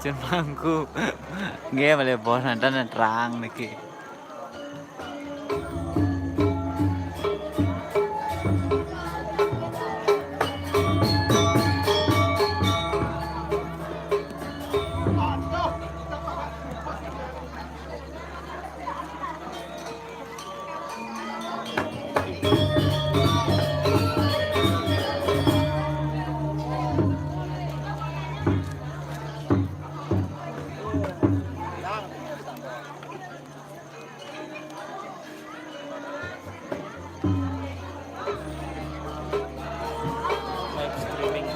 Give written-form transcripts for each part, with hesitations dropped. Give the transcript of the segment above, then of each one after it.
racun mangku. Nggih boleh bos nonton terang niki. Live streaming.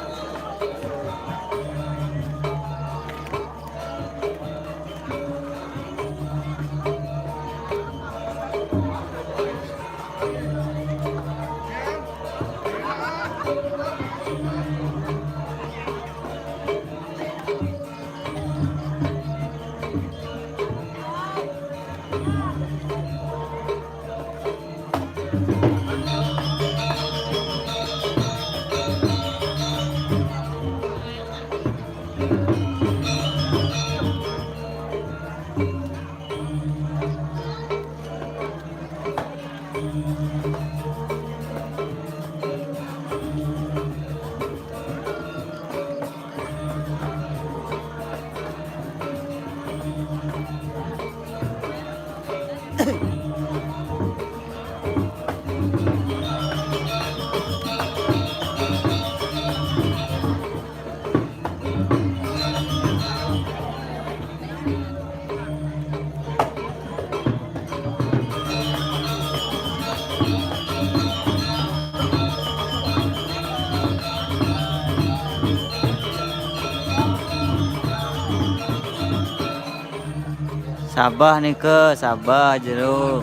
Sabah nih ke Sabah jeruk.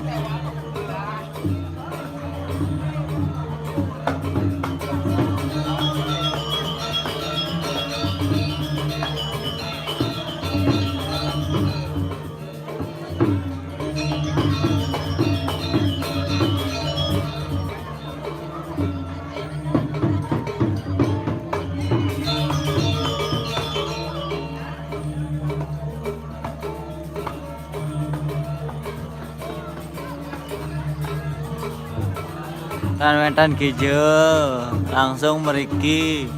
Wetan Kijeu langsung meriki.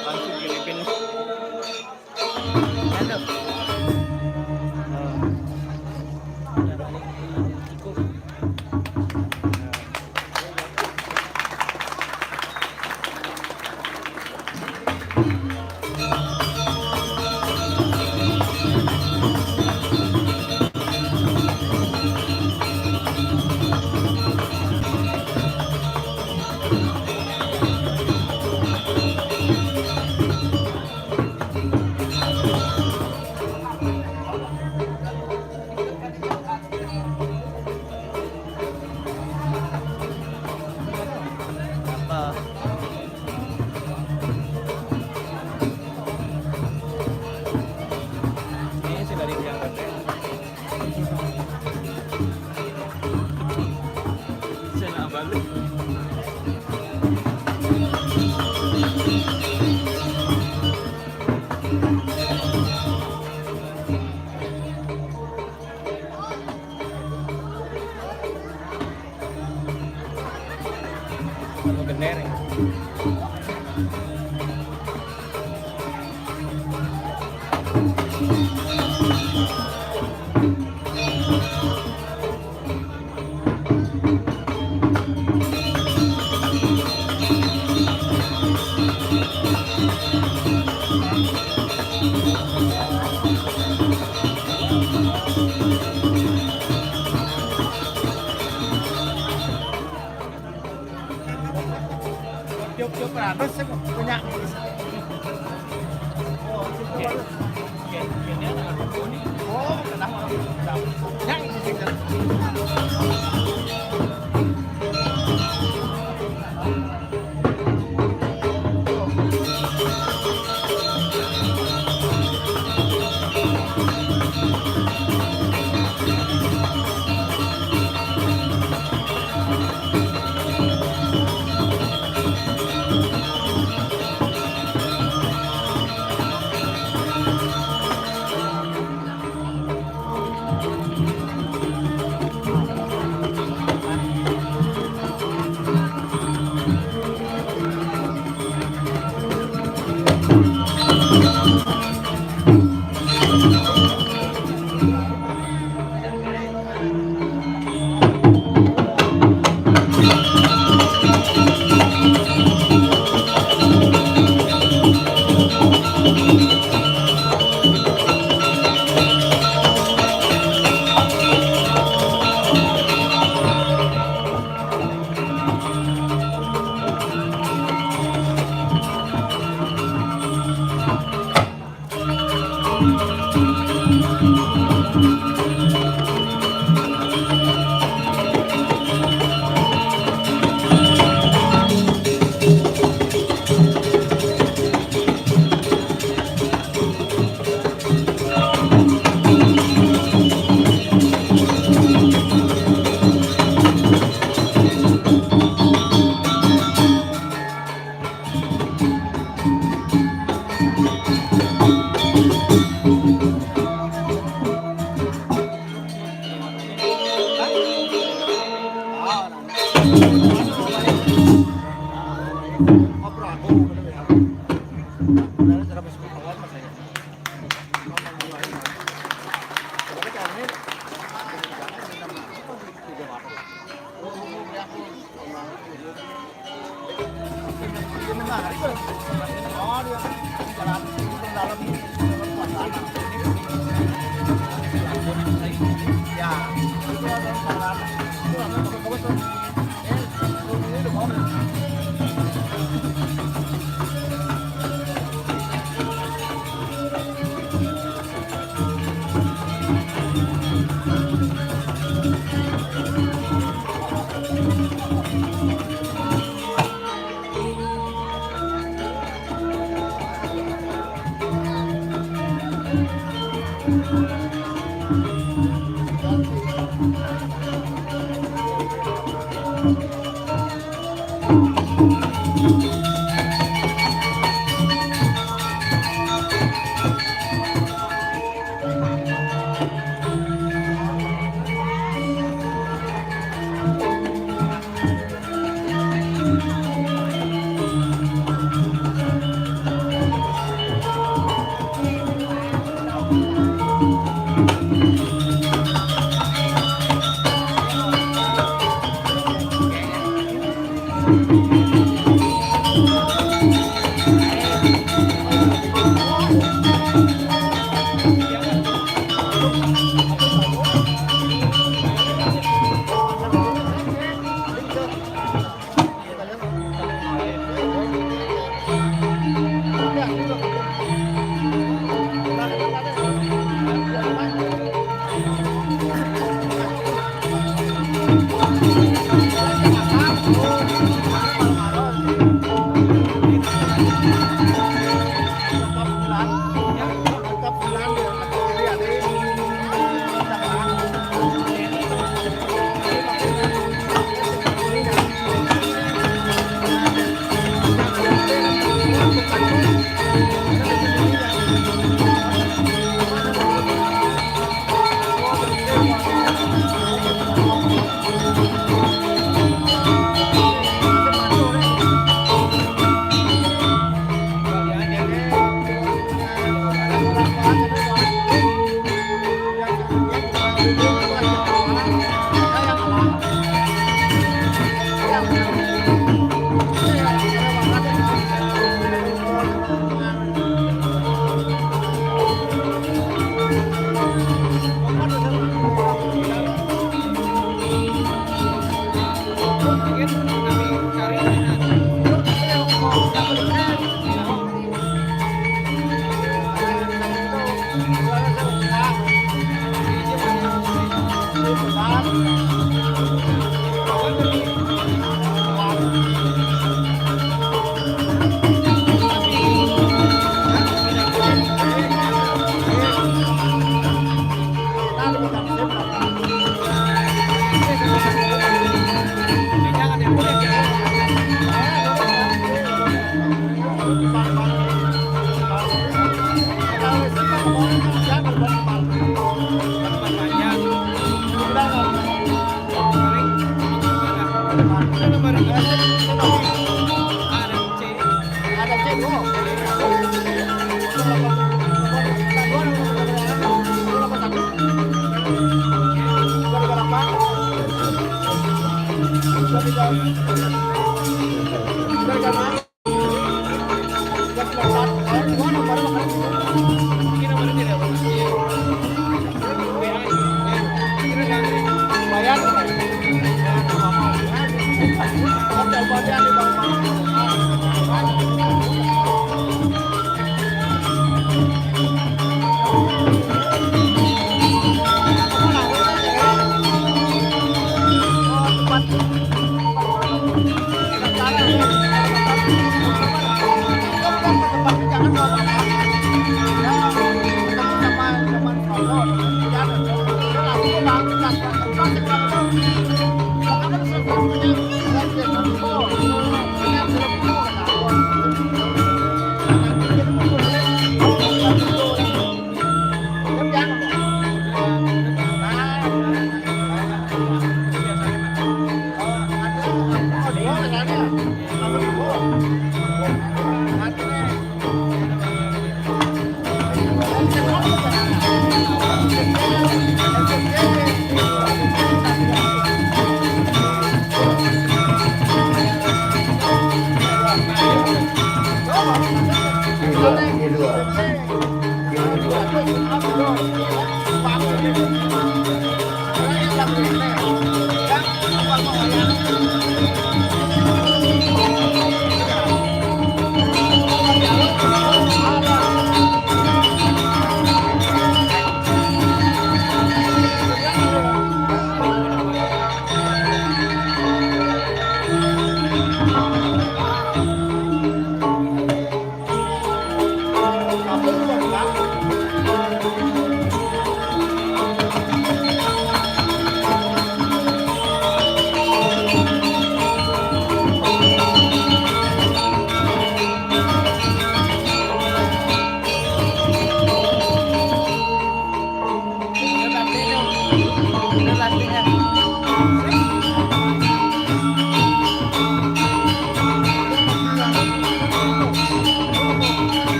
Langsung Filipin. Ini sudah diangkat ya. Sana balik. Mau bener ya. Yuk, 100 punya. Oh, Ken-kennya anak ini. Oh, kenapa? Yang ini kan.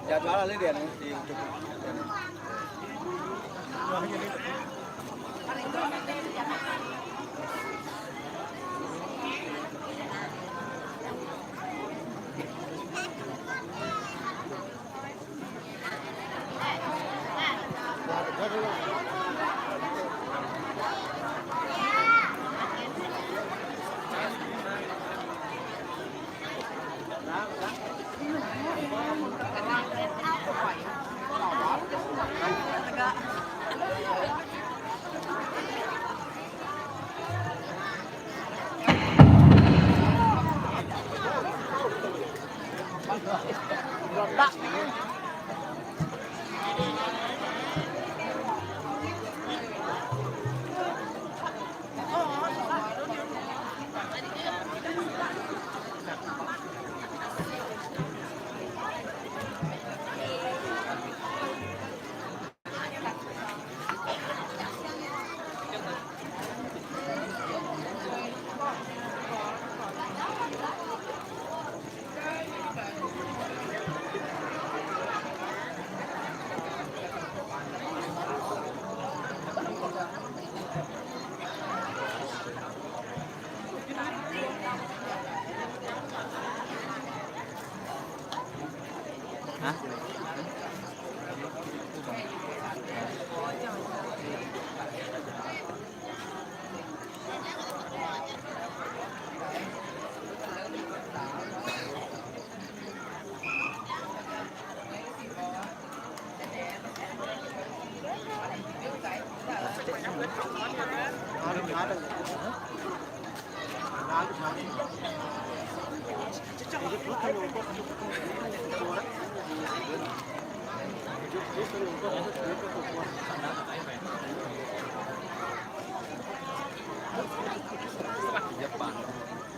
Jadwal ali dia nih di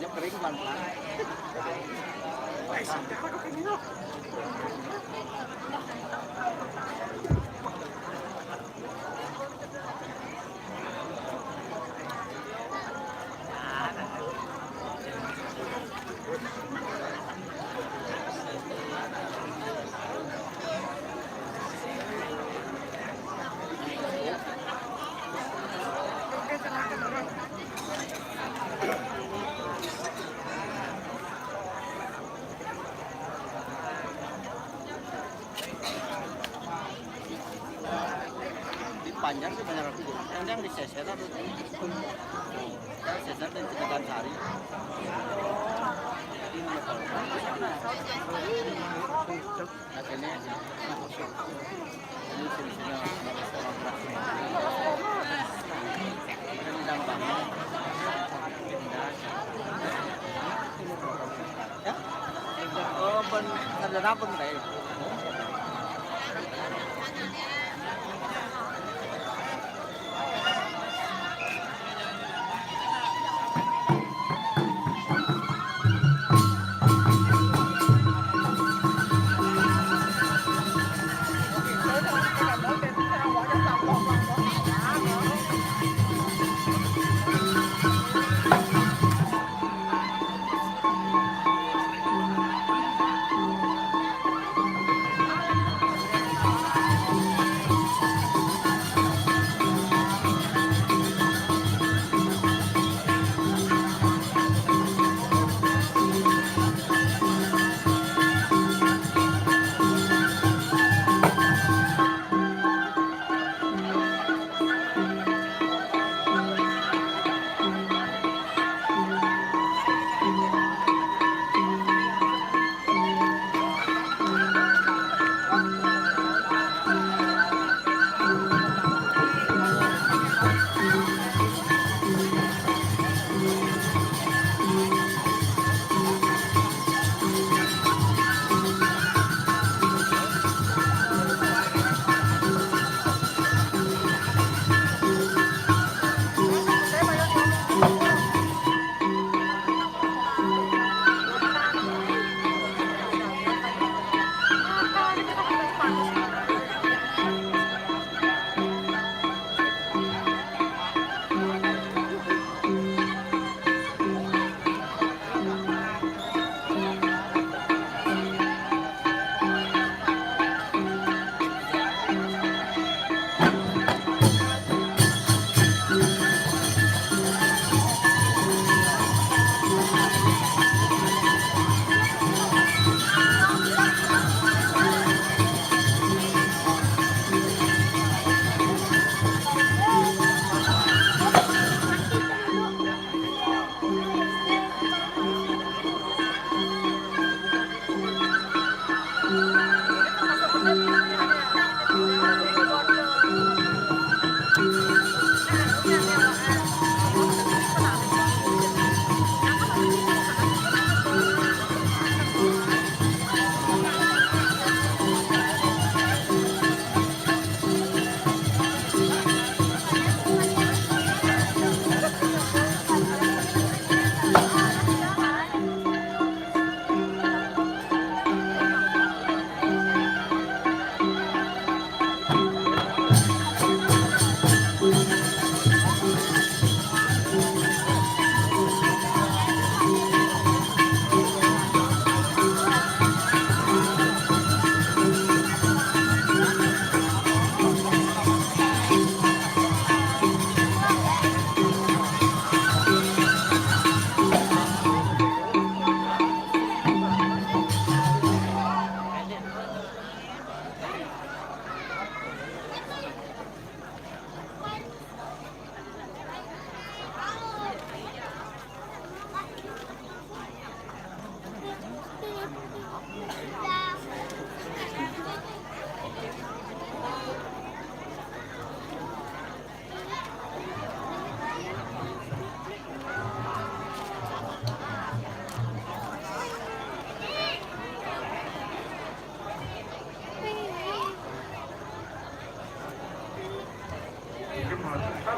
Nhấp kering pelan-pelan. Panjang sih banyak aku yang diseset atau seset dan cetekan sehari akhirnya ini solusinya restoran rendang banget ya oh bener apa nih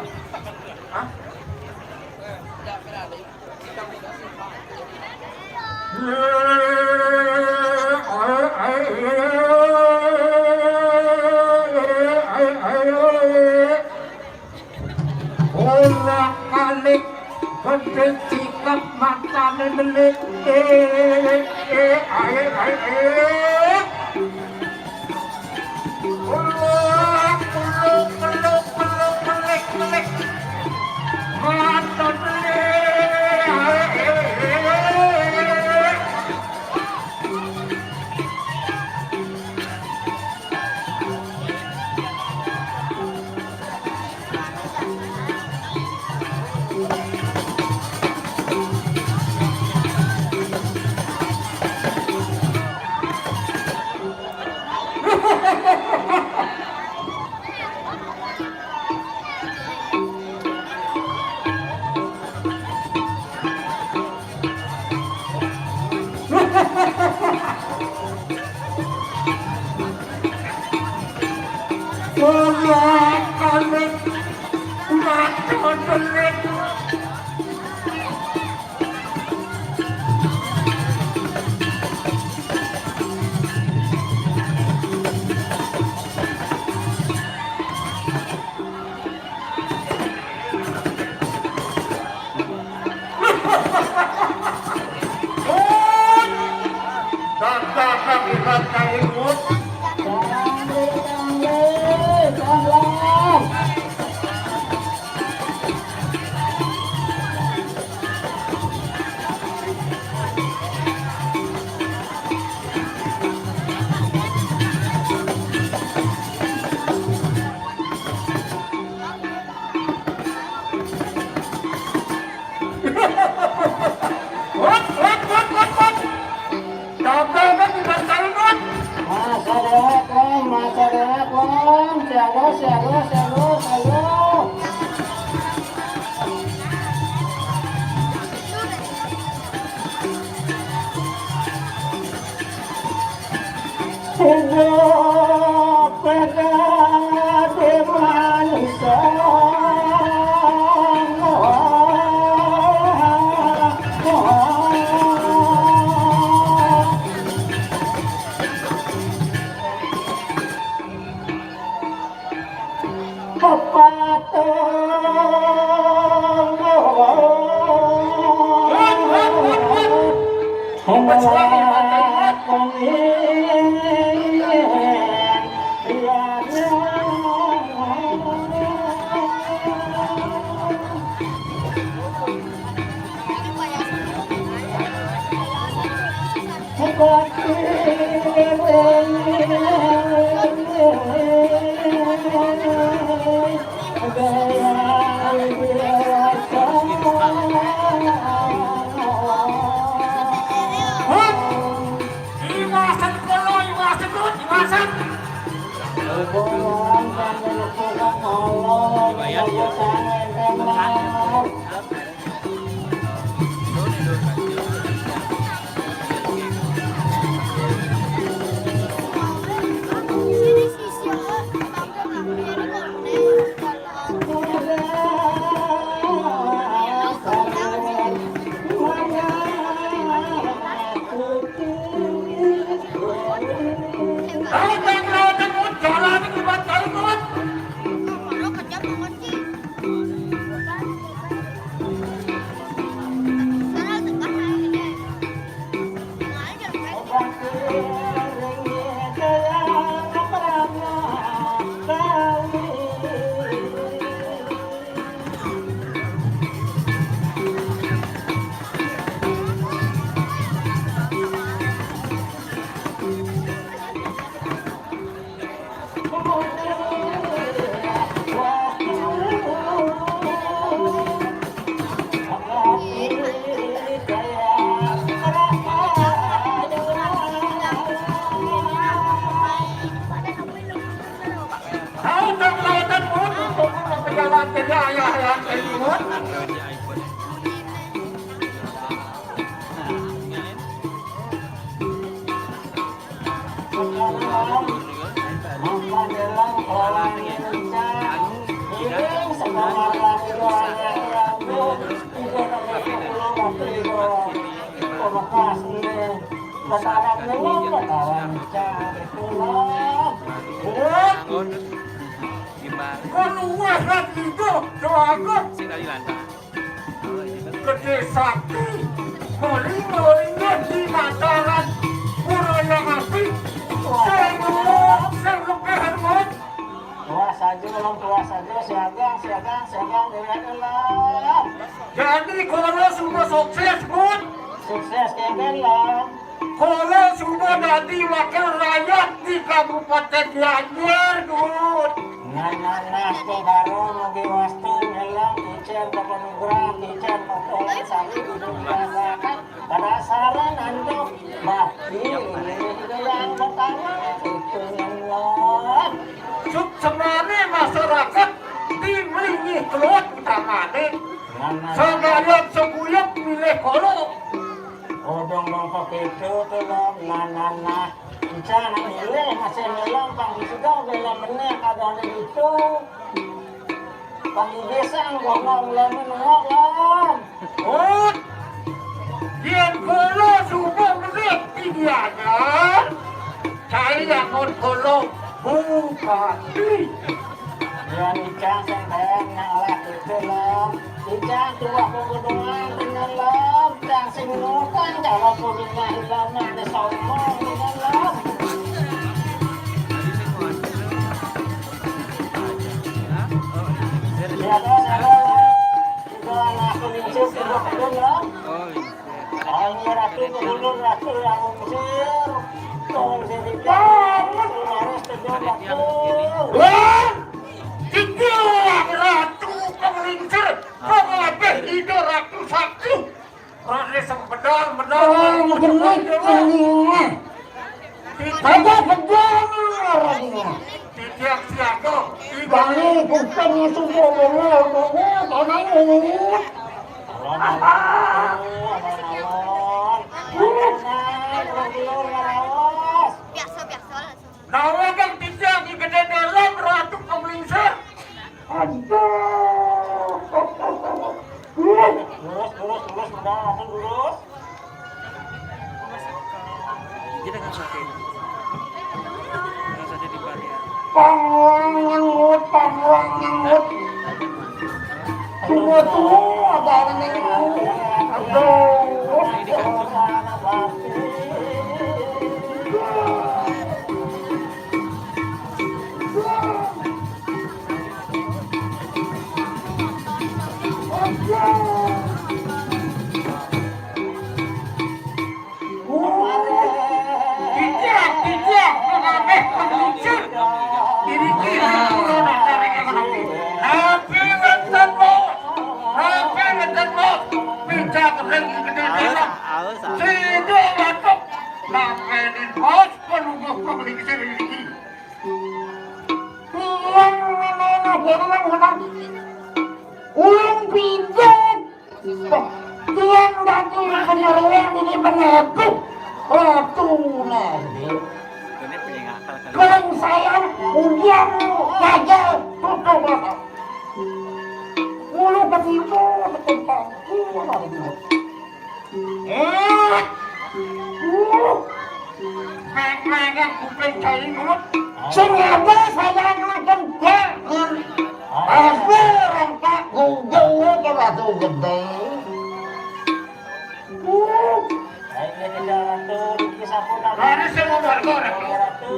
Orang alik bersikap makan melik orang alik makan melik Ini bakas ini betaran ngelong betaran cari pulang Bangun. Gimana? keluar lagi itu doakan Sing dari lantai. gede sakti moling-molingnya di mataran buraya api saya lepehan mot tua saja ulang tua saja siagang elah jadi kalau semua sukses bud sukses kayak lah kalau semua jadi wakil rakyat di Kabupaten Gianyar bud nah baru lagi wastu ngelang kicen kepenugrah kicen potongan sari duduk pada saran untuk bakti ini yang pertama itu ngelang cuk semane masyarakat di melingi keluar utamane segala sebuyuk milih kolo odong dong paketu telom nanana Bicara milih masih ngelang pang sudah bela meneh kadang itu pang desa ngomong lemon ngomong Dian kolo subuh menit tidianya cari yang kolo buka Dian icang sendeng ngalah itu lom icang tua penggunaan dengan lom cang sing nukan kalau punya hilang ada somong dengan lom ya kan anak kulincir sudah belum lom ini ratu kemudian ratu yang mengusir tolong jadi harus terjun ratu Tiga ratu pengelincir mengabeh ide ratu sakti Rane sempedang menang Ada pedang orangnya Tidiak siaga Bani kupingnya semua Biasa lah. Nawa kang tidiak di gede dalam ratu pengelincir Aduh Lurus menang Kita nggak sakit. Nggak saja di Bali. Pangwang nyanggut Semua tuh ada yang Tidak, mengabeh pengelincir Diri kiri kurang caranya Happy wetenmu Bija kering gede dalam Tidak batuk Lapenin bos penunggu pengelincir ini Ulang pijat Tiang datu penyerang ini menepuh Ratu nanti Ini punya akal kali. Kering sayang Ujian gagal Tutup bapak Mulu ketipu Tentang Mek-mekan kuping cair mulut Sengaja sayang makan jangan Pasti rangka Gunggu ke batu gede Hari semua warga Ratu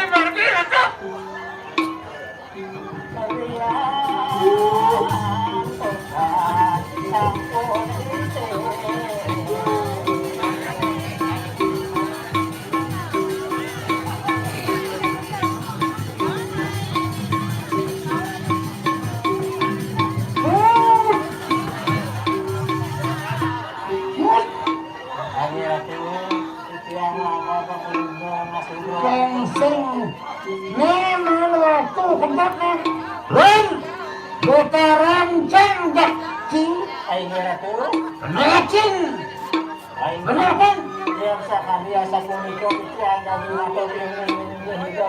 Margi Ratu tempatnya. Ren, putaran jangdak cing. Aing ratu, nacing. Aing bener kan? Biasa puniko itu ada di mata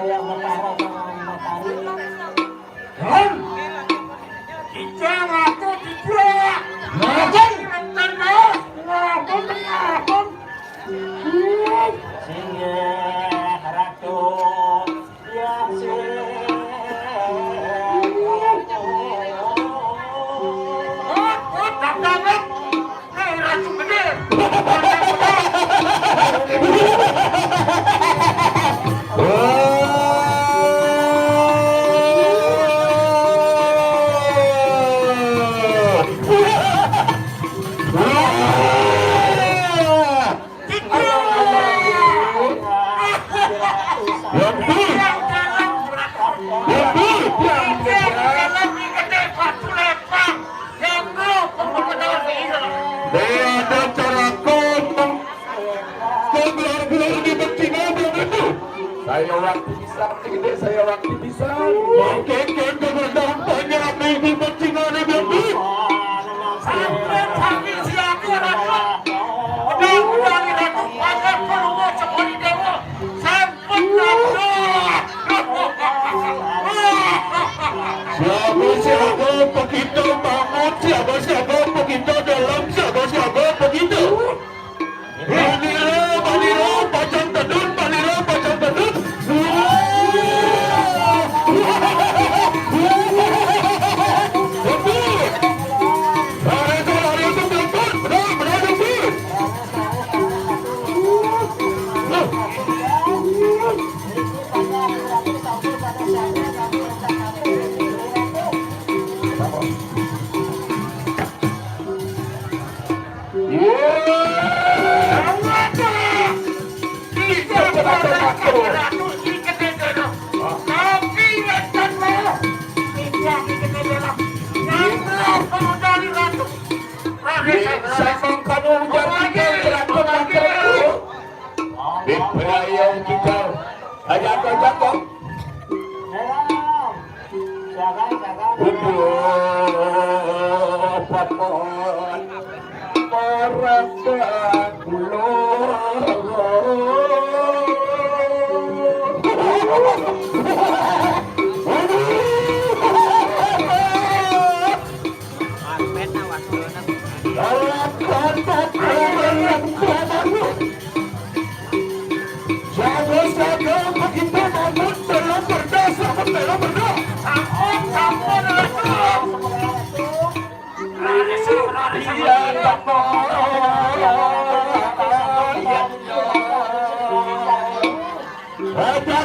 yang bertara dengan matahari. Ren, Ijang ratu dijak. Nacing, tenang, nacing. Singgah ratu yang saya waktu bisa, gede saya waktu bisa. Oke, berdampaknya minggu bercinta di bumi. Sampai pagi siang ratu, udah ratu, pakai peluang seperti dewa. Sampai ratu. Siapa begitu bangun, siapa begitu dalam, siapa begitu. Baliro, pacang tedun, baliro, pacang tedun.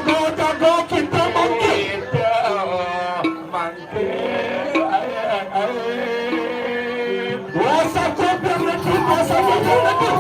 Jago kita mungkin kuasa coba lagi kuasa lagi.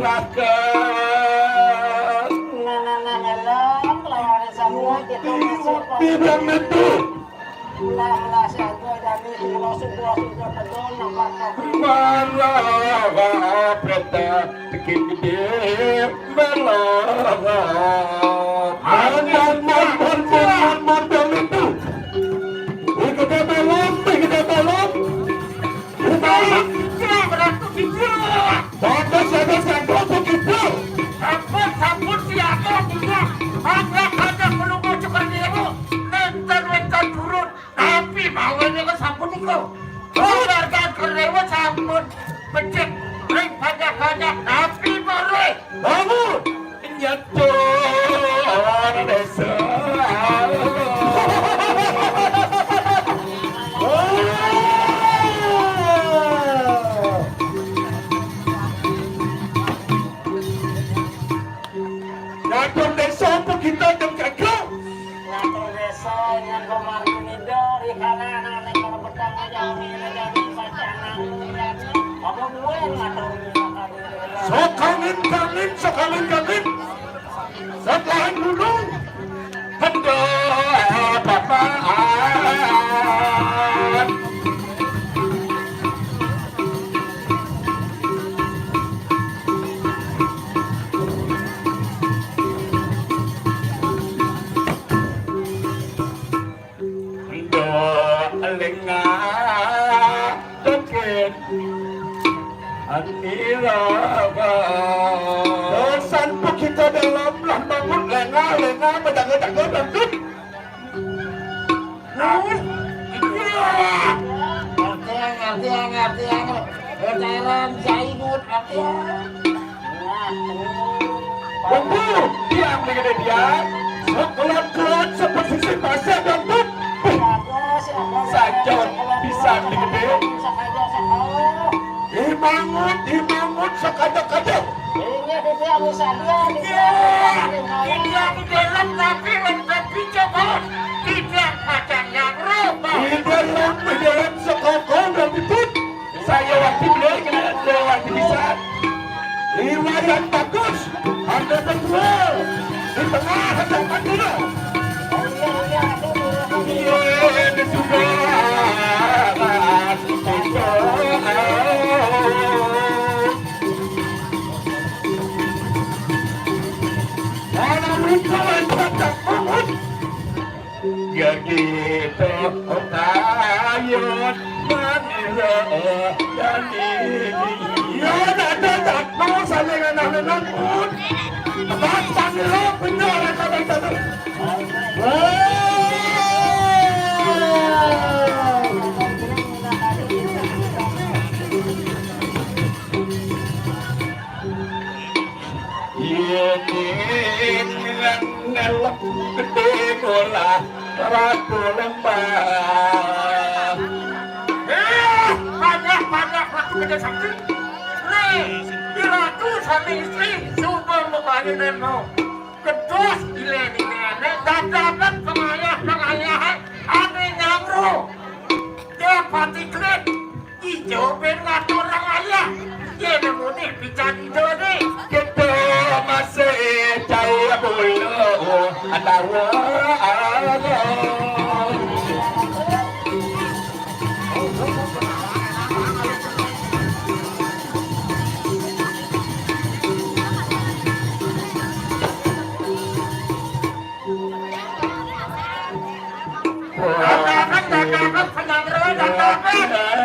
masyarakat Nananangalang lawan semua kita masuk tidak itu Lah saja dari sudah betul nampak malah peta gede malah mantan itu kita belum bagus ada satu begitu Sampun siapa juga. Ada perlu ngajukan diri. Nenter turun. Tapi bawanya ke sampun itu. Keluarkan kerewa sampun. Becek. Ring banyak-banyak. Tapi baru. bangun nyetor desa nyetor desa kita dan kakak ngatur desa yang kemarin ini dari kanan anak kalau pedang jadi bacaan apa gue yang ngatur Sokalin kangin Setelahin gunung hendak papaan hendak lengah deket Aniraga dosan kita dalam lah bangun lengah mendaga-daga bandut namun ngerti jalan jainut ngerti bumbu yang mengenai dia sekelat-kelat seperti si pasar bandut saja bisa digede Dimangut sekadang-kadang ini dia bisa dia Ini aku dalam tapi coba. Tidak macam yang rubah. di dalam sekokong dan ditut saya waktu beliau kena waktu bisa riwayat bagus ada betul di tengah hadapan kita ini sudah ya gitu tayut manila dan ini ya dadat mau saling anak-anak pun basta nila benar kata-kata nelok gede bola ratu lembah Banyak waktu kerja sakti. Di ratu sama istri coba membangun demo. Kedus ileni nenek dan dapat pengayahan ane nyamro. Dia pati kret. Ijo ben ngatur orang ayah. Dia nemu nih bicara ijo nih. kita masih cahaya bulu antara Datangan penyamro datangan.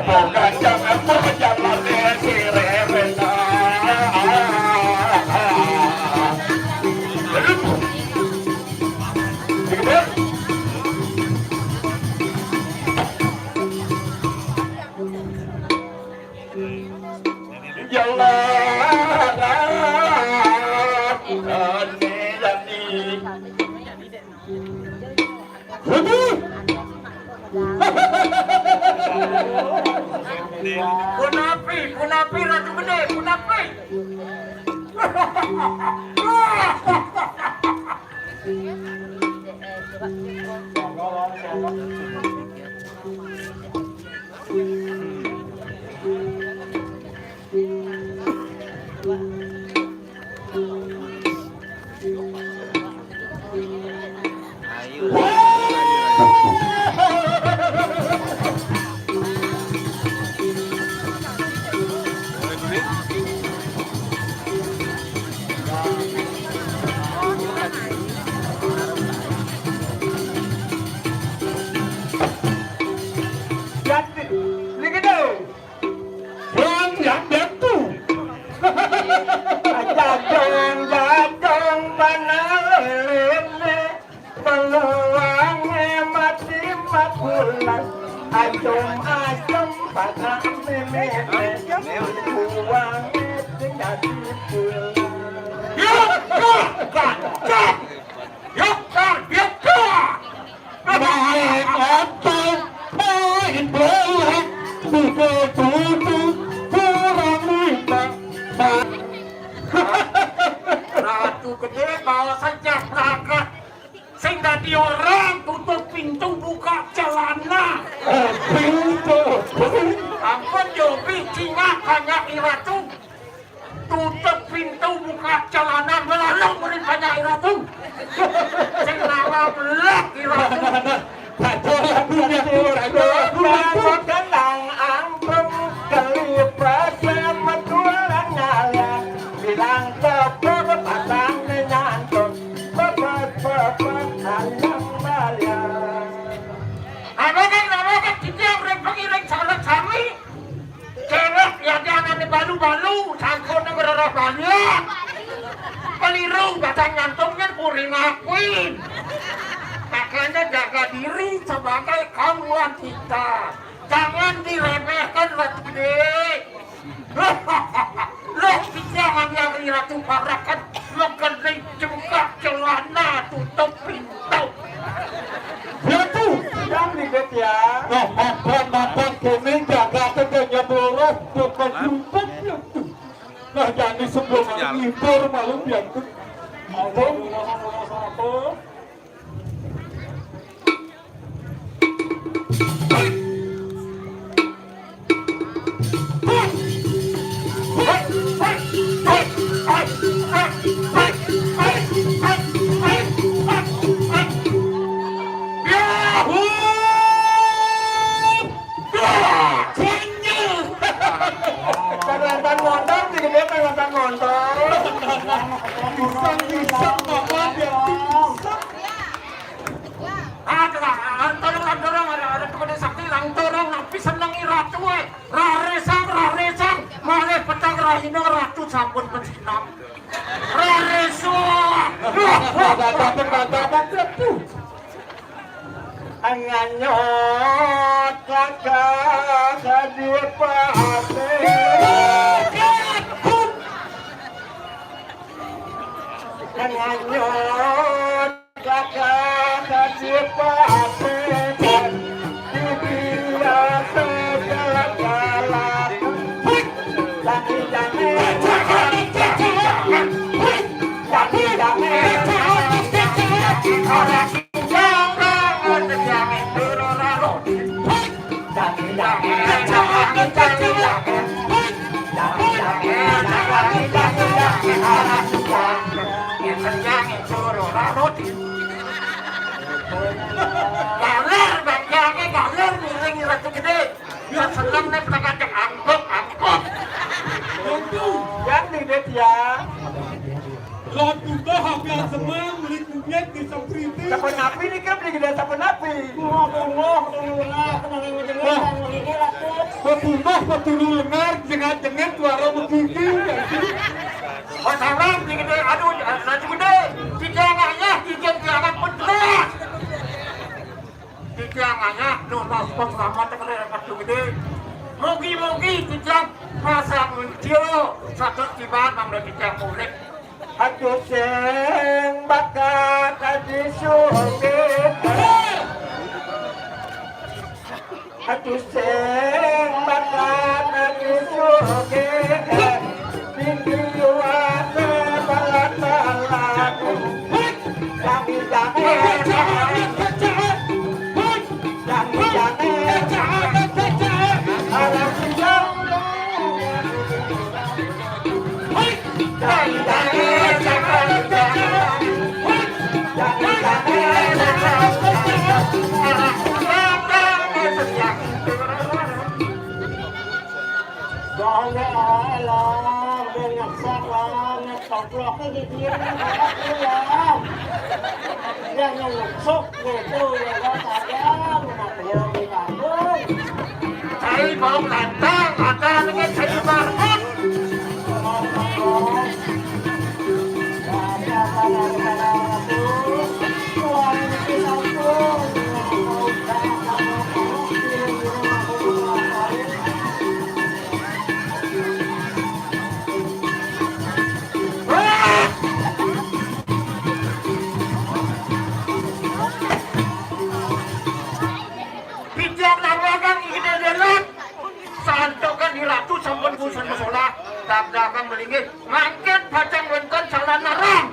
Bukan jangan berjalan si Revena. Punapi ratu gede, punapi. Ayo. Jajang panalene peluang mati makulan ajom pada meme uang jadi pulang Main apa? Main bola, tutup kurang lupa. Ratu gede bawa saja perangkat sehingga dia orang tutup pintu buka celana Pintu. ampun Jobi Cina banyak iratu tutup pintu buka celana melalui murid banyak iratu sehingga belak iratu tenang angklung kelipat metulan nyala bilang tepuk patang nyantuk pepet ayam bayar ada kan kita yang reng salah kami cewek yang jangan balu-balu sangkut negara banyak keliru batang nyantungnya kuring akuin makanya jaga diri sebagai kaum wanita jangan diremehkan ratu gede loh jangan yang ratu parakan mengenai juga celana tutup pintu Ratu. yang ribet ya Nah, makan kini jaga teganya boros bukan sumpah Ratu. Nah, jadi sebelum impor malu biantu. Penonton motor sih gede penonton motor Bisa mama biantu. dorong ada kepada sakti lang dorong napi seneng ratu raresang malah petang rahina ratu sampun pensinam raresang anganyot kakak hadir pate anganyot kakak hadir pate dibiasa galak-galak senang nih pengen angkut yang didet ya Lot juga hampir semua beli kunyit di Sampriti. sapu napi nih kan beli gede sapu napi Petugas petulu lengar jengat-jengat suara begigi. oh salah beli gede aduh nanti gede tijangannya tijangan pedras tijangannya nunas sama tekan pas gede mugi tijang pasang muncul satu tiban mang tijang mulik aku sing bakat adi suge aku sing bakat adi suge tinggi luas balat-balat kami Gaya alam, banyak salam, nagpaplok ay gigirin ng ulam. Yan yung luksok nito, yung kasayang, natayang inabong. Saya mau lantang, akan dengan saya marhum. Bijak lawakan ini adalah santokan di ratu sampun busan masalah tak dagang melingit mangkin pacang wenton salah narang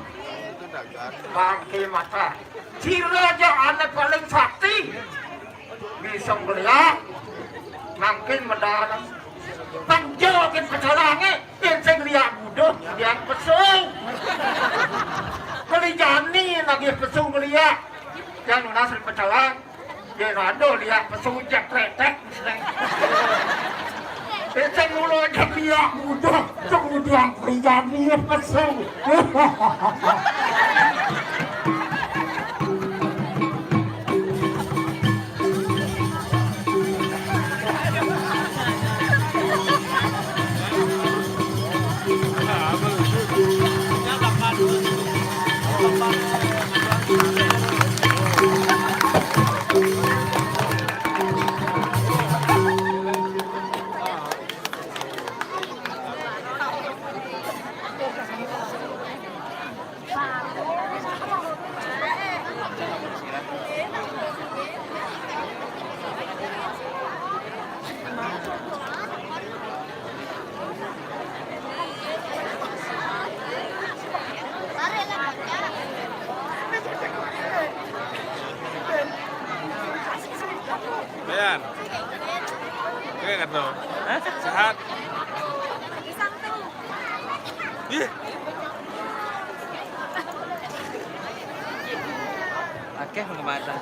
bangke mata si raja anak paling sakti bisa melihat mangkin medana panjokin pecalange yang saya lihat buduh yang pesung kelijani lagi pesung melihat yang nasir pecalang dia rado lihat pesung jak kretek saya mulai lihat buduh kemudian kelijani pesung Bayan. Oke kan lo? Sehat. Ih. Akeh pengematan.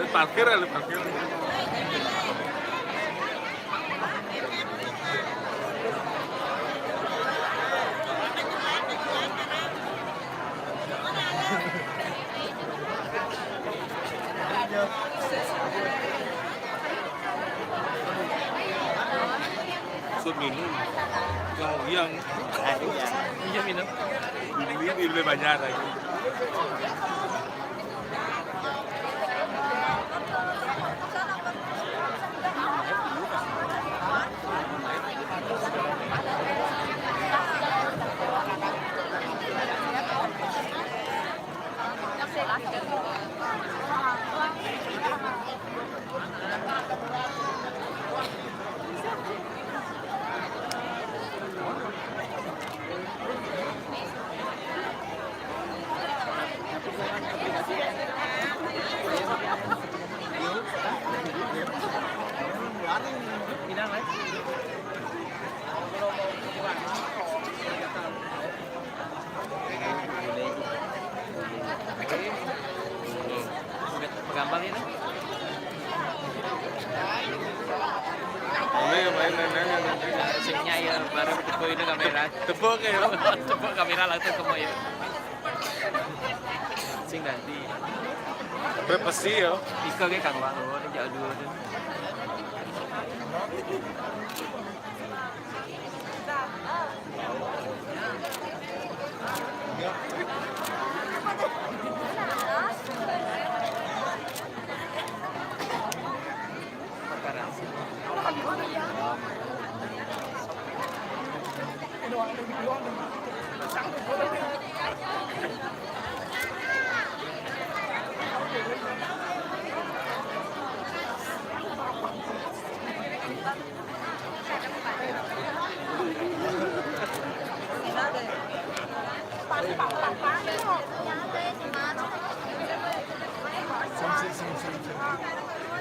Lu parkir. Sudah minum, kau yang Iya minum. ini lebih banyak lagi. Gampang ini. Singnya ya baru tepuk ini kamera. Tepuk ya. Tepuk kamera langsung ke moyo. Sing ganti. Berpesi ya. Ika ke kang wang ini jauh dulu tu.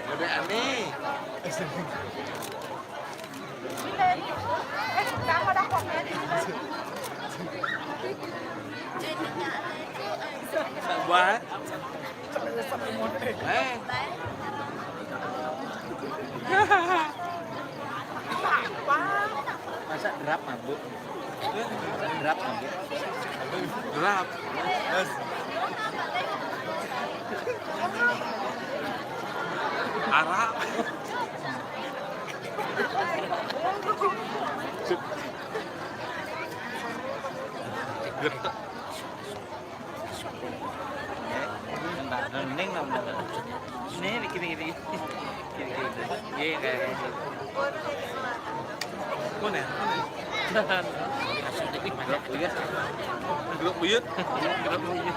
Lebih aneh. Masa drap mabuk? Drap mabuk? Gelap. Yes. Arah. Getek. Hening lah bener. Ini gini. Iya kayak gitu. Mana? Drop juga. Gerak buyut. Gerak buyut.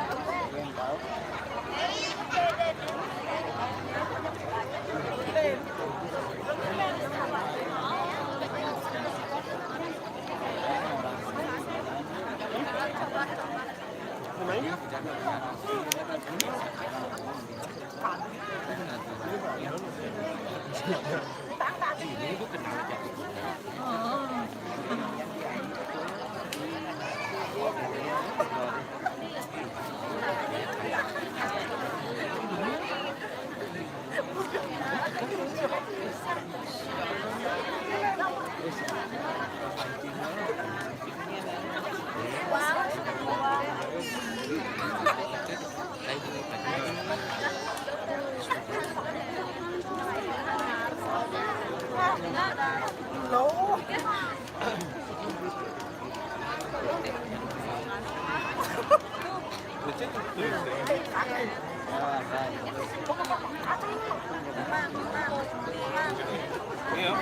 Iya.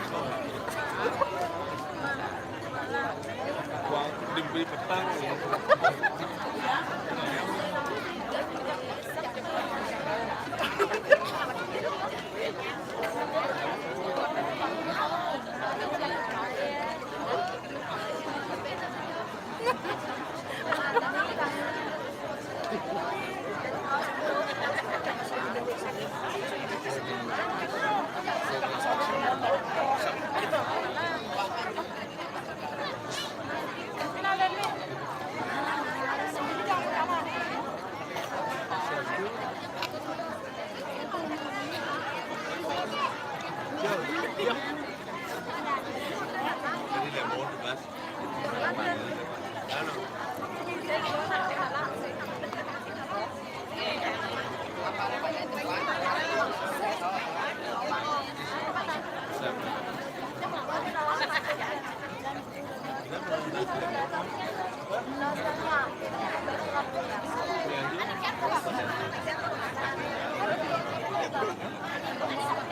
Uang dibeli petang.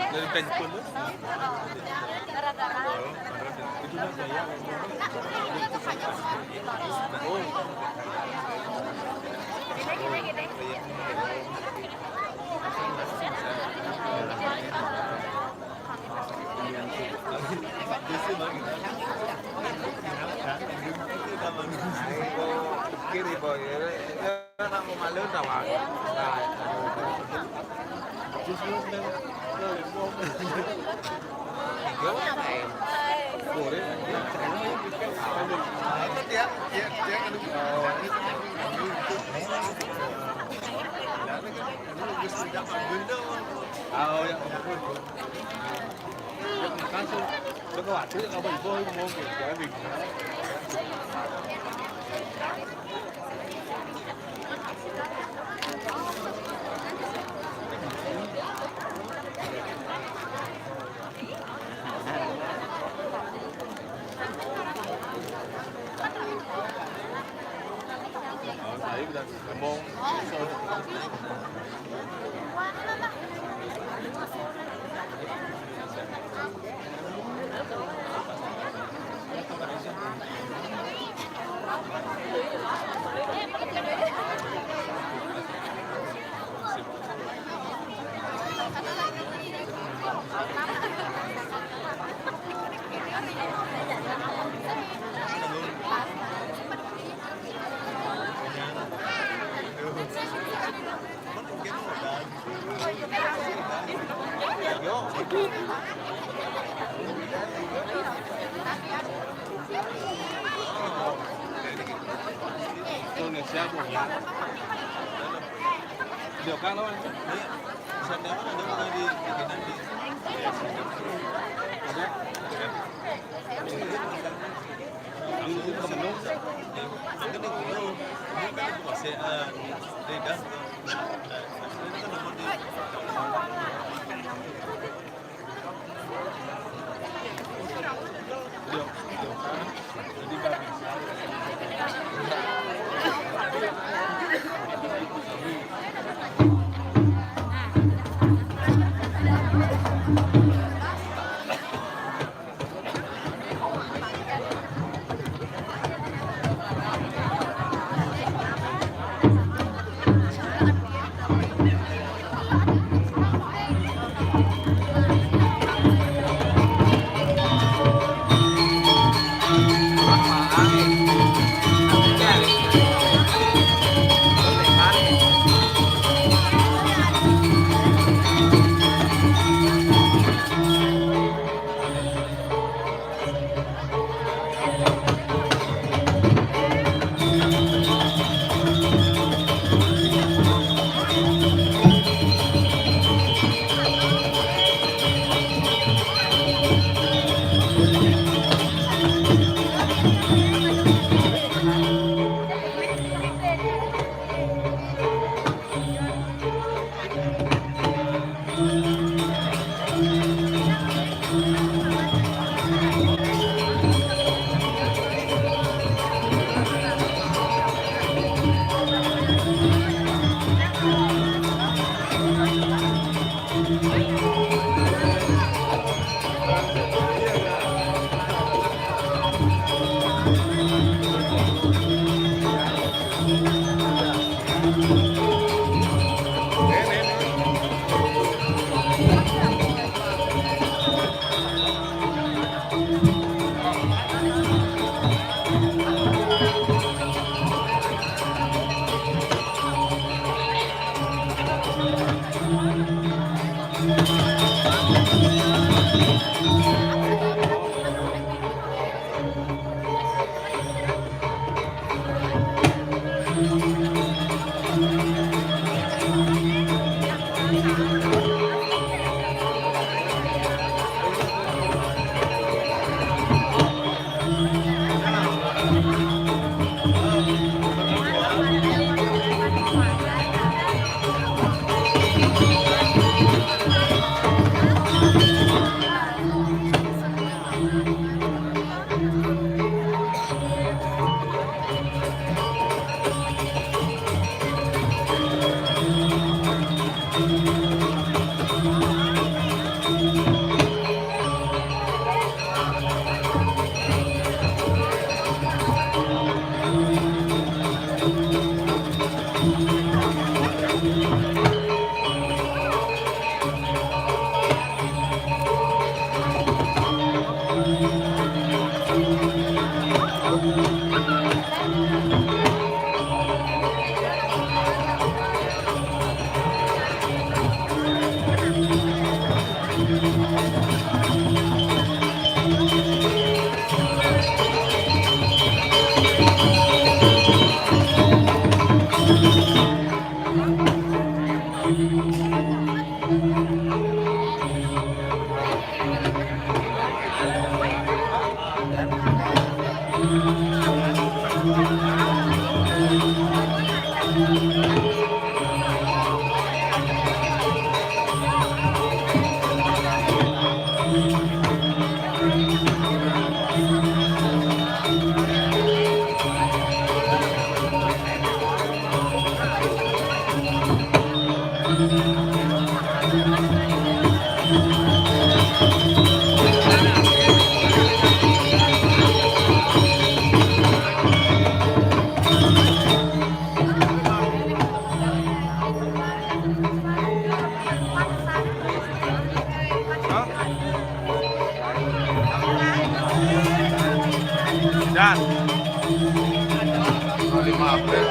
Dari penjepun tuh? Itu udah gaya. Oh. Kiri boy, nak mau malu tak wah? Justru boleh. Itu dia kan. Oh ya. Langsung ke waktu kalau boy mau ke mình. Thấy là môn Indonesia punya video kan lo. Sana mana ada orang di nanti. Ada. Ini penuh. Ini penuh. Ini kan masih ada. Dan 5 April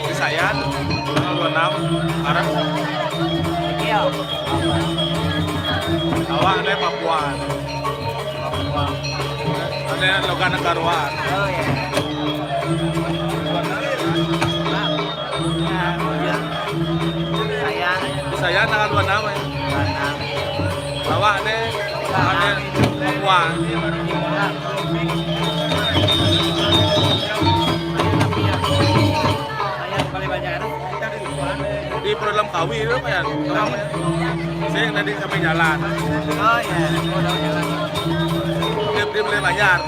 Visayan tanggal 26 Arab awak ada Papua ada Logan Negarawan. Saya dengan dua nama ya. Bawa nih, Papua. Di program kawi itu apa ya? Saya nanti sampai jalan. Oh iya, udah jalan. Dia beli bayar.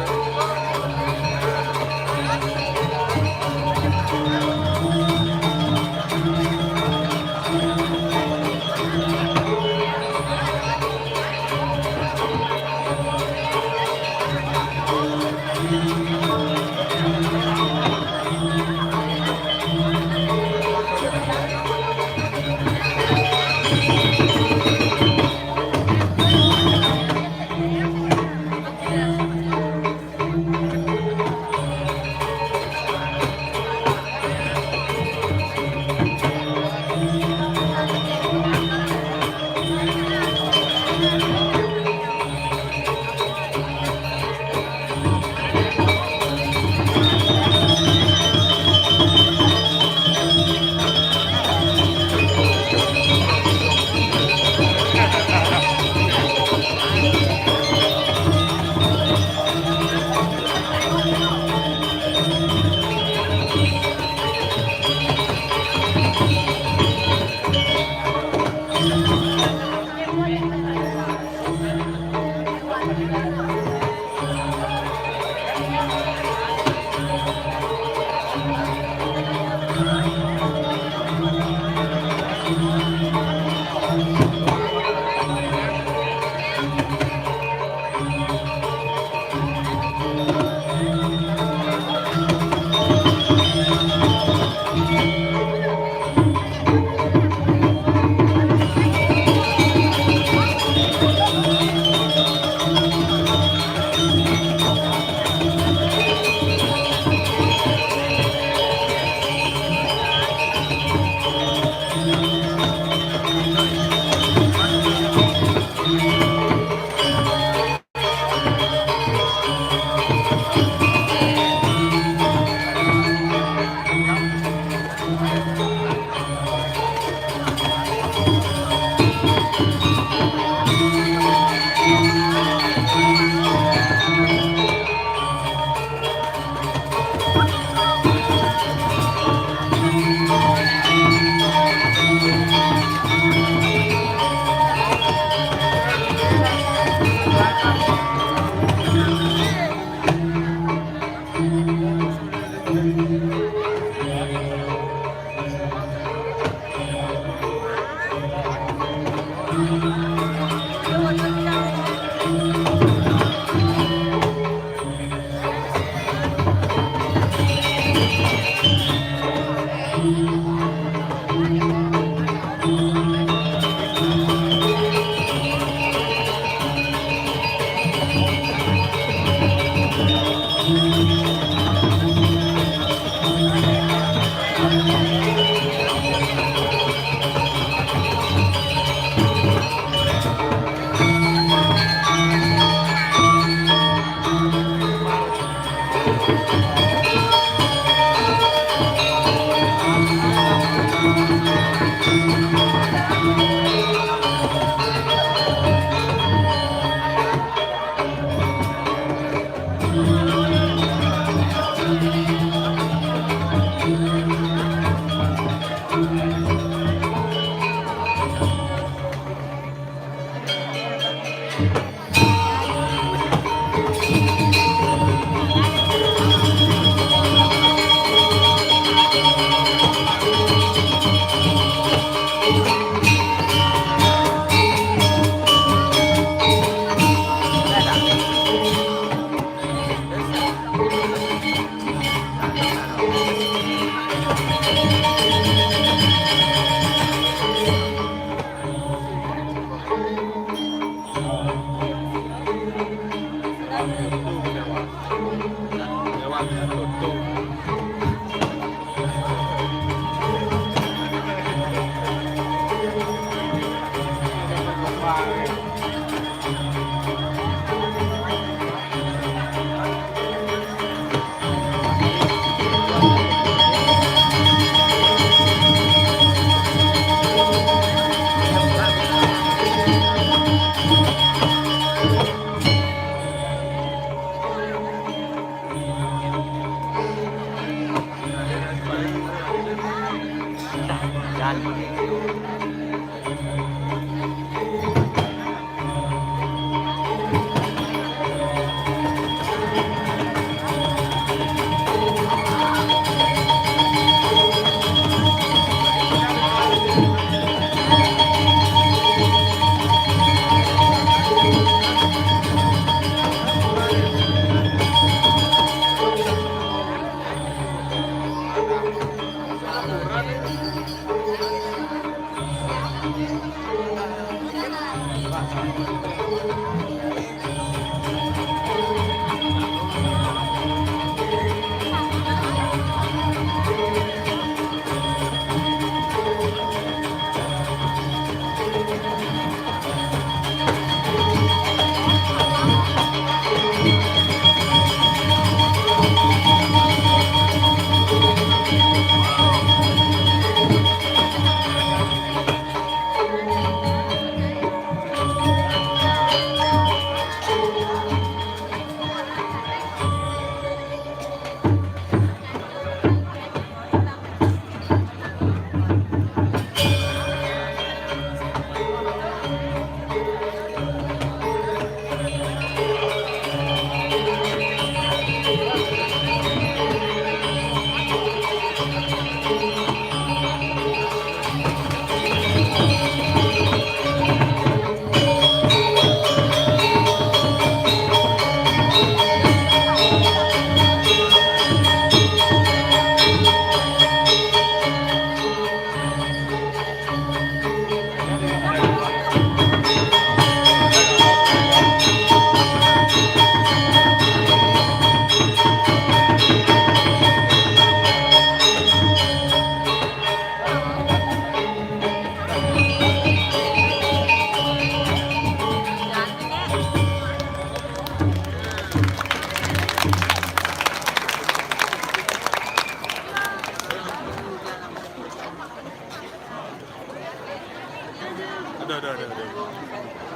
Udah.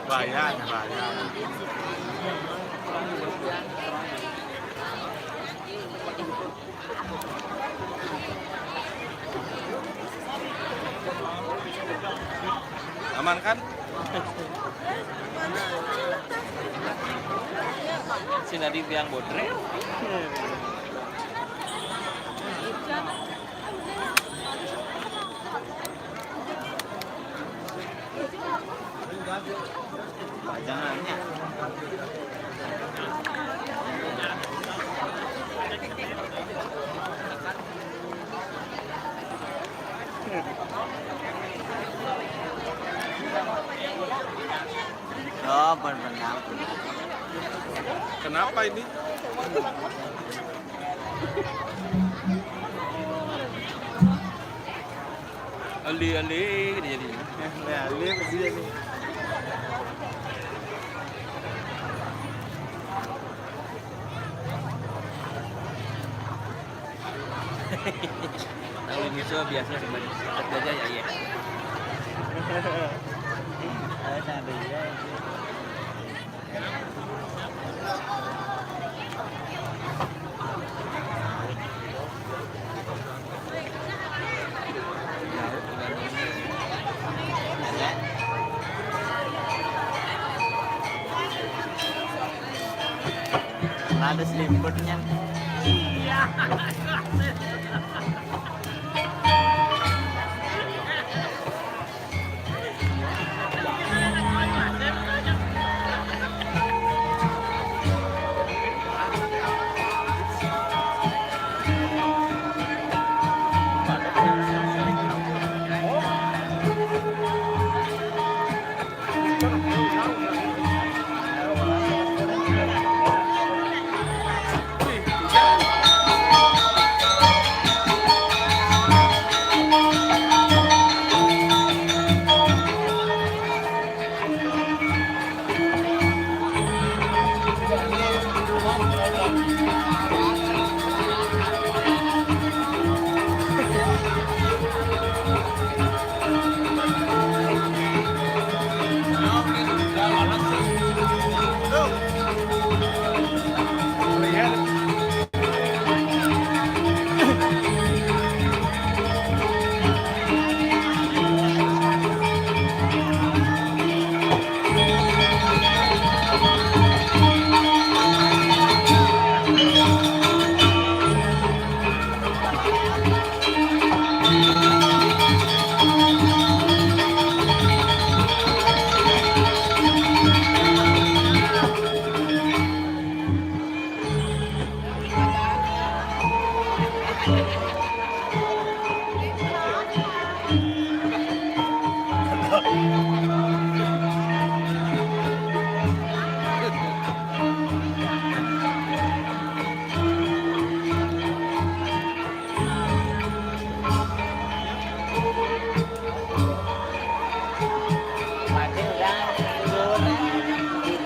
Bahaya. Aman kan? Si Nadine biang bodre. Jangannya. Oh, benar. Kenapa ini? Ali jadi. Ali pasti jadi. Tahu ini so biasa sebenarnya. Ada aja ya. Ada ya. Ada selimutnya.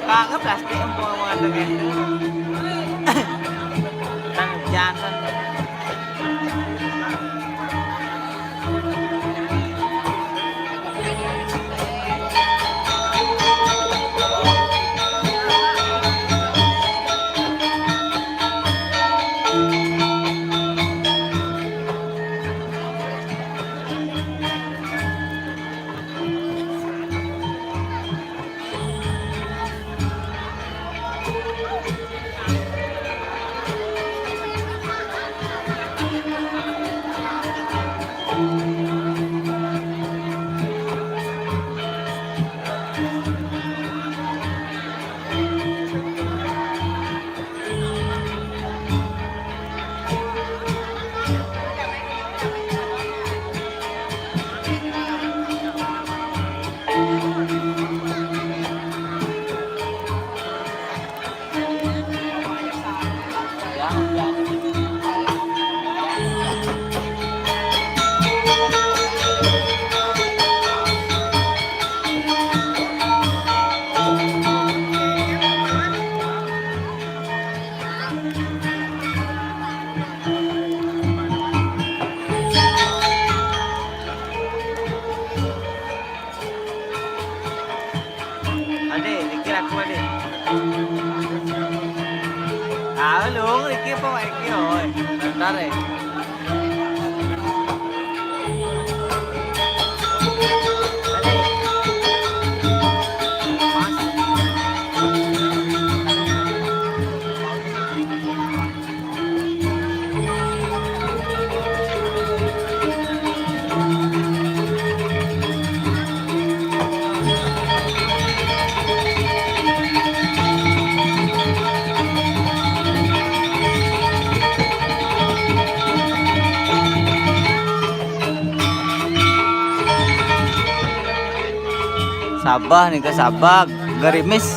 Kagak plastik empuk mengatakan itu. Dan jangan. Adik, dikir aku adik. Ah, lu dikir apa dikir oi. Bentar eh. Sabah nih ke Sabah, gerimis.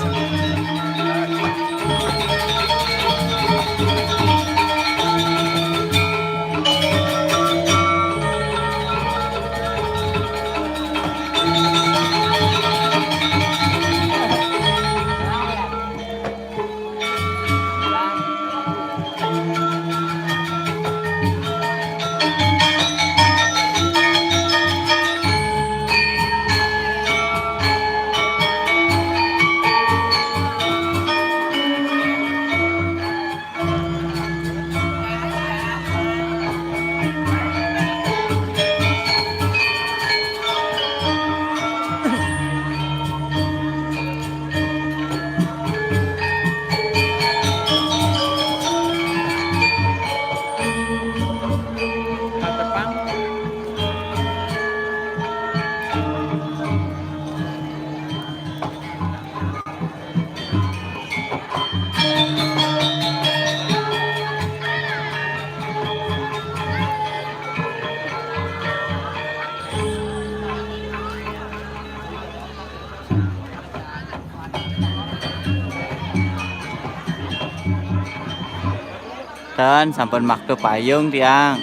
Dan sampun maktub payung tiang.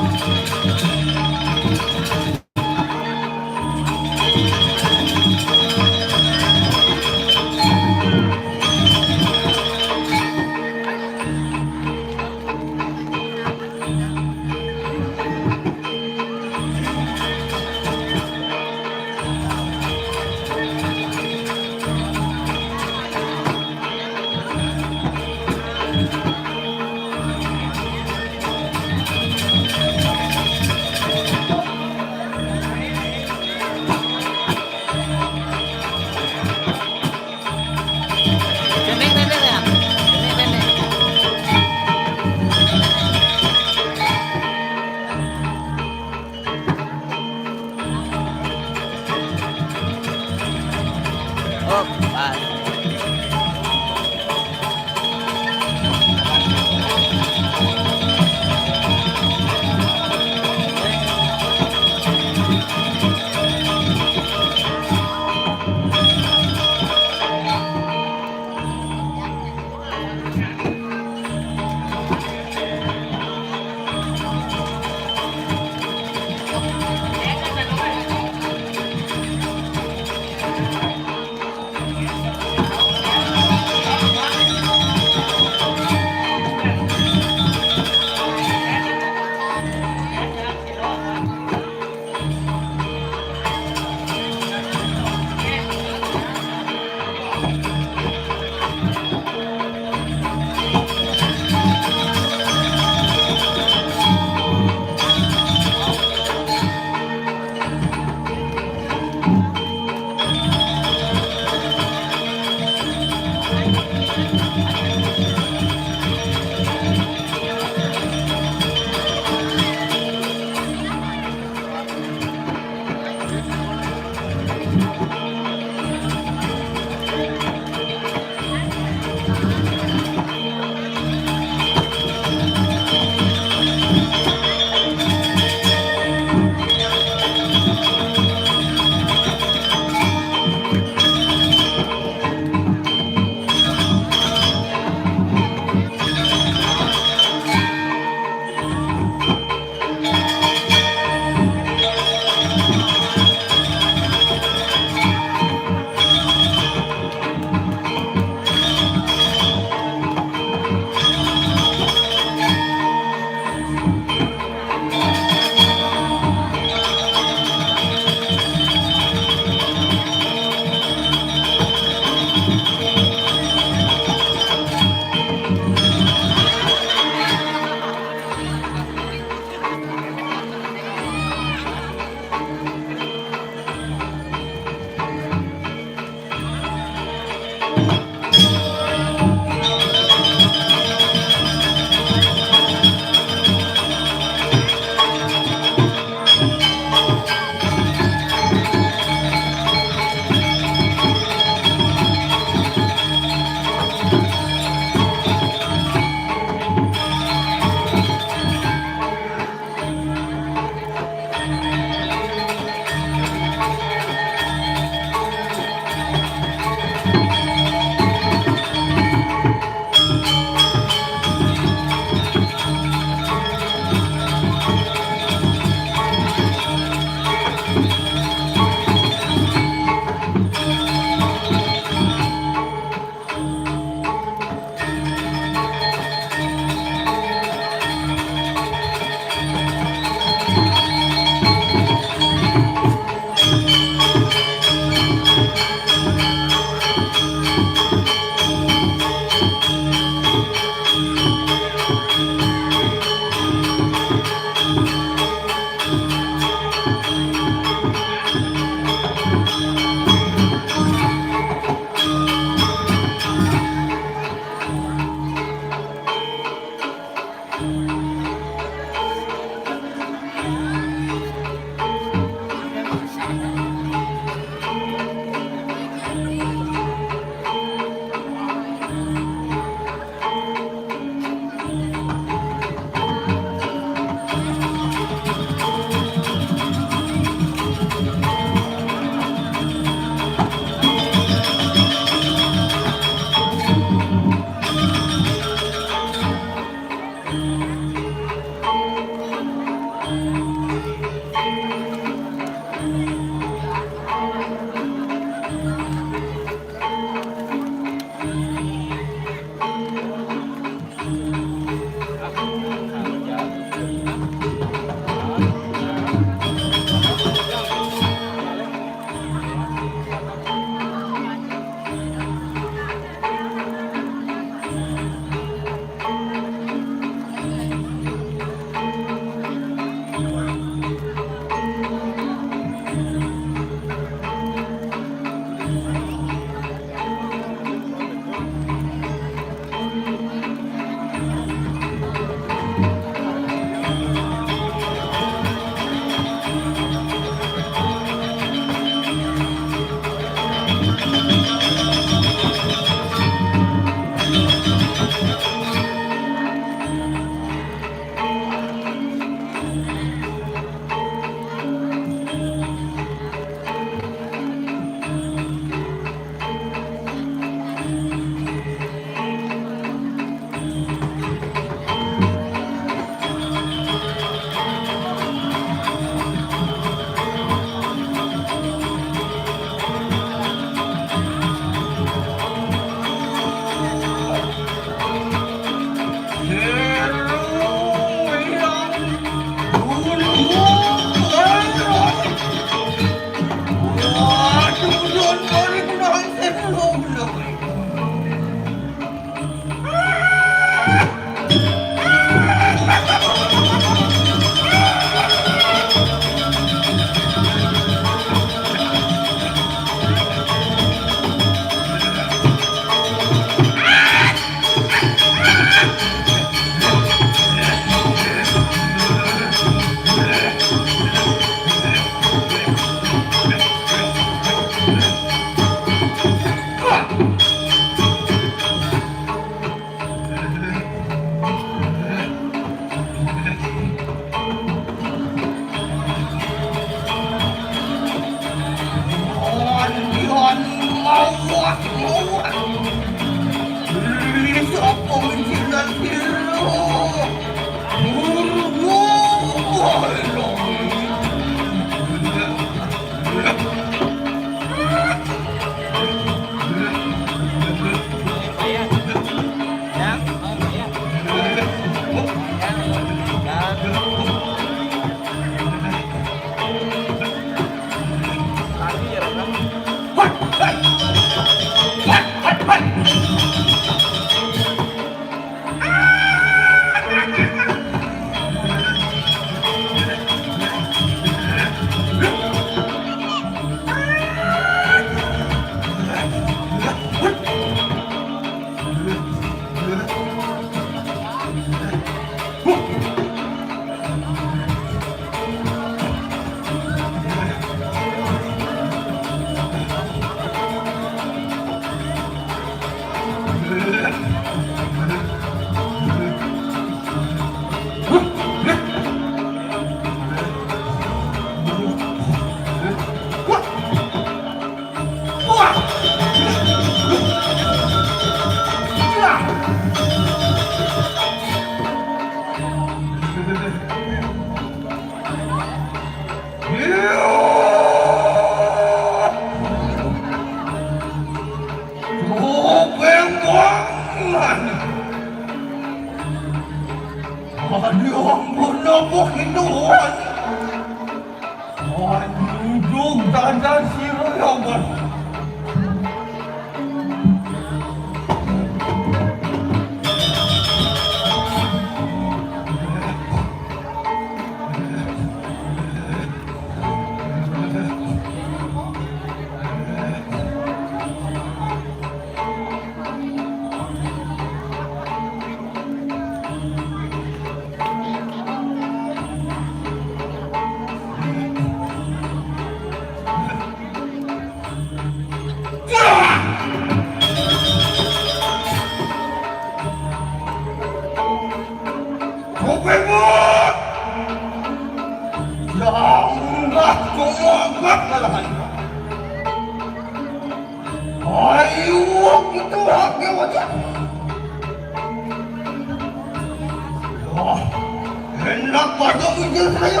Enak pada ujung saya.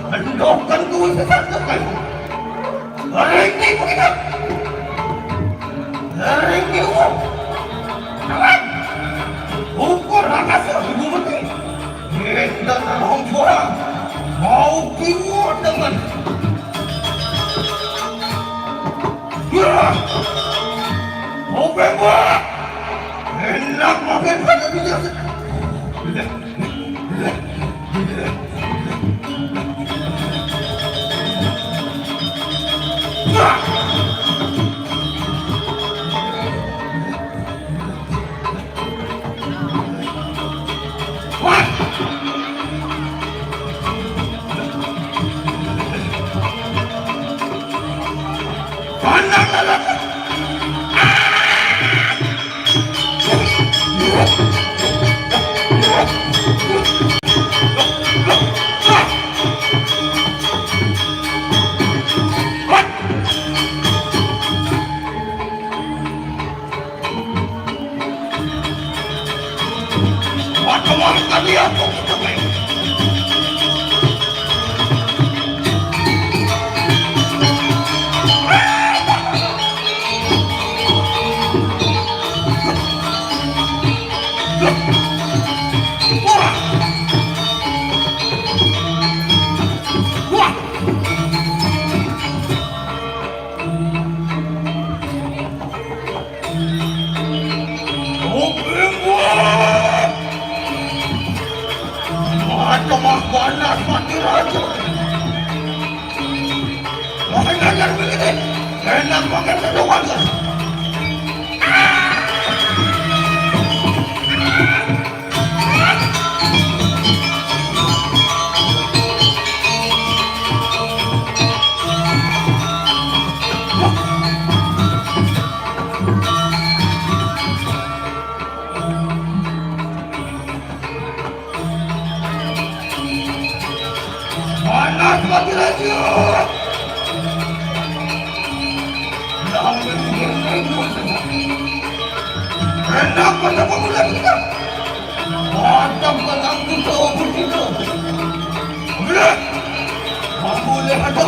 Sandokkan kau sesakan. Hari ini begitu. Hari ini kawan. Ukur rakas ibu mati. Kita terhong juara. Mau kiwat dengan. Ya. Mau bebas. Enak makan pada bijak. Panas mati raja. Makan ajar begini. Enak makan sedokan. Panas mati raja. Enak pada pemuda kita. Mantap pada kita bertiga. Boleh. Boleh ada.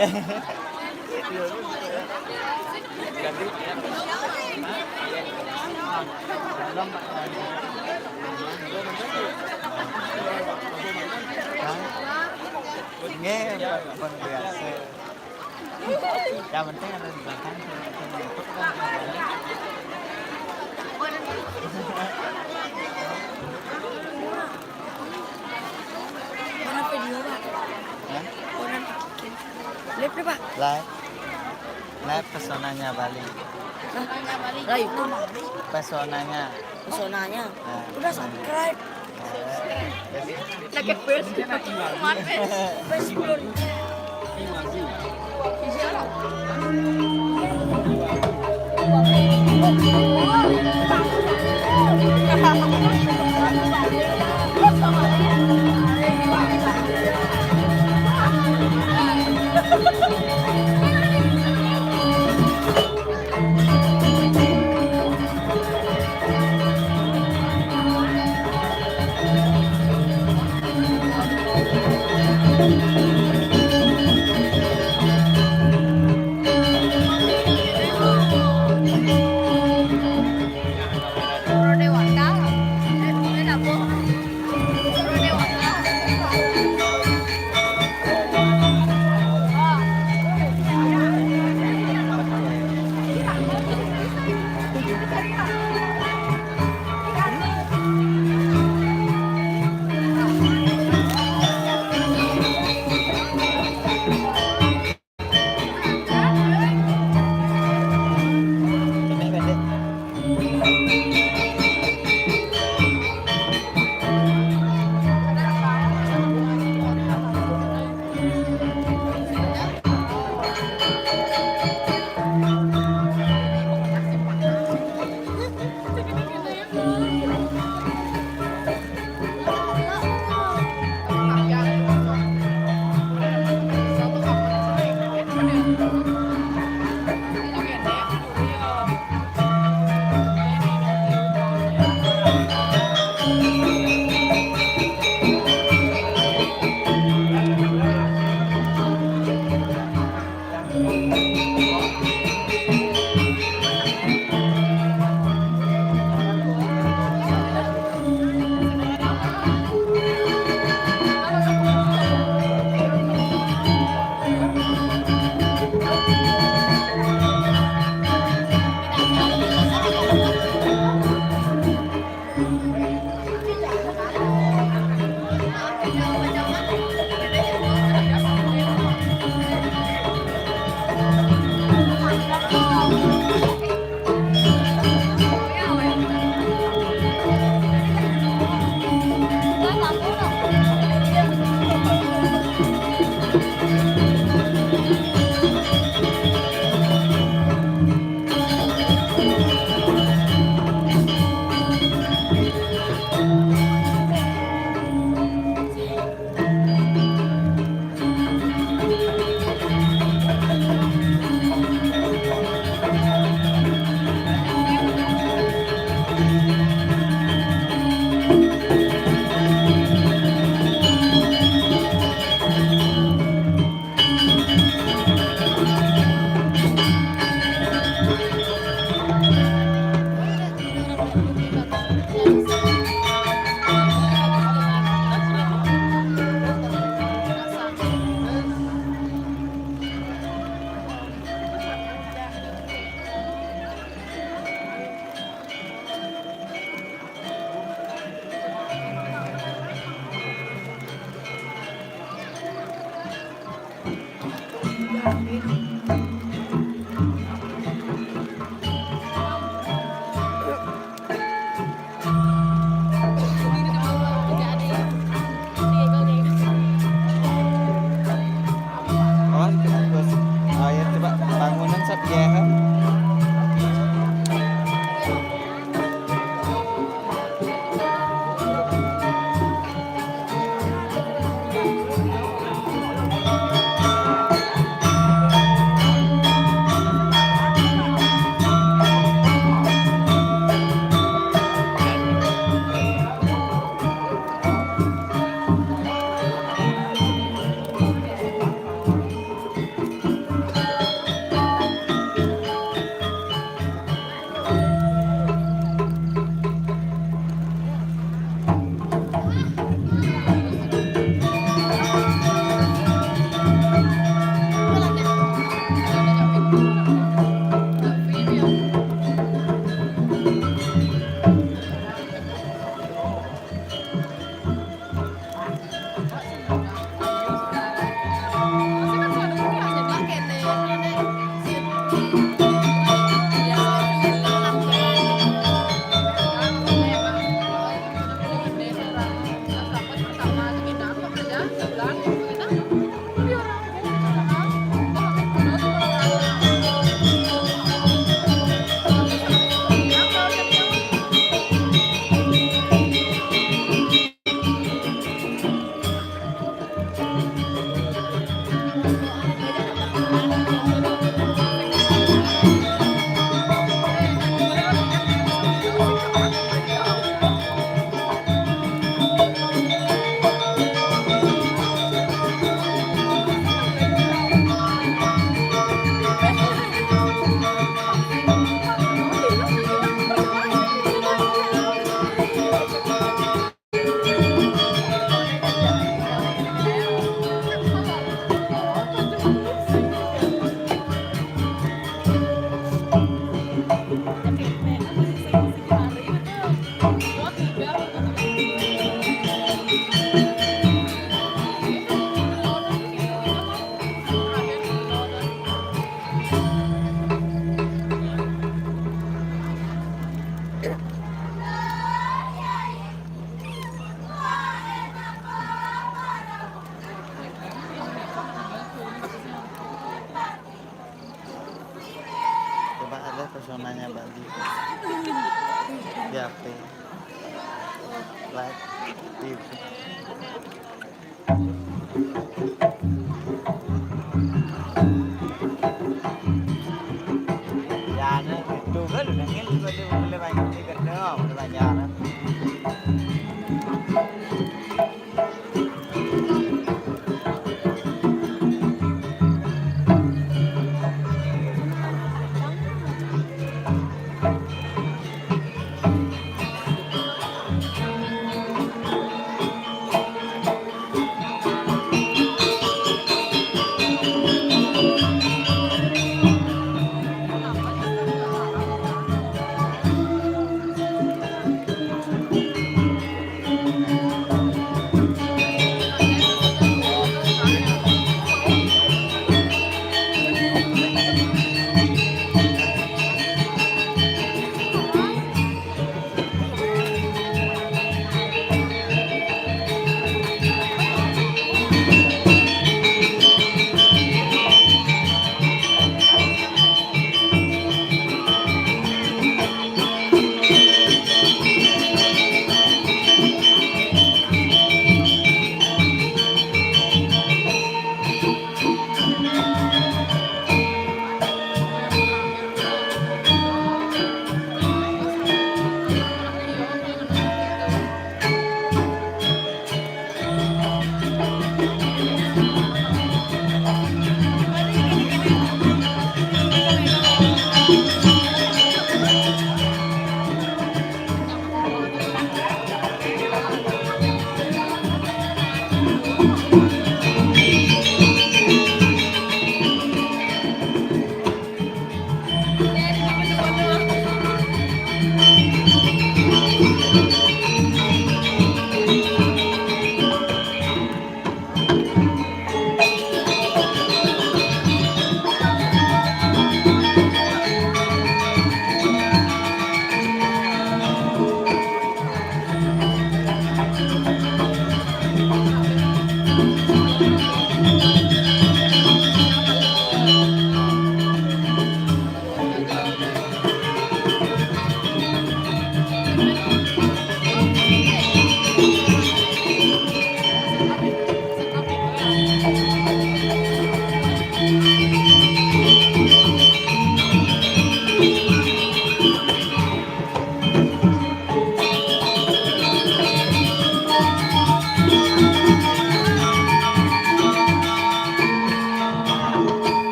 Ganti ya. Nghe phần biasa. Yang penting ada di belakang. Mana video Pak? Hah? Mana? Live deh Pak. Live. Live pesonanya Bali. Lah itu Pesonanya. pesonanya. Nah. Udah subscribe. Lagi face. Face belum. Pro Dewata. Ini apa? Pro Dewata.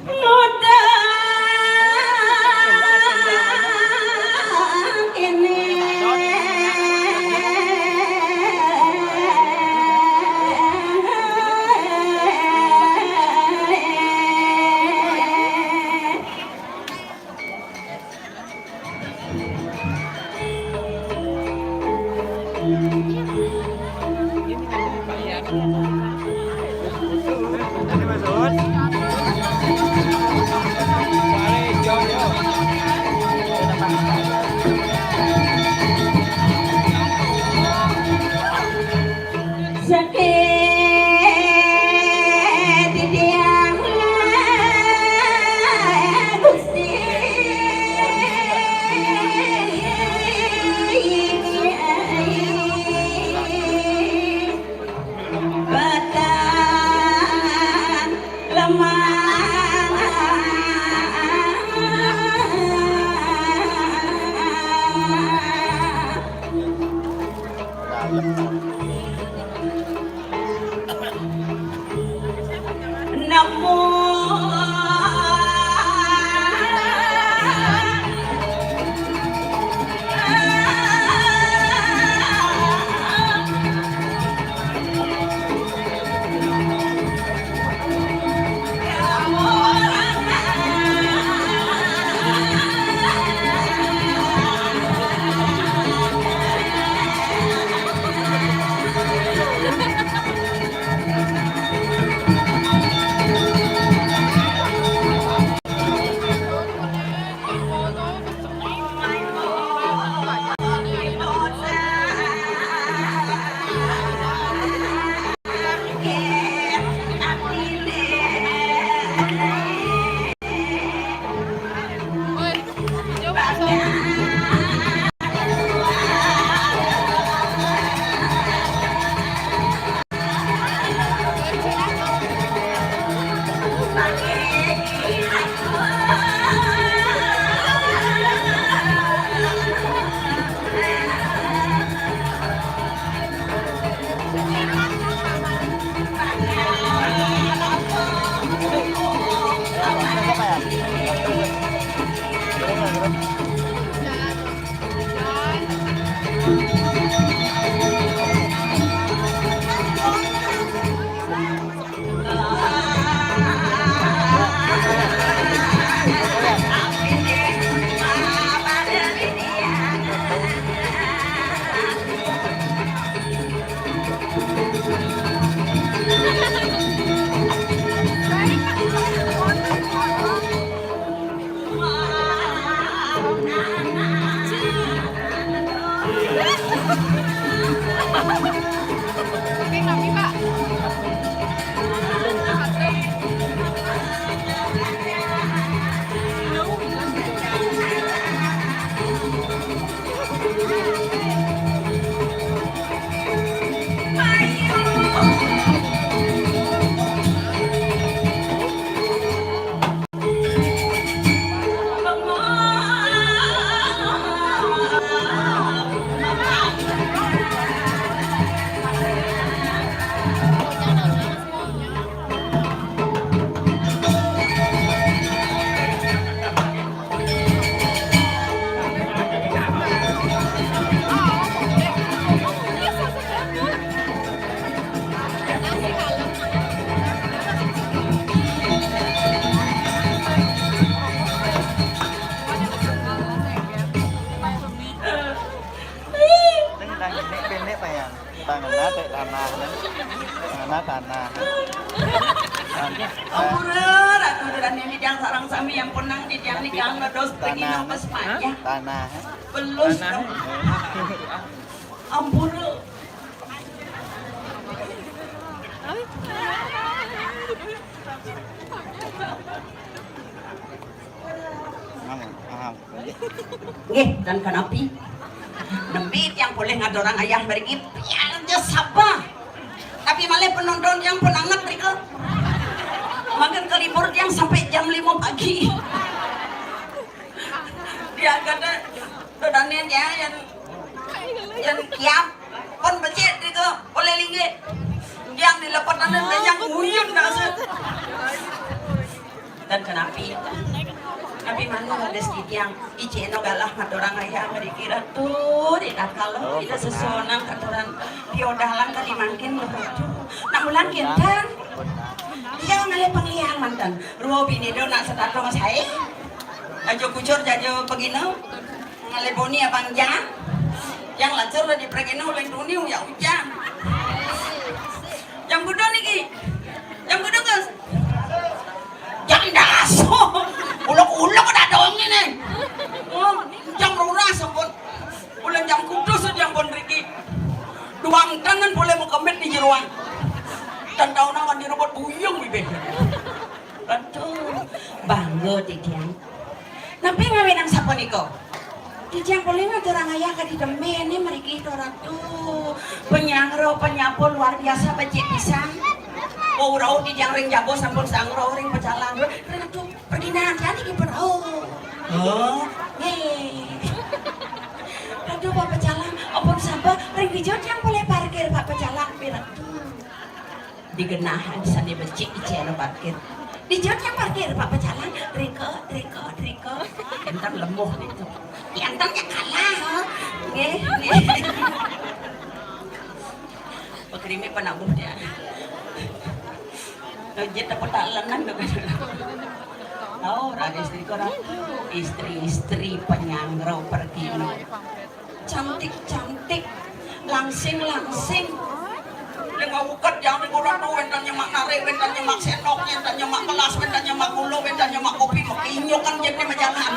Mudah Kami Pak. pendek pak ya, tangan nate tanah kan, tanah. Ampura, ratu dan ini yang sarang sami yang penang di yang nikang ngedos pergi nopes ya. Tanah. Belus. Ampura. Nggih, dan kanapi. Nembit yang boleh ngadorang ayah mereka pian aja sabar. Tapi malah penonton yang penangat mereka makan kelibur yang sampai jam 5 pagi. Dia kata dodanen ya yang kiap pon becek mereka boleh linggit yang dilepatan dan yang nguyun nasa. Dan kenapi tapi mana ada sedikit yang iceno galah ngadorang ayah mereka tuh tidak kalau tidak sesonang katoran piodalan tadi makin begitu nak ulang kintan jangan ngalih penglihan mantan ruo bini do nak setato mas hai ajo kucur jajo pegino ngalih boni abang jang yang lacur di pregino leng duniu ya ujang yang budo niki yang budo guys yang daso ulok-ulok ada dong ini jam rura sebut ulang jam kudus yang bon Riki duang tangan boleh mau kemit di jeruan dan tahun akan dirobot buyung bibe aduh bangga tidiang tapi ngawin ang sapon iko tidiang boleh nggak orang ayah ka di demen nih mereka itu tuh penyangro penyapu luar biasa becik pisan urau di yang ring jago sampun sangro ring pecalang ratu perginaan jadi ki berau aduh Pak Pecalang opon sabar ring dijot yang boleh parkir Pak Pecalang piratu digenahan di sana becik di channel parkir dijot yang parkir Pak Pecalang riko entar lemuh itu entarnya kalah nggih pekrimi penabuh dia Jadi dapat talangan dong. Oh, ada istri korang, istri penyangrau pergi. Cantik, langsing. Dengan ukat yang dikurang tuh, wentan nyemak narik, wentan nyemak senok, wentan nyemak kelas, wentan nyemak gula, wentan nyemak kopi, makinyo kan jadi majangan.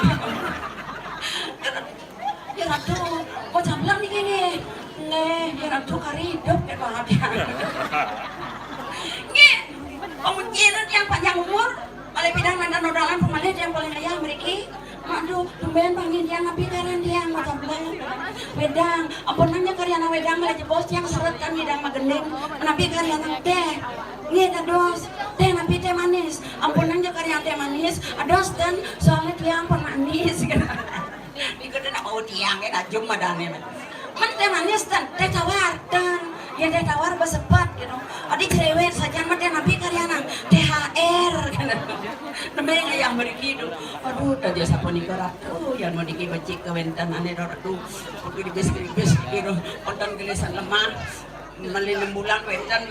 Ya ratu, kok jamblang nih gini? Ya ratu kari hidup ya banget ya. Pemujian yang panjang umur, malah bidang mantan nodalan pemalit yang paling ayah mereka. Aduh, tumben panggil dia ngapi karan dia macam belang. Wedang, ampun nanya karyana wedang malah jebos yang seret kan wedang magendeng. Nabi karyana teh, nih ados, teh nabi teh manis. Ampun nanya karyana teh manis, ados dan soalnya tiang pemanis. Ikut nak mau tiang kan, ajum madane. Man teh manis dan teh tawar dan yang teh tawar besepat gitu. Adik cerewet saja mah teh nabi karyana THR kan. Nemeng yang meriki itu. Aduh tadi sapon iku ratu yang mau diki becik ke wentan ane ratu. Kudu dibis-bis gitu. Kontan gelisan lemah. Malin bulan wentan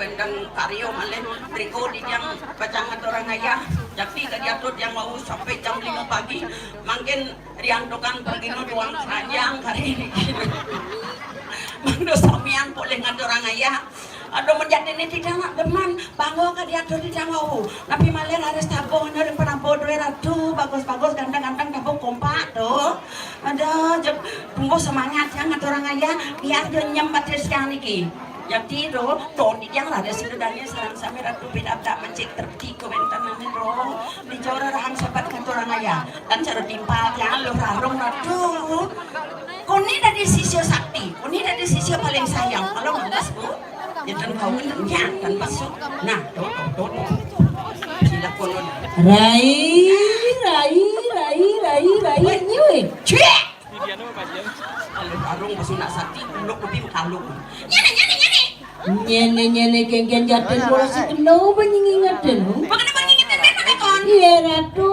karyo malin triko di yang pacangan orang ayah. Jadi tadi atut yang mau sampai jam 5 pagi mungkin riantokan pergi no doang panjang kali ini. Mangdo samian boleh ngadorang ayah. Aduh menjadi ini tidak nak deman bangga ke dia tuh tidak mau. Tapi malah harus tabung nyari penampo dua ratu bagus ganteng tabung kompak tuh. Ada tunggu semangat ya ngatur orang ayah biar dia nyempat sekali ki. Yang tidur, tonik yang ada sebenarnya sarang sampai ratu pindah mencek terti komentar namin roh di jora rahan sempat ngatur orang ayah dan cara timpal ya lo rarung ratu. Koni dari sisi sakti, koni dari sisi paling sayang kalau nggak bu, ya dan kau ya dan masuk. Nah, tuh. Sila konon. Rai nyuy. Cie. Dia nama panjang. Kalau rarung masuk nak sakti, uluk lebih kalung. Nyene genggen jaten bola sekenau bangingaten. Makanya bangingaten memang kon. Iya ratu,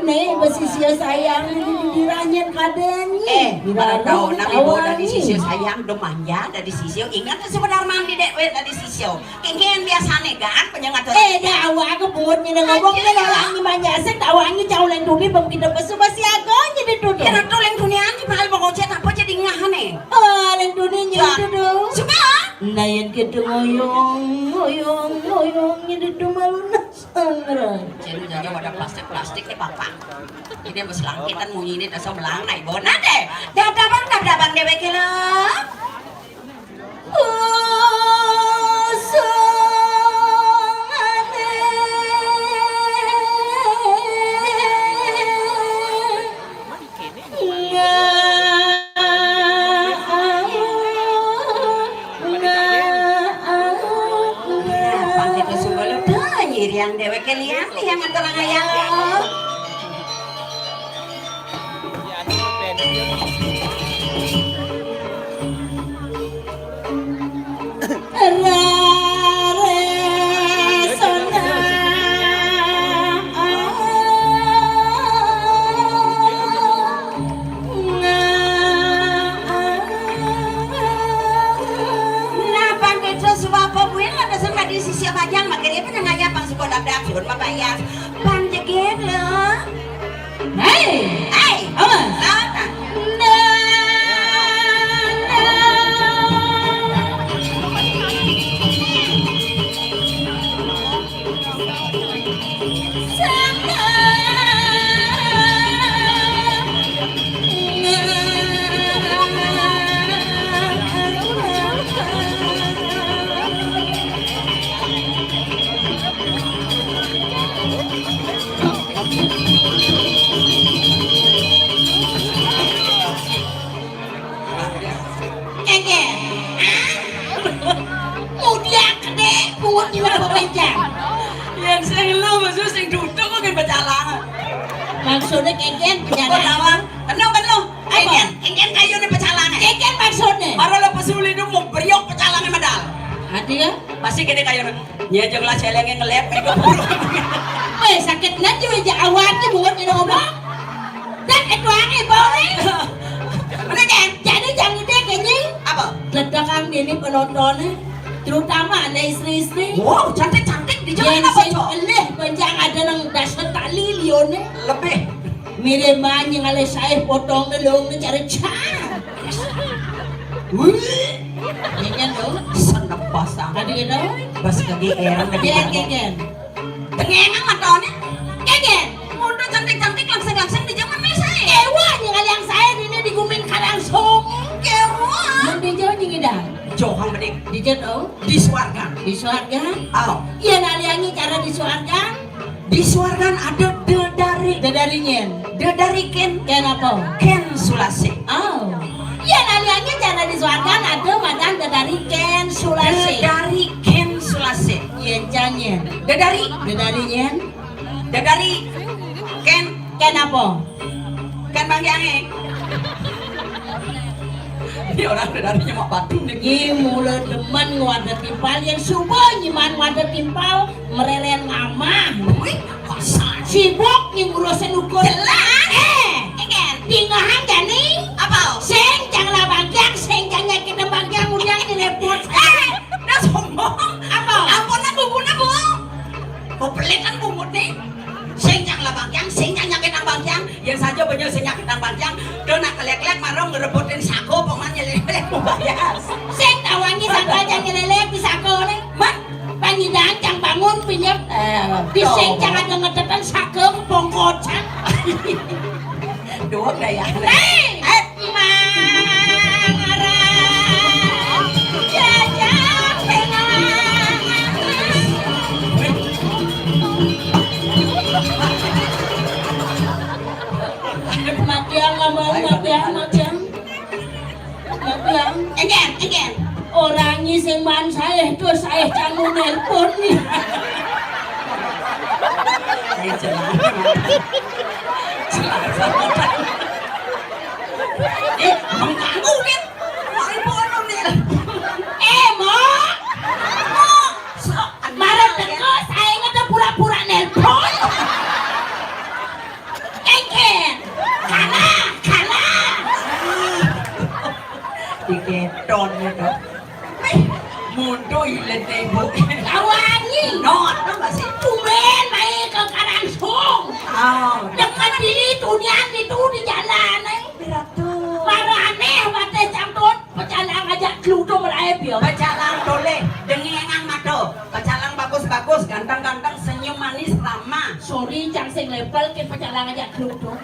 nek besi sia sayang diranyen kadennya. Para tahu nabi bawa dari sisi sayang do manja dari sisi ingat sebenarnya mandi dek dari sisi. Kengken biasane kan penyengat. Dawa kebun nyene ngomong kan orang ni manja sek dawangi jauh lain dunia bang kita pesu masih agak jadi duduk. Ya ratu lain dunia ni mahal bangocet apa jadi ngahane. Lain dunia nyuy duduk. Coba. Nah yang kita ngoyong jadi malunas sangrai. Jadi jangan wadah plastik ni papa. Ini berselang kita munyi ni dasar belang naik bona deh. Dadabang dewek kela. Yang dewek kalian yang antara ayang. Bayar panjegek loh. Hey, yang sing lu maksud sing duduk kok ngen pecalang. Maksudnya kengken penyalaan. Tenang lu. Kengken kayu ni pecalang. Kengken maksudnya. Para lo pesuli nu mau beriok pecalang medal. Hati ya? Pasti gede kayu. Nya jeung lah celenge ngelep itu buruk. Weh sakit nanti aja awatnya buat ini ngomong. Dan itu aneh boleh. Bener kan? Jadi jangan deh kayaknya. Apa? Ledakan ini penontonnya. Terutama ada istri-istri. Wow, cantik-cantik di jalan yang apa sing cok? eleh panjang ada nang dasar tali lione. Lebih. Mirip manjing ale saya potong nelung cara cah. Kengken dong. Senep pasang. Tadi itu. Bas kegeeran Biar kengken. Tengenang matanya. Kengken. Udah cantik-cantik langsung-langsung di zaman saya. Ewa yang yang saya ini digumin kalangsung. Kewa. Yang di jauh nyingidang. Johang bedik. Di jauh. Di suarga. Di surga. Oh. Iya naliangi cara di surga. Di suarga ada Dedarinya. dari Ken Kenapa? Ken Sulase. Oh. Iya naliangi cara di surga ada madan dari Ken Sulase. Dari Ken Sulase. Iya jangan. Dedarinya. Dari Ken Kenapa? Ken Bang Yange. Ini orang darinya mau batu nih. Ini mulai demen ngwadah timpal yang subuh nyiman ngwadah timpal merelen ngamah. Wih, kosan. Sibuk yang ngurusin ukur. Jelas. Ken. Tinggahan gani. Apa? Seng jangan bagian, seng jangan kita bagian udah direpot. Udah sombong. Apa? Ampun bumbunya bu. Mau pelit kan bumbu nih. Seng jangan bagian, seng jangan nyakitan bagian. Yang saja banyak seng nyakitan bagian. Dona kelek-kelek marong ngerebutin sako pokoknya lelek mau bayar. Seng tawangi sako aja ngelelek di sako nih. Mat, pangidang cang bangun pinjam. Di seng jangan ngetekan sako pongkocan. Dua gaya. Again. Orangnya sing man saya itu saya jangan nelpon nih. Saya mengganggu kan? Nelpon nih. Mo. Marah teko saya nggak pura-pura nelpon. Again. Kalah. Diketon itu. Mundo ilan na ibu. Awangi! Not! Ano ba si Tumen? May kagkaransong! Nakadili tunian dito di jalan eh. Marane, mati camton. Pacalang aja kluto malay biyo. Pacalang tole. Dengengang mato. Pacalang bagus-bagus. Gantang-gantang senyum manis ramah. Sorry, jang sing level ke pacalang aja kluto.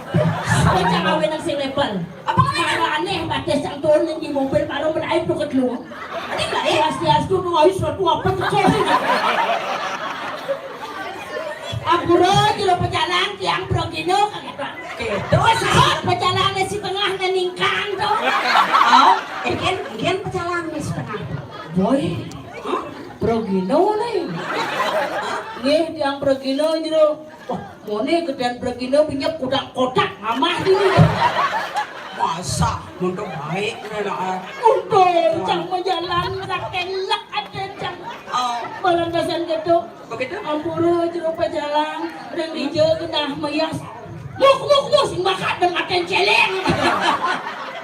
Pacalang awin ang sing level. Apa nga marane, mati camton di mobil parang malay biyo ketlu. Ini enggak ya? Tias-tias tuh nulis suatu apa tuh sih? Aku roh lo pejalan tiang progino kaget pak. Terus pejalannya si tengah neningkang tuh. Oh, igen pejalannya si tengah. Boy, progino nih. Nih tiang progino ini lo. Wah, mau nih gedean progino punya kotak-kotak mamah ini. Masa untuk baik untuk cang menjalan rakelak ada cang balandasan gitu begitu ampura jero pejalan dan hijau genah mayas muk sing makan dengan makan celeng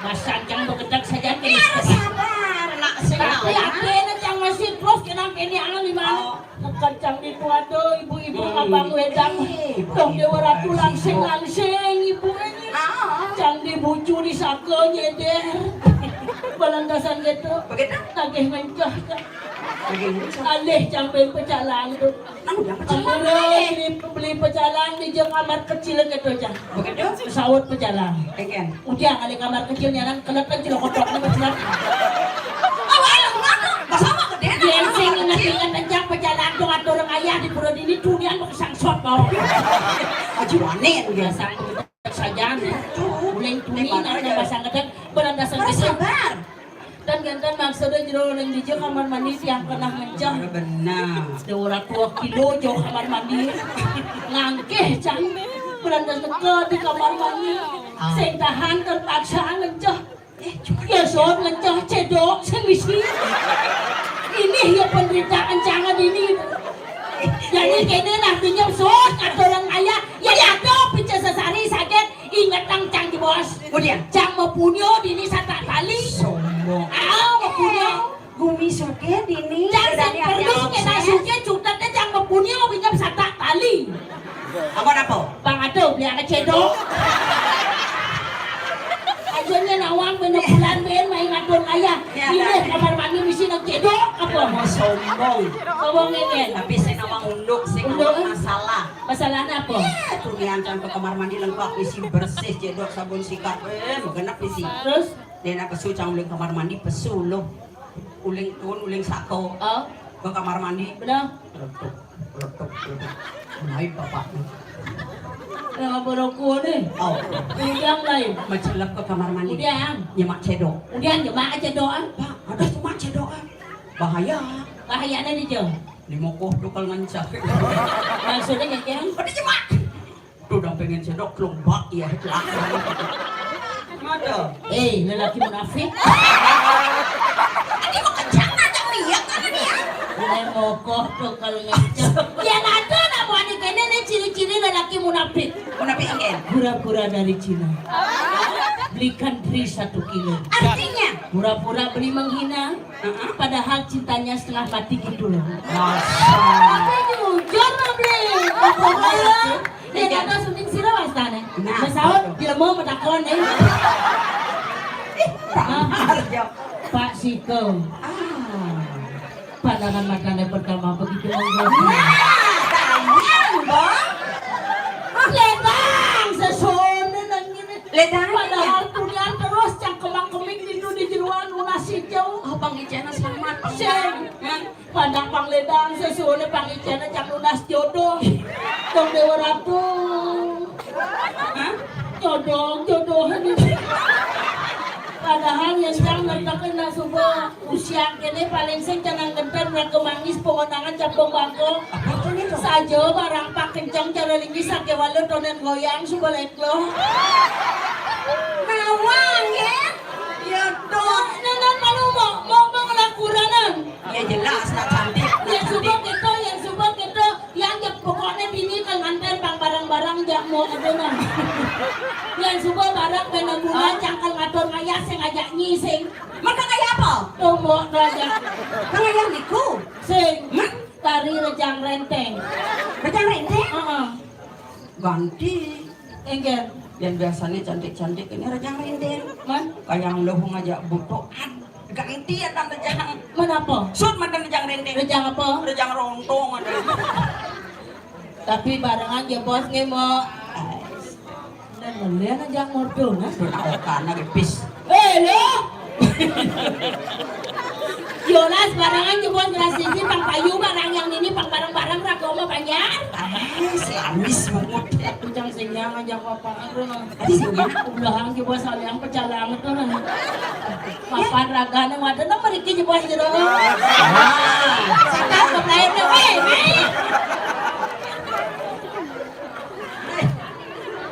masan cang begedak saja kini sabar nak senang yakin cang masih terus kenang kini alang di mana bukan cang di tuado ibu-ibu abang wedang dong dewa ratu langsing ibu ini cang dibucu di sako nyeder balandasan gitu begitu nagih mencah alih cang pecalang itu beli pecalang di jeng kamar kecil gitu cang begitu pesawat pecalang udah ada kamar kecilnya kan kelihatan cilok kotornya pecalang Jensing ingat-ingat rencang pecalang dong atau orang ayah di pura ini dunian mau kesangsot mau aji wanen biasa saja mulai tuning ada pasang kadang belandasan sabar dan gantan maksudnya jero nang di kamar mandi yang kena mencah benar 200 kilo jauh kamar mandi ngangkeh cang belandasan ke di kamar mandi sing tahan terpaksa mencah ya sob mencah cedok sing misi ini ya penderitaan jangan ini jadi kene nantinya sos atau orang ayah ya diadop pica sesari sakit ingat tang cang di bos kemudian cang mau punyo dini sata kali sombong mau punyo gumi suke dini cang sen perlu kena suke cutatnya cang mau punyo pinjam sata kali apa bang ado beli anak cedok ajarnya nawang bener bulan ben main ngadon ayah ini kamar mandi misi nak cedok apa mau sombong ngeken tapi saya nawang unduk saya nawang masalahnya apa tuh diancam ke kamar mandi lengkap isi bersih cedok sabun sikat genap isi terus dia nak pesu cang uling kamar mandi pesu loh uling sako ke kamar mandi benar letuk naik bapaknya yang berokok nih, yang lain mencelap ke kamar mandi. Udah, nyemak cedok. Udah nyemak cedok, Pak. Ada nyemak cedok, bahayanya nih jauh. Di mokoh tuh kalau ngancak. Maksudnya kan? Ada nyemak. Tuh udah pengen cedok kelombak ya, ada. Lelaki munafik. Ini mau kencang aja lihat kan dia. Udah mokoh tuh kalau ngancak. Ya ada nama adik ini ciri-ciri lelaki munafik. Munafik again. Pura-pura dari Cina. Belikan beri 1 kilo. Artinya? Pura-pura beli menghina. Padahal cintanya setengah mati gitu loh. Masa. Jujur lah beli. Ini ada sunting sirah wastane. Pesawat tidak mau metakon nih. Pak Siko. Pandangan matanya pertama begitu menggoda. Ledang sesuatu nang gini. Ledang padahal tulian terus cang di jeruan lunas hijau. Oh, pangijana selamat. Sing, pandang pangledang sesuai pangijana cak lunas jodoh. Tong Dewa Ratu. Jodoh ini. Padahal yang sedang ngertakan na subuh usia kini paling sing canang genter rakemangis pengonangan cabang bangkok. Saja barang pak kencang cara linggis sake walu tonen goyang subalek lo. Nawang ya? Ya dong. Nenek malu mau ngelakuran. Ya jelas nak cantik. Yang subah kita yang pokoknya bini kan nganter bang barang-barang jak mau adonan. Yang subah barang benabunga cangkal ngatur ngayah sing ngajak nyising. Maka kayak apa? Tombok raja Kayak yang niku. sing tari rejang renteng. Rejang renteng? Ganti. Enggak. Yang biasanya cantik-cantik ini rejang renteng. Man, Kayak lo ngajak butuhan. Ganti ya tante rejang. menapa? Sud madan rejang renteng. Rejang apa? Rejang rontong ada. Tapi barengan ya bos ngemo. Dan melihat aja ngordon, ha? Karena gepis. Lo! Yolas barangan ya bos ngerasisi pang payu barang yang ini pang barang-barang ragoma banyak. Selamis banget. Kucang singyang aja apa itu no. Udahan ya bos yang pecalangan tuh no. Papan ragana wadah no meriki ya bos jero. Sakit keplain na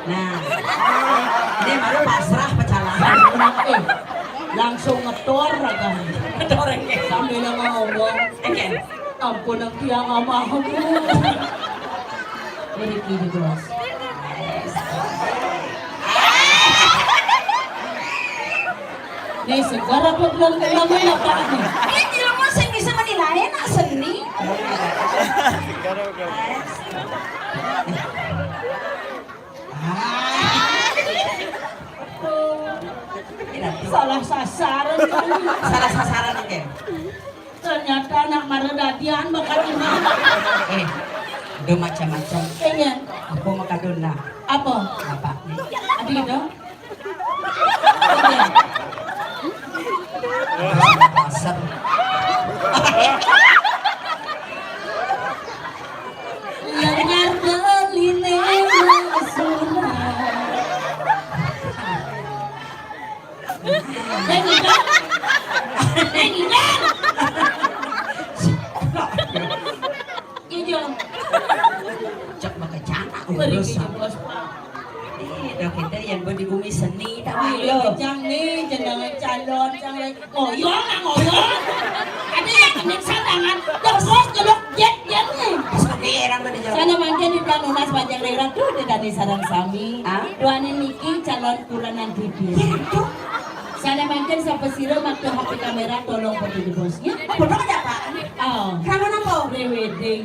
Nah, ini baru pasrah pecalangan. langsung ngetor raga. Doreng ya. Sambil ngomong. Oke. Ampun ang tiang amahan mo. Meriki di bos. Nih segera belum na pa. Hindi naman sa bisa manilayan na seni. Salah sasaran kali. Salah sasaran oke. Ternyata anak maredadian bakal ini. Udah macam-macam. Kayaknya Aku mau kaduna. apa? Apa? Adi gitu? Pasar. Lengar beline sunah. Nengikan. Ijo. Cek pakai cana. Pergi bos. Udah kita yang di bumi seni tak Ayo malu. jang nih jenengan calon jangan ngoyong. Ada yang kena sadangan. Terus gelok jet nih. Sekarang mana jauh? Sana mangke di Danunas Panjang Daerah tuh di Dani Sarang Sami. Ah? Duane niki calon kuranan bibir. Sana mangke sa pesira makto HP kamera tolong pergi di bosnya. Bodoh aja pak. Oh, Kamu nampak? pre-wedding.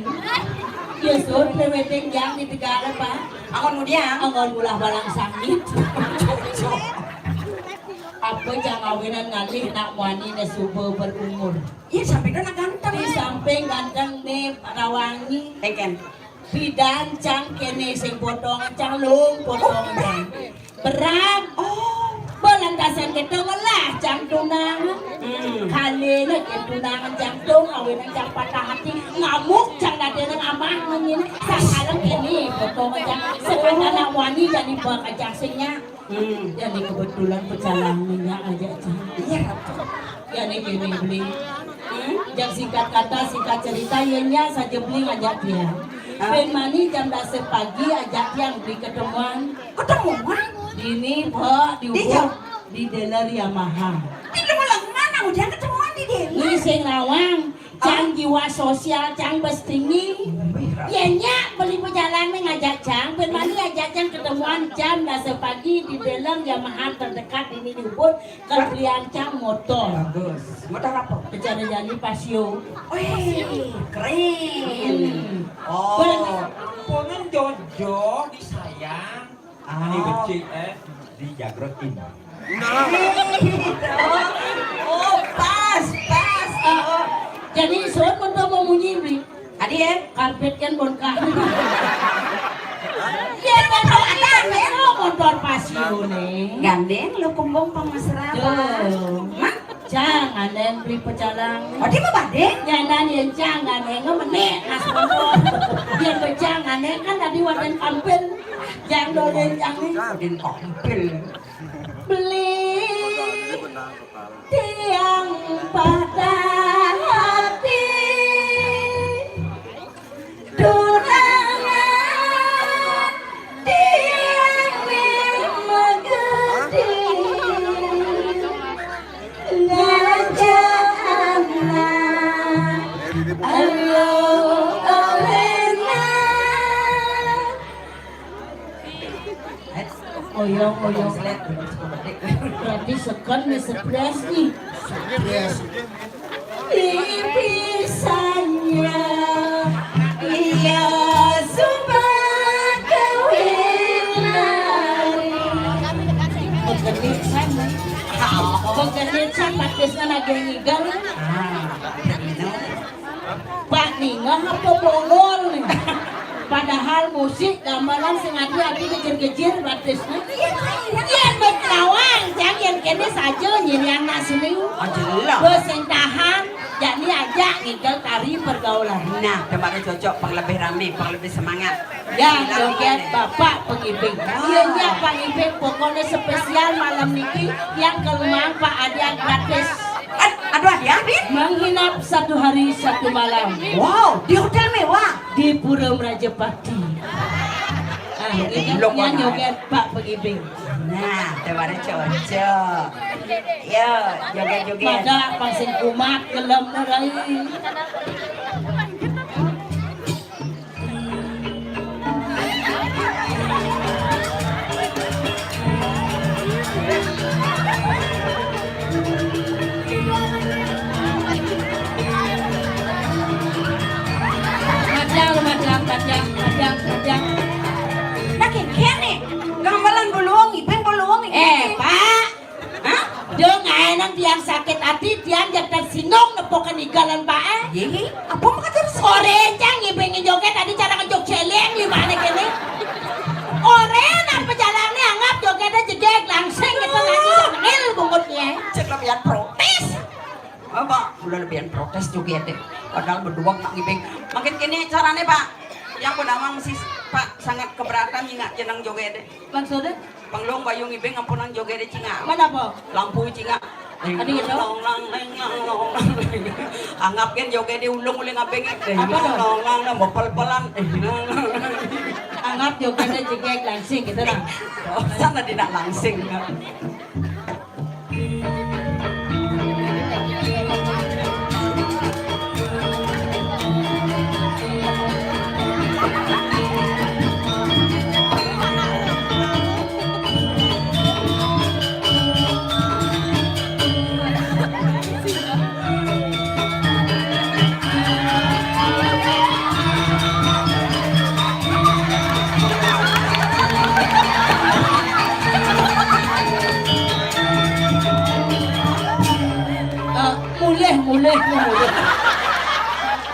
Ya so pre-wedding yang di Tegara Pak. Angon mudia. Angon ulah balang sangit. Apa jangan awinan ngalih nak wani na subuh berumur. Iya sampai kan ganteng. Di samping ganteng nih Rawangi. Eken. Bidan cang kene sing potong cang lung potong cang. Berat. Oh, belantasan kita malah cang tunang. Kali na tunangan cang tung awin cang patah hati ngamuk cang dadenang amah ngin sasalang kene potong cang sekarang anak wani jadi bakal singnya. Jadi kebetulan pecalangannya aja cang. Iya. Jadi kene beli. Yang singkat kata singkat cerita ianya saja beli ngajak dia. Ben mani jam 10 pagi ajak yang di ketemuan. Ketemuan? Dini po diukur di dealer Yamaha. Tidak malah mana udah ketemuan di dia. Ini sing rawang, cang jiwa sosial, cang bestingi. Ianya beli perjalanan ngajak cang. Ben mani ajak cang ketemuan jam 10 pagi di dealer Yamaha terdekat ini diukur kebelian cang motor. Bagus. Motor apa? Bicara jadi pasio. Wih, keren. Oh. Ponen Jojo disayang. Ini kecil dijagrotin. Oh, pas. Jadi soal motor mau munyi Adi ya? karpet kan bongkar. Ya motor ada, motor pasio nih. Gandeng lo kumbong pamasraba. Yo. Mak, Jangan yang beli pecalang. Oh dia mah badeng. Jangan yang jangan yang ngemenek nas motor. Dia berjangan yang kan tadi wadah kampil. Jangan dolen jangan. Din kompil. Beli tiang pada hati durangan tiang mengerti ngajana alo olena oyong berarti sekan nih stres nih Ipisanya iya sumpah kawinari Pagkanisan patis na nagangigal Pak Ninga ngapobongol nih Padahal musik gamelan sengaja abi gejer-gejer batisnya. Yan berkawang, jangan kene saja nyiriang nasini. Boseng tahan, jadi aja ngigel tari pergaulan. Nah, kemarin cocok pang lebih rame, pang lebih semangat. Ya, joget bapak pengibing. Iya pengibing pokoknya spesial malam niki yang kelemahan Pak Adian gratis. Aduh adik-adik Menginap 1 hari 1 malam. Wow, di hotel mewah Di Pura Rajapati. Ingatnya joget Pak Pengibing. Nah, kemarin cocok. Yo, joget-joget. Pada pasien kumat gelem nerai. Madang. Makin kene, gamelan buluang, ipeng buluang. Pak. Hah? Dong enak tiang sakit hati, tiang jatuh sinong nepokan igalan Pak. Yeay, apa mau kata Ore jang ngibengin joget tadi cara ngejok celeng gimana kene? Ore apa jalannya anggap jogetnya jedek langsung gitu lagi ngil bungkutnya. cek lebihan protes. Apa? Udah lebihan protes juga deh. Padahal berdua tak ngibeng. Makin kini caranya Pak. Yang penamang mesti Pak sangat keberatan ingat jenang joget deh. Maksudnya? Panglong bayung ngibeng ampunan joget deh cinga. Mana po? Lampu cinga. Adi gitu? Anggap kan joget deh ulung-uling ngabeng. Apa tuh? Mau pel-pelan. Anggap jogetnya jedek langsung gitu lah. Sana tidak langsing.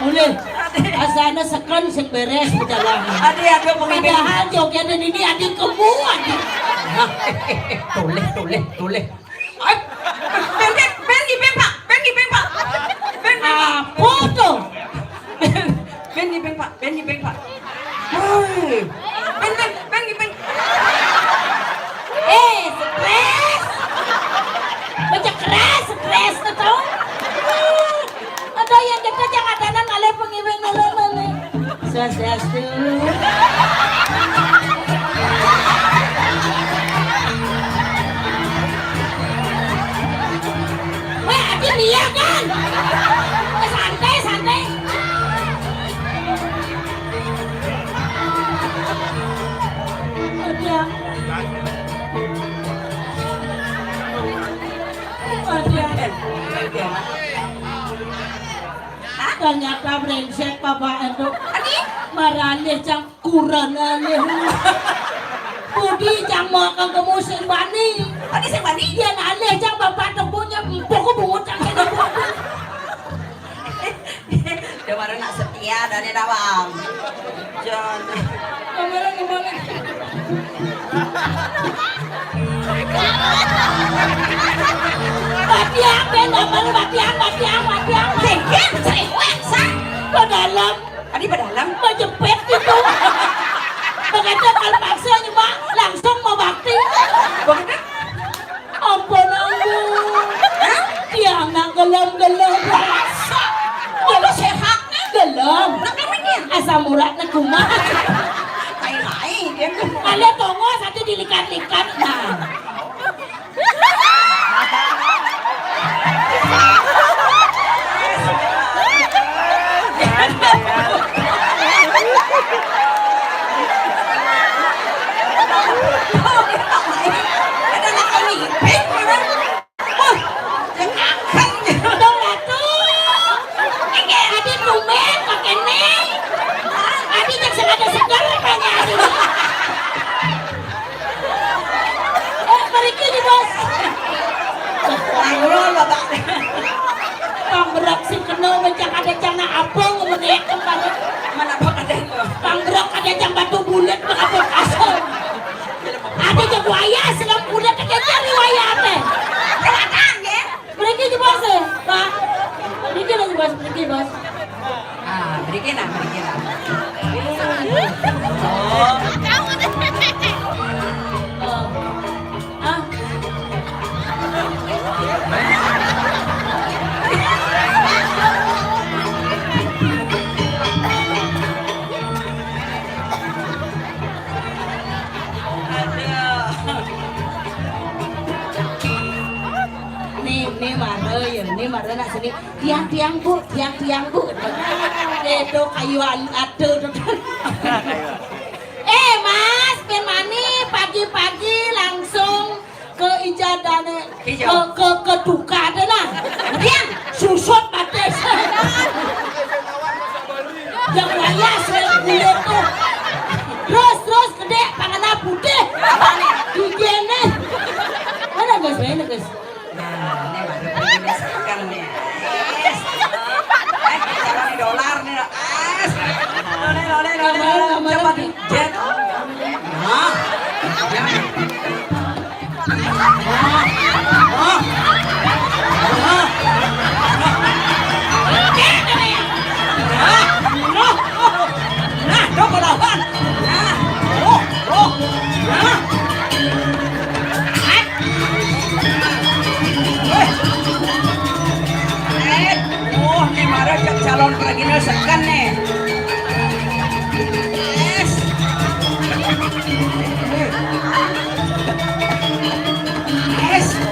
Mulai. Asana sekan beres perjalanan. Adik Padahal jogetan ini adik kemuan. Toleh. Ben ngibeng Pak. Apa tuh? Ben ngibeng Pak. Hei. Ben ngibeng. Stres. Baca keras, stres tuh. Ada yang kita jangan tanam oleh pengibing nolong. Swastiastu. Wah, adi dia kan. Santai. Ternyata brengsek bapak itu marane cang kurang alih. Budi cang mau ke musim bani. Tadi sing bani Dia alih cang bapak punya pokok bungut cang kena bungut. Kemarin nak setia dari dawang. Jangan. Kemarin. Dia apa Baru batiang. Bikin cerewet sah. Ke dalam. Tadi berdalam. Menjepit gitu. Begitu kalau paksa nyoba langsung mau bakti. Begitu. Ampun ampun. Tiang nang gelem. Itu sehatnya. Gelem. Nak namanya. Asam uratnya kumaha. Lain-lain. Dia tuh. Ada tongo satu dilikat-likat. Nah. Panggerak si kena mencang ada cana abang menek kembali. Mana apa ada itu? Panggerak ada jang batu bulat mengapun kasar. Ada jang buaya selam bulat ada jang riwayatnya. Kelihatan ya? Mereka di bos Pak. Mereka lagi bos. Ah, berikan. Ah. Nih marah nak sini tiang bu itu kayuan aduh. Mas pen mani pagi-pagi langsung ke ijadane ke duka deh nah tiang susut bates yang raya selain kulit tuh terus gede pangannya putih higienis mana guys Nah, ini baru begini sekarang nih. Calon dolar nih. Lole. Coba di jet. Nah. Nah, doko lawan. Nah. Nih marah calon peragina sekan nih. Yes.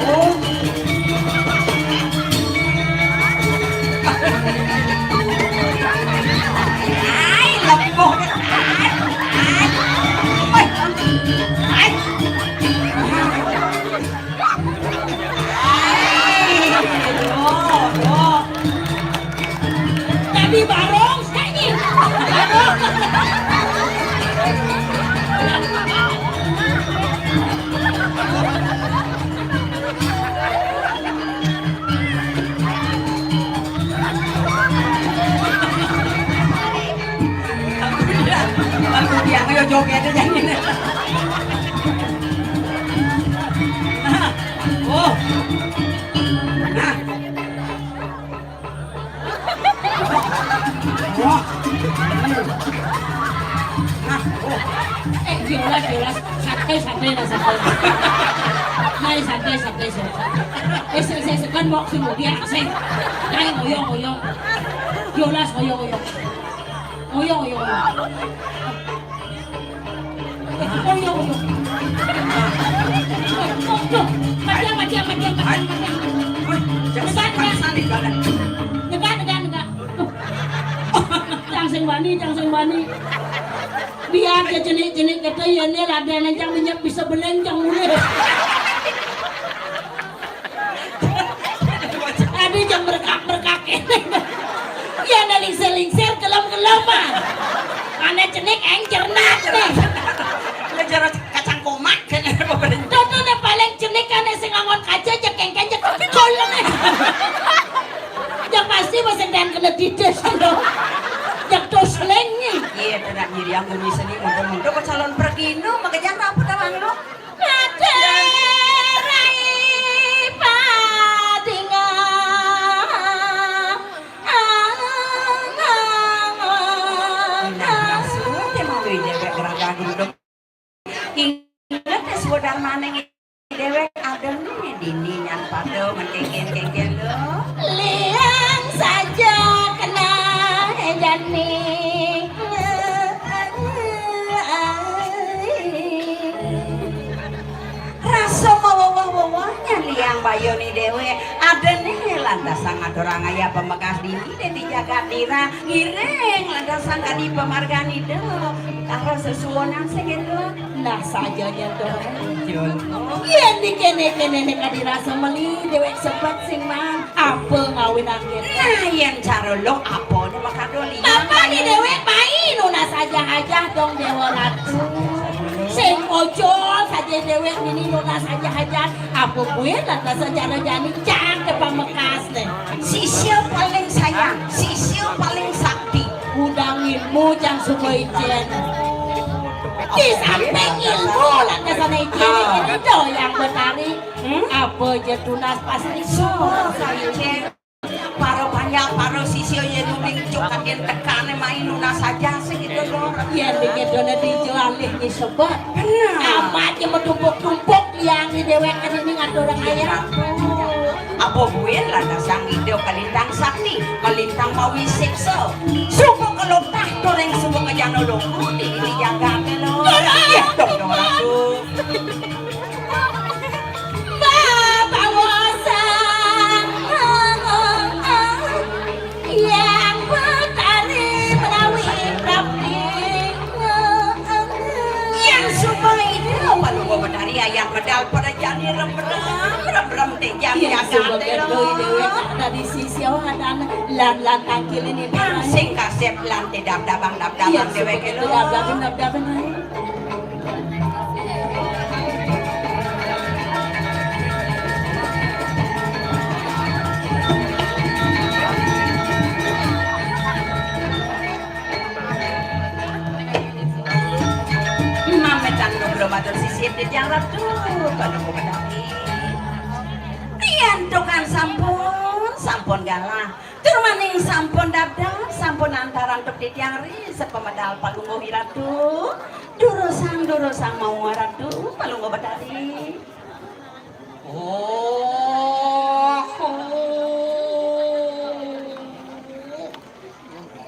Oh. Ay, lepoh deh. Di barong sekali. Aku dia ayo joget aja ini. Oh. Nah. Jelas santai. Saya sekan mau sih dia sih. Jangan ngoyong. Jelas ngoyong. Negak. Jangan bani. Biar dia jenik kata ya ni lah dia yang minyak bisa belenjang mulai. Ada yang berkak ini. Ya ada lingsir kelam mah. Karena jenik yang cernak nih. Lejar kacang komak kan. Tuh dah paling jenik kan sing ngangon kaca jekeng kolong nih. Yang pasti masih dan kena dides loh. Yang tos lengnya. Iya, tidak nyiri yang bunyi seni muda-muda ke calon pergino, makanya apa tawang lo? Ada rai padingan nginyan pada mendengin lo. Liang saja kena jani. Rasa mawah-mawahnya liang bayoni dewe ada nih lantasan adorang ayah pemekas dini dan dijaga dira ngiring lantasan kadi pemargani do karo sesuonan segitu Nah saja nyentuh iya di kene-kene kadi rasa meli dewek sepet sing man apa ngawin angin nah yang cara lo apa nih maka doli apa di dewek main nuna saja aja dong dewa ratu sing ojol saja dewek ini nuna saja aja apa gue lantas secara jani cakep pemekas deh sisio paling sayang sisio paling sakti udangilmu jang semua ijen di samping ilmu lantas sana ijen ini doyang betari apa je tunas pasti semua saya paro banyak paro sisio yang nuling cukat yang tekan main nuna saja segitu loh ya dikit dona dijualih di sobat amat yang menumpuk-tumpuk yang di dewek ini ngadorang ayah apa gue lantas sang ide kalintang sakti kalintang mawi siksa suku kelotah doreng suku kejano loko di jaga kelo ya dong aku Bapak Wasan yang betari menawi rapi yang supaya itu lalu gue betari ayam medal pada jani rem tejam ya jaga sebagai doi dewek ada di sisi ada lan tangkil ini sing kasep lantai dab-dabang dewek kelo dab-dabang Matur sisir di jalan tuh kalau mau menangi rian tukan sampun galah turmaning sampun dabdab sampun antaran untuk ditiari sepemedal palunggo hiratu durusang mau waratu palunggo badari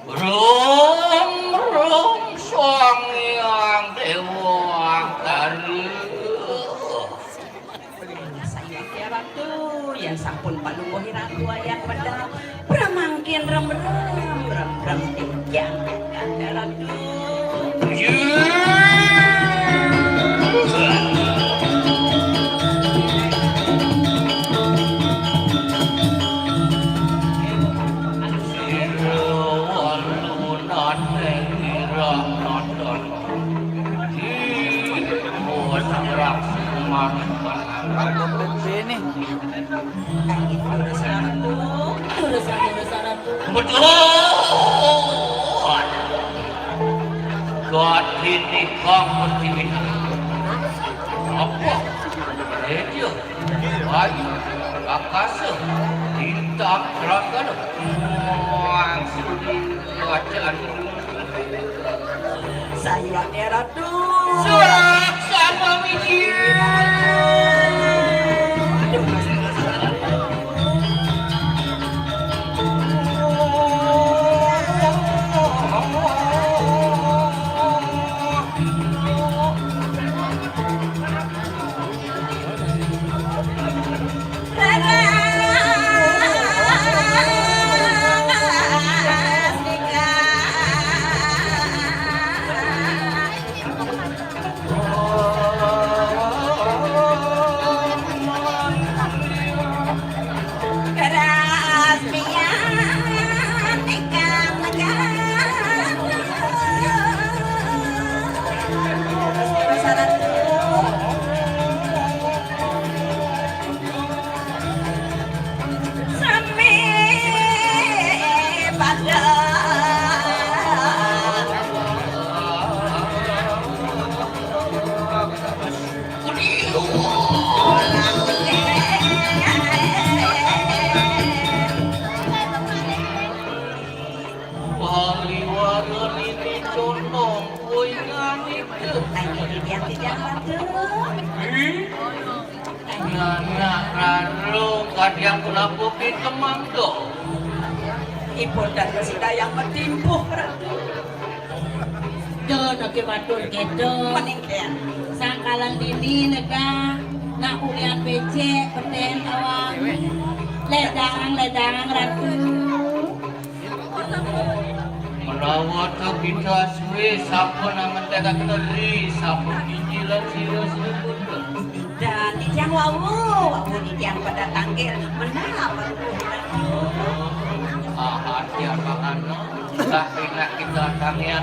Rum sang yang dewa kari saya kira tuh yang sampun palunggo hiratu ayat pedal pramangkin rem yang kandara Sini. God ini kamu tidak apa? Itu bayu akasa bintang terangkan langsung bacaan saya kira tuh surat sama mikir. kadiang kenapa kita mangdo? Ibu dan kesidayang metimpuh Ratu. Jono ke batur gitu. Meningkat. Sangkalang dini nega. Nak ulian becek peten awang. Ledang Ratu. Merawat kita suwe sampun amentega keri sampun dijilat sila-sila. Dan di tiang wawu di tiang pada tanggil menapa Hati apakan lah enak kita tangian.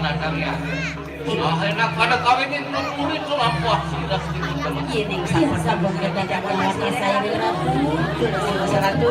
Enak pada kawin itu murid selampah sila sedikit. ini Sabun kita jaga hati saya Ratu. Ratu.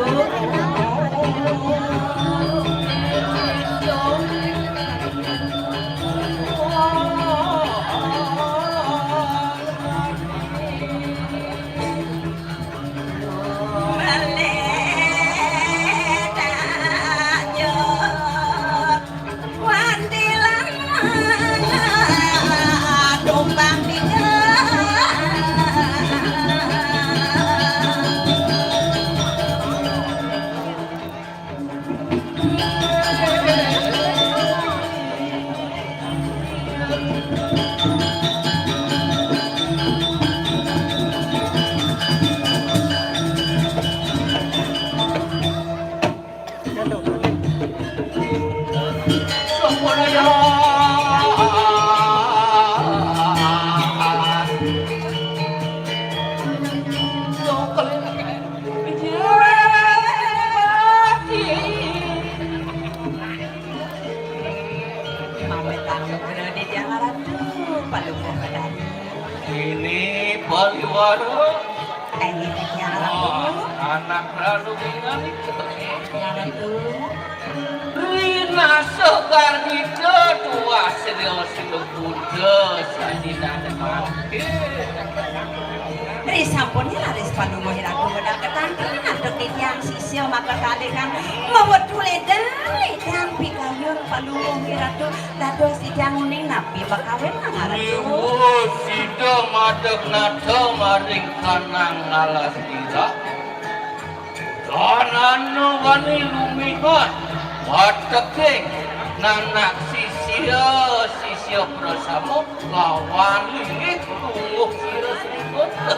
Ini Baliwara Ini tiang Ratu. anak Ratu Bingali Ratu. Rina sekar kita tua sila kuda sadina demakir. Risampunnya laris panungo hiraku medang ketangkinan dok di tiang sisio maka kali kan mawadu ledai dan pikayur panungo hiratu dados di tiang uning napi bakawin nangaratu. Ibu sida madeg nada maring kanang alas dira. Dananu wani lumihan wateking nanak sisio prasamo lawan ini tunggu sira-sira.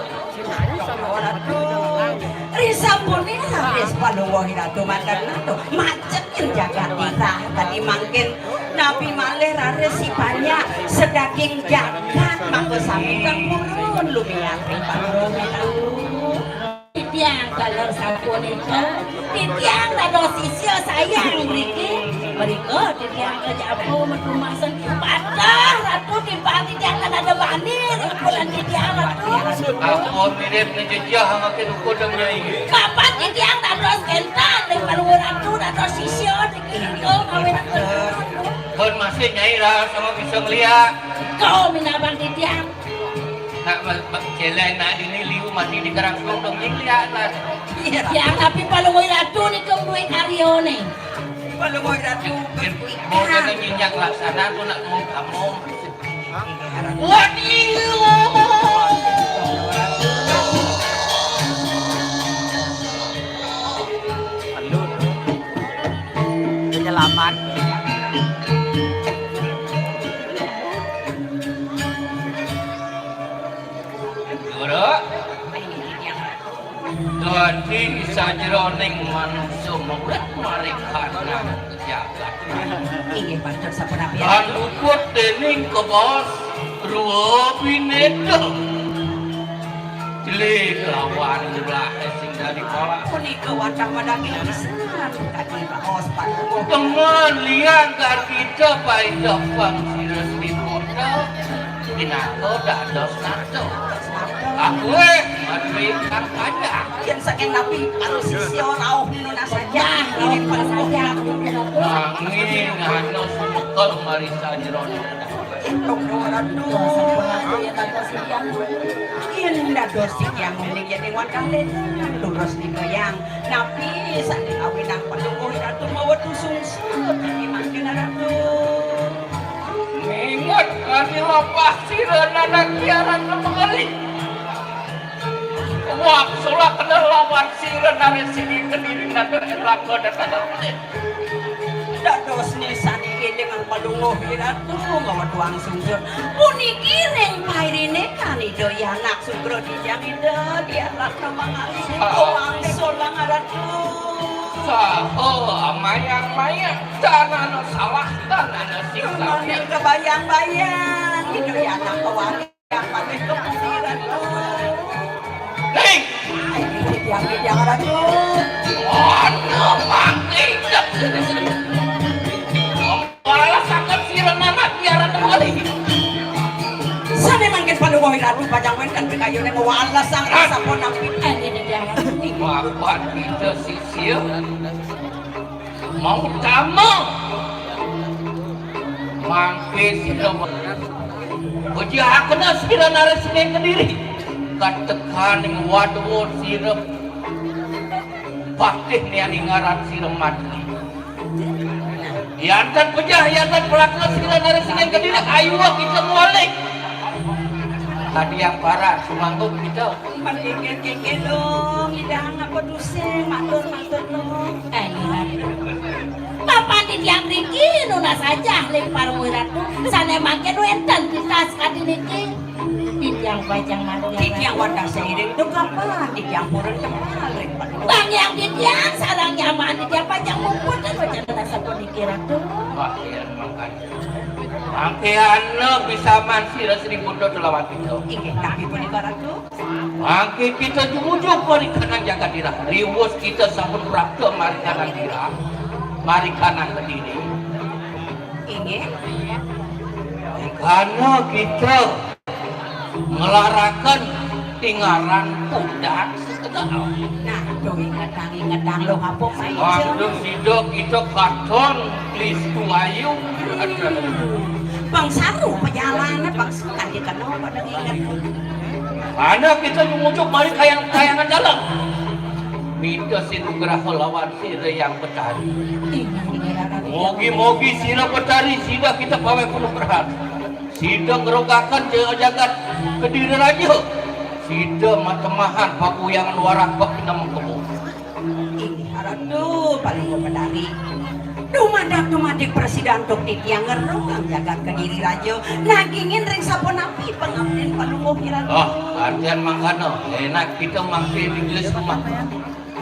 Risampunnya laris panungo hiratu makan nato macekin jagat kita tadi mangkin nabi malih raris si banyak sedaging jagat mangko sambutan purun lumiar panungo hiratu. Tiang kalau sampun itu, tiang ada sisio sayang mriki. Mriko tiang kerja apa metumasan patah Ratu timbang tiang ada banir bulan tiang Ratu. Aku mirip ngejejah makin ukur dan menyai. Kapan tiang ada kentan dengan Ratu ada sisio dikiko kawin Ratu. Pun masih nyai lah sama bisa ngeliat. Kau minabang tiang. Nak jalan nak ini liu mati di kerang dong lihat lah. Tiang tapi palungoy Ratu ni kau duwe karyone. Panungo hiratu Mau jangan jinjak laksana aku nak mau kamu. Penyelamat. Guru, Dodi sajroning manungsa murid marikana jagat. inggih pancen sapunapi Dan luput dening kebos ruwa bineda. Jeli lawan ulah sing dari pola. punika watang madangin pisan kaki baos panungo. Teman liang kar kita paidah pang sirus di kota. Inato dados nato. Aku madri kang aja. Yen saking nabi karo sisio rauh nuna saja ini pada saja Angin ngano sumukel marisa jeroning. Indah dosi yang memiliki dengan kalian lurus di goyang nabi saat kawin ang panungo hiratu mawat usung-sung di makin ratu. Ingat kami lepas sireun anak kiaran kembali. wak sulak kena lawan sira nare sini kediri nanti elak dan ada dados nisani dengan palungoh iratu ngawa tuang sungkur puniki reng pairine kani doyanak sungkur dijang ide dia lakna mangali tuang solang aratu saho amayang-mayang tanah salah tanah siksa maning kebayang-bayang doyanak kawangi yang paling kepikiran ning dijang aratu waduh mati malah sangat sirah anak biaran kembali sana mangkin palungoh iratu pajangwen kan bekayo neng wala sang rasa ponang ini dia bapak kita sisir mau kamu mangke sila uji hakna sira naras sini kediri katekan yang waduh sirap pasti ni ngaran sirap mati yantan pejah yantan pelakna sira naras sini kediri ayo kita mualik tadi yang parah semangkuk kita Kengke dong, idang apa duseng, matur dong. Bapak di tiang riki, nuna saja lempar wiratu. Sana makin wenten di tas kadiniki. Di tiang bajang mati. Di tiang wadah seiring itu kapan? Di tiang purun kemana lempar. Bang yang di tiang sarang nyaman, di tiang bajang mumput dan bajang rasa pun dikiratu. Makian makan. Makian bisa mansir 1000 dolar lawan kita. Iki tapi pun ibaratu. Mangke kita jujur mari kanan jaga dira. Riwus kita sampun praktek mari kanan dira. Mari kanan kediri. Ini Karena kita ngelarakan tinggalan udan setengah. nah, doi ngedang lo ngapok saya. Waktu sido kita katon klis tuayu. Bang Saru perjalanan bang sukan di kanal pada ingat. Karena kita mengucuk mari kayangan dalam. Kita situ gerah lawan sira yang petari. Mogi-mogi sira petari sida kita pawe kuno berhat. Sida ngerogakan jagat kediri raja. Sida matemahan pakuyangan warak bak kita mengkebun. Ini haratu paling petari. Dumadak presiden tok di tiang ngerogang jagat kediri raja. Nagingin ring sapon api pengabdian palungoh kiratu. Artian mangkano enak kita mangke di gelas rumah.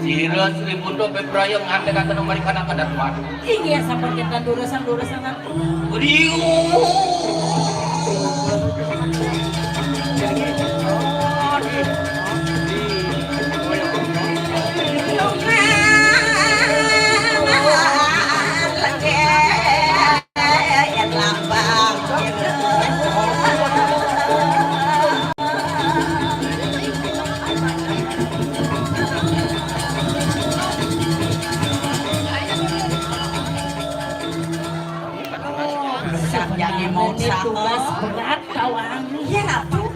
Sira 1000 dolar bebraya ngante kata nomor kanan kadan mat. Iya sampai kita durusan Riu. Jadi mau tugas berat kawan. Iya ratu.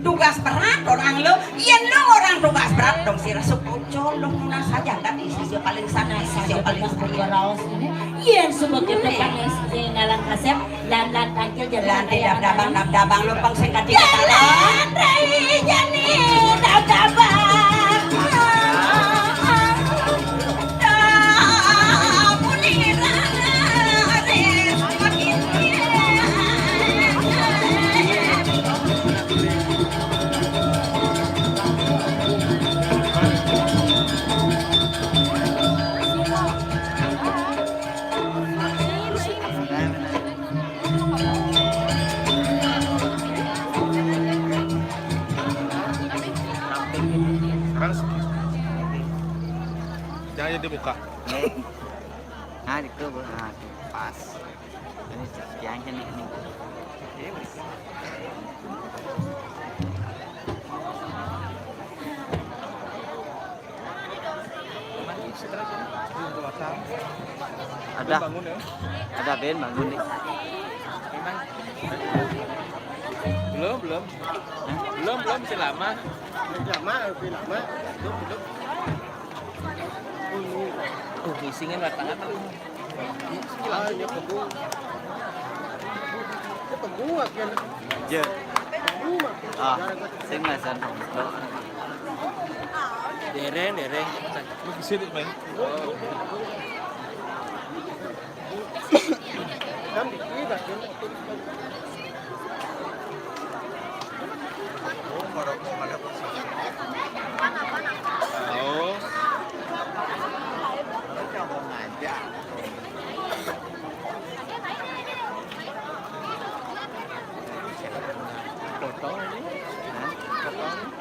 Tugas berat orang lo. Iya lo orang tugas berat dong si resep ucol lo nuna saja kan sisi paling sana sisi paling raos ini. Iya sebagai depan sisi ngalang kasep dan tangkil jalan dabang lo pang singkat di kepala. Rai jani dabang. Jangan dibuka. Nah, itu pas. Ini yang ini. Ada Ben bangun nih. Belum masih lama. Lebih lama. Ngisingin lapangan tuh. Ya. Ah, sing lah san. Dereng. Sini, Bang. Oh. Coba ngajak. Foto ini. Foto.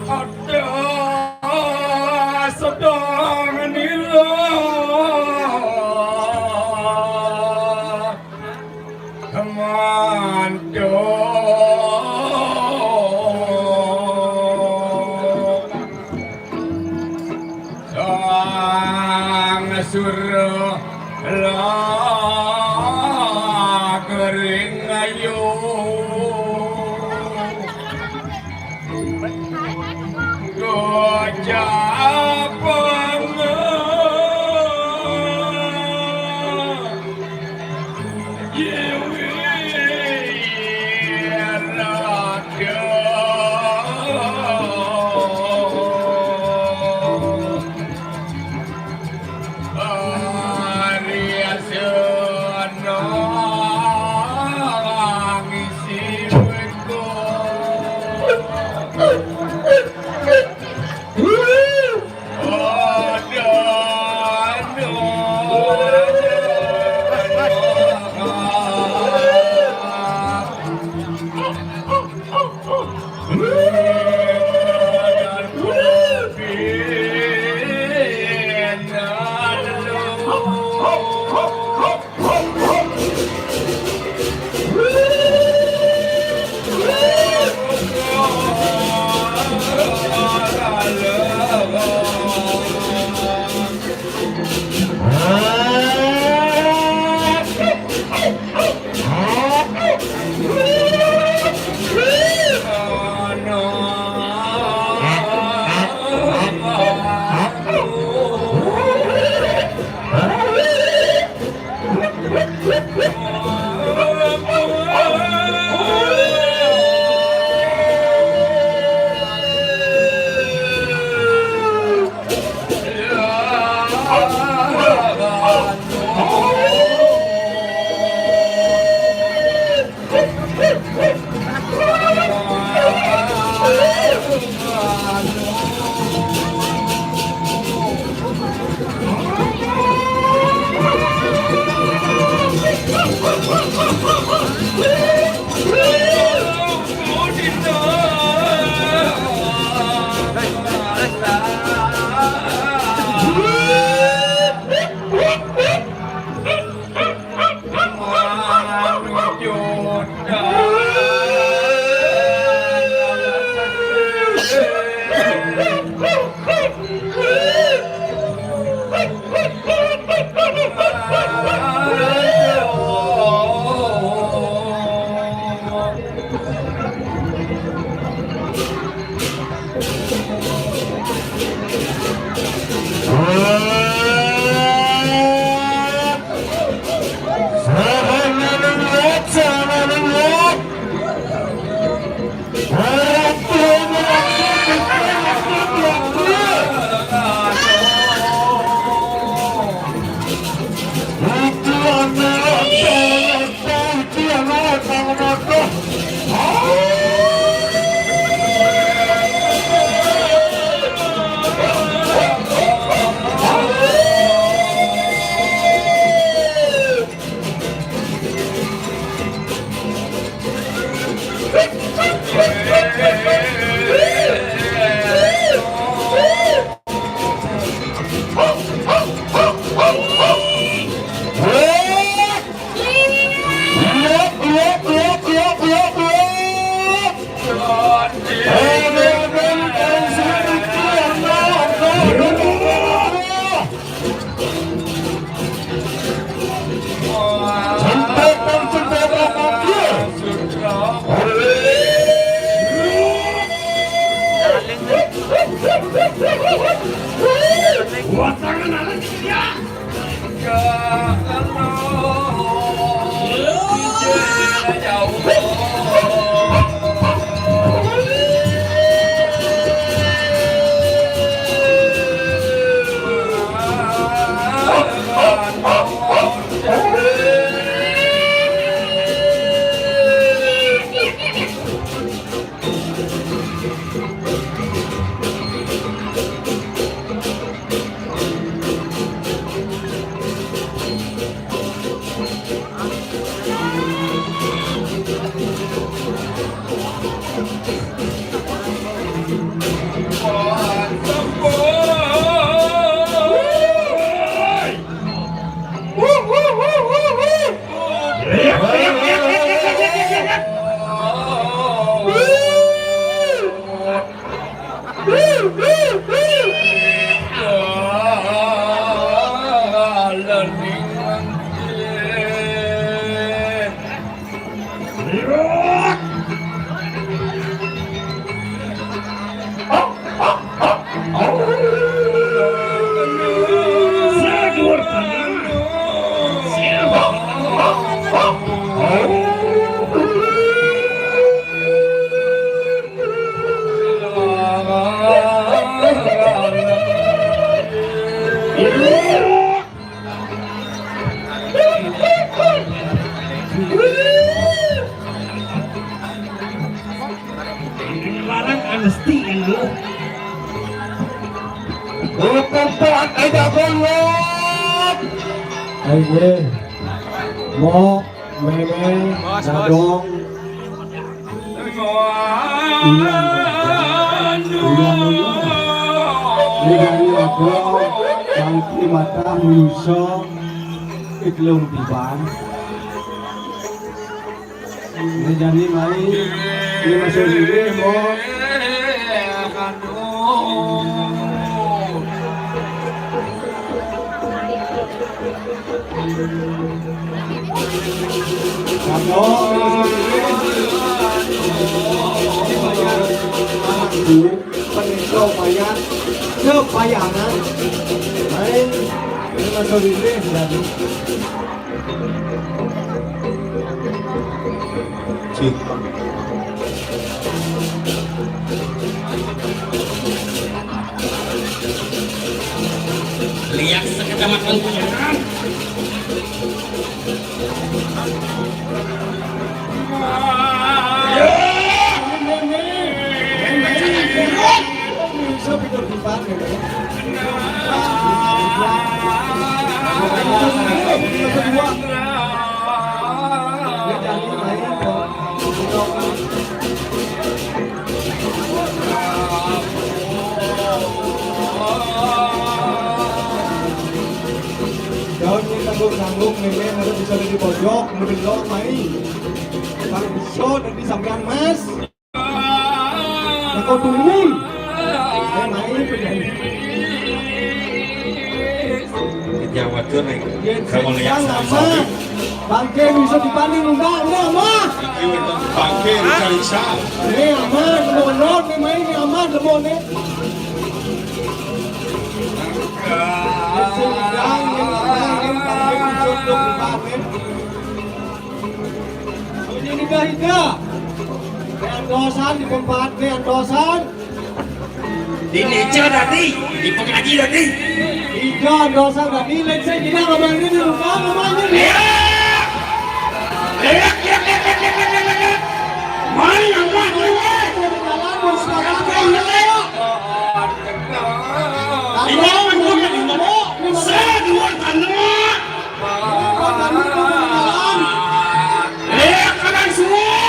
Ada sedang nilah mantap sang suruh lah kering ayu Larang anesti kan lu. Tempat ada bolot. Ayo, mau meme, dadong, Ligani ako, ang mata muso, itlong tiban. Ligani mai, lima sendiri mo. Peningkau bayar, kebayangan, main lima sendiri jadi. Cik. Lihat sekecamatan penyerangan. Daun ini tanggung-tanggung nenek harus bisa di pojok, mendelok main. Kalau bisa dan di samping mas. Kau tunggu. Main penyanyi. Jawa tuh nih. Kamu lihat sama. Bangke bisa dibanding enggak mah. Bangke cari sah. Ini aman, lemon nih main ini aman lemon nih. Ini higa. Dosan di tempat dosan. Di neca tadi, di pengaji tadi. Higa dosan tadi, let's say kita ngomongin di rumah ngomongin. Lihat. Mari aman. Jalan bos sekarang Saya dua tanah. Lihat kanan semua.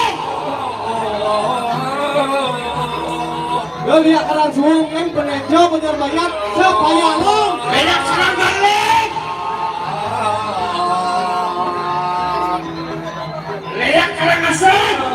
Lo lihat kanan semua kan penenjo penyerbayat supaya lo. Lihat kanan balik. Lihat kanan asal.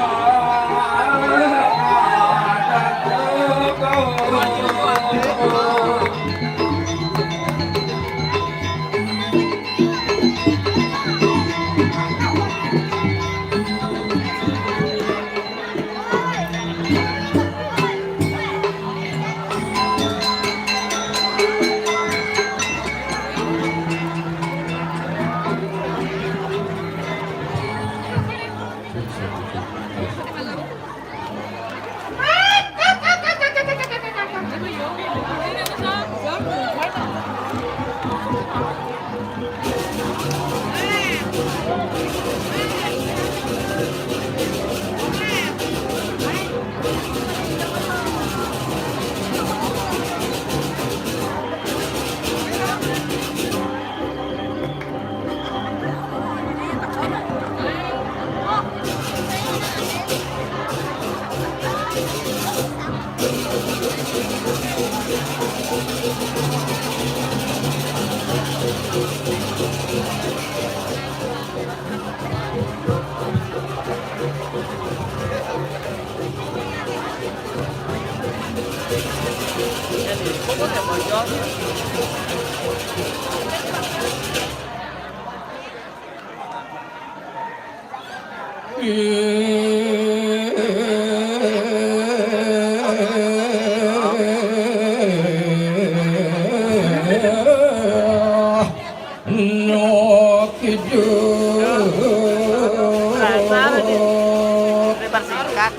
Lebar singkat.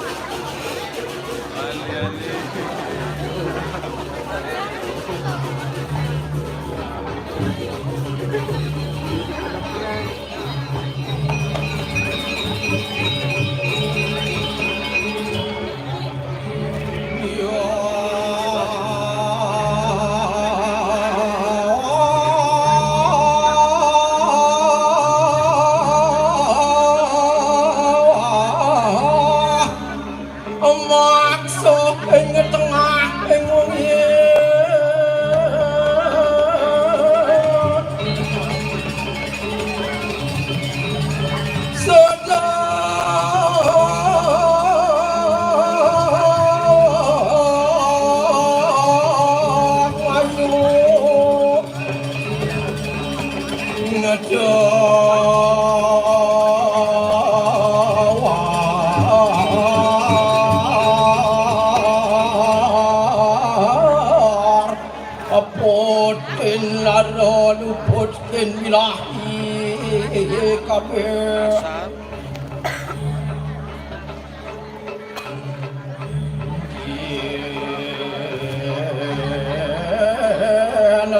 Masuk ing tengah ing wengi Putin laro Putin ilahi kabeh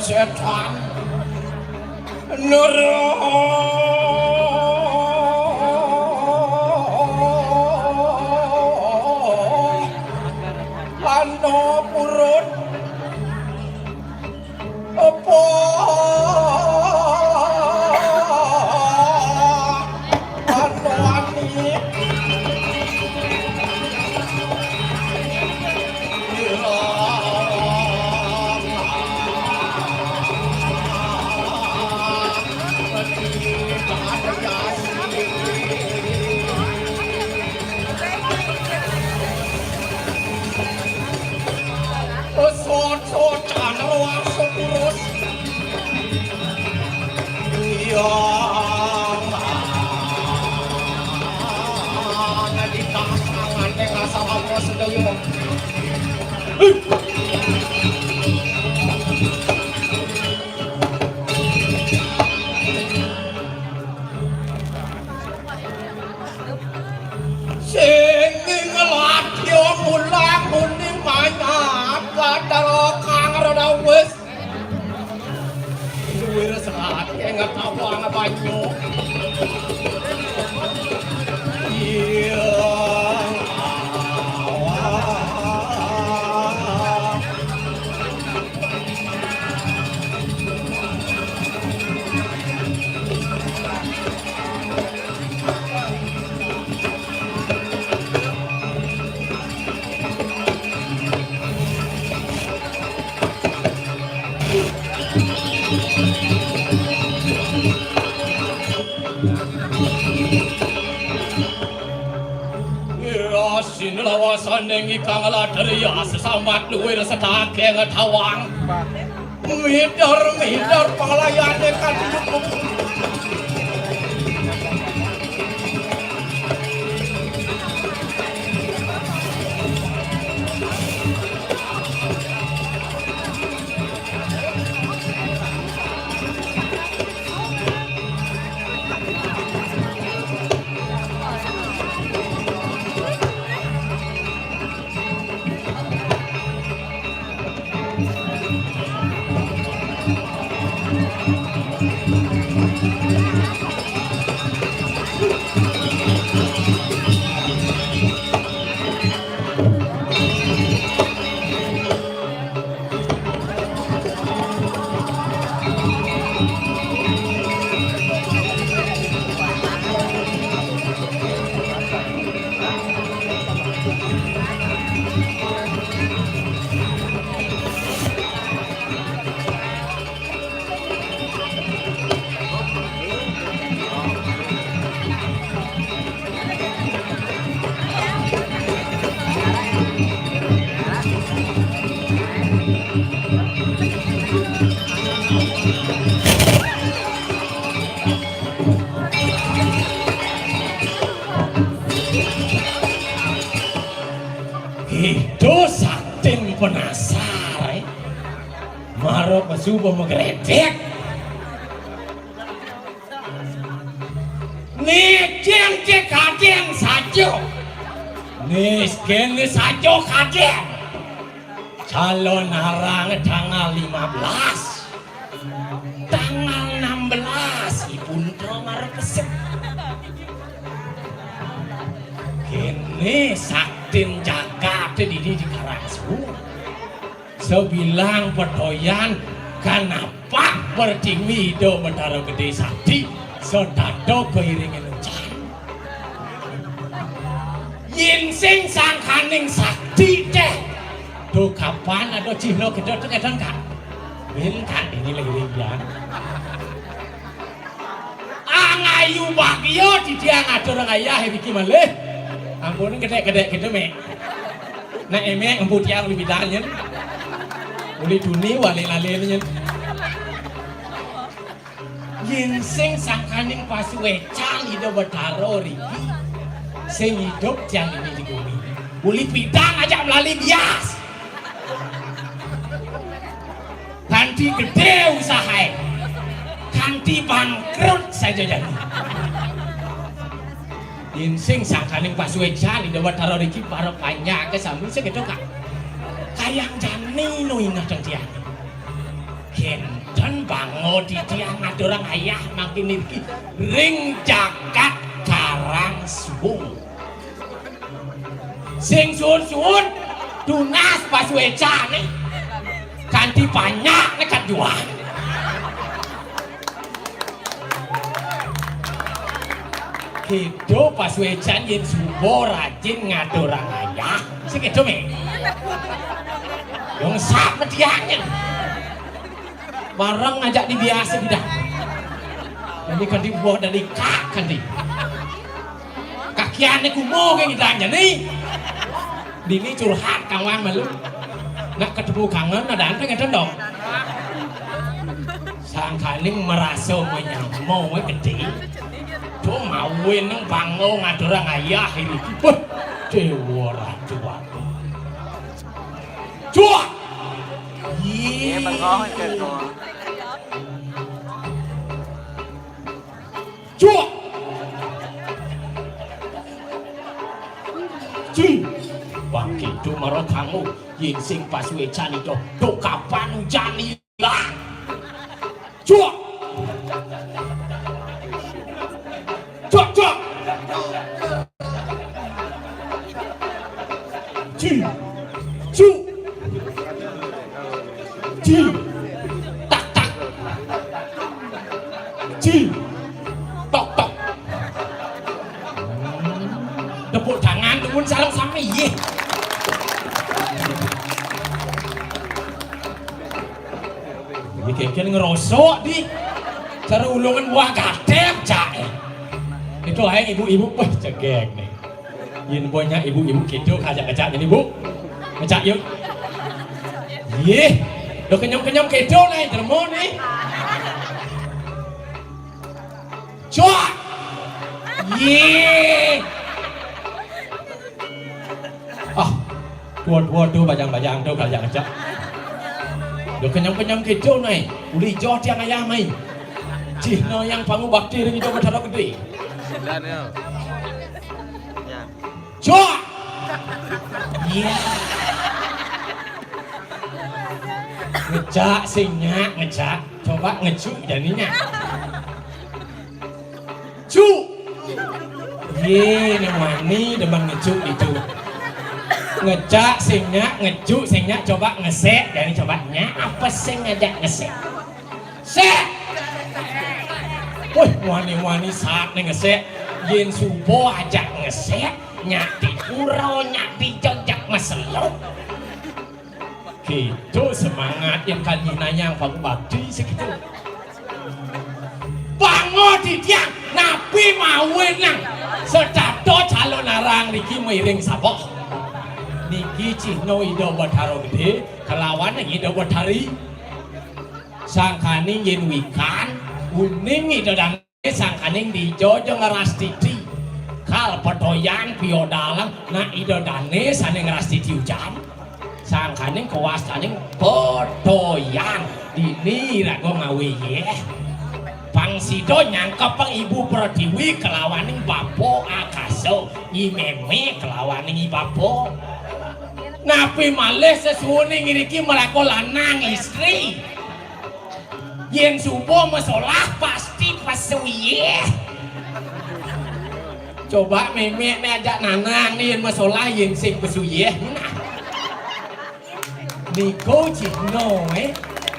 setan Ano purut apa anwani Sot canawang sepurus yang nadikasangan dengan sahabat sedaya sing ngelatyo mulang muning manyap kadal kang rada wis duwe selat enggak tawang banyu iya Sinilawasan yang ikang ladria sesambat luwir setakeng tawang midar panglayane kan cukup susu pemegredek. Nih cek kadang saja. Nih saja kadang. Calon arang tanggal 15. Tanggal 16 Ipun Tomar pesek. Kene saktin jaga di Karangsu. Sebilang pedoyan kenapa berdimi do Betara Gede Sakti sedado keiringan ucan. Yin sing sangkaning sakti teh. Do kapan ada cihno kedot kedon kak? Bin kan ini lagi ya. Angayu bagyo di dia ngatur ayah iki malih. Ampun gede-gede gitu mek. Nah emek emput yang lebih danyen. Uli duni wali lalenya. Yin sing sangkaning pasuwecan hidup Betara riki. Sing hidup jang ini di bumi. Uli bidang aja melalui bias. Kanti gede usaha. Kanti bangkrut saja jadi. Yin sing sangkaning pasuwecan hidup Betara riki para banyak kesambil segitu kak. Kayang jani no ingat tiang. Kenten bango di tiang adorang ayah makin niki ring jagat Karangsu. Sing suun tunas pasuwecan nih kanti banyak nekat jual. Gitu pasuwecan yin subo rajin ngadorang ayah segitu mek. Yang sama dianya barang ngajak di biasa tidak jadi kan dibuat dari kak kan di kakiannya kumo kayak gitu aja nih dini curhat kawan malu nak ketemu kangen ada apa yang dong sangkaling merasa menyamau gede tuh mawin nang bango ngadorang ayah ini dewa ratu Cua. Iya bengong ke tuh. Cua. Ci. Bang itu marah kamu yin sing pasuwecan itu do kapan hujan hilang. Cua. Cua cua. Ci. Cu. Ci, tak tak, ci, tok tok, tepuk tangan, tepuk salam sama iya. Ini kayaknya ngerosok di, cara ulungan buah gadep cak. Itu aja ibu-ibu, cegek nih. Yin banyak ibu-ibu gitu kajak-kajak ini bu, ngecak yuk. Iya. Lo kenyam-kenyam kedo nih, termo nih. Cuak. Yeay. Ah, dua-dua tuh bajang-bajang tuh kalian aja. Lo kenyam-kenyam kedo nih. Uli jauh tiang ayam nih. Cihno yang pangu bakti ring itu Betara Gede. Cuak. Iya. Ngejak singnya ngejak coba ngejuk jadinya cu ye wani demen ngejuk itu ngejak singnya ngejuk singnya coba ngesek dan cobanya apa sing ngajak ngesek sek wih wani saat ngesek yin subo ajak ngesek nyati uro nyati jojak maselok gitu semangat yang kanjinanya yang bangun bakti segitu bangun di tiang nabi mawin nang sedado calon arang niki miring sabok niki cihno ido Betara Gede kelawan ido Betari sangkaning yen wikan uning ido dan sangkaning di jojo ngerastiti kal pedoyan piodalang na ido dane sane ngerastiti ujan sangkaning kawasaning pedoyan Dini rago ngawi ya. Pangsido nyangkep pang ibu Pradiwi kelawaning bapo akaso imeme kelawaning bapo. Napi malih sesuwune ngiriki melako lanang istri. Yen subuh mesolah pasti pasuye. Coba meme ajak nanang nih yen mesolah yen sing pasuye. Niko cino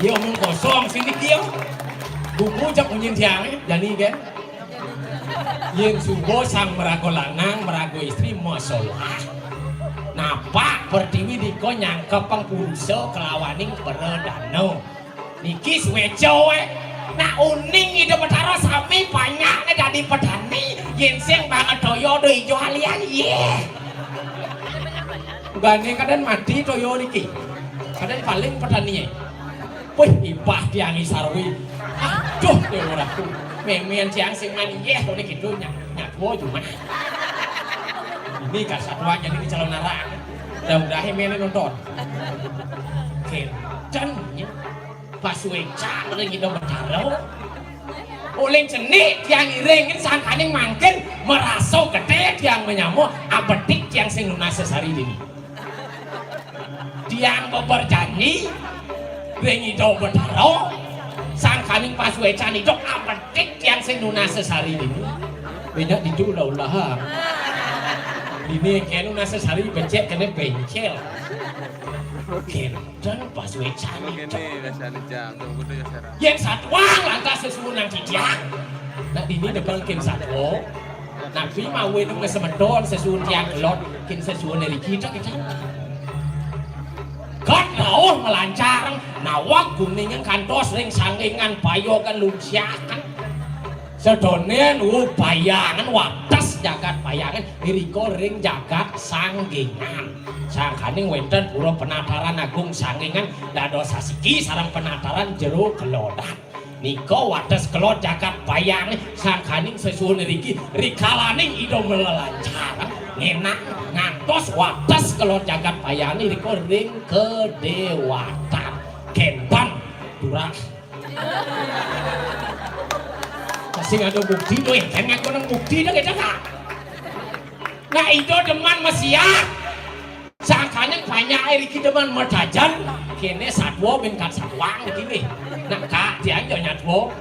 dia omong kosong sini dia. Buku cak punyin siang jadi kan. Yen subuh sang merago lanang merago istri mesolah. Napa Pertiwi diko nyangkep pengpulso kelawaning beredano. Niki suweco nak uning hidup petaro sami banyaknya jadi petani yen sing banget toyo do ijo halian ye. Gane kadang mati toyo niki. Kadang paling petaninya. Wih ibah tiangi sarwi. Aduh deuraku. Memen tiang sing mani ye to niki do nyakwo cuma. Ini kasatwa jadi di calon narang. Mudah-mudahan mene nonton. Kencen ya. Pasueca orang kita bercaro. Oleh jenik yang iringin sangkaning mangkin merasa gede yang menyamuk abedik yang sing lunas sesari ini. Tiang berjanji ring itu bercaro. Sangkaning pasueca itu abedik yang sing lunas sesari ini. Banyak dijulau lah. Ini kenu nasi sari becek kena bencel. Kencen pas wecan itu. Yang satu lantas sesuatu nang cidiak. Nak ini depan kin satu. Nabi mau itu ngesemedon sesuatu yang gelot kin sesuatu dari kita. Kat nauh melancar. Nawak kuningan kantos ring sangingan payokan lumsiakan. Sedonen bayangan wates jagat bayangan iriko ring jagat sanggingan sangkaning wenten pura penataran agung sanggingan dado sasiki sarang penataran jero kelodan niko wates kelod jagat bayangan sangkaning sesuun riki rikalaning ido melelancar ngenak ngantos wates kelod jagat bayangan iriko ring kedewatan kenpan durah sing ada bukti doy, kan ngaku nang bukti dah kita tak. Nah itu deman mesiak, sangkanya banyak air kita deman merdajan, kene satwa bengkat satwang begini. Nah kak dia aja nyatwo,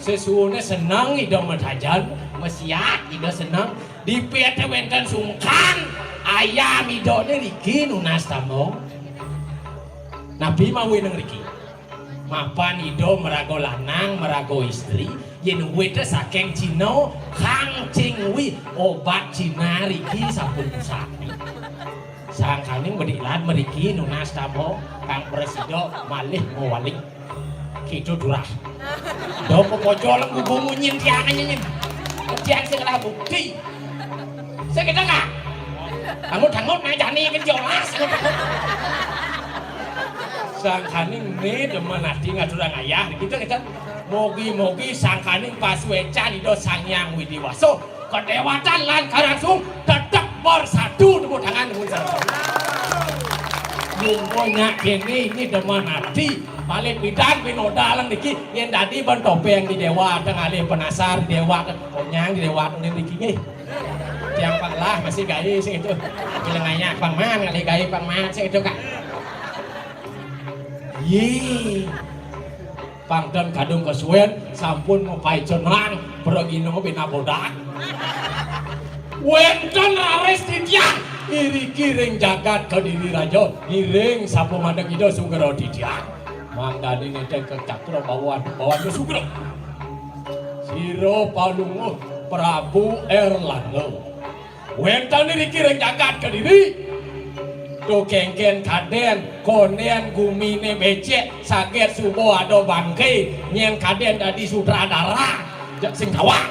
sesuanya senang itu merdajan, mesiak itu senang, di PT wenten sungkan, ayam itu riki nunas tamu. Nabi mau nang riki. Mapan ido merago lanang merago istri yen wete saking Cina kang cingwi obat Cina riki sampun sakti sangkaning bedilan meriki nunas tamu kang presido malih ngowalik kitu durah do pokojol ngubu nyin tiangan nyin tiang segala bukti segede enggak tangut ngajani kan jelas sangkaning ne demen ati ngaturang ayah gitu kita mogi sangkaning pasuecan ido sangyang widiwaso kedewatan lan karangsung tetep bersatu tepuk tangan tepuk tangan jumponya kene ini demen ati balik bidang pinodalang niki yang tadi bentopeng di dewa tengah alih penasar di dewa konyang di dewa ini niki tiang panglah masih gaya sih itu bilangnya pangman kali gaya pangman sih itu kak ye pangdan kadung kesuwen sampun ngopai jenang bergino bina bodak wenten rares titian iriki ring jagat kediri raja iring sapu mandek ido sugero titian mangdani ngeten ke cakro bawan ke sugero siro palungu Prabu Erlangga wenten iriki ring jagat kediri do kengken kaden konen gumine becek sakit subuh ado bangke nyen kaden dadi sutradara sing kawang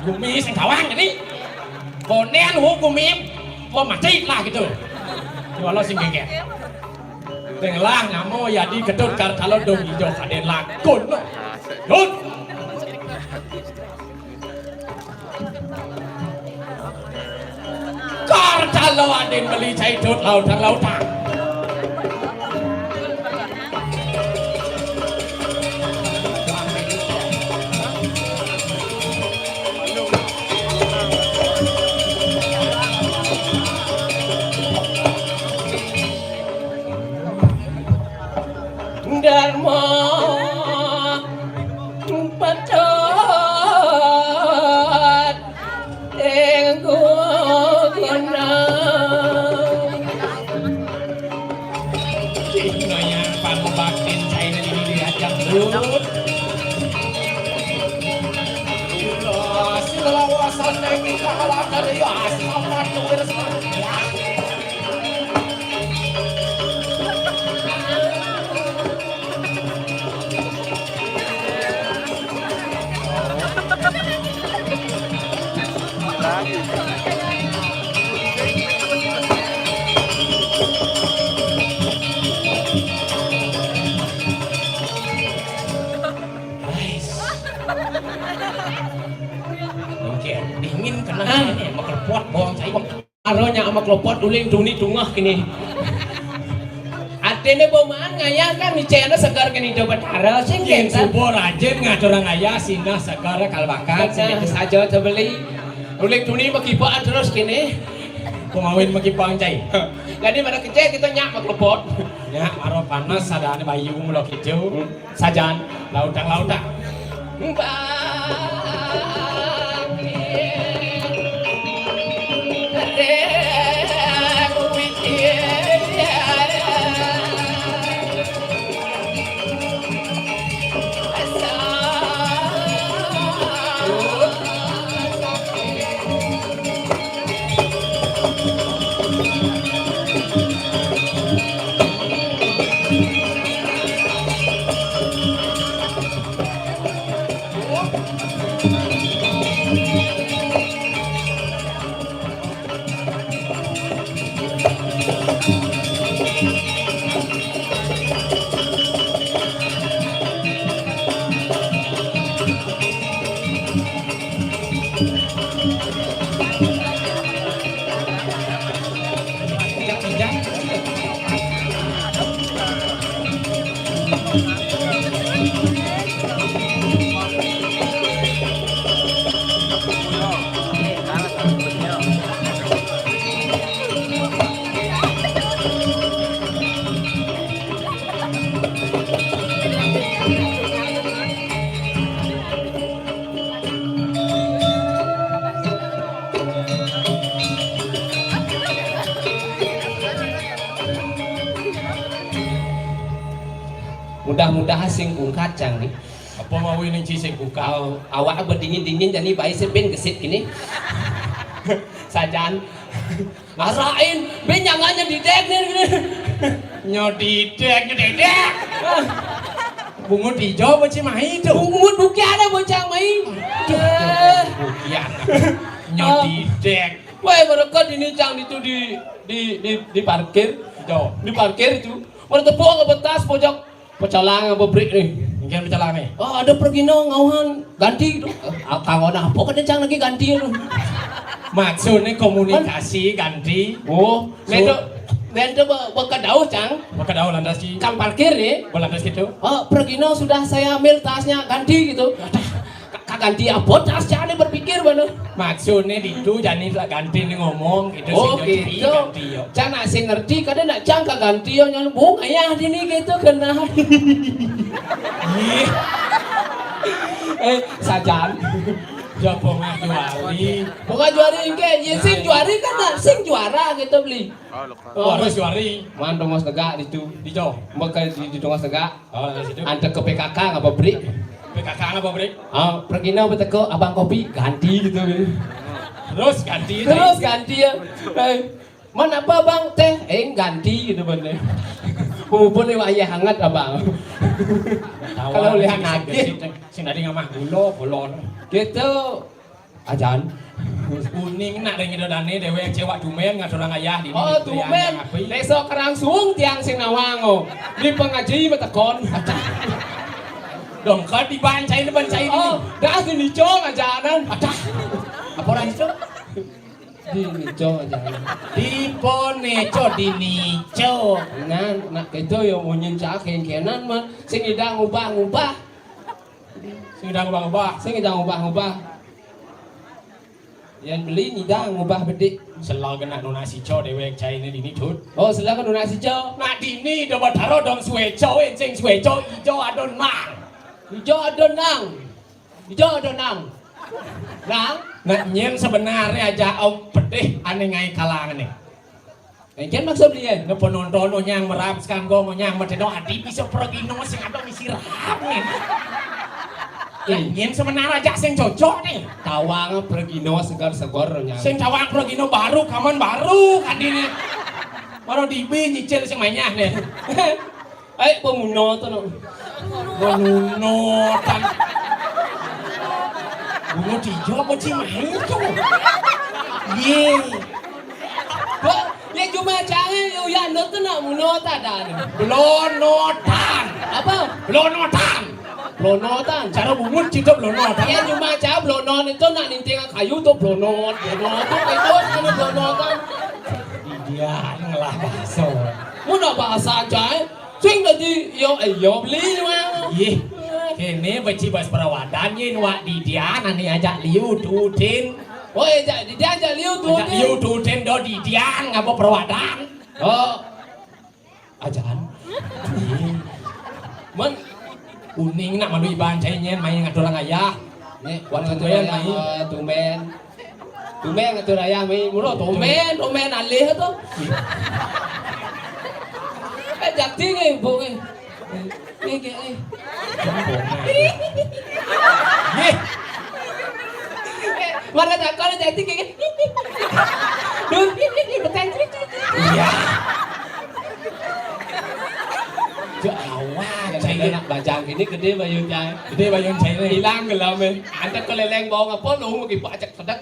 gumi sing kawang jadi konen gumi mati lah gitu walau sing kengken tenglah namo yadi ketut kar kalau dong ijo kaden lakun yud kalau ada yang beli cai dut lautan Selawasan yang kalah dari asal tulis. Dingin kena ini sama kelepot bawang saya aronya sama kelepot uling duni dungah kini atene bomaan ngaya kan ni cena segar kini coba tara sing subur rajin ngatur ngaya sinah segar kalbakan saja tebeli uling duni makibaan terus kini pengawin makibang cai jadi pada kecil kita nyak sama kelepot nyak maro panas sadane bayu mulo hijau sajan lautang mudah-mudahan sing kung kacang nih apa mau ini sing kukal awak berdingin-dingin jadi bayi sepen gesit gini sajan arain ben jangannya didek nih nyodidek bungut hijau bocah mahi tuh bungut bukian ada bocah mahi bukian nyodidek wah berkat ini cang itu di parkir jauh di parkir itu mana tepung ke betas pojok pecalang apa break nih mungkin pecalang nih oh ada pergi ngauhan ganti tuh kangen apa kan cang lagi ganti tuh maksudnya komunikasi ganti oh itu berkedau cang berkedau lantas sih kang parkir nih lantas gitu oh pergi sudah saya ambil tasnya ganti gitu ganti apa tas jangan berpikir bener maksudnya itu jangan ganti nih ngomong gitu oh gitu ganti yo jangan sih ngerti kadang nak jangka ganti yo nyan bung ayah ini gitu kena sajan Jopo juari enggak ya sing juari kan sing juara gitu beli oh harus juari mana mas tegak itu di jauh bakal di dongas tegak oh di situ anda ke PKK ngapa beri PKK apa beri pergi na beteko abang kopi ganti gitu terus ganti ya mana apa bang teh ganti gitu bener kumpul nih wayah hangat abang kalau lihat nagih sing tadi ngamah bolon gitu ajan kuning nak dengan dane dewe cewek dumen ngadorang ayah di oh dumen besok kerangsung tiang sing nawango di pengaji betekon dong kan dibancai oh dah sini cong ajanan apa orang itu di nico ajanan di poneco di nico nak itu yang mau nyencak kenan mah sing idang ngubah sing idang ngubah yang beli nidang ngubah bedik selang kena donasi co dewek cai ini dini tut oh selang kena donasi co nak dini dapat taro dong sueco sing sueco ijo adon mang hijau ada nang nak nyen sebenarnya aja om pedih aneh ngai kalangan nih Kan maksud dia ngepenonton nyang merap sekanggo nyang medeno adi bisa progino sing ada misi rap nih. Ingin sebenarnya aja sing cocok nih. Tawang progino segar-segar nyang. Sing tawang progino baru kaman baru kan ini. Baru dibi nyicil sing mainnya nih. Pemuno tuh no. Pemuno kan. Pemuno dijawab apa sih main tuh? Ye. Ya cuma jangan ya nonton nak munotan dah. Blonotan. Apa? Blonotan. Blonotan. Cara bungut cita blonotan. Ya cuma cara blonot itu nak ninting kayu tu blonot. Blonot tu itu kan blonotan. Dia ngelah bahasa. Mana bahasa aja? Sing tadi yo beli mah. Ye. Kene beci bahas perawadan ye wak di dia nani ajak liu tutin. Oh dia ajak liu tu. Ajak liu tutin do di dia ngapa perawadan. Oh. Ajaran. Men kuning nak malu iban cainya main ngatur orang ayah. Nih, warga tu yang main tumben ngatur ayah main mulu tumben alih tu. Jadi ni bunga. Ni. Ye. Mana tak kau jadi ke? Dun, betul. Iya. Jawa saya nak bajang ini gede bayun jai. Gede bayun cai Hilang gelam eh. Anda kalau leleng bawa apa lu mungkin pajak sedek.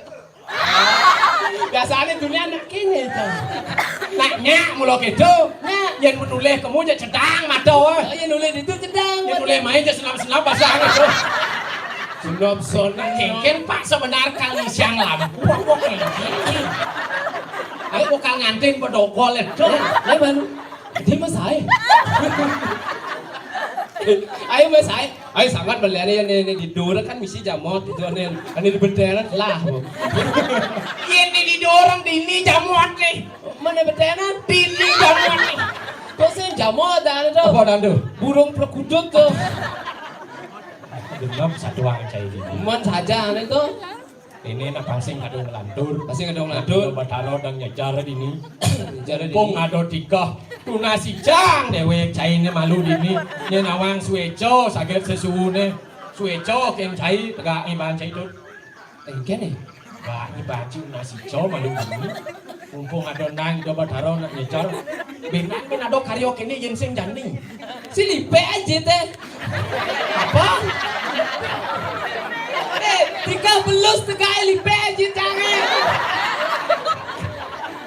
Biasanya dunia nak kini tu. Nak nyak mulu gitu. Yang menulis kamu je cedang mado. Yang nulis itu sedang. Yang nulis main je senap-senap bahasa itu. Senap sonang. Kengken pak sebenar kali siang lampu. Aku kal ngantin pedokol itu. Lepas Thế mới xài Ayo mới xài Ayo sangat beli ini di dua kan misi jamot itu ini di beteran lah Ini di dorong di ini jamot nih Mana beteran? Di ini jamot nih Kau sih jamot dah tu Apa dah tu? Burung perkutut tu Dengar satu orang cai ini Man saja itu Ini nak pangsing kadung lantur Pangsing kadung lantur Batalo dan nyajar ini Nyajar ini Pung ado tiga Tunasi jang dewe cai ni malu dini ni nawang sueco sakit sesuune sueco kem cai tegak iban cai tu Engken ni ba iban cai nasi co malu dini mumpung ado nang do badaro nak nyecar benak ben ado karaoke ni yen sing jani Sini pe aja teh apa 30 tegak lipe aja jangan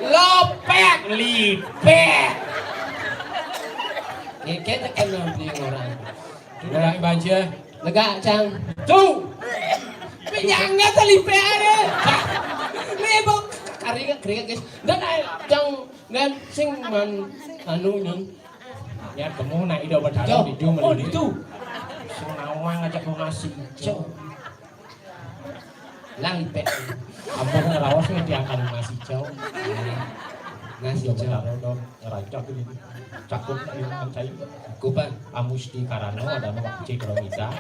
lopek lipek Ni kita kena beli orang Orang iban cai Lega cang tu Penyangga tali pere. Ni bok kari guys. Dan cang dan sing man anu nyun. Ya kamu nak ido badaro di dia Oh itu. Sing nawang ajak nasi co Lang lipe. Ampun ngerawas ni dia akan nasi co Nasi Coba jauh. taruh dong, ngeracak ini. Cakup ini kan saya. Kupan. Amus di Karano ada nama Cik Romita.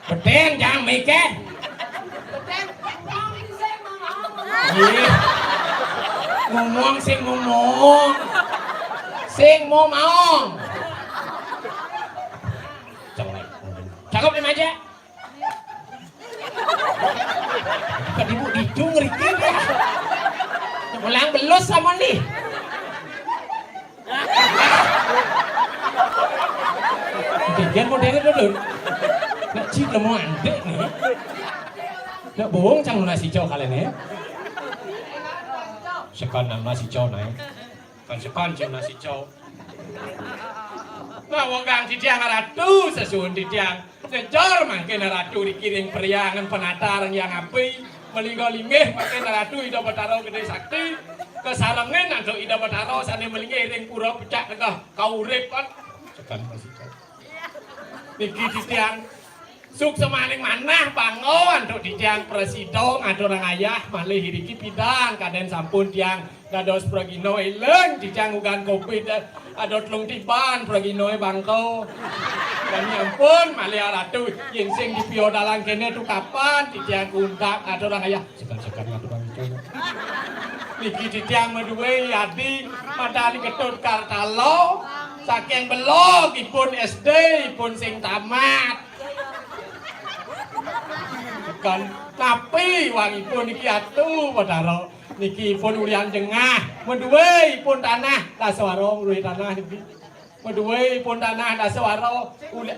Beten jangan mikir. Iya. Ngomong sing ngomong. Sing mau mau. Jelek. Cakep di meja. Kan ibu didung ngerikin ya. Ulang belus sama nih. Kejadian modelnya dulu. Nak cip lemu andek nih. Nak bohong cang nasi cow kalian ya. Sekan nasi cow naik. Kan sekan cip nasi cow. Nah, wonggang di tiang ratu sesuun di tiang. Ngejor makin ratu dikiring periangan penataran yang api. Melinggo-linggih makin ratu ida bataro gede sakti. Kesalengen nanti ida bataro sana melinggih ring pura pecah tengah kau urip kan. Sekan nasi cow. Niki di tiang suk semaling manah pangon untuk di tiang presiden ada orang ayah malih hiriki pidang kaden sampun tiang dados pragino eleng di tiang ugan kopi ada telung tiban pragino bangko dan ampun malih ratu yang sing di pio dalang kene tu kapan di tiang kuntak ada orang ayah sekan-sekan ada orang itu Niki ditiang meduwe Yadi madani ketut Kartalo saking belok ipun SD ipun sing tamat kan tapi wangipun niki atu padahal niki pun ulian jengah meduwe ipun tanah daswaro ngluwi tanah niki meduwe ipun tanah daswaro ulian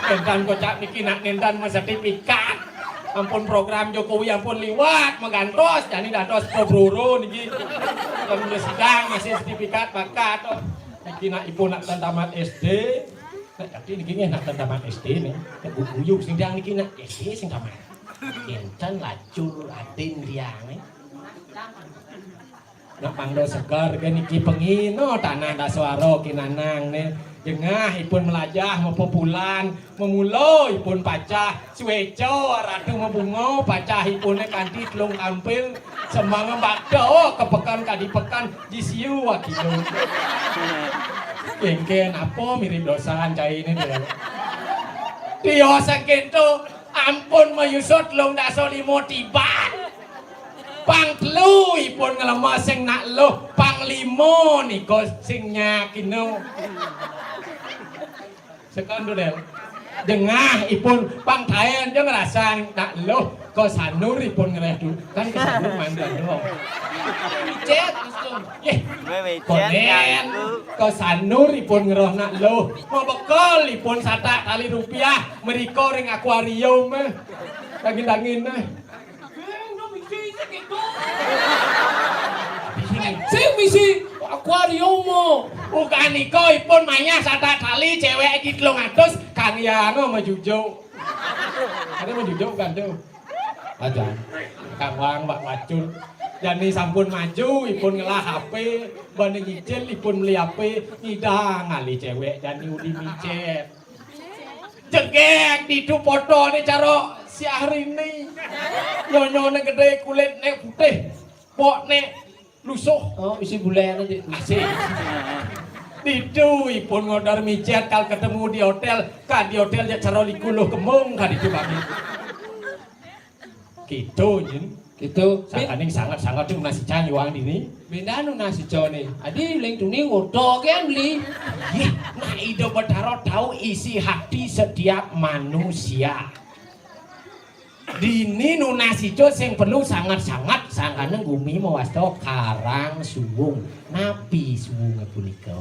Nendan kocak niki nak nendan sertifikat ampun program Jokowi ampun liwat menggantos jadi dados pobroro niki kan sedang masih sertifikat bakat niki nak ipun nak tamat SD tapi niki nak tamat SD nih guyub sing dang niki nak SD sing tamat enten lacur atin riang nih nak pangdo segar kan niki pengino tanah daswaro kinanang nih jengah ipun melajah mepopulan memulo ipun pacah suweco ratu mebungo pacah ipun kanti telung ampil semang bakdo kepekan kadipekan disiu wakido kengken apa mirip dosan cai ini deh tio sakitu ampun mayusut lung daso limo tiban pang telu ipun ngelama sing nak loh pang limo niko sing nyakino sekan dulu dengah ipun pang tayan jeung rasa nak loh ko sanur ipun ngereh dulu kan ke sanur mandan doang cet usum konen ko sanur ipun ngeroh nak loh mau bekal ipun satak kali rupiah meriko ring akuarium daging-daging sing misi akuarium bukan niko ipun manya satak kali cewek iki 300 Kang Yang majujo ada majujo kan tuh aja Kang Wang Mbak Wacul jani sampun maju ipun ngelah HP bani nyicil ipun beli HP ngidang ngali cewek jani udi micet jegek di tu foto nih caro si Ahrini nyonyone gede kulit nek putih pok nek lusuh oh isi gulai nanti asik Didu ipun ngodar micet kal ketemu di hotel kan di hotel ya caro likuluh kemung kan itu kami gitu jen gitu sakaning sangat tuh nasi cang yuang dini benda nu nasi cone adi leng tuni ngodo kan beli nah ido betaro tahu isi hati setiap manusia dini nu nasi co sing perlu sangat sangkana gumi mawasto karang suwung napi suwung punika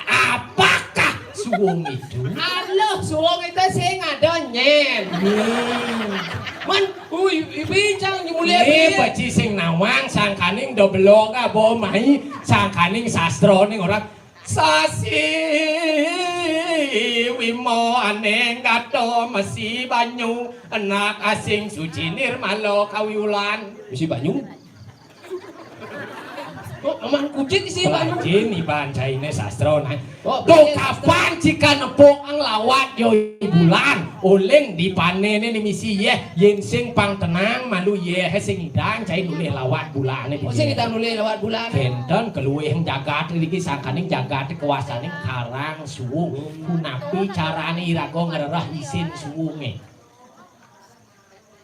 apakah suwung itu aloh suwung itu sing ada nyen man bincang mulia ini baci sing nawang sangkaning do belok abo mai sangkaning sastro ning orang sasi wimo aneng gato mesi banyu anak asing suci nirmalo kawiulan mesi banyu kok aman kucing sih banyu ini baca ini sastro nah tuh kapan jika nepok ang lawat yo bulan oleng dipanen ini misi ye yen sing pang tenang malu ye sing idang cai nulih lawat bulan ini sing idang nulih lawat bulan benten keluwe yang jagat iki sangkaning jagat kekuasaan karang suwung kunapi carane irago ngererah isin suwunge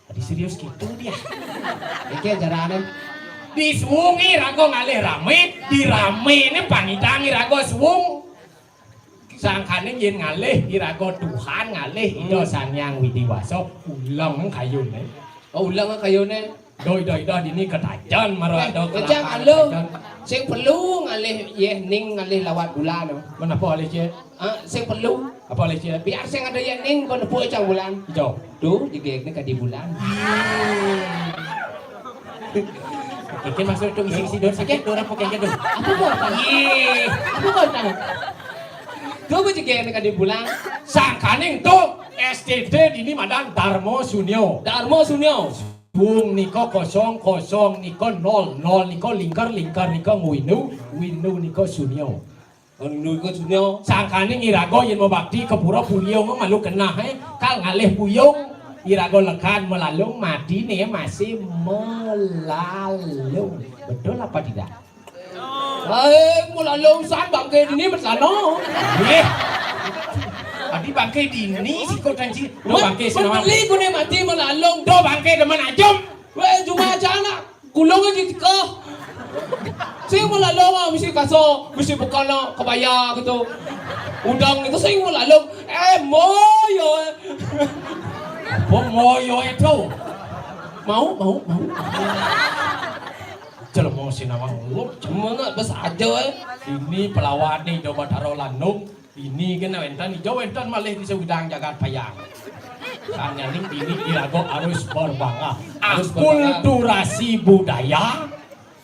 tadi serius gitu dia iki carane disuwungi rago ngalih rame dirame ini pangidang irago suwung sangkane yen ngalih irago Tuhan ngalih ido sanyang widiwaso ulang kayune oh ulang kayune doi dini ketajan marwado kejang alo sing perlu ngalih yeh ning ngalih lawat bulan menapa oleh cie sing perlu apa oleh cie biar sing ada yeh ning kono poe cang bulan jo tuh jegekne ka di bulan Ikan masuk tu isi don sakit orang pakai gitu. Apa kau tahu? Apa kau tahu? Tuh macam gini kan di bulan. Sangkaning tuh STD ini madan Darmo Sunyo. Bung niko kosong niko 0 niko lingkar niko winu niko Sunyo. Niko Sunyo. Sangkaning irago yang mau bakti ke pura puyung malu kena kal ngalih puyung. Irago lekan melalung mati nih masih melalung betul apa tidak? Melalung sambang kayak ini bersano. Adi bangke dini si kau tanci. Do bangke senawang. Beli ko na mati malalong. Do bangke deman ajom. Weh cuma anak kulong aja ka. Saya malalong mesti kaso, mesti bukan kebaya gitu. Udang itu saya malalong. Moyo. Apa moyo itu? Mau. Jelem mau sinawang lu. Cuma nggak bes aja Ini pelawat nih do badaro lanung. Ini kan wentan hijau wentan malih di sewidang jagat payang. Karena ini irago harus berbangga. Akulturasi budaya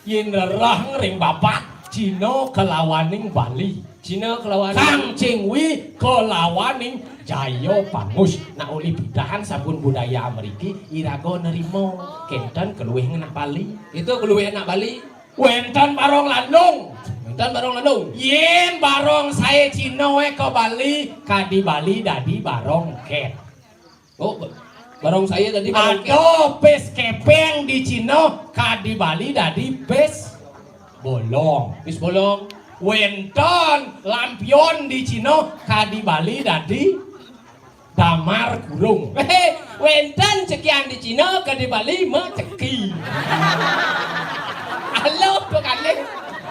yen rerah ring bapak Cina kelawaning Bali. Cina kelawan Kang Cingwi kelawaning Jayo Pangus. Nah uli bidahan sabun budaya Ameriki irago nerimo kenten keluih ngenak Bali. itu keluar nak Bali. Wentan barong landung. Dan barong landung. Yen barong saya Cina we ke Bali, kadi Bali dadi barong ket. Oh, barong saya tadi barong ket. Ado pes kepeng di Cina, kadi Bali dadi pes bolong. Bis bolong. Wentan lampion di Cina, kadi Bali dadi damar kurung. Wentan sekian di Cina ke di Bali mah ceki. Halo tuh kali.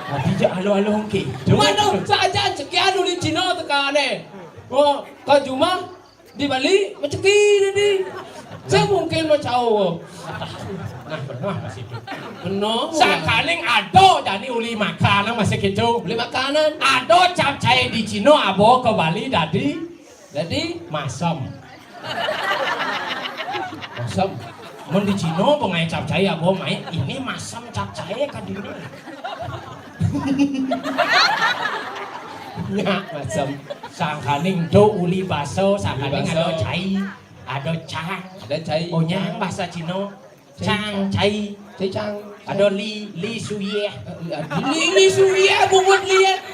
Tadi je alo-alo ke. Mana saja sekian di Cina tekane. Oh, kau cuma di Bali mah ceki tadi. Saya mungkin mau tahu. Nah, benar masih itu. Benar. Sakaling ado jadi uli makanan masih gitu. Beli makanan. Ado capcay di Cina abo ke Bali dadi masam. Masam. Mun di Cina pengai capcay abo main ini masam capcay kan diri. Ya masam. Sakaling do uli baso, sakaling ado cai, ado cang, Ada cai. oh nyang bahasa Cina. Cang cai. Cai cang. Ada li suye. Ini suria bubut lihat.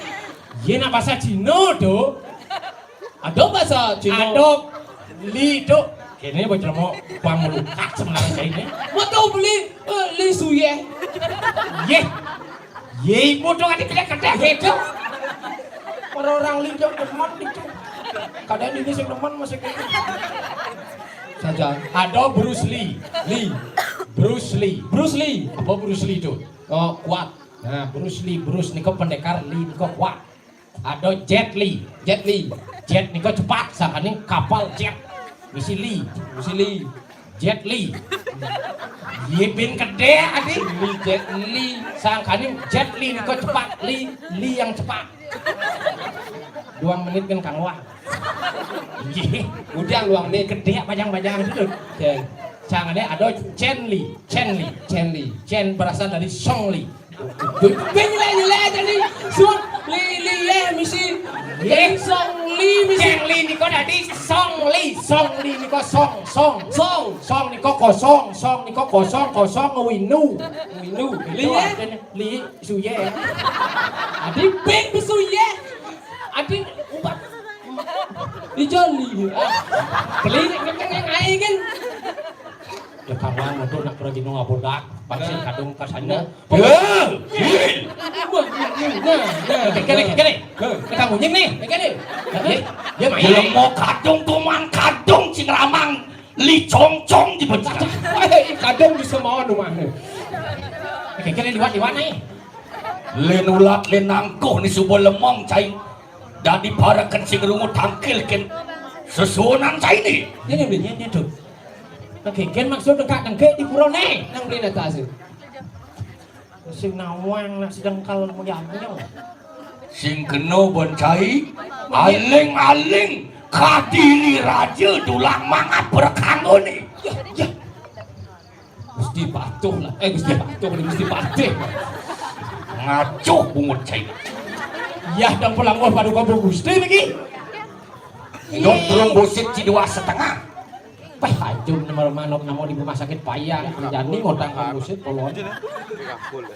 Ye na bahasa Cina do. Ada bahasa Cina. Ada li do. Kene bocor mau kuang melukat sebenarnya saya ini. Mau tahu beli li suye. Ye. Ye bodoh adik kedek gitu. Orang li jauh teman itu. Kadang ini sing teman masih gitu. Saja. Ada Bruce Lee. Bruce Lee. Apa Bruce Lee itu? Oh kuat. Nah, Bruce niko pendekar, Lee niko kuat. Ada Jet Li. Jet niko cepat, sakane kapal jet. Misi Lee. Jet Li. Ye bin gede adi. Jet Li. Sakane Jet Li niko cepat, Li yang cepat. 2 menit kan Kang Wah. Ye, Udang luang nih. gede bajang-bajang itu. Chen. Sakane ada Chen Li. Chen berasal dari Song Li. Nyele tadi. Sun li misi. Song li misi. Chen Li niko dadi Song Li niko song niko kosong winu li suye. Adi big besuye. Adi ubat. Dijoli. Beli yang lain kan. Ya kawan itu nak pergi nunggu bodak, pasti kadung kasanya. Kene, kamu nyeng nih, kene. Dia main. Belum mau kadung cing ramang li cong di bocah. Kadang bisa mau rumah. Kene liwat nih. Len ulat len nangkuh ni subuh lemong cai. Dadi para kencing rungu tangkil ken sesunan cai ni. Ini belinya tuh. Oke, kan maksud dekat dengke di pura nih. Nang beli atas. Sing nawang nak sedang kal moyang-moyang. Sing kena boncai aling kadili raja tulang mangat berkanggo ni. Ya. Gusti patuh lah. Gusti patih. Ngacuh bungut cai. Ya dan pulang gua pada gua Gusti lagi. Dong turun bosit ci 2,5. Wah, hajum nomor manok namo di rumah sakit payang. Jadi ngotang ke Gusti polon.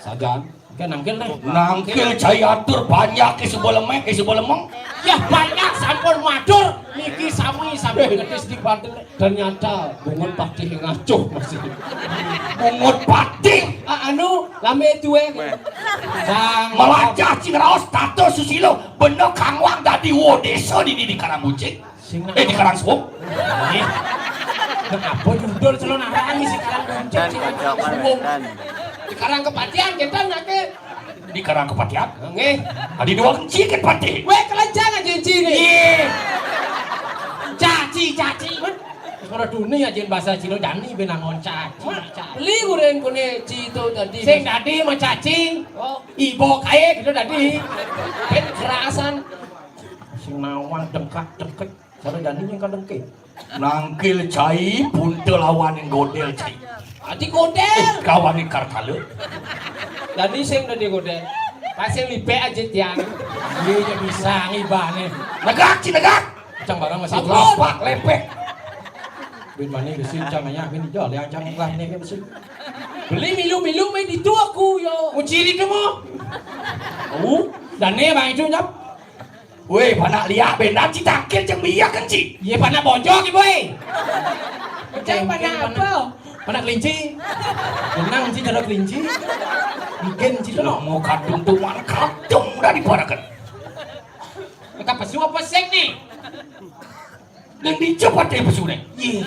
Saja. Kan nangkil nih. Nangkil cai atur banyak ke sebuah lemong. Ya banyak sampun matur. Niki sami ngetis di bantul. Ternyata bungut patih ngacuh masih. Bungut patih. Anu lame tuwe. Melacah cing raos tato susilo bener Kang Wang dadi wo desa di Karambucing. Di Karangsung. Kenapa judul celon arang si Karang Dan kocok dan. Di Karang Kepatian kita nake. Di Karang Kepatian. Nggih. Adi dua kenci ke pati. Weh kelancangan cincin nih. Iya. Caci. Kalau dunia aja bahasa Cina dani benangon caci. Beli kuren kune cito tadi. Sing tadi mah cacing. Oh, ibu kaya gitu tadi. Ben kerasan. Sing nawan dengkak. Kalau dani yang kadengke. Nangkil cai punte lawan yang godel cai. Adi godel. Kawan yang kartale. Tadi sing tadi godel. Pasang lipe aja tiang. Dia bisa ngibane. Negak. Cang barang masih Lapak lepek. Bên mà này xin chăng nhà bên đó là chăng lại này cái xin beli milu mấy đi tua aku yo uci di demo dan ne bang itu nyap Weh, panak liak benam cita takil cang biak kan ci. ye panak bonjok ki boy cang panak apa panak kelinci benang sih cara kelinci bikin ci Lo mau kadung tuh mana kadung udah diparakan. kita pesu apa sek nih Dan dicepat ya pesu nih. ye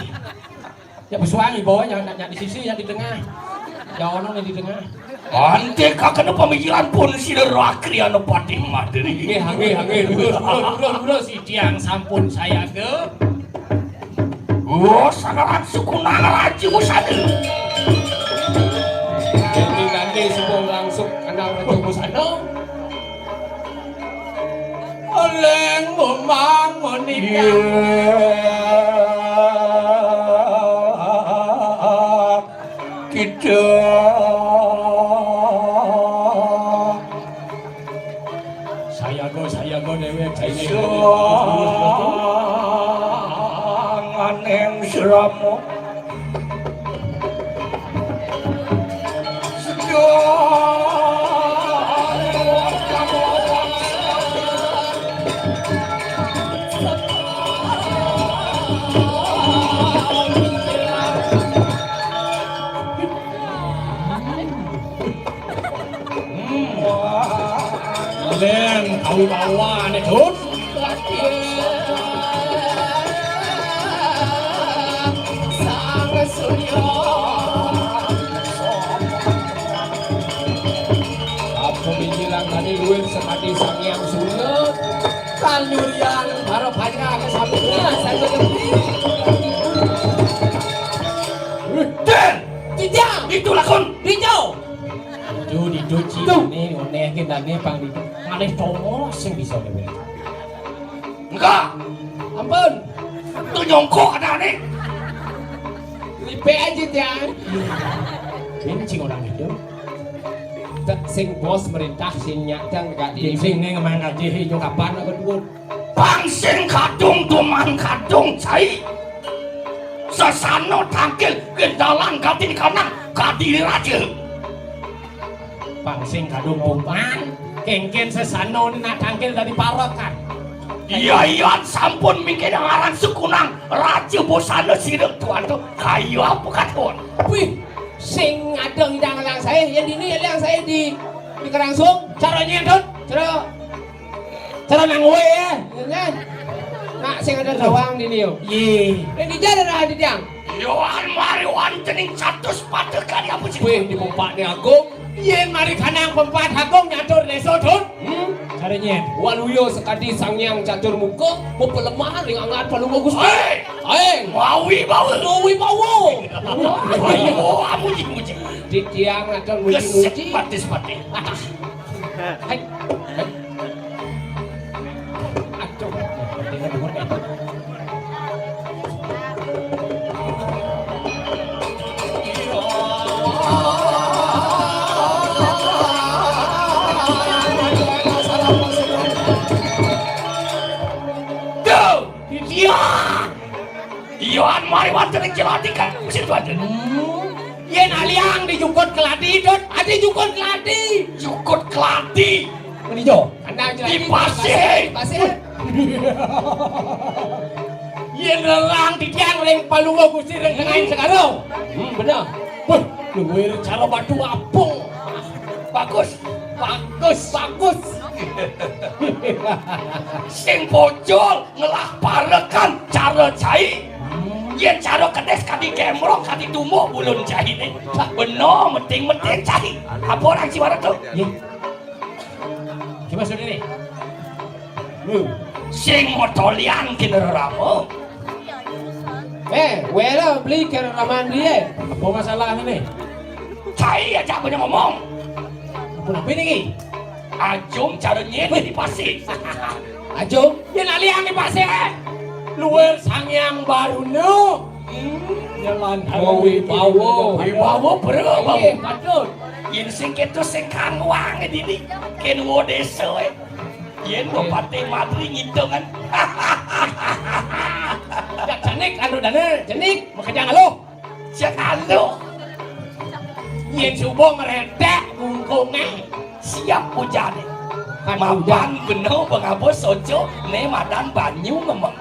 ya pesuangi boy yang di sisi yang di tengah jangan yang di tengah. Ante kakak pemilihan pun si derakri anu pati materi. Hange, dulu si tiang sampun saya ke. Oh, sangaran suku nangaraji usada. Jadi ganti semua langsung anak ratu busano. Oleng memang menikah. Kita saya go dewek sangan yang seramu dan tahu bawa nih tut apa bilang tadi duit sekali sang yang sulit kan nyurian baru banyak ke sampingnya saya dan tidak itu lakon dijauh dicuci ini oneh kita nih pang di malih tomo sing bisa dewe enggak ampun itu nyongkok ada nih lipe aja tiang ini cing orang itu sing bos merintah sing nyadang gak di sing nih ngemang aja hijau kapan aku dulu pangsing kadung tuman kadung cai sesano tangkil gendalan katin kanang kadiri raja pangsing kadung bukan kengken sesano nak tangkil dari parokan iya sampun mikir ngaran sukunang raja bosana sirek tuan tuh kayu apa katon wih sing ngadeng hidang lang saya yang ini yang saya di Karangsung caranya tuh cara nangwe ya nak sing ada doang di niu ye ini jalan di tiang yohan mariwan jening 100 padekan ya puji wih di pompa ni agung yen mari kanang pempat agung nyatur leso tun caranya waluyo sekadi sangyang catur muka mau pelemah ring angat palu bagus aing mawi bawa ayo amuji di tiang ngadeng muji patis hai aduh tinggal dengar kan Yohan mariwan jening jelati kan mesin tuan yen aliang dijukut keladi dot adi jukut keladi ini jo di pasir yen lelang di tiang ring palungo gusti ring tengahin sekarang bener lu cara batu apung bagus Sing bojol ngelah parekan cara jahit. Yen cara kedes kadi kemrok kadi tumuh bulun jahit. Bener menting jahit. Apa orang Ciwara tuh? Gimana maksudnya nih? Sing motolian kena ramo. Wela beli kira raman dia. Apa masalah ini? Cai aja punya ngomong. Apa ini? Ajum cara nyene di pasir. Ajum, dia nak liang di pasir. Luar sangyang baru no. Jalan Wibawa berapa? Patut. Yen sing ketu sing kang wange dini. Ken wo desa yen bupati Madri ngitungan. Jak canik anu dana, canik makanya alo. Cek alo. Yen subuh meredek kungkungan. Siap hujan. Mapan bener pengabos sojo ne madan banyu ngembang.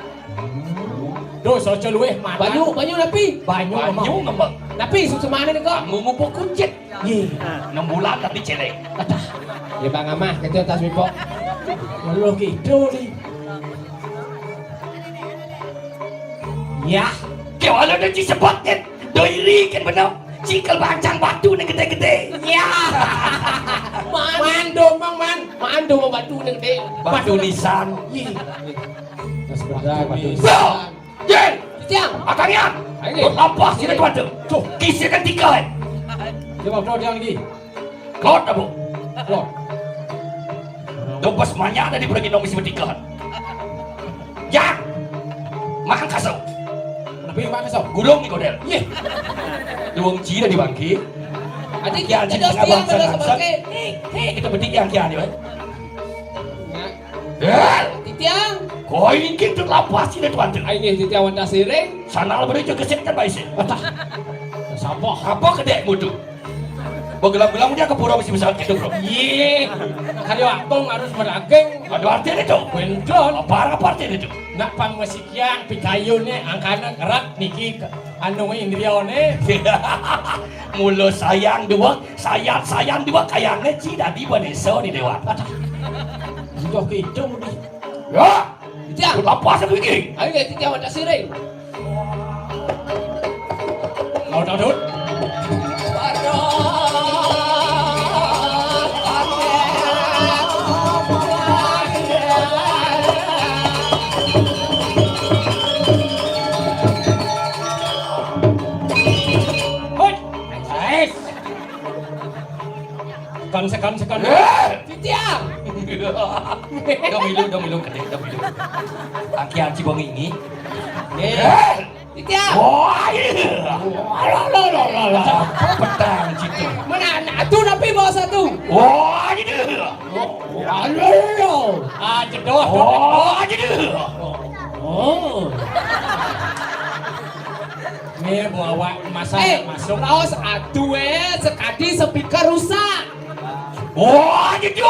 Duh sojo luweh madan. Banyu napi? Banyu ngembang. Napi susu mana ni kok? Ngumupuk kuncit. Ye. 6 bulan tadi celek. Ya bang amah kita tas mipok. Walau gitu ni. Ya. Kau ada dah cisebot kan? Doiri kan benar. Cikal bancang batu ni gede-gede. Ya. Mando mau batu ni gede. Batu nisan. Ye. Mas berada batu. Jen. Tiang. Akangnya. Apa sih tuan tu? Tuh, kisah kan tiga. Coba bro dia lagi. Klot apa? Bro. Dopas banyak ada di pergi nomisi bertiga. Ya. Makan kasau. Tapi makan kasau. Gulung ni kodel. Ye. Luang Ci dah dibangki. Adik Kian kita tengah tiang bangsa pada bangsa. sebagai. Kita bertiga yang kian ni. Tiang. Kau ingin tu lapas sih tuan tu. Ini tiang wanita sireng. Sana lah beri keset kan baik sih. Sampah. Apa kedek mutu? Begelam-gelam dia ke pura mesti besar gitu bro. Ye. Kali waktu harus merageng. Ada artinya itu. Bendon. Apa artinya itu? Nak pang masikyang pitayone angkana kerat niki anu indrione. Mula sayang dua kayangnya cida di Baneso di Dewa. Sudah gitu ni. Ya. Tiang. Lapas aku ini. Ayo kita tiang wanita sireng. Mau tahu? Sekan. Tiang. Dong kedek. Angkian Cibong ini. Tiang. Wah, petang situ. Mana anak tu napi bawa satu. Wah, gitu. Halo. Jedoh. Wah, gitu. Oh. Ni bawa masalah masuk. Raos atu sekadi speaker rusak. Wah, gitu.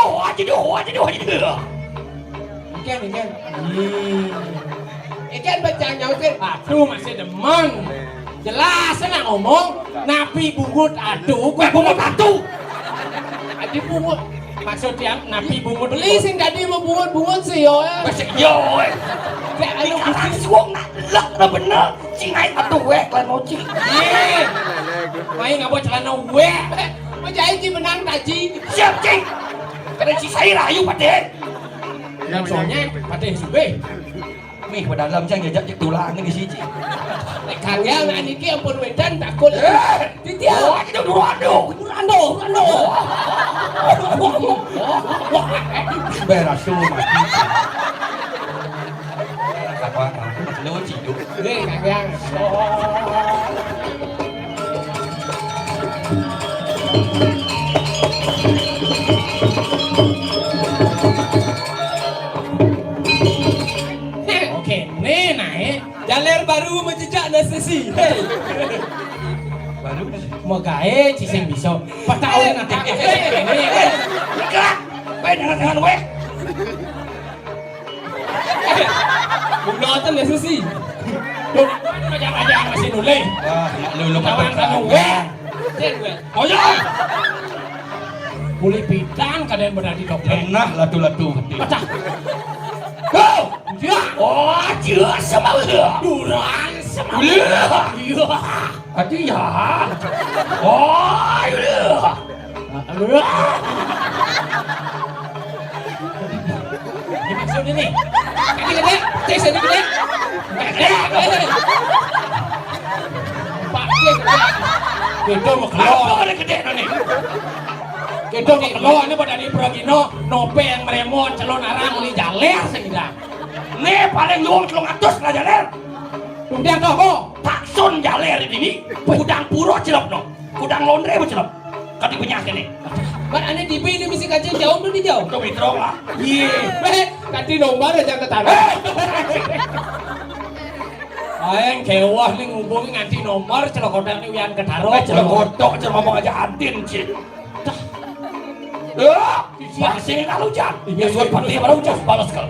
Ikan. Ikan baca nyautin. Aduh masih demen. Jelas nak ngomong. Napi bungut aduh. Bungut atu. Adi bungut. Maksud yang napi bungut. Beli sing tadi mau bungut sih yo. Masih yo. Kayak anu Dikasih suang nak lek na bener. Cingai atu wek lan moci. Main ngabo celana wek. Majai ji menang taji. Siap cing. Kada ci saya rayu pade. Yang soalnya pada sube. Mih pada dalam cang jajak tulang ni siji. Nek kangel nak niki ampun wedan takut. Titia. Wah, itu durando. Beras tu mati. Apa? Lu cidu. Ni kangel. Okey, ni naik jalan baru menjejak nasisi. Baru Mau gae cising bisa. Patau nanti. Gerak. Baik dengan weh. Bukan tu nasisi. Macam masih nulis. Lu Kawan kamu weh. Oh ya. Boleh bidang kalian berani dobleng. Nah, latu-latu. Pecah. Oh, Ya. oh, dia sama dia. Duran sama. Ulah. Iya. Hati ya. Oh, ulah. Ini maksudnya nih. Kaki gede, tes ini gede. Gede. Pak dia gede. Gede mau keluar. Apa ada gede nih? Gede mau keluar ini pada di Progino. Nope yang meremon calon arang ini jaler segala. Nih paling luang 300 lah jaler. Kemudian kok Taksun jaler ini. Kudang puro celop no. Kudang londre apa celop? Kati penyakit nih. Kan aneh di ini mesti kaji jauh tuh di jauh. Kau mitro lah. Iya. Kati nomor aja ke tanah. Aeng kewah nih ngubungi nganti nomor celok kodang nih wian ketaro. Celok kodok celok ngomong aja adin cik. Masih kalau jan. Ini suat pati baru ucap balas kal.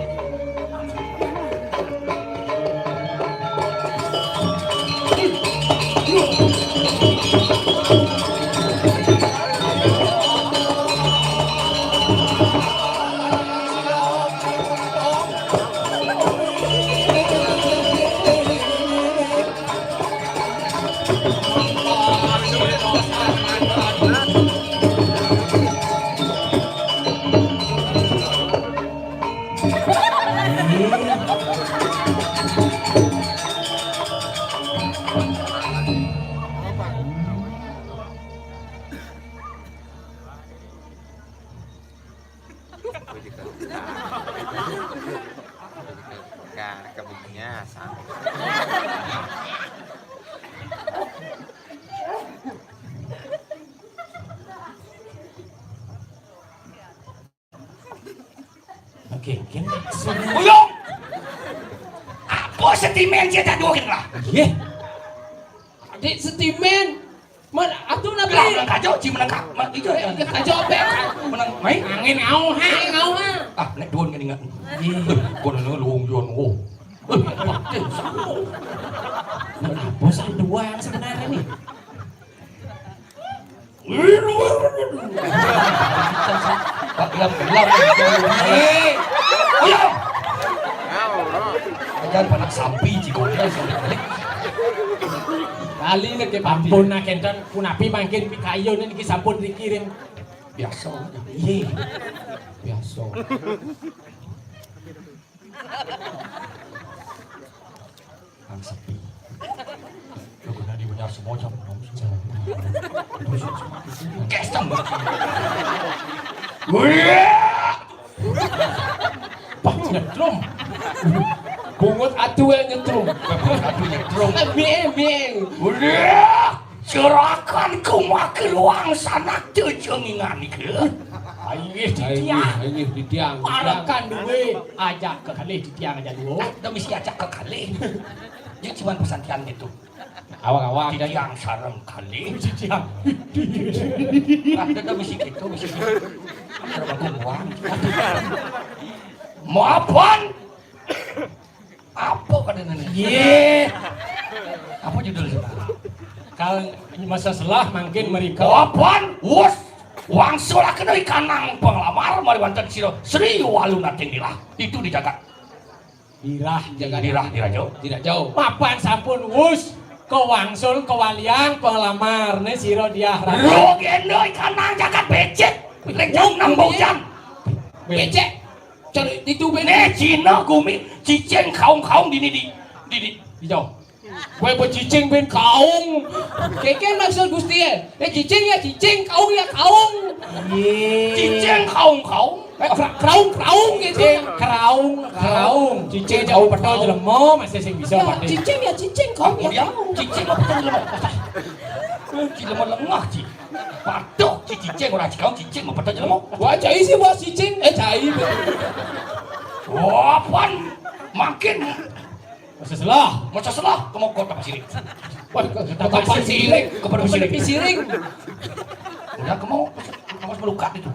Uyung! Apa sentimen dia tak dua lah? Iya. Adik sentimen. Mana atuh na Lah, beli. kacau ci menengah. Itu ya. Kacau apa? Menang main. Angin au ha. Ngau ha. Ah, nek duon kan ingat. Kau nak luang jual oh. Bosan dua yang sebenarnya nih. Pak gelap gelap. Ayo. Jangan panak sapi jiko dia balik. Kali lagi pampun nak kencan punapi mangkin kayu nih ki sampun dikirim. Biasa. Iya. Biasa. Kang sapi. Kau kena dibenyar semua jam nom Kesam. Pak nyetrum. Bungut atuh yang nyetrum. Nyetrum. Bieng. Udah. Serahkan kumah ke luang sana tujengingan ke. Ayo ditiang. Ayo ditiang. Parakan duwe ajak ke kali ditiang aja dulu. Kita mesti ajak ke kali. Dia cuma pesantren itu. Awak-awak Ditiang sarang kali. ditiang. Kita mesti gitu, mesti gitu. Terbagun uang. Maafan. Apa pada nenek? Ye. Apa judulnya? Kalau masa selah mungkin mereka. Maafan. Wus. Wang solah kena ikanang penglamar mari wanten siro Sri Waluna tinggilah itu dijaga Dirah jaga dirah jauh Tidak jauh. mapan sampun wus kewangsul kewaliang pelamar nih siro dia lo gendo ikanang jaga becek lejong nambau jam Becek. Cari ditubin. ne Cina gumi ciceng kaung di jauh gue bercicing ben kaung Keken maksud Gusti ya. Cicing ya cicing, kaung ya kaung. ciceng kaung Kraung gitu. Kraung cicing jauh petol jelemo masih sing bisa pakai Cicing ya cicing, kaung ya kaung. ciceng apa tuh lemah lemah lengah ci patok ciceng orang cikau ciceng apa tuh lemah Wah cai sih buat cicing. Cai. Wapan makin masa selah masa selah kamu kota pasir Wah kepada siring. Kepada siring. udah kamu melukat itu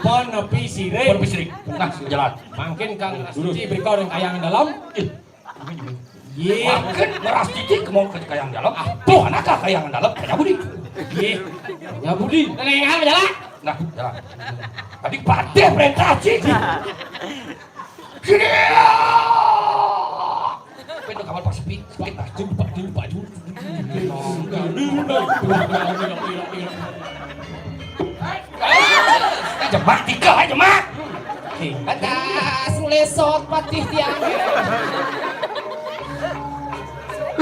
penepi sirih berbisrik nah jalan mungkin kang Rasuci berikau yang kayang dalam makin meras titik kamu ke kayang dalam tuh anakah kayangan dalam kaya budi ya Budi neneng jalan Nah, jalan. Tadi badai perintah Cik. Gini. Itu kamar pas sepi. Pak Ju. Jemak tiga aja jemak. Atas lesot patih tiang.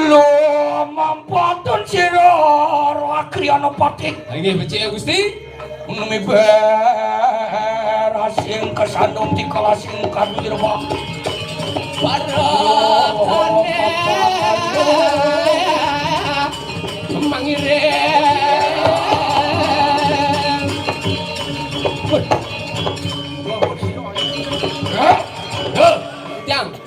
Lo mampatun sira Kriana Patih. Nggih becik Gusti. Menemi beras sing kesandung dikala sing kanirma. Parakane mangire.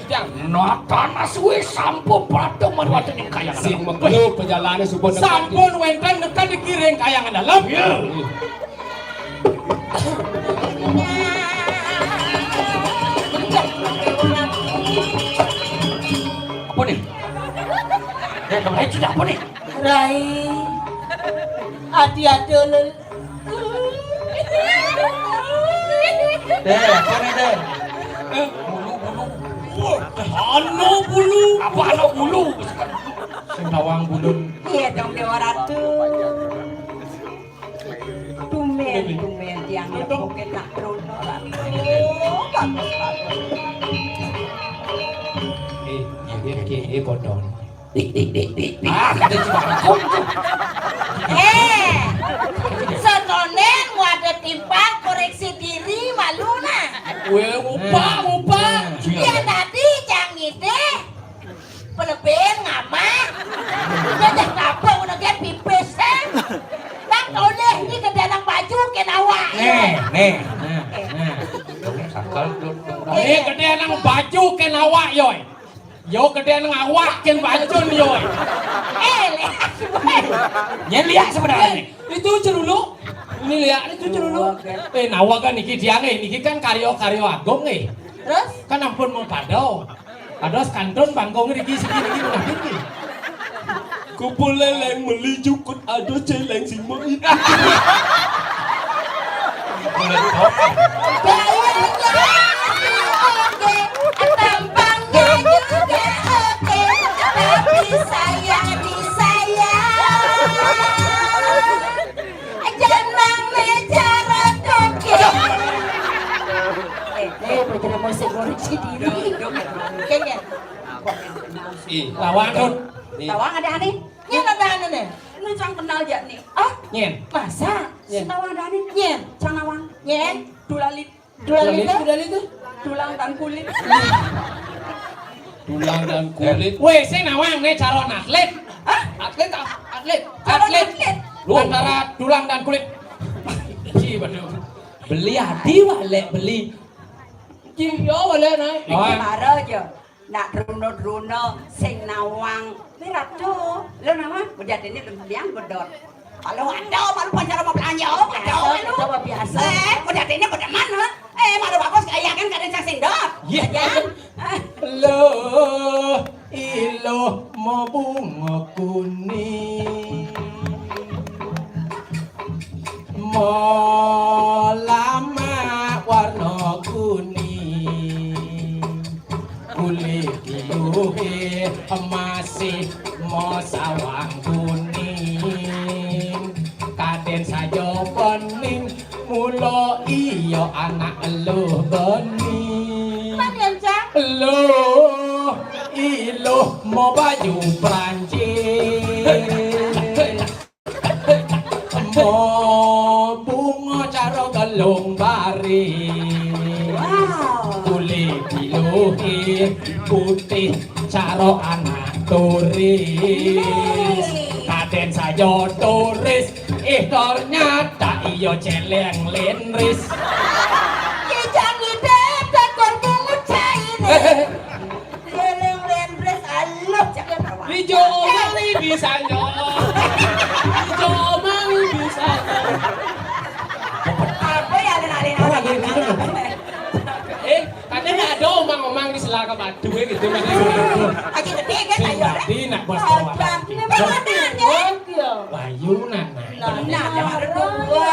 Tiang. Natana suwe sampun padha marwatan ing kayangan. Sing mengko perjalanan sampun wenten nekan dikiring kayangan dalam. Apa nih? Kamu sudah apa nih? Rai, hati-hati lho. Apa nih deh? Anu bulu. Apa anu bulu? Sing tawang bulun. Iya dong Dewa Ratu. Tumen tiang poket tak rono Ratu. Bagus. Kodon. Kata juga aku. Setonen wadah timpang koreksi diri maluna. Upah. Ya tadi jangan ide. Pelebih ngamah. Udah apa udah kayak pipis kan. Tak oleh ini ke dalam baju kenawa. Nih. Ini gede nang baju ken awak yoy. Yo gede nang awak ken baju yoy. Lihat sebenarnya. Itu ceruluk. Ini lihat itu ceruluk. Nawa kan niki diange, niki kan karyo agung nih. Terus? Kan ampun mau padao. Kados kantun bangkong niki segini menah iki. Kumpul leleng meli cukut ado celeng simoi. Tampangnya juga oke, tapi sayang jangan bicara toke. Bercerita musik koreksi diri. Kayaknya. Lawang Dun. Tawang ada nih. Nyen ada nih. Ini cang kenal ya nih. Nyen. Masa? Tawang ada nih. Nyen. Cang nawang. Nyen. Dulalit. Dulang itu? Tulang dan kulit. Tulang dan kulit. Weh, sing nawang nih calon atlet. Hah? Atlet. Calon atlet. Lu antara tulang dan kulit. Ci bener. Beli hati wale beli. Ci yo wale naik. Iki mare aja. Nak druno sing nawang. Ini ratu. Lo nama? Bejatine diang bedot. Kalau ada malu pacar sama belanja, Coba biasa. bejatine beda mana? Malu bagus kayak kan kadang sing dot. Iya. Lo ilo mau bunga kuning. Mau lama warna kuning. Kulit luhe masih mau sawang kuning. Kaden saja bening mulo iyo anak lu bening. Lo ilo mau baju Prancis. Mau bunga cara galung bari. Kulit biluhi putih cara anak turis. Kaden saja turis, ternyata iyo celeng lenris. Jangan ide takon bungut cair. Celeng lendres aluh jangan bawa. Lijo mali bisanya. Lijo mali bisanya. Apa ya alin-alin Katanya ada omang-omang di selaka batu gitu. Aja gede kan ayo. Tadi nak bos kawan. Ini mana? Bayu nak. Nah, yang ada dua.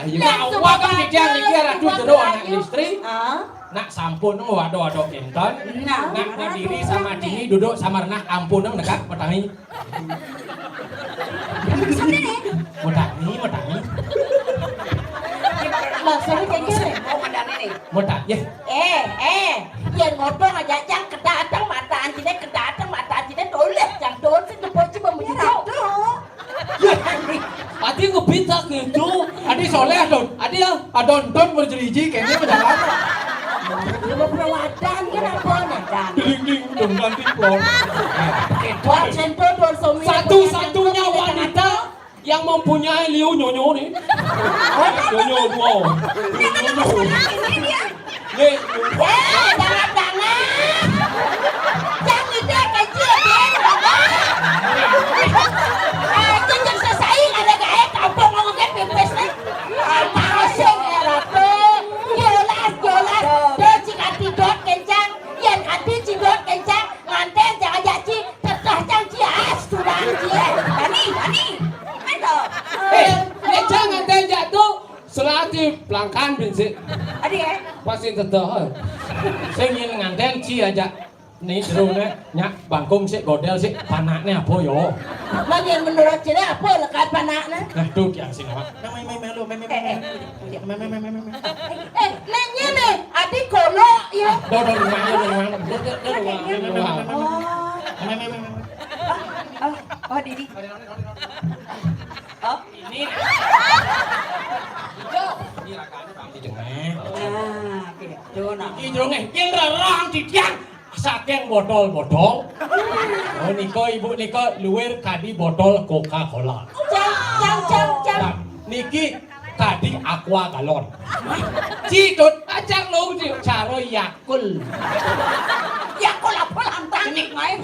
Ayo awak kan dijang iki radu jero anak istri. Ah. Nak sampun wado-wado kenton. Nah. Nak ngadiri sama dini duduk sama renah ampun dekat metangi. Metangi. Maksudnya kayak gini. Mau mandane nih. Metak ya. Yang ngotong aja yang kedatang mata anjingnya doleh yang don sih tuh membujuk. Adi ngebita gitu. Adi soleh don. Adi adon berjeriji kayaknya berjalan. Lu perawadan kan apa nadan? Ding dong ganti plon. Buat sentuh don suami. Satu-satunya wanita yang mempunyai liu nyonyo nih. Nyonyo wow. Ini dia. Nih, Jangan. Jangan ide kecil dia. Jangan sesaing ada gaya kampung ngomong kayak pipis nih. Masuk era tuh. Jolas. Dia jika tidot kencang, yang hati cidot kencang, nganten jangan jaci, tetah jang cias turang cie. Dani. Ayo. jangan teh jatuh. Selati pelangkan bensin. Adi ya. Pasti teteh. Saya ingin nganten ci aja. Nih jerungnya nyak bangkung sih godel sih panaknya apa yo? Mana menurut cina apa lekat panaknya? Nah tuh yang sini apa? Nanya nih, adik kono ya. Dari rumah. Oh, Didi. Oh, Ini. gitu. Nah. Iki jerungnya yang rarang didiang. Saking botol-botol. Oh niko ibu niko luwer kadi botol Coca-Cola. Jang. Niki kadi aqua galon. Cidut ajak lu caro Yakul. Yakul apa lantang nik main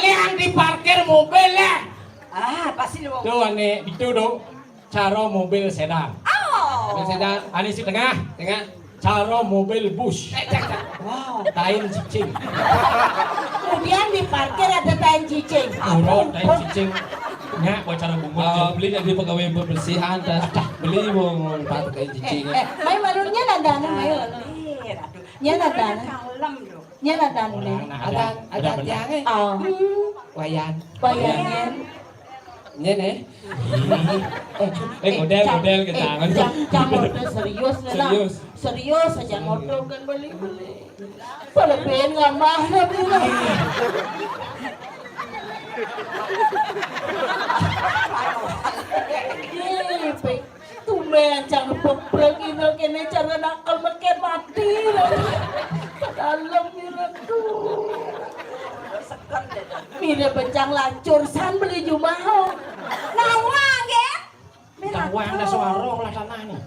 Yang di parkir mobil lah. Pasti lu. Tuh ane itu dong. Caro mobil sedan. Oh. Mobil sedan. Ane si tengah. Caro mobil bus. Wow. Tain cicing. Kemudian di parkir ada tain cicing. Urut tain cicing. Nya buat cara bungut. Beli dari pegawai berbersihan dan beli mau pakai kain cicing. Mai malunya nadana mai. Nya nadana. Kalem lu. Nya nadana nih. Ada tiangnya. Oh. Wayan. Bayangin. Nih. Model ke tangan. Jangan model serius lah. Serius aja model kan beli. Pada pengen ngamah na bila. Tumben jangan bebrek ini kene cara nakal make mati. Dalam mira tuh. Mira bencang lancur san beli jumaho. Nawang ya. Tawang dah suarong lah tanah ni.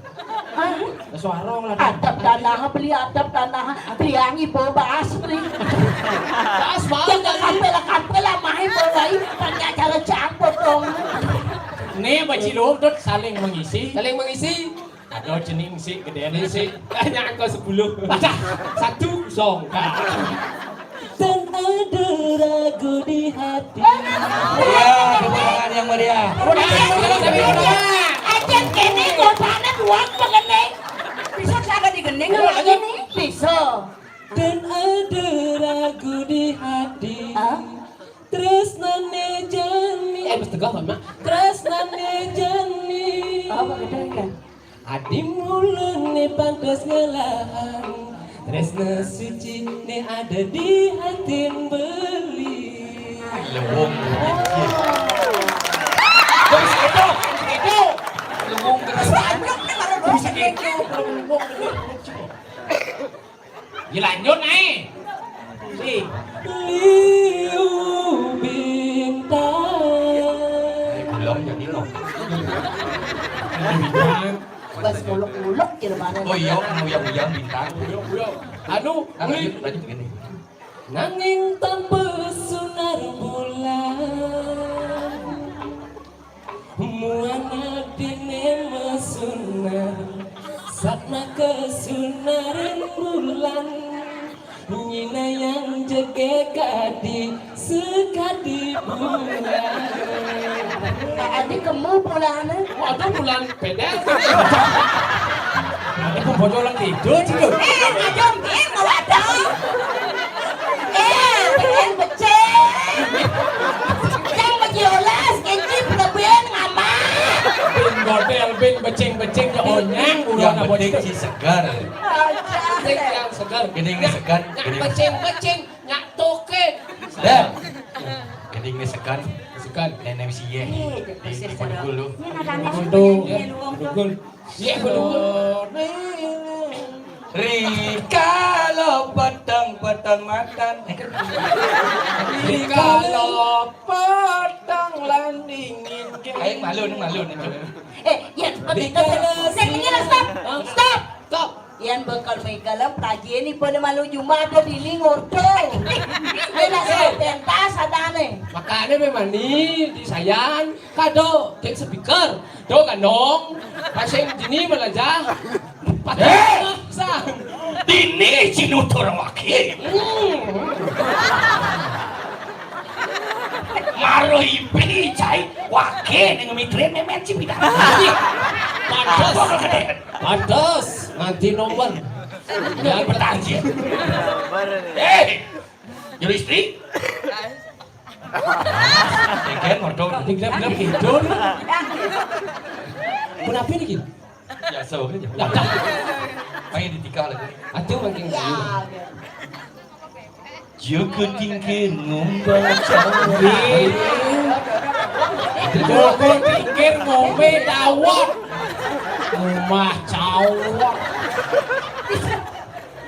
Dah suarong lah. Atap tanah beli atap tanah priangi bawa bahas beli. Bahas Jangan kampel lah mahi bawa banyak cara campur dong. Nih baci lu tuh saling mengisi. Ada jening si gedean Ini si. sih hanya angka 10. Satu song. Dan ada ragu di hati. Ya, kemenangan yang meriah. Aja kene ngobana buang mengenai. Bisa kagak digendeng kalau gini? Bisa. Dan ada ragu di hati. Tresnane jani. Mesti tegak Mak. Tresnane jani. Apa kita kan? Adi mulune pantas ngelahan. Tresna suci ne ada di hati beli. Lewong. Itu. Lewong terus. Banyak nih kalau dosa gitu. Lanjut nih. Si. Liu bintang. Belum jadi loh. Bas uluk-uluk kira mana? Oh iya, uyang-uyang bintang. Anu, Lanjut gini. nanging tanpa sunar bulan muana dine mesuna satna kesunaran bulan nyina yang jege kadi sekadi bulan Adik kemu bulan. Waduh bulan beda. Ini pun bocor lang tidur sih. Ajong bin mau ada. Pengen becek. Yang berjelas kenci pelebien ngama. Bin godel, bin becing-becing ya onyang Yang bulan penting si segar. Becing yang segar. Geningnya segar. Nyak becing-becing, nyak toke. Dah. Geningnya segar. Segar. Nenek si ye. Di Padugul lu. Untuk Padugul. Iya Padugul. Rika lo petang makan. Rika lo petang landingin. Aing malu nih. Yan begitu. Stop. Stop. Stop. Yan bakal may galang praji ni pada malu Jumat ada di lingor tuh. Beda sa pentas adane. Makanya memang nih disayang kado cek speaker do kanong paseng dini melajah sang Dini cinutur wakil. Maro ipi cai wakil yang mitren memen cipita. pantas nanti nomor Jangan bertanya. Jadi istri? Ikan modal. tinggal tidur kenapa ini gini Ya so kan. Pengen ditikah lagi. atuh makin kayu Joko tingkir ngombal Joko tingkir ngombe dawat rumah cawat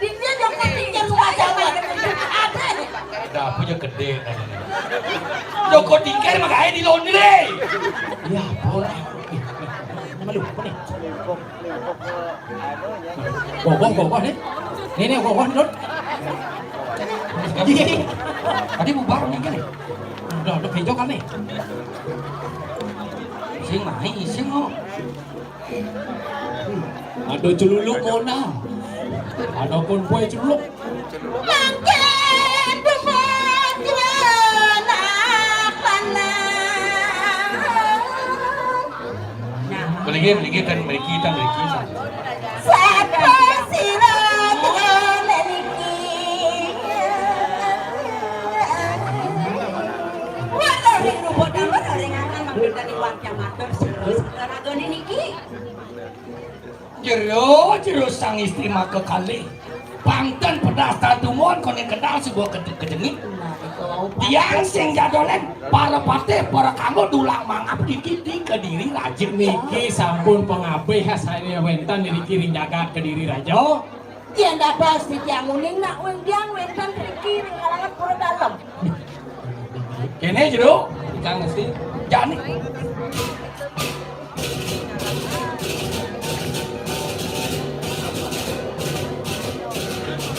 Dia Joko tinggal rumah Jawa. Ada. Dapurnya gede. Joko tingkir makanya di loni deh. ya boleh malu apa nih gogoh nih ini gogoh nih Tadi bubar nih kan? udah hijau kan nih Ising mah, ising oh. ada celuluk mona ada pun kue celuluk Mangken bubut jenak panah. Beli kan mereka Sapa sirat leniki. Wah, dari rubot apa dari nganan mampir dari wajah matur segera goni niki. Jero sang istri maka kali. Pangten pedas tantumon konen kenal sebuah kedengit. Yang sing jadolen para pate para kamu dulang mangap dikit di kediri rajin niki sampun pengabeh saya wentan dari kiri jagat ke diri raja Dia ndak bos di tiang uning nak wendiang wentan triki di kalangan pura dalam. Kene jero kang mesti jani.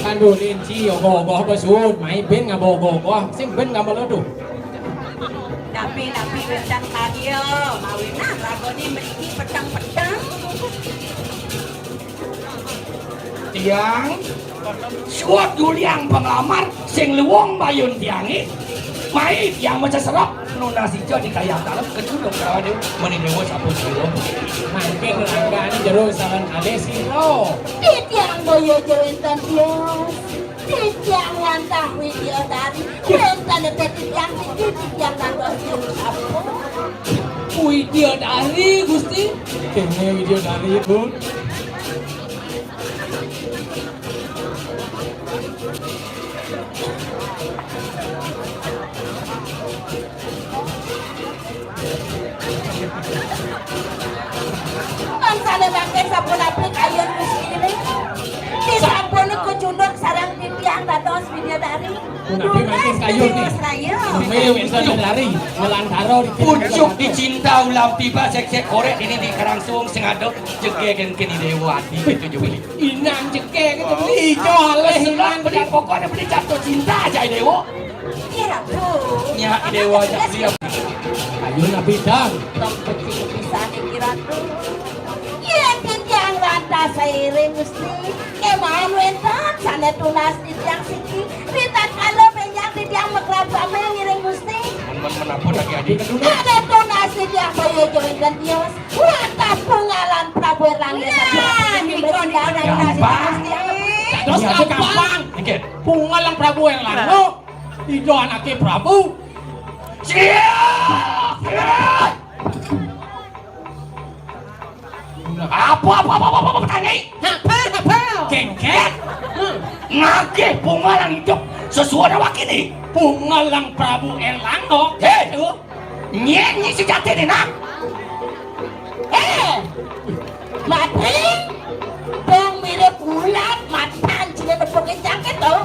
Aduh, linci, ogoh-ogoh besut, main ben ngabogoh-ogoh, sing ben ngabogoh. Tapi wentan kaya mawina ragone mriki pedang-pedang. Tiang suat duliang penglamar sing luwung bayun tiangi. Mai tiang macam serap nunasi jo di kaya dalam keduduk kerawan meni dewa sapun kilo. Mangke ngerangkani jero salan ade siro. Di tiang boyo wentan bios. Di tiang ngantah video dari wentan teti tiang di tiang kandos apa. Video dari Gusti. Kene video dari pun. Mansane bangke sampun aplik ayun miskin. Di sampun kecunduk sarang di tiang dados video dari. Tapi makin kayu nih. Tapi wentan dari melantaro di Pucuk dicinta ulam tiba sek-sek korek ini di kerangsung sing adep jegegen kini dewa ati itu juli. Inang jeke gitu lijo haleh Selang beli pokoknya beli jatuh cinta aja dewa. Iya tuh. Nya dewa aja dia. Ayo nabi dang. Tong kecil pisan kira tuh. Yen tiang rata saire mesti kemahan wentan sana tunas di tiang siki. Rita kalau banyak di tiang mekrab sama ngiring mesti. Menapun lagi adik kedua. Ada tunas di Ayah saya join dan Dios. Watas pengalan Prabu Erlangga. Terus gampang. Pungal ang Prabu Erlangga. Ido anaknya Prabu. Apa tanya? Kengket. Ngake pungalang hidup sesuai awak ini. Pungal ang Prabu Erlangga. Hei, nyanyi sejati ni nak. Matring. Dong mirip ulat matan sila berpukit jangkit tu.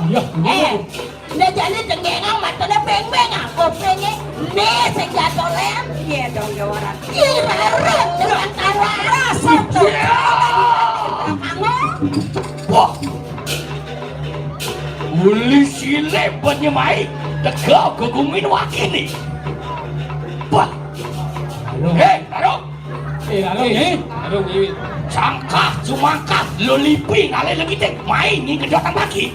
Dia jadi tengengang mata dia beng-beng aku pengen ni sejatuh lem. Iya dong jawaran. Kira dengan tawa rasa tu. Wah, uli sile penyemai tegak kegumin wakini. Wah, aduh. Aduh, Sangka, sumangka, lolipi ngale lagi teh main ni kedotan lagi.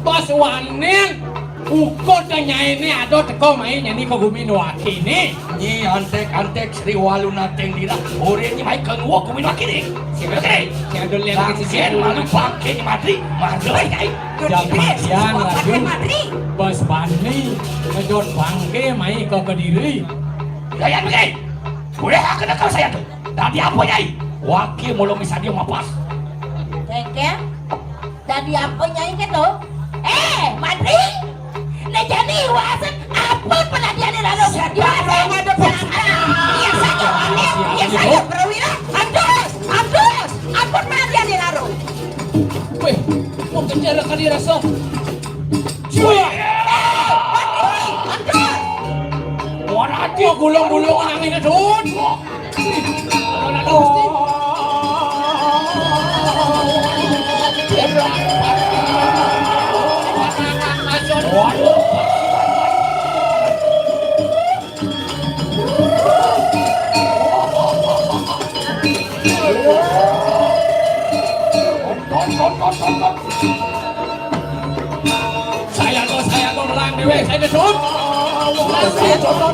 Bos wanen ukod na niya ini ado teko mai nyanyi ko gumin wakini. Ni antek Sri Waluna teng dira. Ore ni mai kenwo gumin wakini. Siapa? Si ado lihat ke sisi Sien malu pakai ni madri, madri nyai. Jam lagi. Bos bani ngejot bangke mai ke Kediri. Layan begini. Udah kena kau saya tuh. Tadi apa nyai? Wakil mulu misalnya mapas. Kengket. Tadi apa nyai gitu? Madri. Nah jadi wasit apa penadian ini lalu? Wasit ada penadian. Iya saja wasit. Iya saja perwira. Abdus. Apa penadian ini lalu? Weh, mau kejar kan dirasa. Cuy. Abdus. Waradi Gulung-gulung angin adun. Saya tuh melang dewe, saya disut. Saya contoh.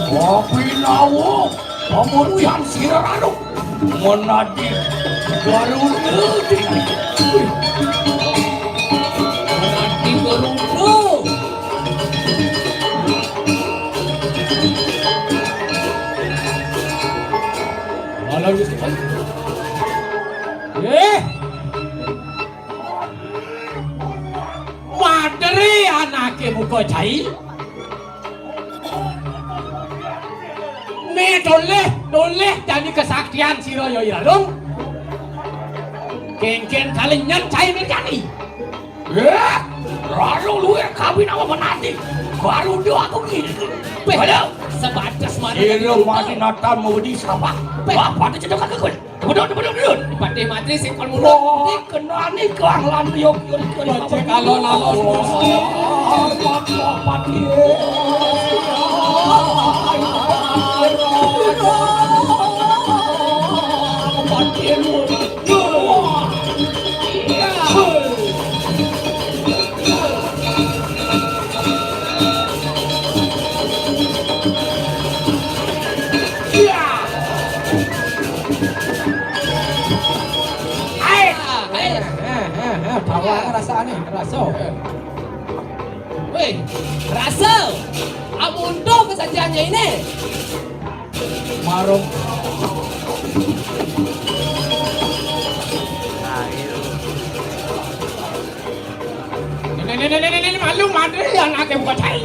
Kopi lawo, kemudian siranu menadi Garuda. Menadi Garuda. Walau justru Madri anaknya buka cai. Nih doleh jadi kesaktian si Royo ya dong. Kengken kali nyancai nih jadi. Lalu lu yang kawin sama menadi Garuda aku gini. Halo, sebatas mana? Ilo mati natan mau di sabak. Bapak tu cedok aku. Betul. Pati Madri sing kon mulu. Ni kena ni keang lan yok. Cek alon-alon. Pati. Tawa rasa nih, rasa. Weh, rasa. Amun tuh kesajiannya ini. Marung. Ini malu Madri anaknya bukan cai.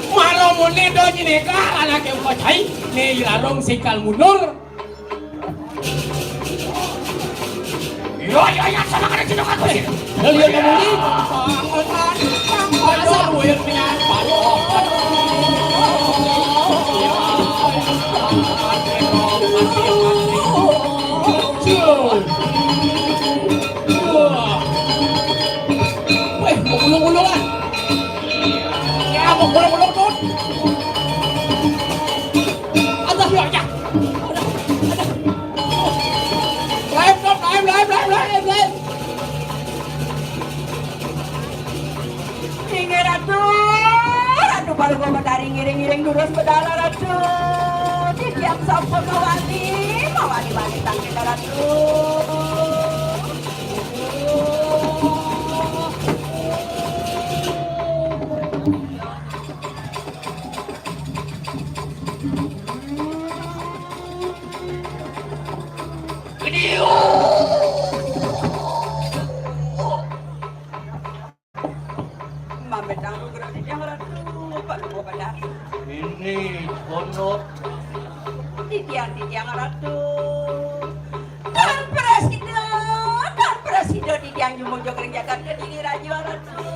Malu muni do nyineka anaknya bukan cai. Nih larong sikal mundur. Ya, sama kena cedok aku sih. Lihat kemudi. Masa buir dengan Weh, mau gulung-gulungan. Ya, mau gulung-gulung tuh. Baru gua dari ngiring-ngiring durus pedala ratu. Di tiap sampun mawani balik tangke ratu. Ini bonot Tiang ratu dan presiden di tiang jumujo kerjakan ke diri raja ratu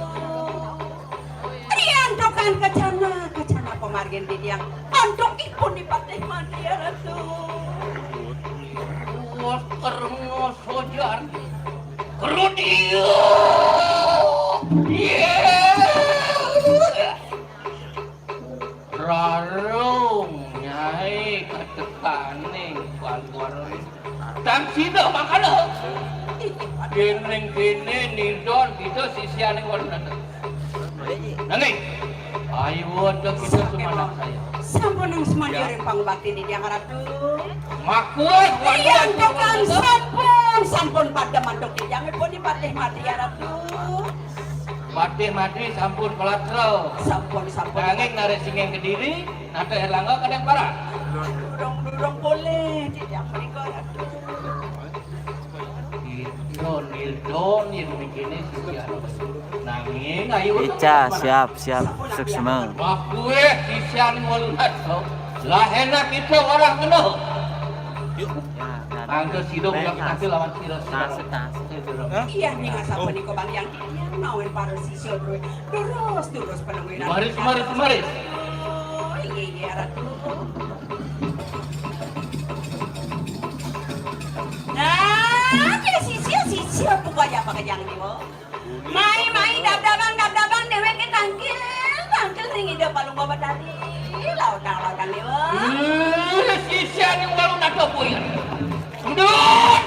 tiang dokan kecana pemargin di tiang untuk ipun di patih mati ya ratu kerengos sojar kerudio rarung nyai katekaning kuan-kuan dan sida makana geneng kene nidon kita sisiane warna nanging ayo ada kita semana saya sampun nang semandiri pangbakti di tiang ratu makut tiang dokan sampun pada mandok di tiang ipun di patih mati ya ratu Patih mati sampun kolatro. Sampun. Nanging narik singeng Kediri, nata Erlangga kadang parah. Durung boleh, tidak mereka ratu. Nildon yang begini sisian. Nanging ayo. Ica siap seksema. Makue sisian mulut so. Lah enak kita orang kena. Angga sidong yang nanti lawan sira. Iya nih nggak sampai di kobang yang mauin para sisyo terus penungguin. Maris. Iya ratu. Nah, ya sisyo pokoknya pakai yang ini mo. Mai dab-daban dewe ke tangkil ring ide palung bawa tadi. Lautang ni mo. Sisyo yang baru nak topoy. Ndut!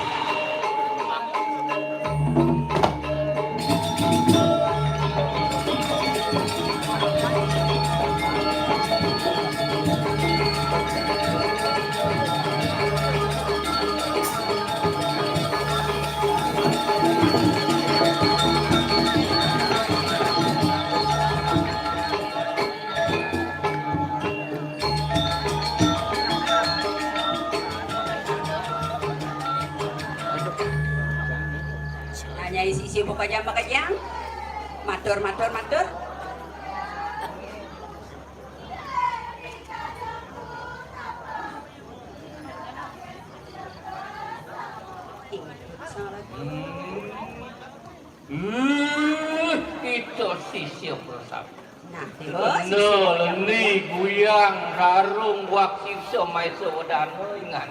Sisi pokoknya matur. Itu sisi persap. Nah, Leni guyang rarung wak sisa maisa wadana ingan.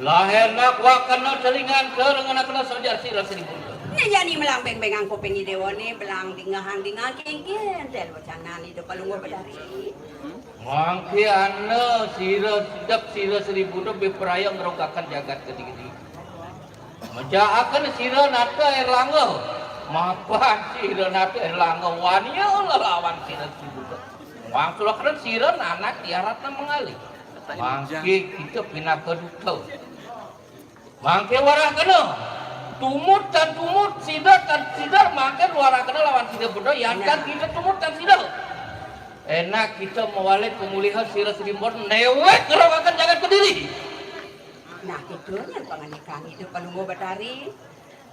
Lahenak wakana telingan kerengan kena sojar sila seribu. Jadi melang beng angko pengi dewane belang dingahan kengken tel wacanan itu palunggo badari. Mangke ana sira sedap sira seribu do bepraya ngerogakan jagat gede-gede. Majaakan sira nata Erlangga. Mapan sira nata Erlangga waniya lawan sira seribu. Wangsul kan sira anak tiaratna mengalih. Mangke kita pindah ke duta. Mangke warah kena. Tumut, sidar, mangke warah kena lawan sidar bodoh. Yankan kita tumut dan sidar. Enak kita mewalik pemulihan sira serimbon newek ngerogakan jagat Kediri. Nah itu yang penganikan itu palunggo batari.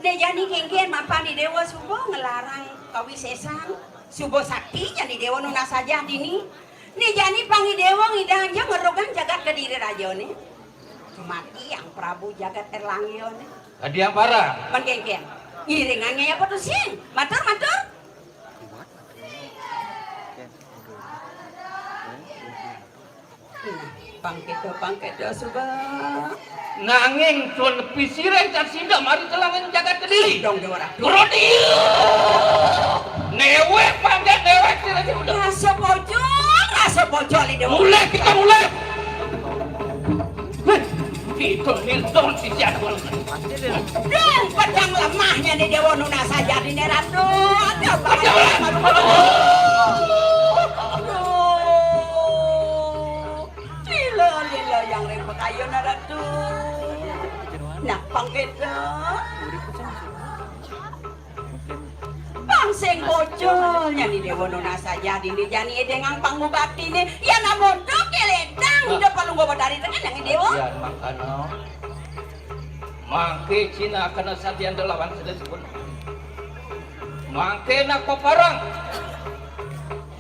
Nejani kengken mapan di dewa subo ngelarang kawisesan. Subo sakti jadi dewa nuna saja dini. Nejani pangi dewa ngidang aja ngerogan jagat Kediri raja nih. Mati yang Prabu jagat Erlangga nih. Adi yang parah. Man kengken. Ngiringannya ya putus sih. Matur. Pangkedo suba. Nanging tuan pisireng dan sinda mari telangan jagat Kediri. Dong dewa. Rodi. Newek pangkat newek sira udah. Rasa bojol ini. Mulai. Itu nildon si jadwal. Dan pedang lemahnya di dewa nuna saja di neratu. ayo naratu. Nah, pangketa. Pangseng bocol nyanyi dewa nona saja dini jani edengang pangmu bakti ni ya namodo keledang hidup palung bawa dari tengah yang dewa ya makanya mangke Cina kena sadian lawan sudah sebut mangke nak paparang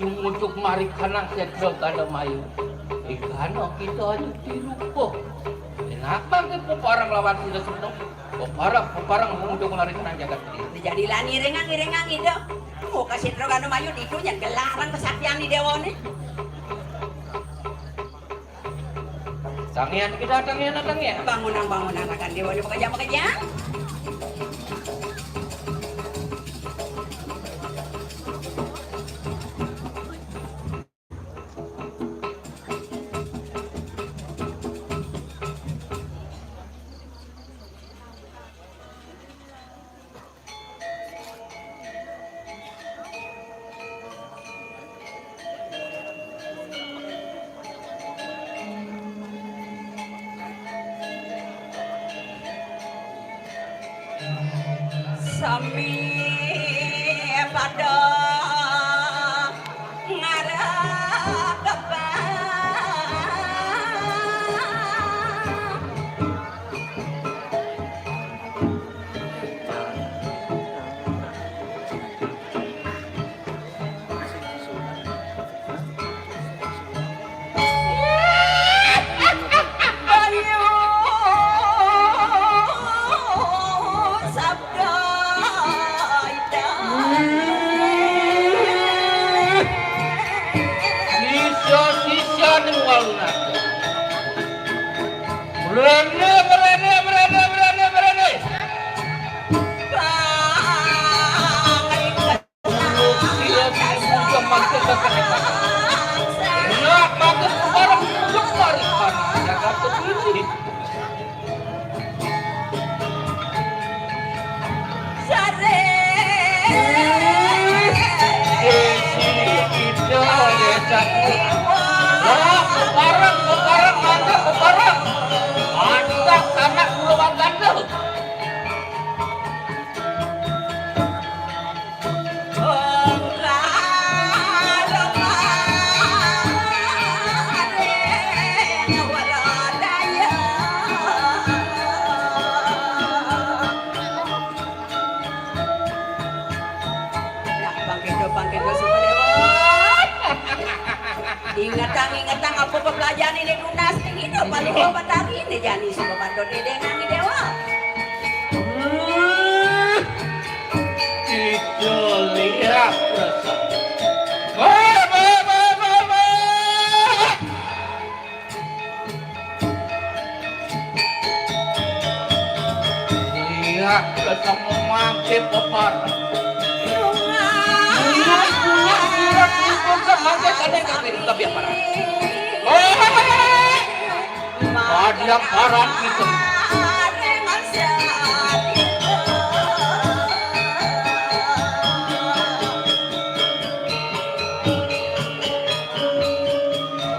yung untuk mari kanang setro kada mayu ikano kita aja tirupo kenapa ke paparang lawan sudah sebut paparang untuk mari kanang jagat jadilah nirengang itu mau kasih terogano mayu itu yang gelarang kesaktian di dewa nih tangian kita tangian bangunan akan dewa ini bekerja sami pada ngarah kebang Ingatang apa pembelajaran ini lunas ini paling obat hari ini jani semua bandot dengan dewa. Itu lihat rasa. Lihat rasa memakai pepar. Ada paran itu.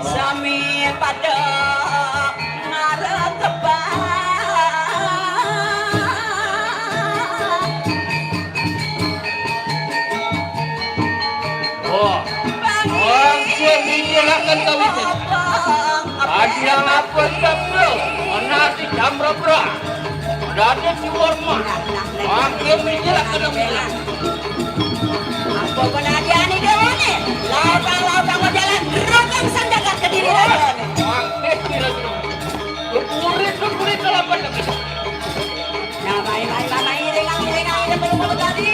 Sami pada ngarah kebang. Oh, langsung dijelaskan tahu itu. Ada apa bro? Anak di jamra bro. Ada di warma. Langsung dijelaskan tahu. Apa penadian ini dewa nih? Lautang mau jalan rokang sandakan ke diri dewa nih. Langsung dijelaskan. Kurit dalam pada kita. Nah, main irengang ini belum tadi.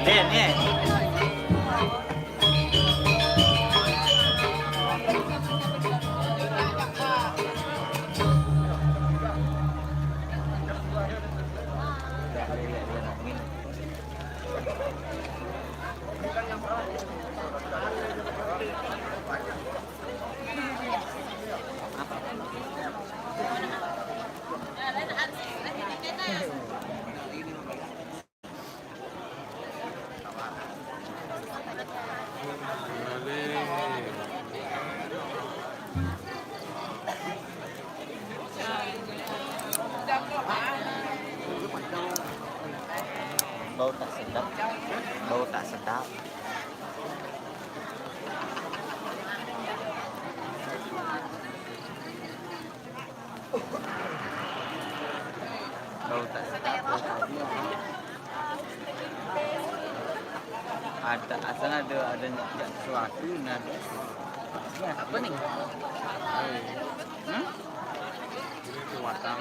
Aden ya. Bau tak sedap. Bau tak sedap. Bau tak sedap. Ada asal ada sesuatu nanti. Ini apa nih? Kuatang.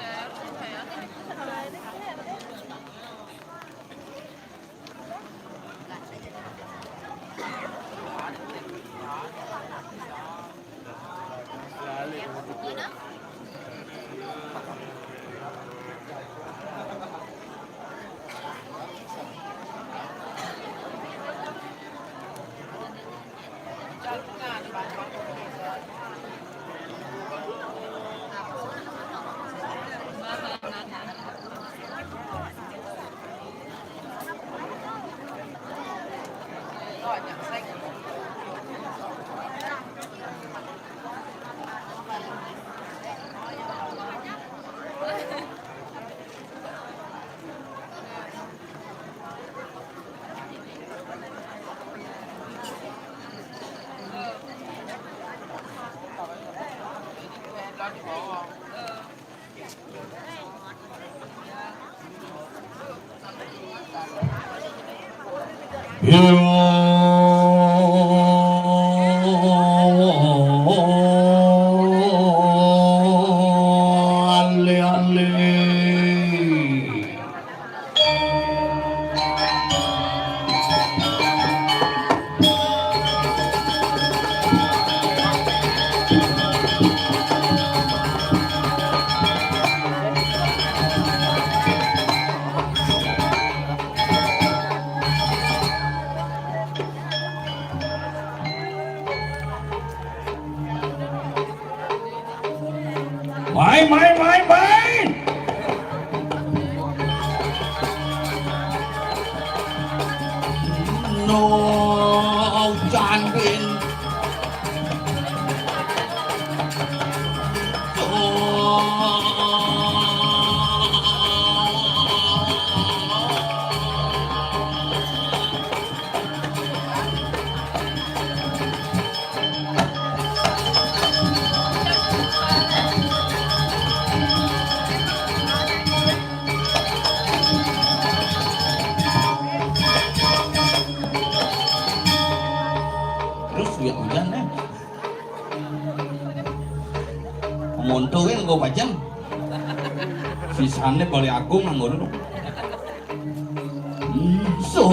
Main. No, Chan Bin. Monto kan nggo pajang. Sisane bali agung nganggo ngono. So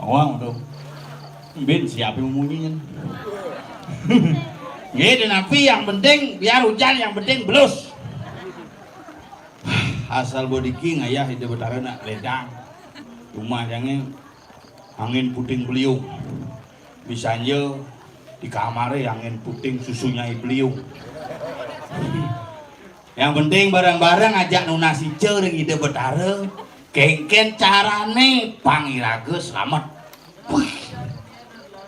awang tuh bin siapa yang munyiin gitu tapi yang penting biar hujan yang penting belus asal bodiki ngayah hidup betarana ledang rumah jangan angin puting beliung bisa aja di kamarnya angin puting susunya beliung yang penting bareng-bareng ajak nunasi cering hidup betara kengken carane pangirage selamat. Wih.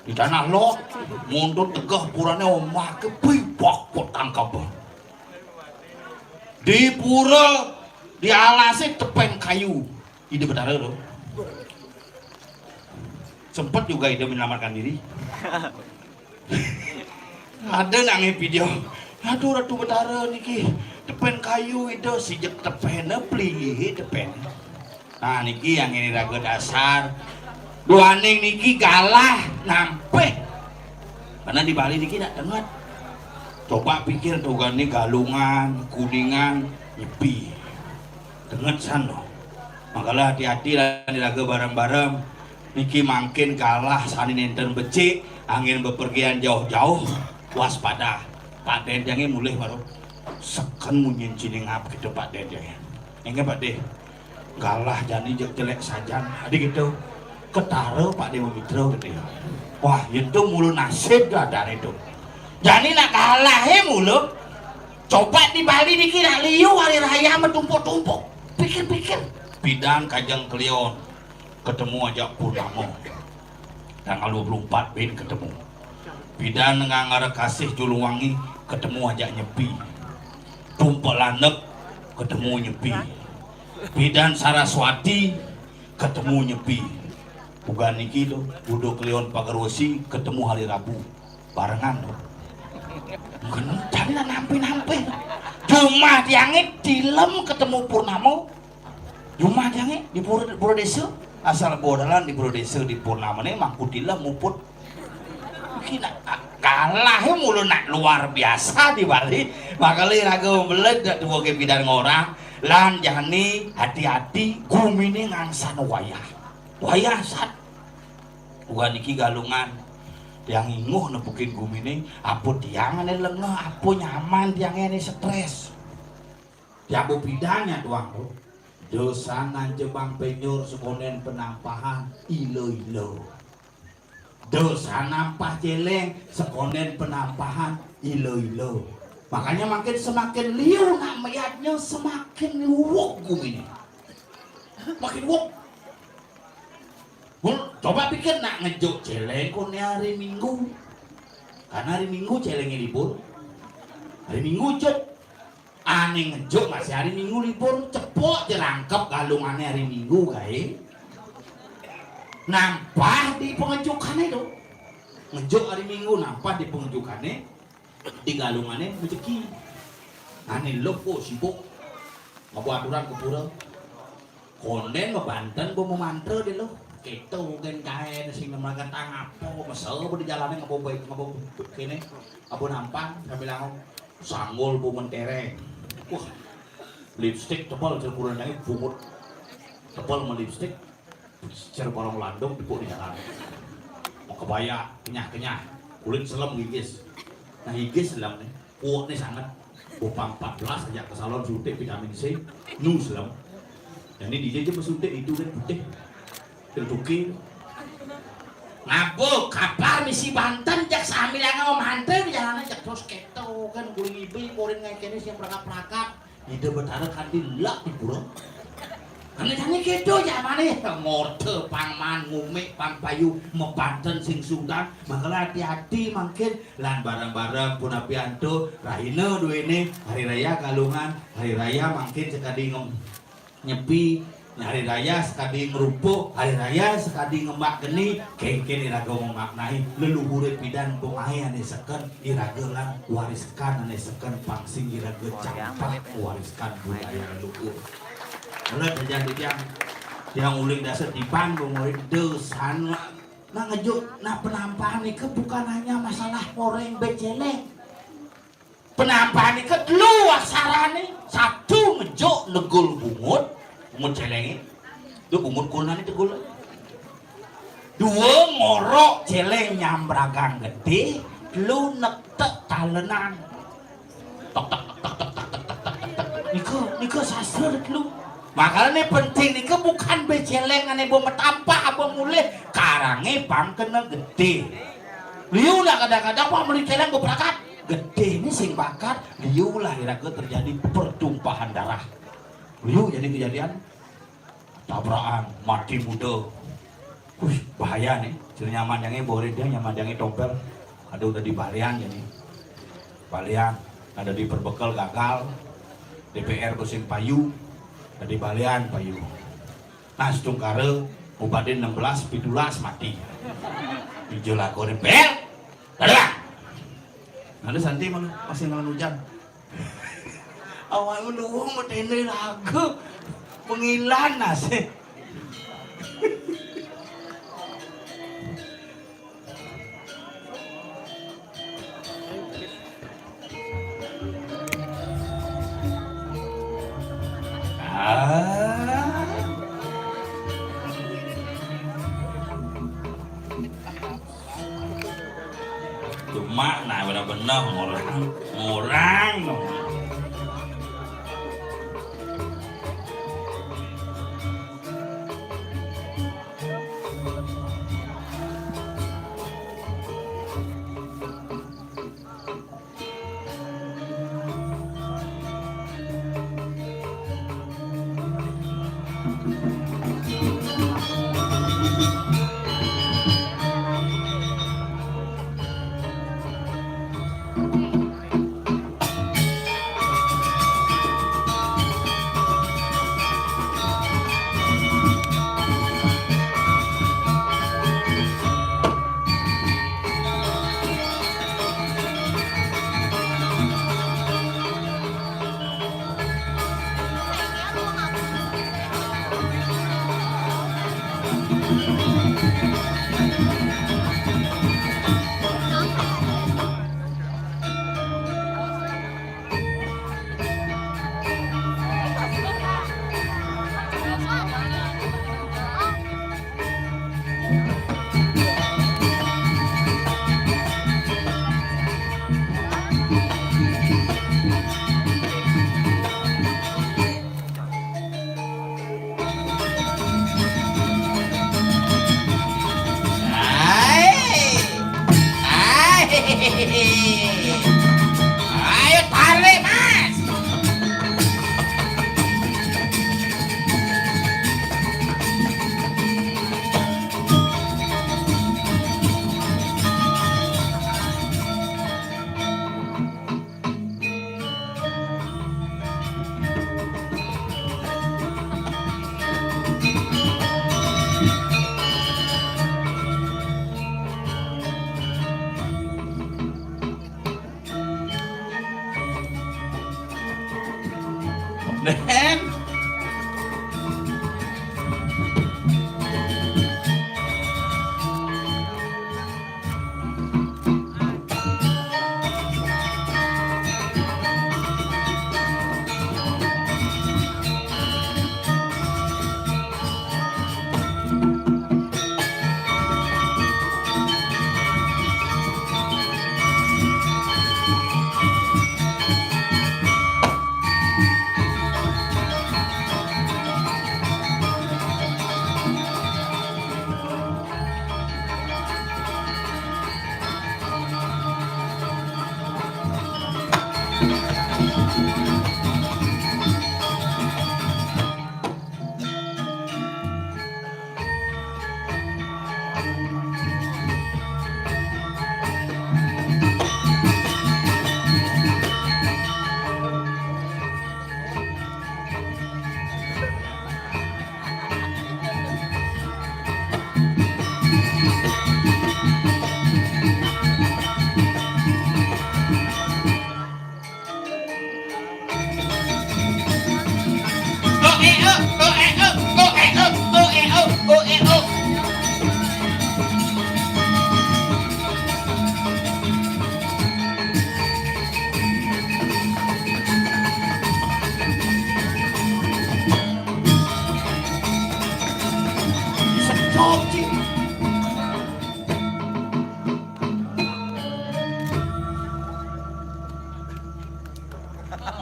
di tanah lot mundur tegah purane omah ke pibak pot tangkap di pura di alase tepen kayu ide betara loh sempet juga ide menyelamatkan diri ada nangis video aduh ratu betara niki tepen kayu itu sejak tepena pelih tepen nah niki yang ini raga dasar duaning niki galah nampe karena di Bali niki tidak dengar coba pikir tuh nih galungan kuningan nyepi dengar sana makalah hati-hati lah diraga bareng-bareng niki makin kalah sani nenten becik angin bepergian jauh-jauh waspada Pak Dendangnya mulai baru seken munyin cining apa gitu Pak Dendangnya enggak Pak De galah jani jelek sajan adik gitu ketara Pak Dewa Mitra gitu wah itu mulu nasib dah dari itu jadi nak kalah mulu coba di Bali dikira liu hari raya metumpuk-tumpuk pikir-pikir bidang kajang kelion ketemu aja Purnamo tanggal 24 bin ketemu bidan ngangara kasih Juluwangi ketemu aja nyepi tumpuk lanek ketemu nyepi bidan Saraswati ketemu nyepi bukan niki tuh Budo Kelion Pagarwesi ketemu hari Rabu barengan tuh mungkin jadi nampi Jumah diangit dilem ketemu Purnamo Jumah diangit di Pura Desa asal bodalan di Pura Desa di Purnama ini mangku dilem muput kina kalah mulu nak luar biasa di Bali makanya raga belet dak dua ke bidan ngorang lan jani hati-hati gumine ngangsan wayah sat bukan niki galungan yang inguh nepukin gumine apa tiang ane lengah apa nyaman tiang ane stres ya bu bidangnya doang tuh dosa nanjebang penyur sekonen penampahan ilo dosa nampah celeng sekonen penampahan ilo makanya makin semakin liu nak melihatnya semakin wuk gumine makin wuk coba pikir nak ngejuk celeng kone hari Minggu karena hari Minggu celengnya libur hari Minggu cuk aneh ngejuk masih hari Minggu libur cepok jerangkep galungannya hari Minggu guys nampah di pengejukannya itu ngejuk hari Minggu nampah di pengejukannya di galungannya rezeki aneh lo kok sibuk mau aturan ke pura konden ngebanten mau mantra deh lo kita mungkin kain sing nemakan tangan apa mesel di jalannya ngabo baik ngabo kene abu nampang sambil bilang sanggul bu mentereng wah lipstick tebal cerkuran lagi bungut tebal sama lipstick cer barang landung dipuk di jalan mau kebaya kenyah kulit selam gigis nah gigis selam nih kuat nih sangat upah 14 aja ke salon suntik vitamin C nu selam dan ini DJ aja suntik itu kan putih terduki ngabo kabar misi Banten jak sambil yang ngomong hantar di jalanan jak terus keto kan guling ibu korin ngayak kene siang perangkap ide betara kan dilak di pura aneh-aneh keto zamane ngorde pangman ngumik pangpayu mau Banten sing Sultan makanya hati-hati mungkin lan barang-barang punapianto rahina duene hari raya galungan hari raya mungkin sekali nyepi hari raya sekali ngerupuk hari raya sekali ngemak geni kengken iraga memaknai leluhur bidan pengai ane seken iraga lang wariskan ane seken pangsing iraga campak wariskan budaya leluhur mulai terjadi yang uling dasar di Bandung mulai desan nah ngejuk nah penampahan itu bukan hanya masalah goreng beceleng penampahan itu luas sarane satu ngejuk negul bungut celeng itu bungut kulan itu gula dua ngorok celeng nyambragang gede lu nektek talenan tok niko sastra lu makanya penting niko bukan beceleng ane bo metampa abo mulai karange pangkena gede liu lah kadang-kadang wah meli celeng beberangkat gede ini sing bakat liu lah kira-kira terjadi pertumpahan darah liu jadi kejadian tabrakan mati muda bahaya nih. Cuma nyaman yang boleh dia nyaman yang tompel. Ada udah di balian jadi. Balian ada di perbekal gagal. DPR bersin payu. Ada di balian payu. Nah, setungkare Bupati 16 17 mati. Dijelah goreng bel. Ada. Ada santi mana masih ngelawan hujan. Awal lu mau tender lagu pengilan nasi. Cuma nah benar-benar orang ayo tarik mas. Dan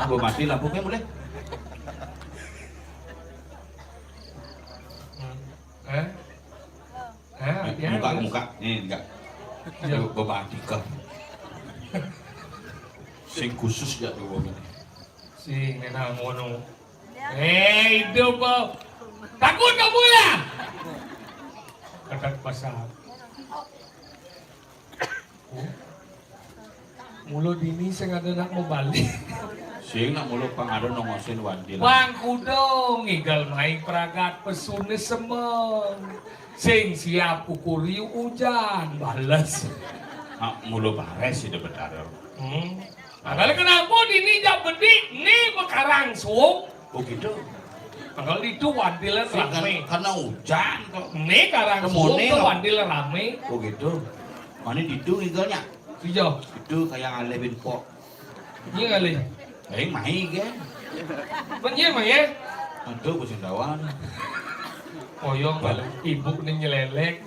Aku mati lampunya boleh. Muka ini enggak. Bapak Andika. Sing khusus ya tuh bapak. Sing nena ngono. Hidup kok. Takut kamu ya? bakat pasar. Mulu dini saya ada nak mau balik. Sing nak mulu pangado nongosin wandil. Bang kudo ngigal main peragat pesune semeng. Sing siap ukuri hujan balas. Mulu pares itu benar. Kalau kenapa dini jak bedik ni bekarang sup. Oh gitu. Kalau itu wandilan rame. Karena hujan kok. Ni karang sup tu wandilan rame. Oh gitu. Mana didu ngigalnya? Iya. Itu kayak ngalebin pok. Iya kali. Mai kan. Bener mah ya. Aduh kusendawan. Koyong ibu ni nyelelek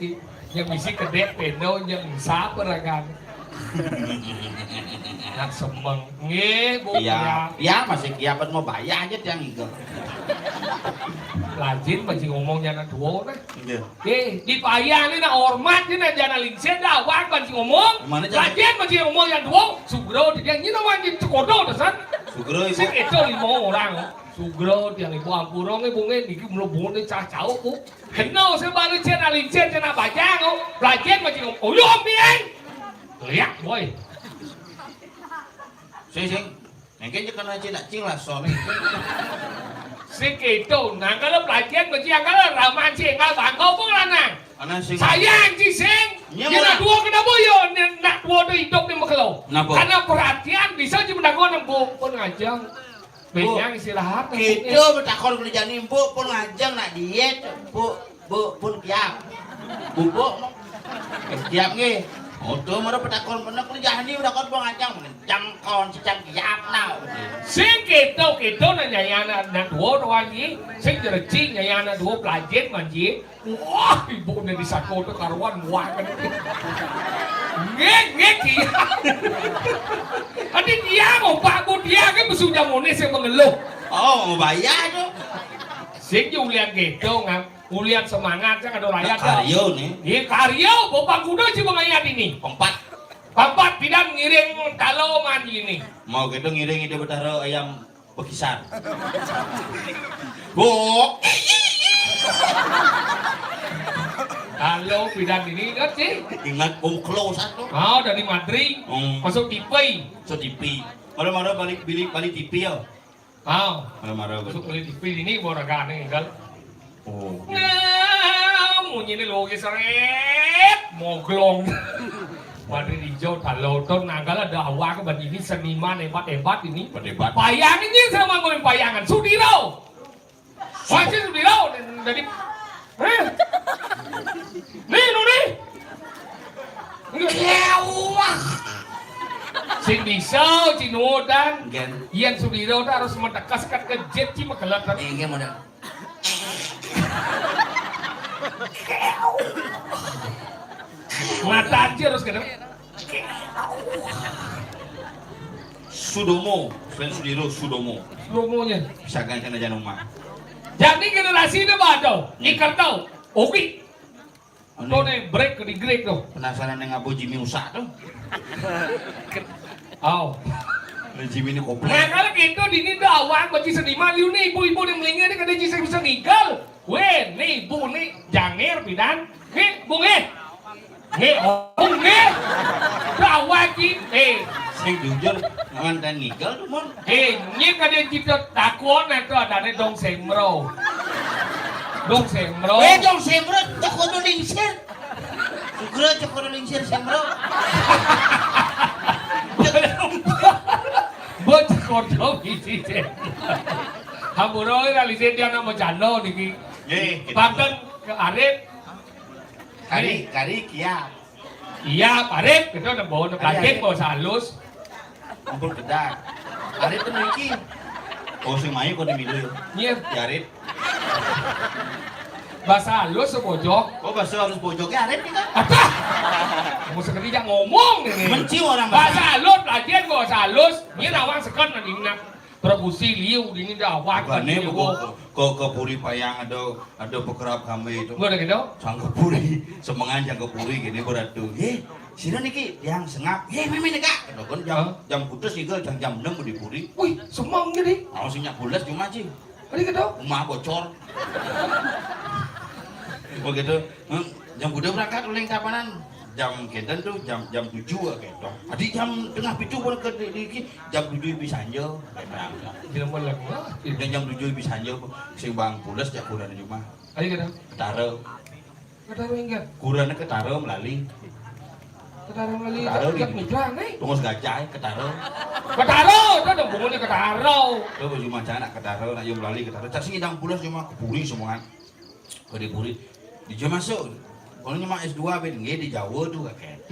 yang misi kedek peno yang sabar kan. Nak semeng nge bu ya masih kiapat mau bayar aja tiang itu. Lajin masih ngomongnya nak dua nah. Iya. Dipayah ni nak hormat ni nak jangan lingsen dah wak masih ngomong. Lajin masih ngomong yang dua. Sugro dia ni nama ni cekodo dah san. Sugro ibu. Sik itu 5 orang. Sugro dia ibu ampurong ibu nge dikit melebu ni cacau bu. Kenal sebalik cina lingsen cina bajang. Lajin masih ngomong. Oh yo mian. Lihat boy. Sing. Mungkin jangan aja nak cilas soalnya. Segitu, nah kalau pelajaran berjiang kalau raman sih nggak bangkau pun lanang. Sayang sih sing. Dia nak dua kenapa yo? Nak dua tu hidup ni maklo. Karena perhatian bisa cuma nakon nembuk pun ngajang. Benyang istirahat. Itu bertakon kerja nimbu pun ngajang nak diet. Bu pun kiap. Bubuk. Kiap ni. Oh tu mana bertakon pernah kerja ni bertakon pun ngajang. Jangkon secang kiap now. Sing kita nak dua orang ni. Sing jerci nyayana dua pelajar manji. Wah ibu ni di sako tu karuan muak kan. Ngek dia. Adik dia ngompak bu dia kan bersudah mones yang mengeluh. Oh mau bayar tu. Sing Julian gitu ngam. Julian semangat kan ada rakyat. Karyo ni. Iya karyo. Bapak kuda cuma ngayat ini. Pempat tidak ngiring kalau mandi ini. Mau gitu ngiring itu bertaruh ayam pekisan. Bu. Kalau bidan ini kan sih. Ingat close satu. Oh dari Madrid. Masuk TV. So TV. Mana balik TV ya. Oh. Mana masuk balik TV ini boragan nih kan. Oh. Nah, munyi ini logis seret. Moglong. Madrid hijau taloton nanggal ada awak begini seniman hebat ini. Hebat. Bayangin ini sama ngomong bayangan. Sudiro. Masih Sudiro dari. Nih. Kewah. Sing bisa Cinodan. Ian Sudiro harus mendekaskan ke jet cima kelihatan. Iya modal. Mata aja harus kena. Sudomo, selain Sudiro Sudomo. Sudomonya. Bisa ganti aja rumah. Jadi generasi ini bado, ikan tau, oke. Tuh nih break di grade tuh. Penasaran dengan Abu Jimmy Usa tuh? Oh. Jimmy ini komplek. Nah kalau gitu dini tuh awak bagi seniman liu nih ibu-ibu yang melingkar nih kadang bisa ngigal. Weh nih ibu nih janger pidan. Nih bu nih. Nih om nih. Tuh awak ki. Sing jujur mantan ngigal tuh mon. Nih kadang kita takut nih tuh ada nih dong semro. Dong semro. Dong semro cokot lingsir. Sugro cokot lingsir semro. Bocah kodok isi deh. Hamburoi realisasi dia nama Jano niki. Banten ke Arif. Kari kia. Iya Arif itu ada bawa pelajar bawa halus. Ampun kedak. Arif tuh niki. Oh sing mayu kok dimilu. Iya. Arif. Bahasa halus sebojok. Oh bahasa halus bojoknya Arif kita. Apa? Mau sekali jak ngomong nih. Menci orang bahasa halus pelajar bahasa halus. Ini nawang sekan nanti nak. Prabusi liu ini dah awak. Ini ke puri payang ada pekerap kami itu. Gua ada gitu. Sangka puri semangat jangka puri gini beratu. Sini niki yang sengap. Mimi neka. Kan jam putus juga jam 6 di puri. Wih, semang gini. Mau sinyak bulas cuma sih. Ada gitu. Rumah bocor. Begitu. Jam udah berangkat uling kapanan? Jam kenten tuh jam 7 gitu. Tadi jam tengah 7 pun ke jam 7 bisa anjel. Film lagi. Jam 7 bisa anjel sing Bang Pules jak kurang di rumah. Ayo kita. Ketare. Ketare enggak? Kurangnya ketare melalui. Ketare melalui. Ketare Kat mitra nih. Tunggu segajah ketare. Ketaro, itu ada bungunya ketaro. Tuh baju macam nak ketare nak yang melalui ketare. Cak sing Bang Pules cuma kepuri semua. Kepuri. Di jam masuk. Kalau cuma S2 ben di Jawa tuh kayak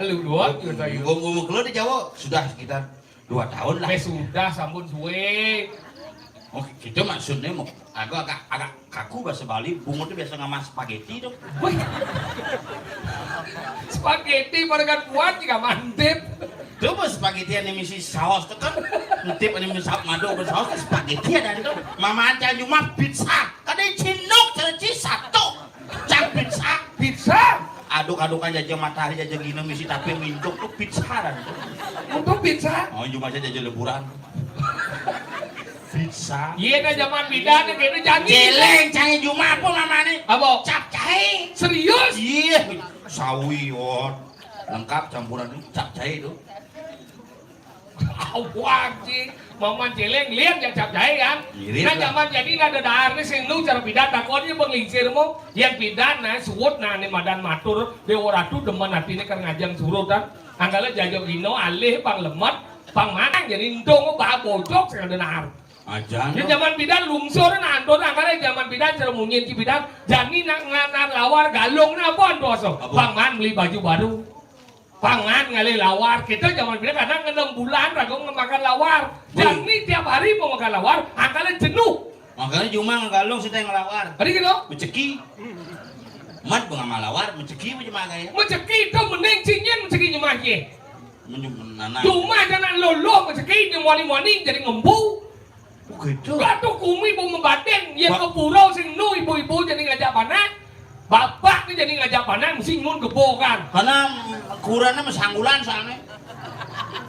Lu dua kita itu. ngomong keluar di Jawa sudah sekitar 2 tahun lah. Sudah sambun suwe. Oh gitu maksudnya mau agak kaku bahasa Bali. Bungo tuh biasa ngamas spaghetti tuh. Wih. Spaghetti barengan kuat juga mantep. Tuh bos spaghetti yang misi saus tuh kan. Ngintip yang misi madu bersaus kan spaghetti ada itu. Mama aja cuma pizza. Kadang cinok cerci satu. Cang pizza. Pizza. Aduk-adukan jajah matahari jajah gini misi tapi minjuk tuh pizza dan itu. Untuk pizza. Oh cuma saja jajah leburan. Pizza. Iya na zaman bidan kayak janji. Jeleng canggih cuma apa namanya? Apa? Capcay. Serius? Iya. Sawi wot. Lengkap campuran itu capcay itu. Awak sih, Maman Jeleng lihat yang cap jahe kan? Irit Nah lah. zaman jadi nada dahar nih sing nu cara bidan takonnya penglingsir mo, yang bidan nah suwut nah nih madan matur dewa ratu demen hati ini kan ngajang surut kan? Anggala jajo ino alih pang lemet, pang manang jadi ndong bah bojok sing ada dahar. Aja. Ini zaman bidan lungsur nah anton anggala zaman bidan cara mungkin ki bidan jani nak nganar lawar galung nah apa antoso? Pang man beli baju baru. Pangan ngali lawar kita zaman bidan kadang 6 bulan ragong ngemakan lawar. Jani tiap hari mau makan lawar, angkanya jenuh. Makanya cuma ngalung sih yang ngelawar. Hari gitu. Menceki. Mat bunga malawar menceki macam mana ya? Menceki itu mending cinyen menceki nyemah ye. Menana. Cuma jangan lolo menceki nyemwani-wani jadi ngembu. Begitu. Gatuh kumi mau membaden, yang ke pulau sing nu ibu-ibu jadi ngajak panah. Bapak nih jadi ngajak panah mesti ngun gebokan. Karena kurangnya mesanggulan soalnya.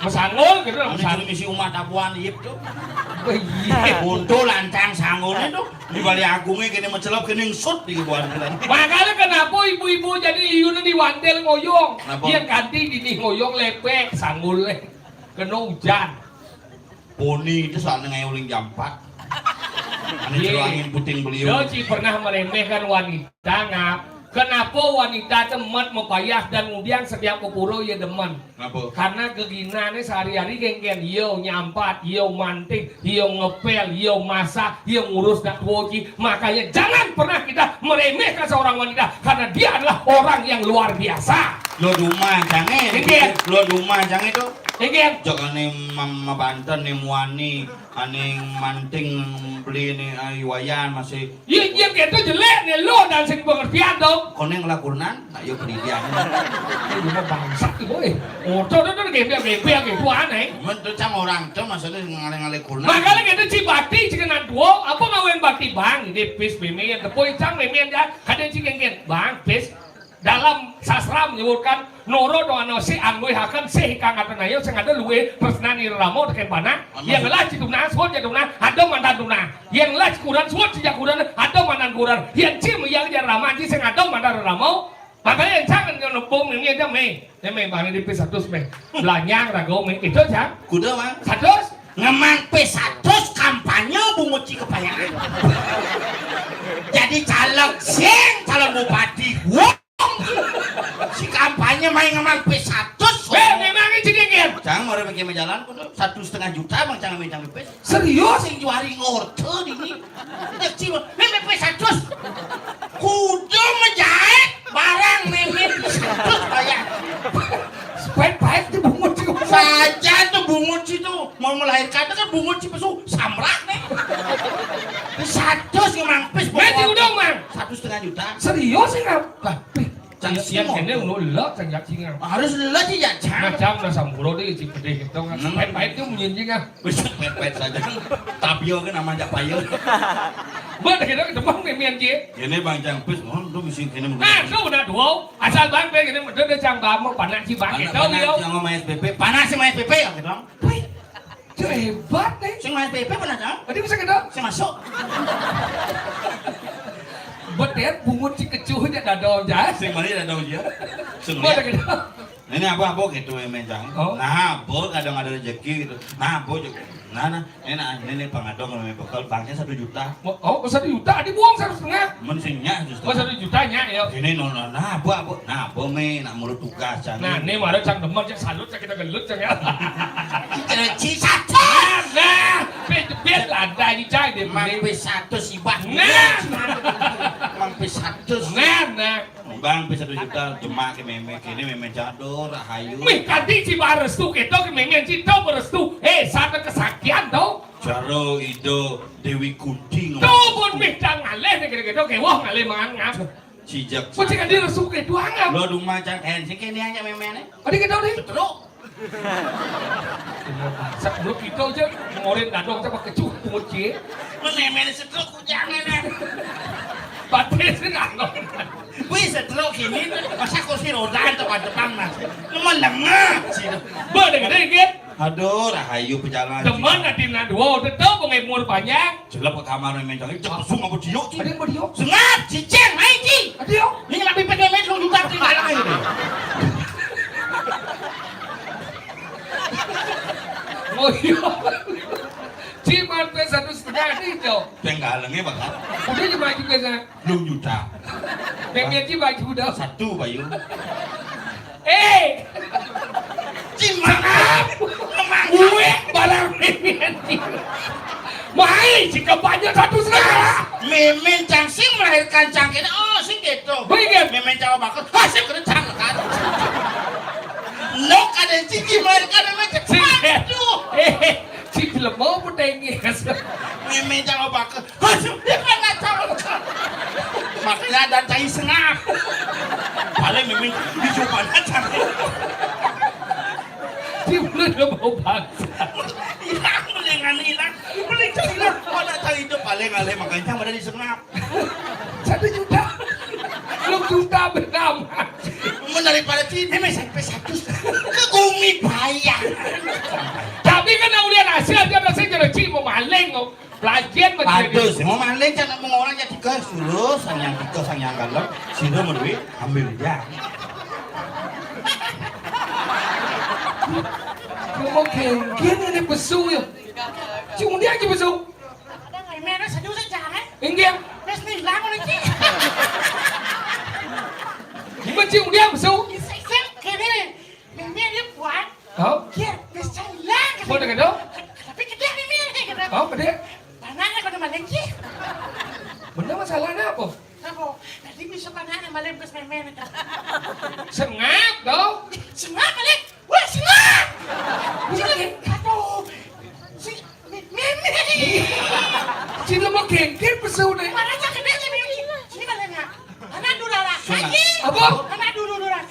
Mesanggul gitu Ini cuma misi umat tapuan yip tuh. Iya. Untuk lancang sanggulnya tuh. Di balik agungnya kini mencelap kini sut di buan kita. Makanya kenapa ibu-ibu jadi liunan di wantel ngoyong? Kenapa? Dia ganti di ngoyong lepek sanggul kena hujan. Poni itu soalnya ngayuling jam 4. Ini angin puting beliau. Yo Ci pernah meremehkan wanita ngap. Kenapa wanita temet mempayah dan kemudian setiap ke pulau ya demen? Kenapa? Karena keginannya sehari-hari geng-geng yo nyampat, yo manting, yo ngepel, yo masak, yo ngurus dan woci. Makanya jangan pernah kita meremehkan seorang wanita karena dia adalah orang yang luar biasa. Lo rumah jangan. Geng-geng. Lo rumah jangan itu. Geng-geng. Jangan nih mama Banten nih muani, aning manting beli nih ayuayan masih. Iya gitu jelek nih lo dan sing pengertian dong. Koneng lakunan, tak yuk pendidikan. Ini mau bangsat tuh boy. Oh, tuh gitu aneh. Mentu cang orang tuh maksudnya ngaleng-ngaleng kurnan. Makanya kita cibati cikinan dua, apa ngawin bakti bang? Ini pis pemian, tepoi cang pemian ya. Kadang cikengken bang pis. Dalam sastra menyebutkan noro doa nosi anggoy hakan sehikang akan ayo sengada luwe persnani ramo teken panah. Yang lah cituna suat jaduna ada mandan tuna. Yang lah kuran suat cijak kuran ada mandan kuran. Yang cim yang jarama ci sengada mandan ramo. Makanya yang jangan kalau nempung ini aja me bang ini pis 100 me. Belanyang rago me itu cang. Kuda mah. 100. Ngemang P100 kampanye bunguci kepayangan. Jadi calon bupati. Si kampanye main ngemang P100. Memang ini cikengken. Jangan mau pakai jalan pun 1,5 juta bang jangan mencang P. Serius? Sing juari ngorte ini. Kecil, meme P100. Kudu menjahit barang meme P100 bayar. Spek-spek itu bungut sih. Saja tuh bungut situ mau melahirkan kan bungut si pesu samrak nih. P100 ngemang P. Mati udah mang. 1,5 juta. Serius sih ngap? Siang kene uno lek sanjak singa. Harus lelak sih ya. Macam na samburo di cipede gitu kan. Pahit-pahit itu menjinjing ah. Wis pet-pet saja. Tapio kan nama jak payo. Ba kita ketemu memian ki. Ini Bang Jang Pis, lu mesti kene Ah, so udah dua. Asal bang pe kene udah cang bam panak ci bang itu yo. Yang main SPP, panas sih main SPP ya gitu. Itu hebat nih. Sing main SPP panas ah. Tadi bisa kita. Sing masuk. Bedet bungut si kecuhnya dadong jas. Sing mana ada dia? Sing Mana gitu. ini apa gitu mencang. Oh. Nah, bo kadang ada rezeki gitu. Nah, bo juga. Ini pengadong namanya bekal banknya 1 juta. Oh, 1 juta dibuang 1,5. Mensinya justru. Oh, 1 jutanya ya. Ini nona, nah, bo me nak mulut tugas cang. Nah, ini marah cang demen cang salut cang kita gelut cang ya. Ci Nah, bet ada di cang dia. Mang P1 sih bah. Nah, Mang P1. nah. Bang P1 juta demak ke meme kini meme jador rahayu. Mih tadi si barestu kita ke mengen si tau barestu. Sana kesakian tau. Jaro itu Dewi Kunti Tuh pun mih cang ngaleh nih gitu kayak wah ngaleh mangan. Cijak. Kok cing dia restu kayak doang. Lo dumah cang sih kini aja meme nih. Adi kita nih. Terus. Sebelum kita aja ngorin dadong sama kecuh kunci. Meme setruk jangan nih. Batin sih nggak. Wih setruk ini masa kursi roda depan mas. Teman lemah sih. Bener gitu. Aduh, rahayu pejalan. Teman natina dua, tetap pengemur banyak. Jelap ke kamar main cang, cepet sung apa diok sih? Ada yang berdiok. Sengat, cicing, main sih. Adiok. Ini lebih pengen lu juga di mana ini? Oh iya. Ciman pe 1,5 nih jauh. Penggalengnya bakal. Udah cuma juga sana. 6 juta. Pengen sih baju dah. 1 bayu. Ciman. Gue barang pengen sih. Mai jika banyak 1,5. Memen cang sing melahirkan cang ini, oh sing gitu. Baik. Memen cang bakal, sing kena cang kan. Nok ada cici melahirkan memen cang. Aduh. Si film mau petengis. Memen cang bakal, sing dia kena cang kan. Makanya dan cai sengap. Paling memen dicoba cang. Dia belum mau bangsa. Hilang hilang. Paling hilang. Pada cang itu paling alih makanya ada di sengap. 1 juta. 6 juta bernama. Daripada sini sampai 1 ke Gumi bayar. Tapi kan ulian hasil dia masih jadi cimo maling kok. Pelajian macam Aduh, semua maling jangan mengorang jadi tiga dulu, sang yang galak, sini mau duit ambil dia. Cuma kengkin ini besu ya. Cuma dia aja besu. Ada nggak mana saja jangan. Enggak. Bismillah lagi. Gimana cium dia besu? Saya kiri, mimi dia buat. Oh, Dia Bismillah. mau dengan dong? Tapi kita mimi ni kata. Oh, beda. Panahnya kau malam je. Bener masalahnya apa? Apa? Tadi bisa panahnya malam ke mimi ni. Sengap dong. Sengap balik. Wah sengap. Aduh. Si mimi. Cina mau kengkin besu nih. Mana cakap dia si mimi. Sini balenya. Anak dulu lah. Apa? Anak dulu lah.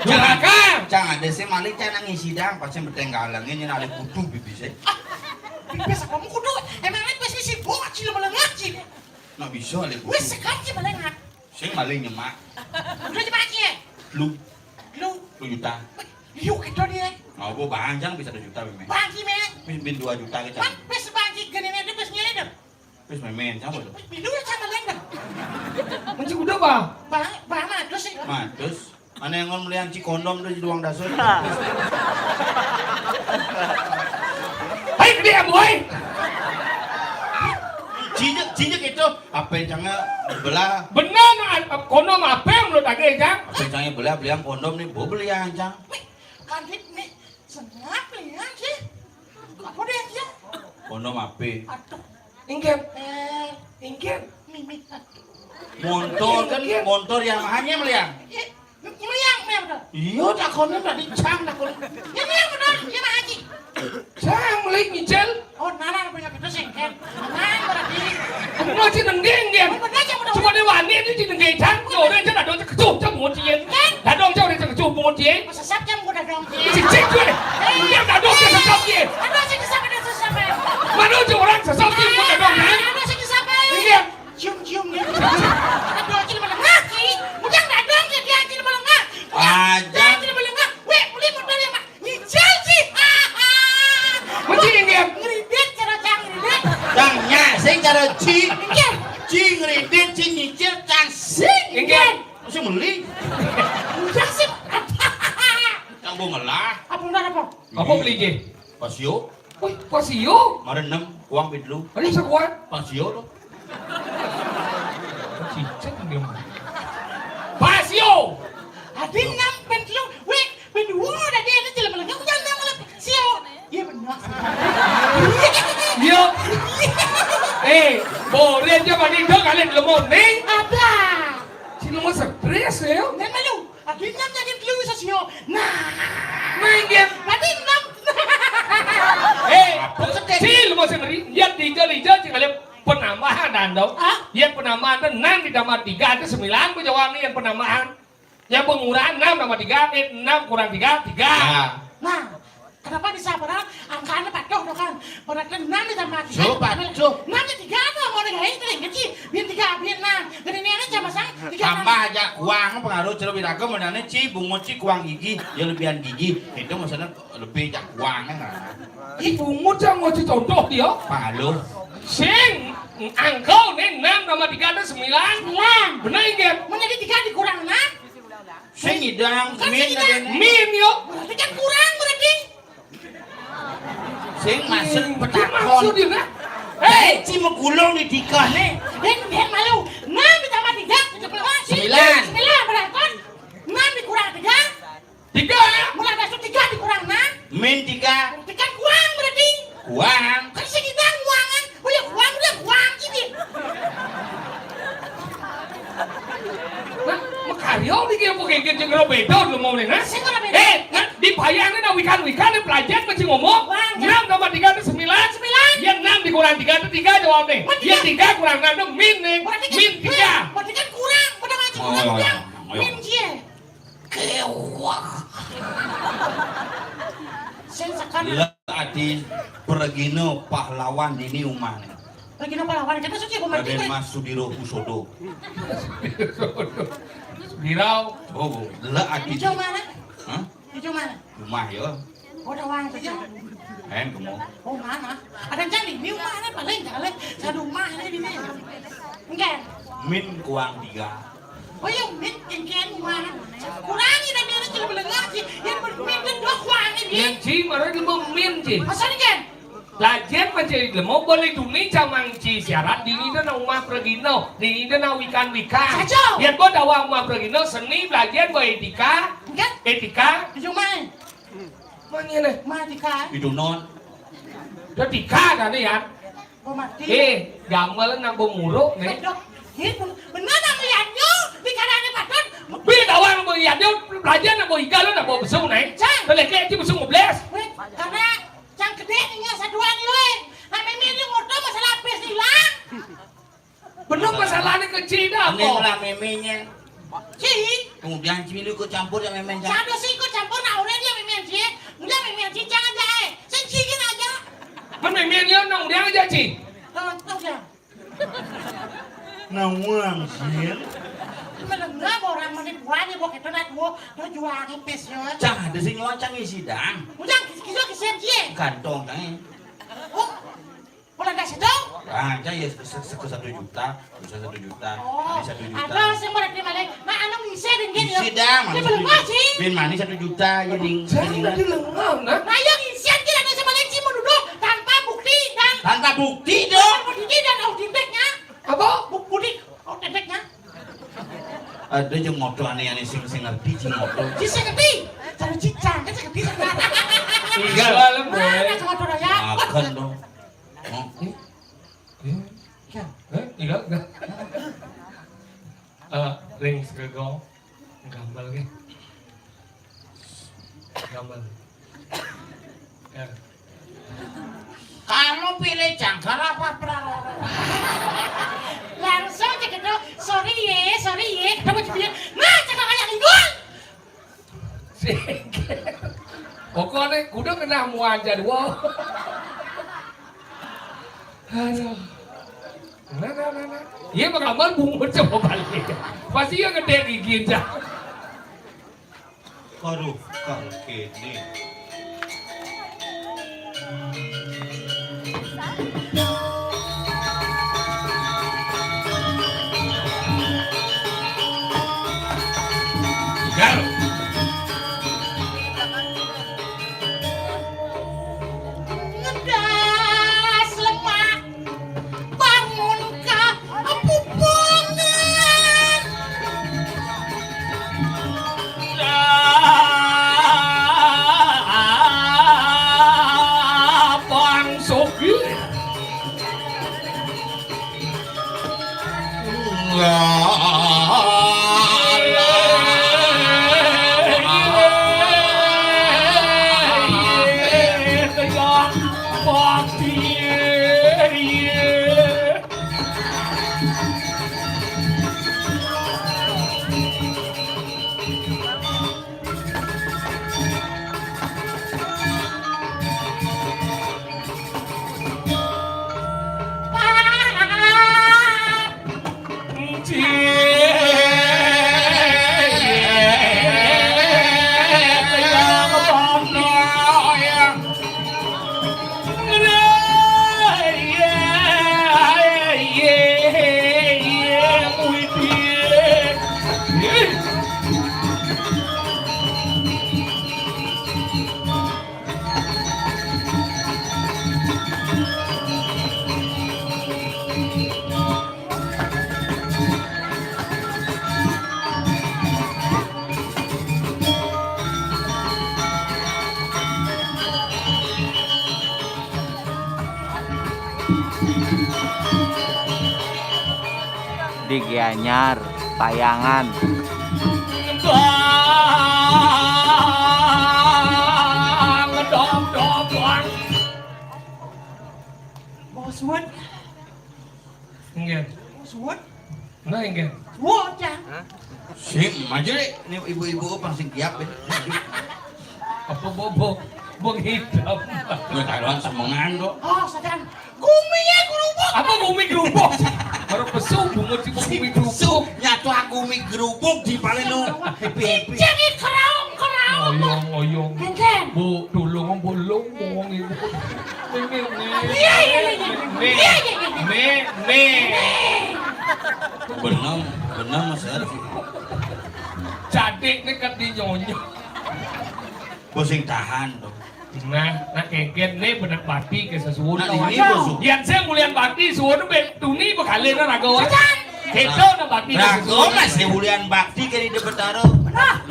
Jalakan. Jangan ada sih malik jangan ngisi sidang pasti bertenggalang ini nali kudu bibis Biasa kamu kudu. Emang ini pasti si buat sih lo melengak sih. nggak bisa ali kudu. Wes sekarang sih melengak. Sing maling nyemak. Udah cepat aja. Lu Lu. juta. Yuk itu dia. Apa banjang bisa 2 juta memen. Bangki men. Bin 2 juta kita. Kan pes bangki gini nih pes nyelidem. Terus memen siapa tuh? Bidu sama lengkap. Mencik udah bang. Bang mah terus sih. Terus mana yang ngomong melihat si kondom tuh di ruang dasar. Hai dia boy. Cincin itu apa yang jangan belah. Bener nggak? Kono apa yang menurut lagi jang? Apa yang jangan belah beli yang kondom nih, bawa beli yang jang. Kan nih senang lihat sih. Apa dia dia? Kondom apa? Aduh. Ingin. Ingin. Mimi aduh. Motor kan motor yang hanya meliang. Meliang betul. Iya, tak kondom tak dicang tak kondom. Ya meliang betul. Ya mah haji. Saya melik nyicel. Oh nana punya itu sih kan. Nana berarti. Nó chỉ đừng điên điên. Chúng con đi vào điên chứ chỉ đừng gây chán. Rồi đây chắc là đón chắc chủ trong một chiến. Là đón trong đây chắc chủ một chiến. Masa sắp jam gua dah dong. Chỉ chết chưa này. Em đã đón chắc sắp gì. Ada sih kesapa. Mà nó chủ orang sắp gì cũng đã đón này. Ada sih kesapa. Iya. Cium dia. Aduh, cili melengak ki. Mudang dah dong dia cili melengak. Aja. Cili melengak. Weh, beli modal yang mak. Nyicil sih. Mà chỉ điên điên. Ngeridek cara cang ngeridek. Jangan, saya cara ci. Mikir. Apa beli je? Pasio, Wih, pasio. marenem, uang bidlu. Ano sa kuwan? Pasio lo. Cicak dia mah. Pasio. Adin nam pentlu, wek, berdua dah dia nanti lama lagi jangan nama lagi. Sio. Iya benar. Yo. Boleh aja banding dong kalian lemon nih. Ada. Si lemon stres ya. Dan malu. Adin nam jadi telu sa sio. Nah. Main game. Adin nam. Si lemon sendiri. Ya tiga kalian penambahan dan dong. Yang penambahan itu 6 ditambah 3 itu 9. Gue jawab nih yang penambahan. Yang pengurangan 6 tambah 3 itu 6 kurang 3 3. Nah. Kenapa bisa padahal angkanya patuh tuh kan? Padahal 6 ditambah 3. So, patuh. 6 nya 3 tuh mau negain itu kecil. Biar 3 biar 6. Gini ini cuma sang 3. Tambah aja kuang pengaruh cerita biraga menane ci bungut ci kuang gigi ya lebihan gigi itu maksudnya lebih jak kuangnya kan. Bungut yang mau dicontoh dia. Pengaruh. Sing angkau nih 6 tambah 3 itu 9. Benar enggak? Mau jadi 3 dikurang 6. Sing idang Min yo. Berarti kan kurang berarti. Sing masuk Maksud petakon. dia nak? Ci megulung di dikah nih. Dan malu 6 ditambah 3 Sembilan. 9 berarti 6 dikurang 3. 3. Mulai masuk 3 dikurang 6. Min 3 Berarti kan kurang berarti. kuang. Kan sekitar kuangan. Udah kuang gini. Nah, makaryo di kaya po kaya kaya kaya bedo lo mau nih nah? Saya nggak beda. Di bayangin na wikan di pelajar masih ngomong. 6 tambah 3 itu 9. Yang 6 dikurang 3 itu 3 jawab nih. Yang 3 kurang 6 itu min nih. Min 3. Berarti kan kurang. Udah macam kurang. Min dia. Kewah. Saya sekarang Lah adi pergino pahlawan dini umang. lagi napa lawan kita suci pemain Raden Mas Sudiro Husodo. Dirau. Oh, lah adi. hijau mana? Hah? Hijau mana? Rumah ya. Oh, ada wang saja. Kamu. Oh, mana? Ada jadi ni mana paling kali satu rumah ni di mana? Enggak. Min kuang 3. Oh, yang min engken mana? Kurangi dan dia cuma belengah sih. Yang min dan dua kurangi dia. Yang ci marah lemo min ci. Masa ni kan? Lajen macam lemo boleh duni camang ci syarat dini dan rumah pergino. Dini dan wikan. Saja. Yang kau dawa rumah pergino seni belajar etika. Enggak. Etika. Hijau mana? Mana nih? Mati kan? Itu non. Etika kan ya? Oh, mati. Gamal nang bumuruk nih. Benar nak melihatnya di kanan patut. Bila dawa nang boyan dia belajar nang boiga lo nang besung nih. Boleh kayak ci besung 15. Weh, karena yang gede ni satu ni weh. Kami ni motor masalah pes hilang. Benar masalahnya kecil dah Ini apa? lah memenya. Ci, Kemudian cimilu ikut campur yang memen. satu sih ikut campur nak orang dia memang ci. Dia memang ci jangan jahe. Sencikin aja. Mana dia nang dia aja ci. Tahu dia. Nawang sih. Melengah orang mana buat ni buat kita nak buat. Dia jual ni pes yo. Cang ada sing loncang isi dang. Udah kisah kesian ci. Kantong tang. Oh, boleh dah sedang. Ah, cang ya ke 1 juta, bisa 1 juta. Oh, Ini 1 juta. ada sih mereka malah. Nah, anu ngisi dengan dia. Isi dang, Dia belum masih. Bin manis 1 juta jadi. Jadi lengah nah. Nah, yang isian kita ada sama lain ci menuduk tanpa bukti dan Tanpa bukti dong. bukti dan autentiknya. Apa? Bukti autentiknya. Ada yang motor aneh-aneh sing ngerti cing motor. Ci saya ngerti. Cara cicang kan saya ngerti sekarang. Tiga lah Mana sama motor ya? Akan dong. Oh, Tiga enggak? Ring segego. Gambar ke? Gambar. Ya. Kamu pilih jangkar apa praloro? Langsung aja gitu. Sorry ye. Ketemu dia. Nah, cakap kayak inggul. Pokoknya kuda kena muaja dua. Aduh. Nah. Iya gambar bungut coba balik. Pasti yang gede gigi aja. Aduh, kakek nih. bakti. Di Gianyar, Payangan. Boswood. Enggak. Boswood. Nah enggak. Wojang. Sim aja deh. Ini ibu-ibu pasti siap ya. Apa bobo? Bong hitam. Gue taruhan semangan dong. Oh, sedang kuminya kerupuk. Apa gumi gerubuk? Baru pesum bungut si gumi gerubuk. Nyatu aku mie gerubuk di paling lu happy. Jadi kerang. Oyong. Ken. Bu, tulung bolong mong ibu. Benar Mas Arfi. Cadik nekat di nyonya. Bosing tahan dong. Nah kengket nih benak bakti ke sesuatu. Nah ini bosuk. Yang saya mulian bakti suatu bet tuni bekali na rago. Keto na bakti. Rago mas di mulian bakti kayak di Betaro.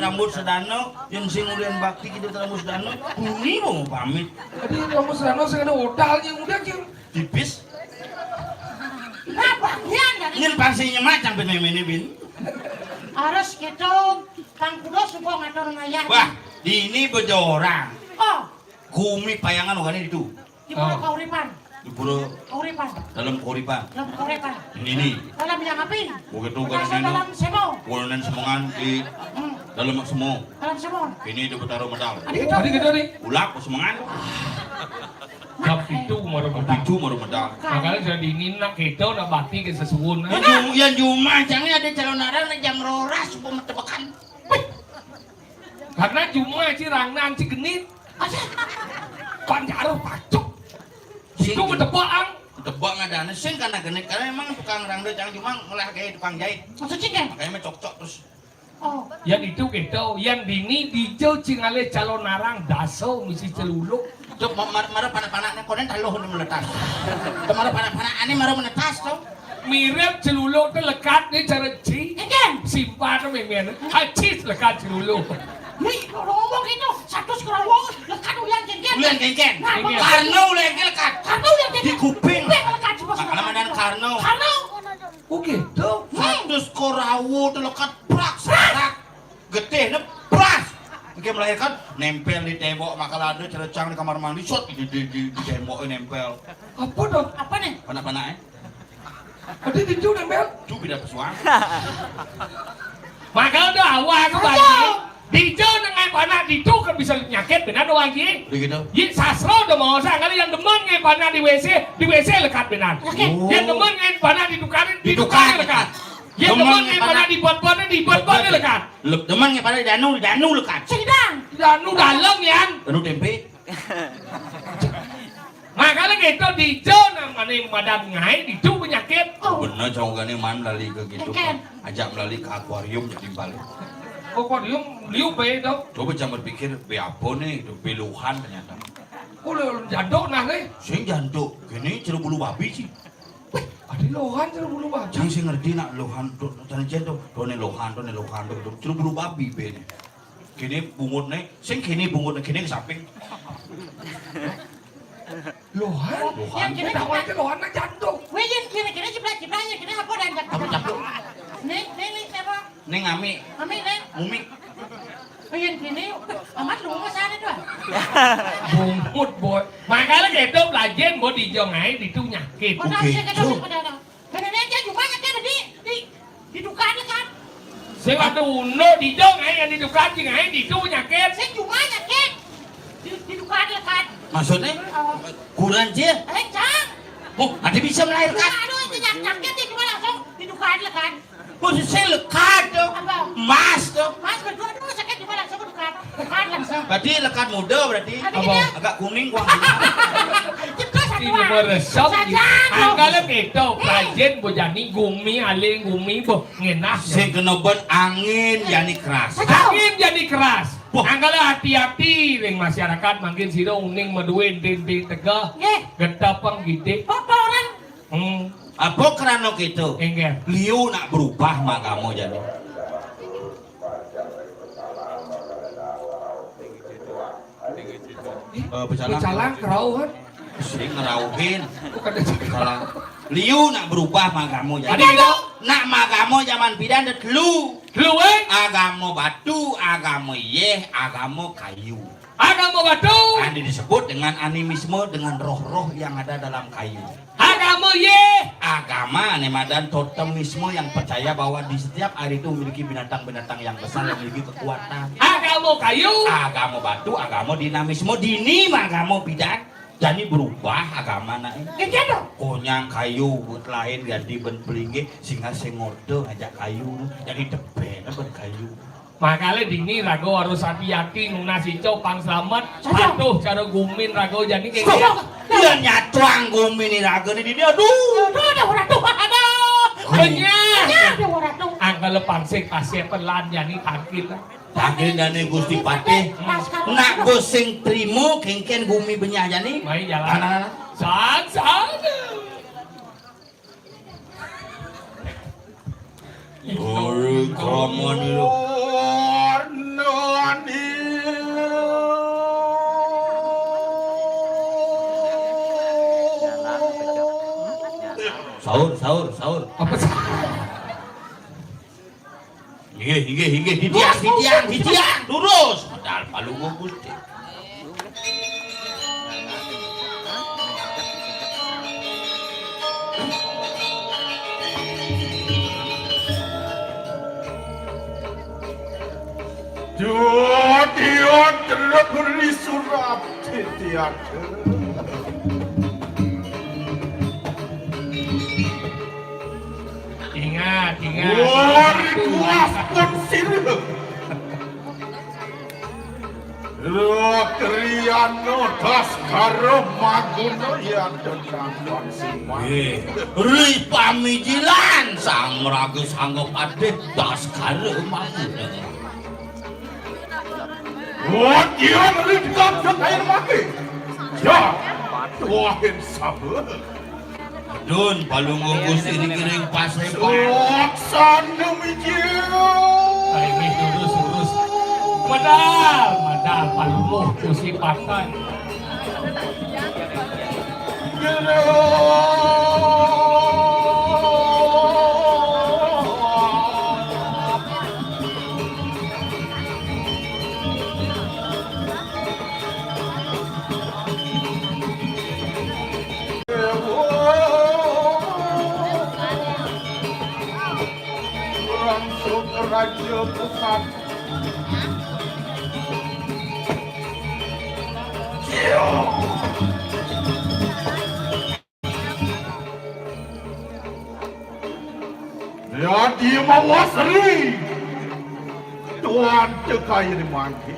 Rambut sedano, yang sing mulian bakti kita rambut sedano. Ini mau pamit. Tadi rambut sedano saya ada hotelnya udah jeng. Tipis. Apa Ini pangsingnya macam ini bin. harus gitu. Kang Kudo suka ngatur ngayah. Wah, di ini bejorang. Oh, Kumi payangan bukan itu. di bawah kauripan. Di pura Kauripan. dalam kuripan. Dalam kauripan. Ini. Dalam yang api. Begitu kan Masuk ini. dalam semo. Walaupun semangan di dalam semua. Dalam semo. Ini di Betaro medal. Tadi gitu nih. Ulak semangan. Kap itu maru Itu mau medal. makanya jadi nina keto na bakti ke sesuatu. Yang cuma jangan ada calon arah na jam roras supaya metebakan. Karena cuma cirangnan si genit. Panjaro pacuk. Itu betebang. Tebak nggak ada sing karena genit karena emang tukang rangda jangan cuma mulai kayak tukang jahit. Maksudnya kan? Makanya mah cocok terus. Oh, Yang itu keto, yang dini dijo cingale calon narang daso misi celuluk. Tuh marah panak-panaknya konen taluh nih meletas. Marah panak-panak aneh marah menetas tuh. Mirip celuluk tuh lekat nih cara ci. Eken. Simpan memang hacis lekat celuluk. Nih, kalau ngomong gitu, satu sekerawang, lekat ulian kengken. Ulian kengken. Nah, Karno ulian lekat. Karno ulian kengken. Di kuping. Lekat coba semua. Makanya dan Karno. Karno. Oh gitu. Satu korawu tuh lekat prak serak. Getih nih pras. Oke melahirkan nempel di tembok makalade cerecang di kamar mandi shot di tembok nempel. Apa dong? Apa nih? Panak-panaknya. Tadi itu nempel. Itu beda pesuang. Maka udah awal aku bagi. Dijo nengai panah itu kan bisa nyakit benar doang ji. Begitu. Ji sasro udah mau saya kali yang demen ngai panah di WC lekat benar. Yang demen ngai panah didukarin lekat. Yang demen ngai panah dibuat-buatnya lekat. Demen ngai panah di danu lekat. Sedang. Danu dalam yang. Danu tempe. Makanya gitu dijo namanya madam ngai itu penyakit. Bener cowoknya man lali ke gitu kan. Ajak melalui ke akuarium jadi balik. Akuarium liu be dong. Coba jangan berpikir be apa nih, itu beluhan ternyata. Kok lo jandok nah nih? Sing jantuk, gini ceru bulu babi sih. Ada lohan ceru bulu babi. Jangan sih ngerti nak lohan tuh, tanya jantung, tuh lohan tuh, ceru bulu babi be nih. Gini bungut nih, sing gini bungut nih, gini ke samping. Lohan? Lohan. Yang kini lohan na jantung. Wih, kira-kira ciplak-ciplaknya, kira apa dan Apa jantung? Nih, siapa? Nih ngami, Mami, nih. mumi. Wih, gini, amat lu mau sana tuh. Bungut boy. Makanya gitu belajar mau dijongai itu nyakit. Saya waktu uno dijongai yang didukan jengai itu nyakit. Maksudnya kurang sih? Oh, ada bisa melahirkan? Maksud saya lekat tuh, emas tuh. Berarti lekat muda berarti. Agak kuning gua. Ini meresap. Angkala gitu, kajen bojani gumi aling gumi bo ngenah. Saya kena ban angin jadi keras. Angin jadi keras. Angkala hati-hati ring masyarakat makin sira uning maduin di tegah. Getapang gede. Apa kerana gitu? Enggak. Liu nak berubah mak kamu jadi. Pecalang kerauhan. Sing ngerauhin. Salah. Liu nak berubah mak kamu jadi. Nak mak kamu zaman bidan det lu. Lu agama batu, agama yeh, agama kayu. Agama batu. Ini disebut dengan animisme dengan roh-roh yang ada dalam kayu. Agama ye. Agama dan totemisme yang percaya bahwa di setiap air itu memiliki binatang-binatang yang besar yang memiliki kekuatan. Agama kayu. Agama batu, agama dinamisme dini, agama bidan. Jadi berubah agama naik. Konyang kayu buat lain ganti ben pelingge sehingga sengode ngajak kayu jadi deben ben kayu. Makanya dini rago harus hati-hati nuna sico pang selamat. Patuh cara gumin rago jadi kayak gitu. Dia nyatuang gumin ini rago ini dia aduh. Banyak. Angka lepang sing kasih pelan jadi takit. Takit dani Gusti Patih. Nak goseng trimo kengken gumi benyah jadi. Baik jalan. San. Ori kromon lu. Sahur. Apa sih? Hingga ditiang, lurus. Padahal palu Gusti. Dia telah beri surat titian. Ingat. Wari kuas pun sirih. Kriano das karo maguno yang tentang konsumen. Ri pamijilan sang ragu sanggup adeh das karo maguno. Wah, dia melintang ke air mati. Ya, tuahin sabar. Dun palungo Gusti dikiring pasai Laksana mijil. Ini lurus. Madal palumuh Gusti Patih. Langsung Raja Pusat. Jadi mawasri Tuan cekai ini mangki.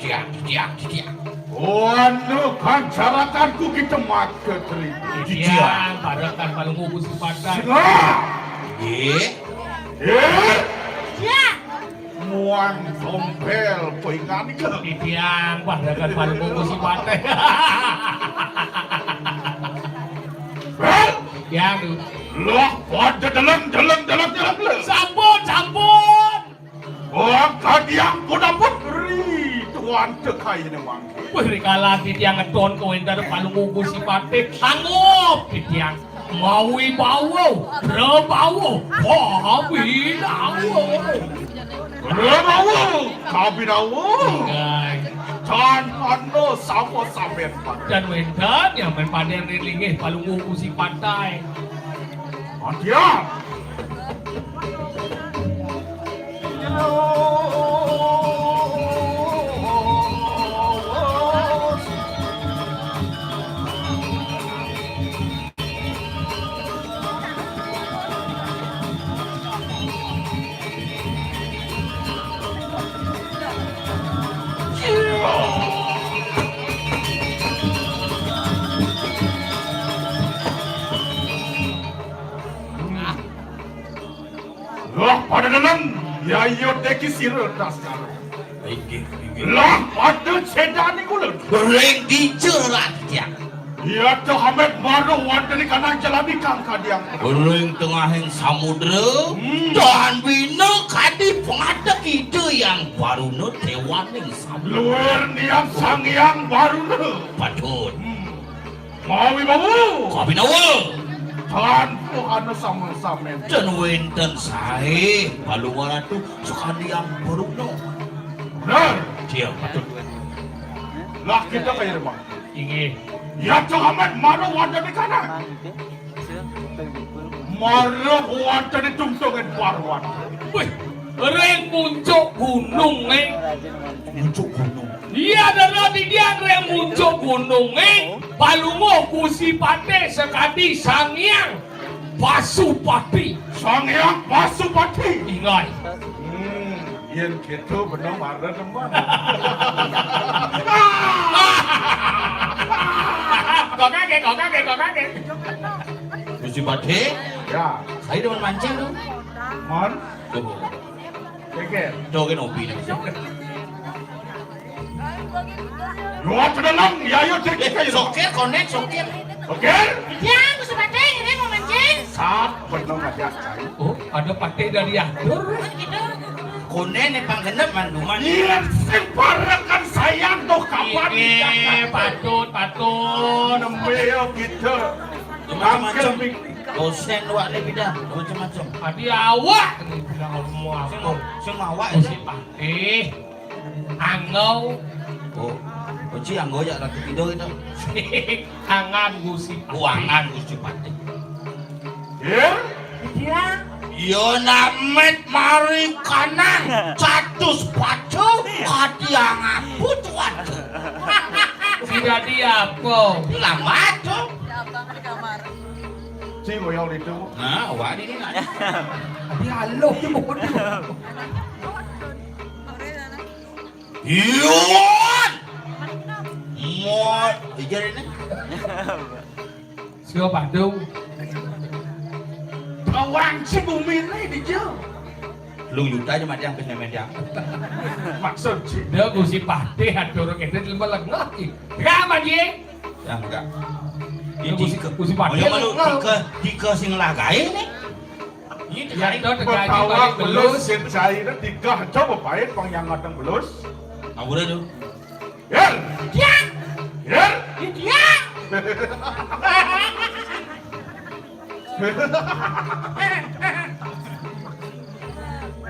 Tiang. Anu kancarakanku kita maka terima. Tiang padakan palungu Gusti Patih. Muang sompel poingan ke. Tiang padakan palungu Gusti Patih. Tiang Loh, pada dalam. Sampun. Oh, kadiang ku dapat beri Tuan cekai ini mangki. Beri kalah tiang ngeton kau entar palungu Gusti Patih. Sanggup tiang. Maui bawo, rebawo, kabinawo. Kabinawo. Guys, dan ano sama samen Pak. Dan wendan yang main panen rilingih palungu kusi pantai. Dia. Lah pada dalam ya yo teki sirah dasar. Lah pada sedan ni kulen. Goreng dicerat dia. Ya tu Hamid baru wanda ni kanan jalani kang kadiang. Goreng tengahing samudra dan bina kadi pengadek ide yang baru no tewaning samudra. Luar niang sang yang baru ne. Patut. Mawi babu. Kopi nawal. Tanpa ano sama samen. Dan wenten sae balungan tu sekali yang baru no. Benar. Dia patut. Lah kita kaya rumah. Ingi. Ya tu Hamid baru wanda ni kanan. Marah wanda ni tungtungin baruan. Wih, reng muncul gunung Muncul gunung. Iya darah di dia reng muncul gunung palungo kusi pate sekadi sangyang Pasupati. Sangyang Pasupati. Ingat. Yang gitu benar marah teman. Kau kaget. Kusi pate. Ya, Saya demen mancing tu. man. Coba. Kekir. Jokin opi dah. Luar tu dalam ya yo teki kaya rumah. Sokir connect sokir. Okey? Yang ku sebateng ini mau mancing. Saat benar ngajak saya. Oh, ada pate dari atur. Konen ni panggenep manduman. Iya, separakan sayang tu kapan Patut. Nembeo kita. Macam-macam. Dosen luar lebih dah. Macam-macam. Adi awak. Ini bilang semua aku. Semua awak Kusi pate. Angau. Oh, kunci anggo ya ratu tidur itu. Angan gusi Buangan Gusti Pati. Ya? Yo namet mari kanan catus pacu kadiang aku tuan. Tidak diapa. Lambat tu. Si goyang itu. Nah, awak ni nak. Adi aloh je mau Yuan. Mod, ijar ni. Siapa Bandung? Awang si bumi ni dia. Lu juta je macam media. Maksud si. Dia gusi pate hatur kita lima lengah. Kamu je? Ya enggak. Gusi pate. Oh, malu tiga sing lagai ni. Ini Yang itu terjadi Pertawak balik belus belus. sin saya dah tiga coba baik pang yang ngadeng belus. Apa dah tu? Ya. Ya, Ya. ya.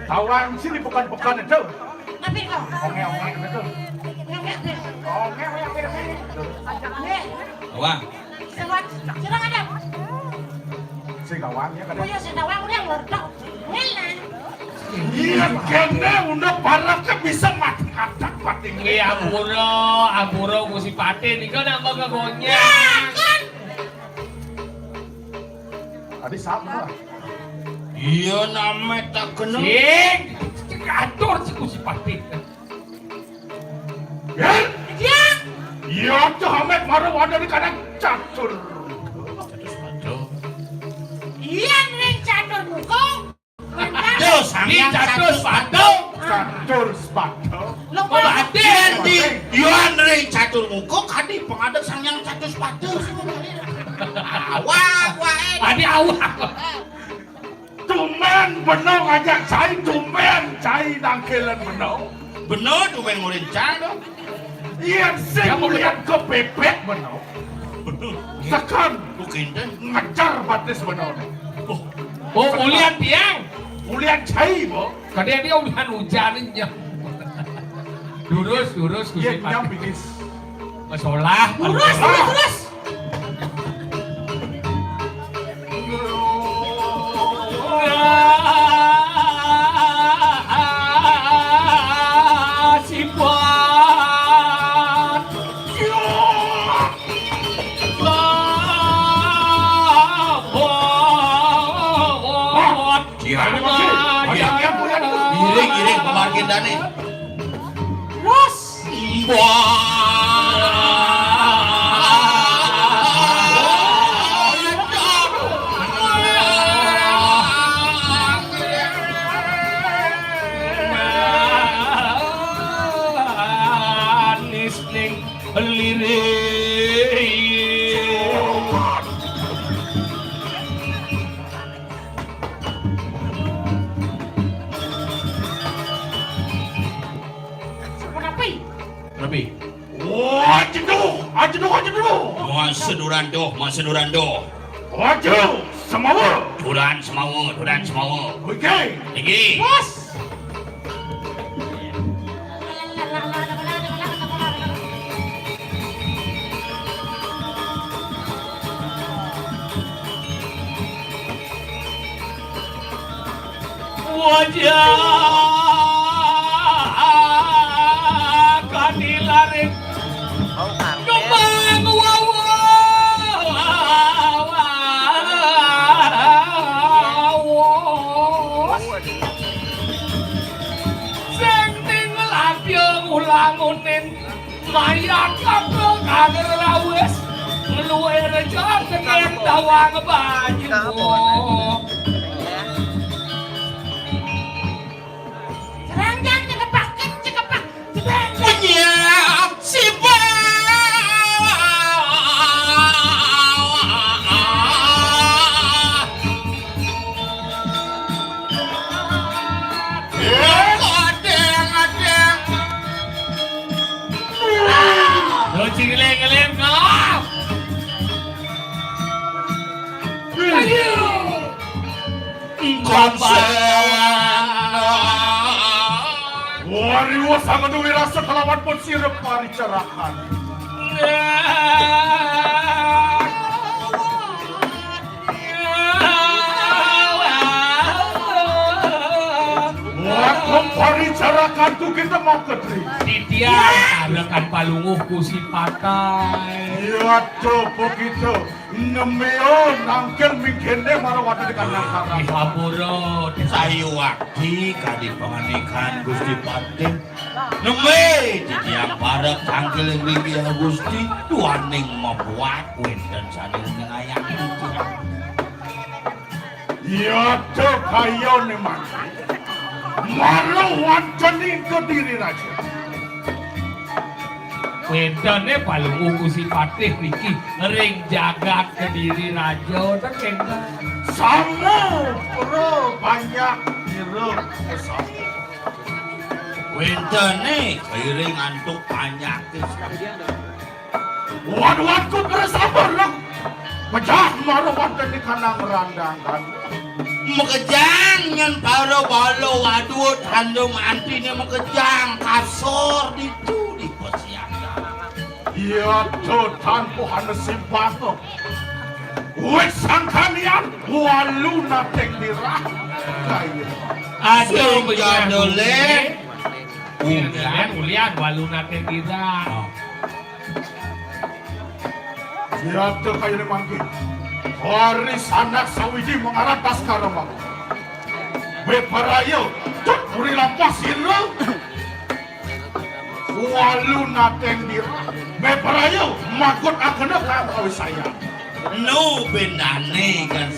Tawang sini bukan itu. Tapi kau. Ongeng itu. Awak. Sudah ada. Si gawangnya kan. Oh ya, sudah udah ngordok. Ngelah. Iya, kena udah parah ke bisa mati katak mati. Ini Ampuro gusi pate ni kau nak baga gonya. Tadi sama. Iya nama tak kena. Sing atur si gusi pate. Ya. Ya. Ya, tu Hamid marah ada di kanan catur. Iya, ning catur muka. Yo sampean Catur patu. Catur sepatu. Lupa. Badan di Yuan ring catur muka kadi pengadek sangyang catur sepatu. Awak wae. Adi awak. Tumen benar ngajak saya, tumen saya nangkilan benar. Benar tu main ngurencang tu. Iya, sing melihat kepepet benar. Sekan Bukan tu. ngajar batis benar. Oh, ulian tiang. Ulian cai bo. Kadang dia ulian hujannya. Lurus Gusti Yen Pati. nyam bingis. Masalah. Terus. Iring pemargin dani. Terus. Manis ning lirik. Rabi. Ajenuh. Mas sedurando. Ajenuh, semawa. Duran semawa. Oke. Lagi. Terus. Wajah kadilaring kembang sing tinggal abyo ngulangunin mayat kampung agar lawes ngeluwe rejak dengan tawang banyu. Seranjang cekepak. Punya si Ngeleng kau. Wariwa sangat wirasa kelawan pun sirep paricarakan. Waktu paricarakan tu kita mau ketri. Titia adakan palunguhku si pakai. Ya coba begitu. Nemeo nangkel mikirnya marah waktu di kanan karang. Ihaburot. Sayu wakti kadi pengenikan Gusti Pati. Neme titiang parek tangkel yang ringgi Gusti tuaning membuat dan saling mengayang itu. Ya coba kayo ni man. Marah wajanin ke diri raja. Wedane palunguhku si Patih Riki ring jagat Kediri Raja terkena. Sama bro banyak hiruk kesana. Wentene kairing antuk banyak Wan-wanku bersabar lang. Pecah marah wajan di kanang randangan. Mekejang yang balo-balo waduh tandung antine mekejang kasor itu di posiaga. Ya tuh tanpa hana simpato. Wes sangkanian walu nateng dirah. Kaya. Aduh Jadole. Ulian waluna tendira. Ya tuh kaya ni mangki. Waris anak sawiji mengarah Baskara Mang. Beparayo, cuk uri lampasin lo. Walu nateng dirah. Beparayo, makut akan kau saya. No bendane kan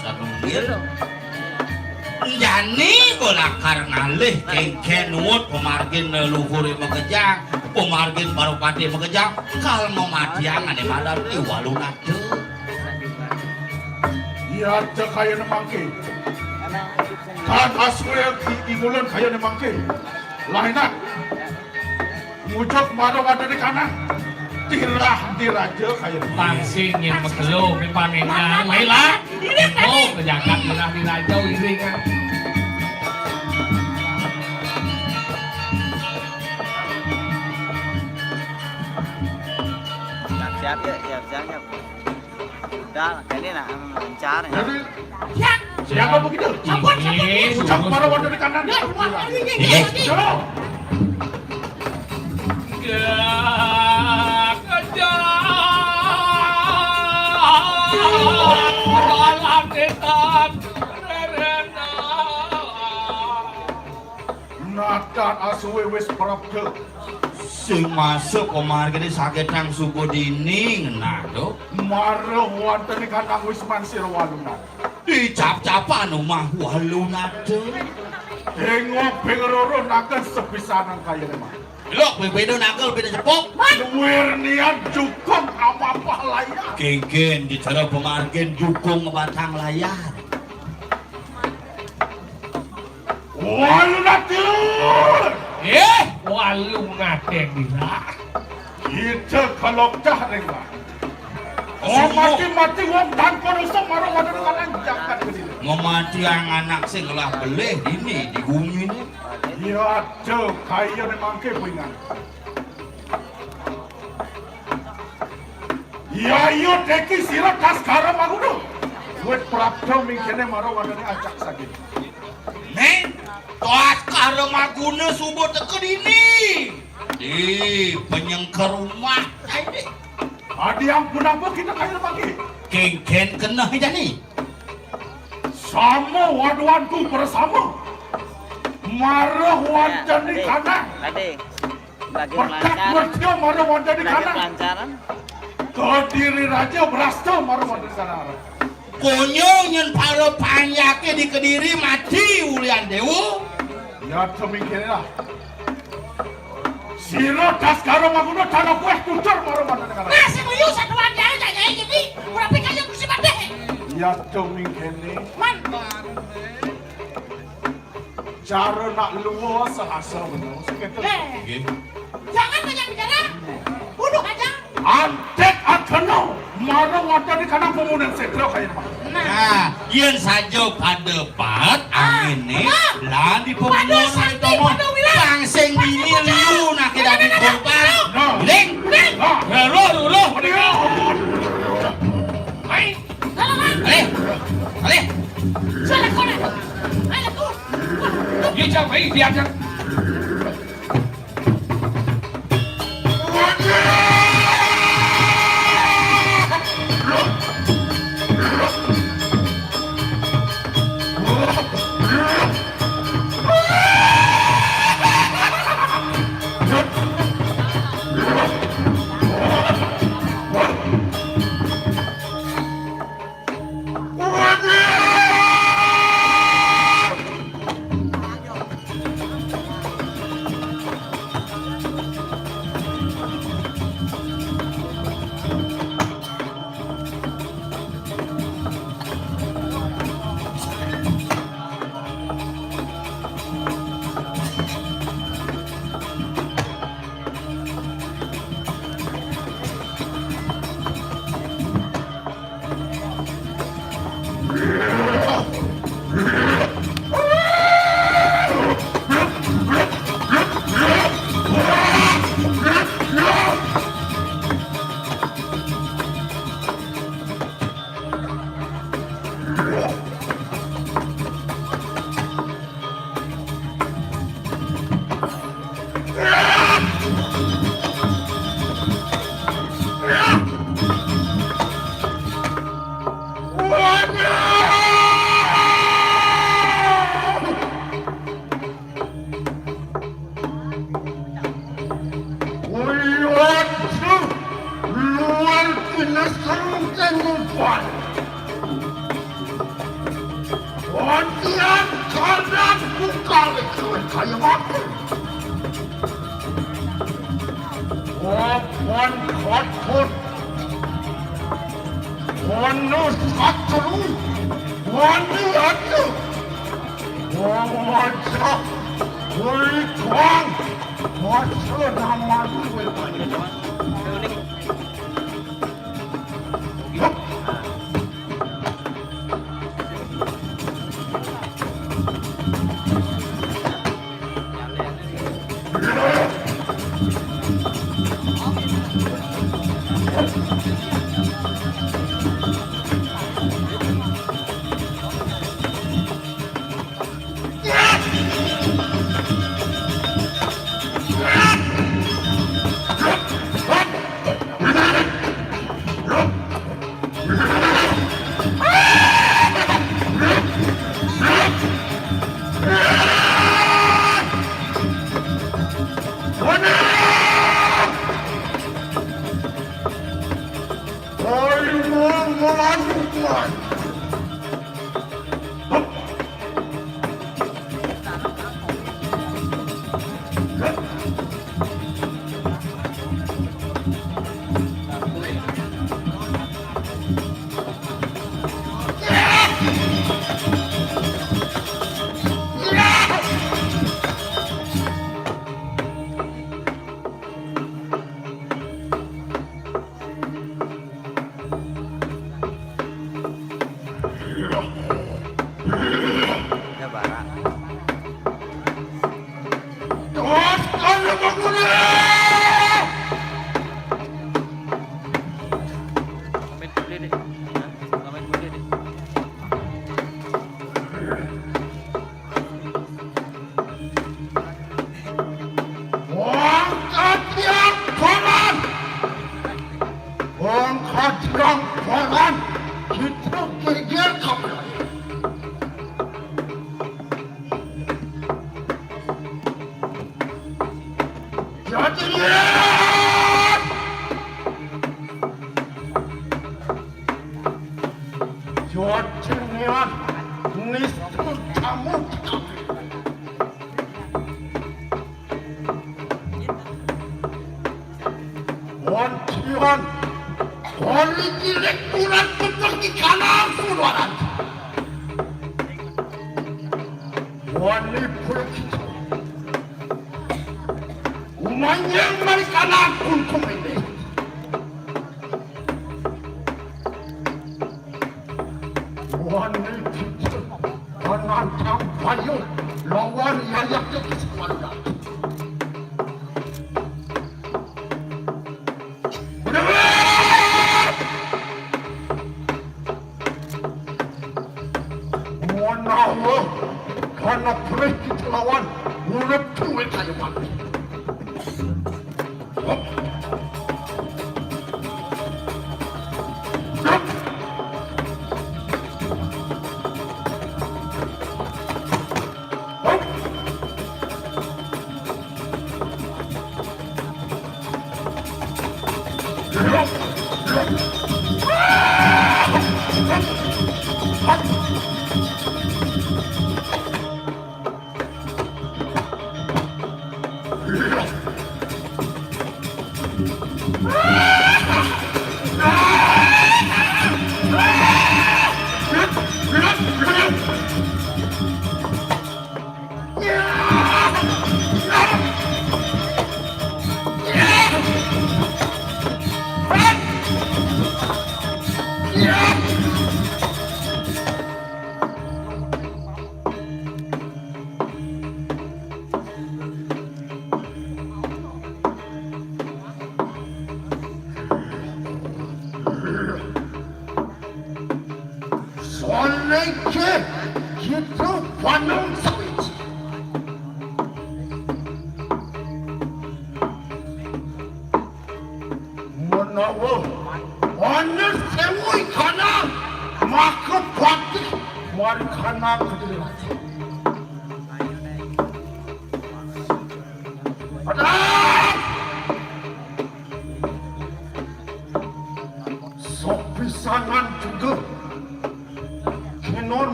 sanunggil. Jani golakar ngalih kengken nuwut pemargin leluhuri mekejang. Pemargin baru pati mekejang. Kal memadiang ane madam ni waluna tuh. Ya cek kaya nemangke. Kan aswe ingulun kaya nemangke. Lainat. Mujud marah ada di kanan. Tirah diraja kaya Pangsing yang megelo panengan mailah. Oh, kejagat tirah diraja iringan. siap ya, siap. Udah, ini nak lancar ya. Siapa begitu? Ucap para wadah di kanan. Natan asuwe wis prabda. Sing masuk kemarin gini sakit nang suku dining nah do Marah wonten kanang wis mansir waluna. dicap-capan omah waluna do Tengok pengeroro nakan sepisanan kaya mah. lo bebedo nakal beda cepok Wirnian jukung apa-apa layak. genggen di cara pemargen dukung batang layar Waluna tiur. waluna tengila Kita kalau cah renggak. Oh mati-mati wong dan kono semaro wadah di kanan jangan ke sini. memati yang anak sing lah beleh ini di bumi ini Ya tuh kaya ni mangke puingan. Ya iyo deki sirap tas kara magudu. Wet prapto mingkene maro wadah ni acak sakit. Neng, toat karo maguna subuh teken ini. Di penyengker rumah. Adi yang punapa kita kaya bagi. Kengken kena jani. Sama waduanku bersama. Marah wadah di kanan. Tadi bagi Berkat lancar, bertiup marah wadah di bagi kanan. lancaran. Kediri raja berasta marah wadah di kanan. Konyo nyen paro panyake di Kediri mati ulian dewu. Ya temingkene lah. Siro tas karo maguno tanah kueh tutur marah wadah di kanan. Masih mau yuk satu aja jadi berapa kali kursi badai. Ya temingkene. Man, Cara nak luar sehasa benar. Sekitar. jangan banyak bicara. Bunuh aja. Antek akeno. Marah wadah di kanan pemuda sekro kaya mah. Nah, yen saja pada pat angin ni lan di pemuda itu mah pangsing dini liu nak kita di korban. Ling, lo Hai, ale. sudah kau nak. Ayo tu. dia jangan dia jangan Wantian kanan buka lekuen kaya mati. Wan kotpun. Wanu satu. Wanu atu. Wajah. Wui tuang. Wajah nama gue banyak.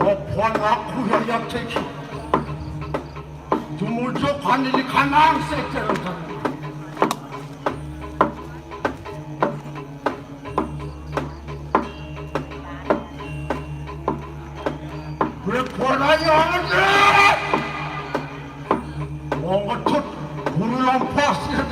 Opon aku yang cek. Tumuju kanili kanang seterusnya. Berpolanya ada. Mau ngetut bulan pasir.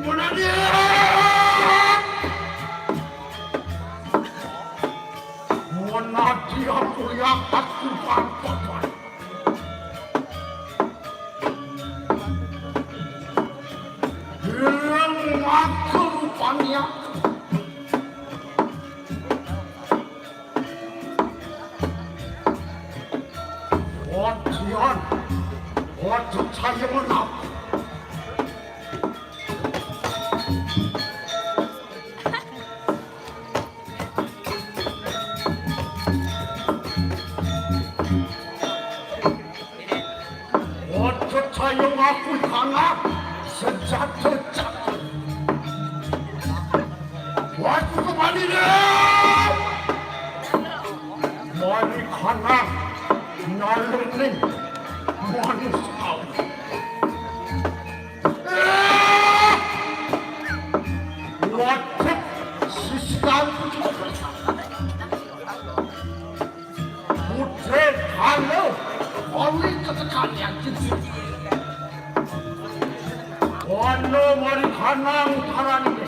What siap kuliah aku pantauan. Yang aku rupanya Wadian, waktu saya menang. Waktu saya mengakui kalah sejatuh-jatuh. Waktu kembali dia, mari kalah. Nalinin manusia. Waktu sistem putih kalau oleh ketekan yang tinggi. Wano mari kanang taran ini.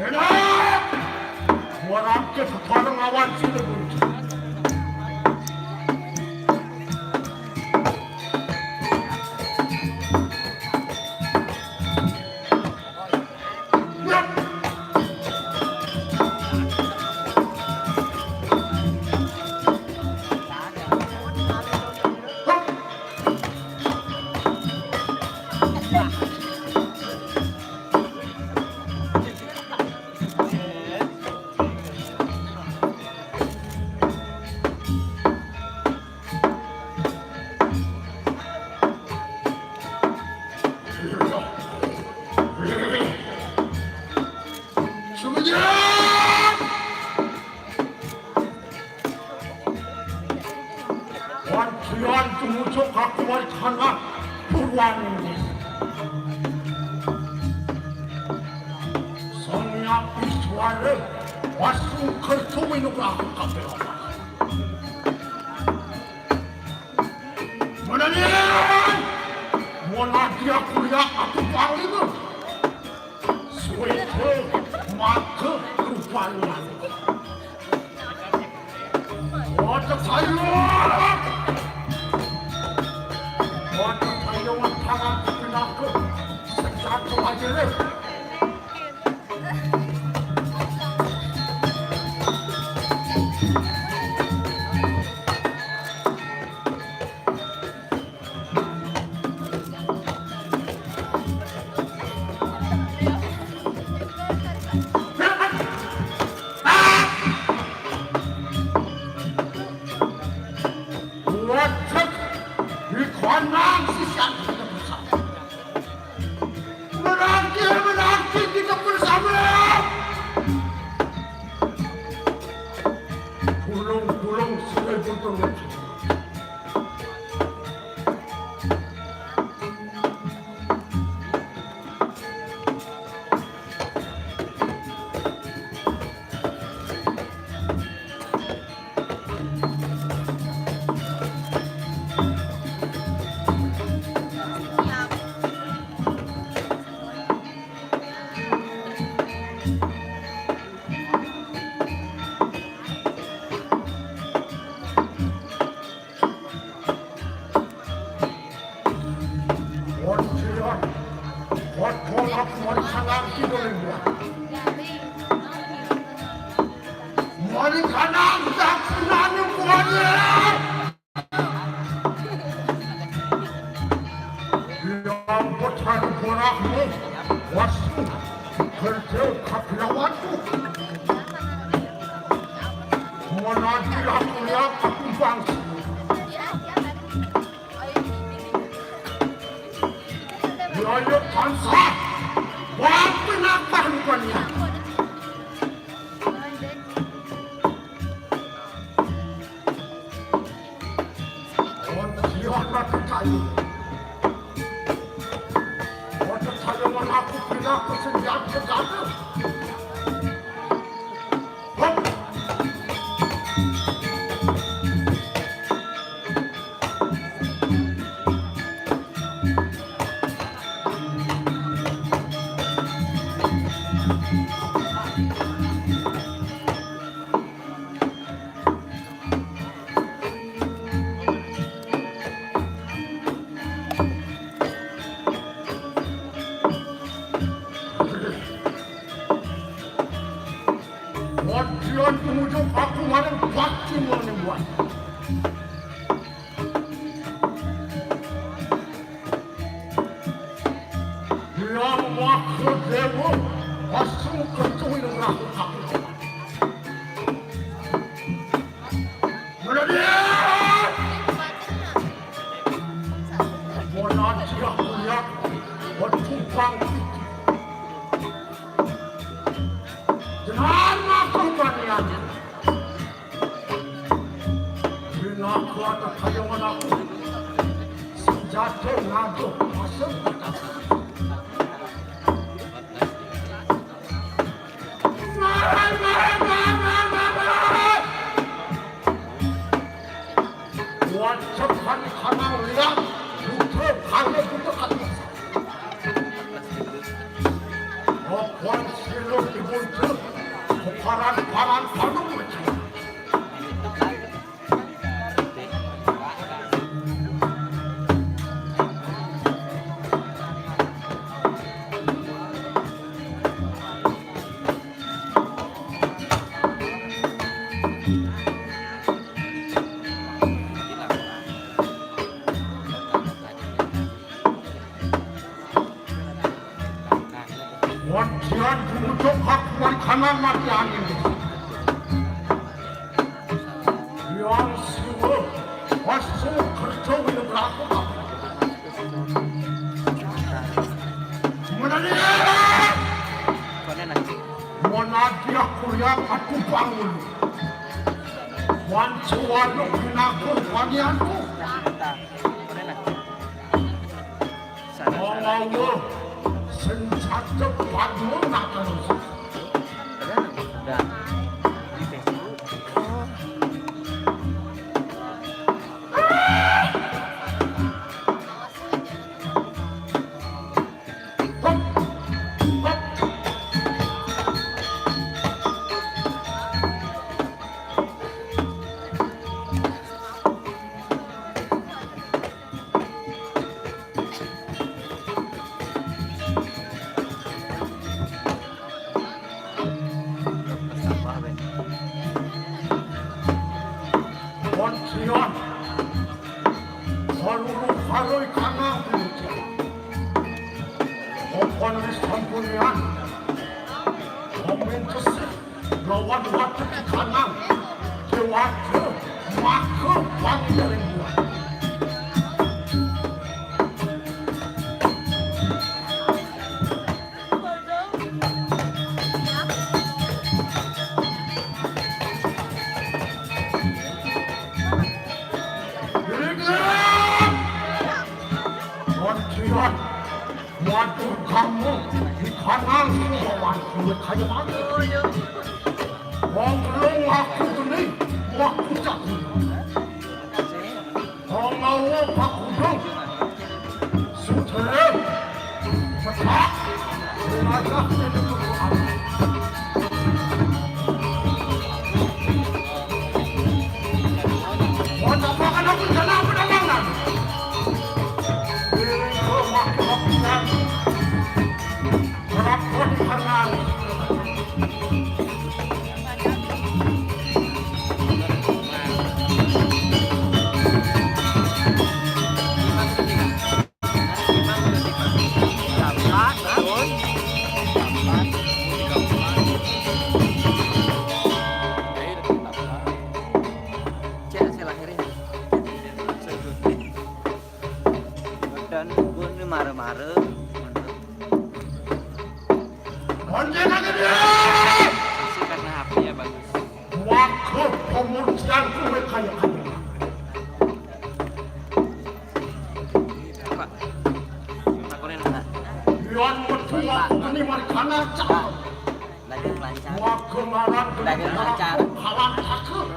Enak. Orang ketekan awan sini. Wantian tumujuk aku wali tanah purwan ini. Sonya Iswara wasung kertumi nugrah kafe. Menanian, dia kuliah aku panglima. Suwete maka rupanya. Wajah saya. Wajah saya tangan kenaku sejatuh aja deh. Mari kanang tak senang buahnya. Yang bosan buahmu, wasu kerja kapilawanku. Menanti aku yang aku bangsa. Ayo bangsa, waktu nak bangunnya. Waktu saya mengaku pindah ke senjata negara. aku ada kayangan aku. Senjata ngaduk masuk. 완벽한 가망이야 부터 강해부터 갔다 관실로 기본트 파란 반응을 쳐 원치한 부부족 학구만 가난밖에 아닌데 위안스러워 와서 그렇죠 위로 갖고 뭐라냐 원아디야 코리아 갖고 방울 완초와로 그나고 많이 않고 어마워 senjata padu nakan udah di Facebook. 원치연 서로로 화를 강하고 오빠는 선분이한 모멘트스 너와 와트키 강한 개와트 마크 왕자는 거야 Waduh kamu di kanan waduh kayak mana? Wong belum aku ini waktu jatuh. Wong mau aku dong. Sudah, cepat. Belajar itu apa? Waduh makan aku jalan pedalangan. Rapor kanan. Dan gue ini marah-marah. 언제나 그래! Sih karena HP-nya bagus. Waktu pemulihan gue kayak Pak, takurin enggak? Yuan mertua ini marikana cak. Belajar lancar. Waktu marah Belajar lancar. halang takut.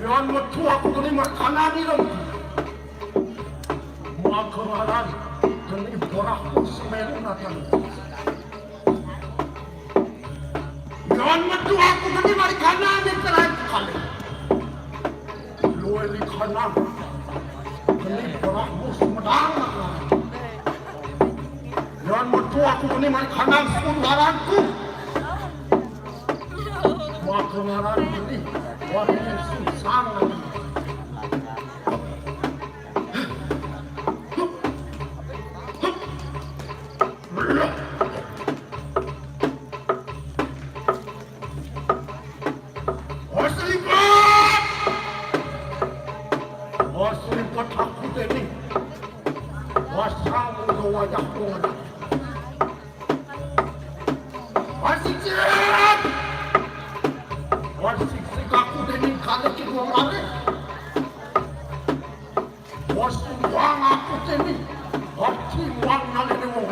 Yuan mertua ini marikana nih dong. Waktu marah ini borak semen nathan. Yuan mertua ini marikana nih terakhir kali. Luar di kanan. Ini borak semedang. Yuan mertua ini marikana saudaraku. Waktu marah ini orang yang susah. Wasripot aku ini wasamu ke wajah kona wasik aku ini kali kedua kali. Bos uang aku ini, hati uang nanti demong.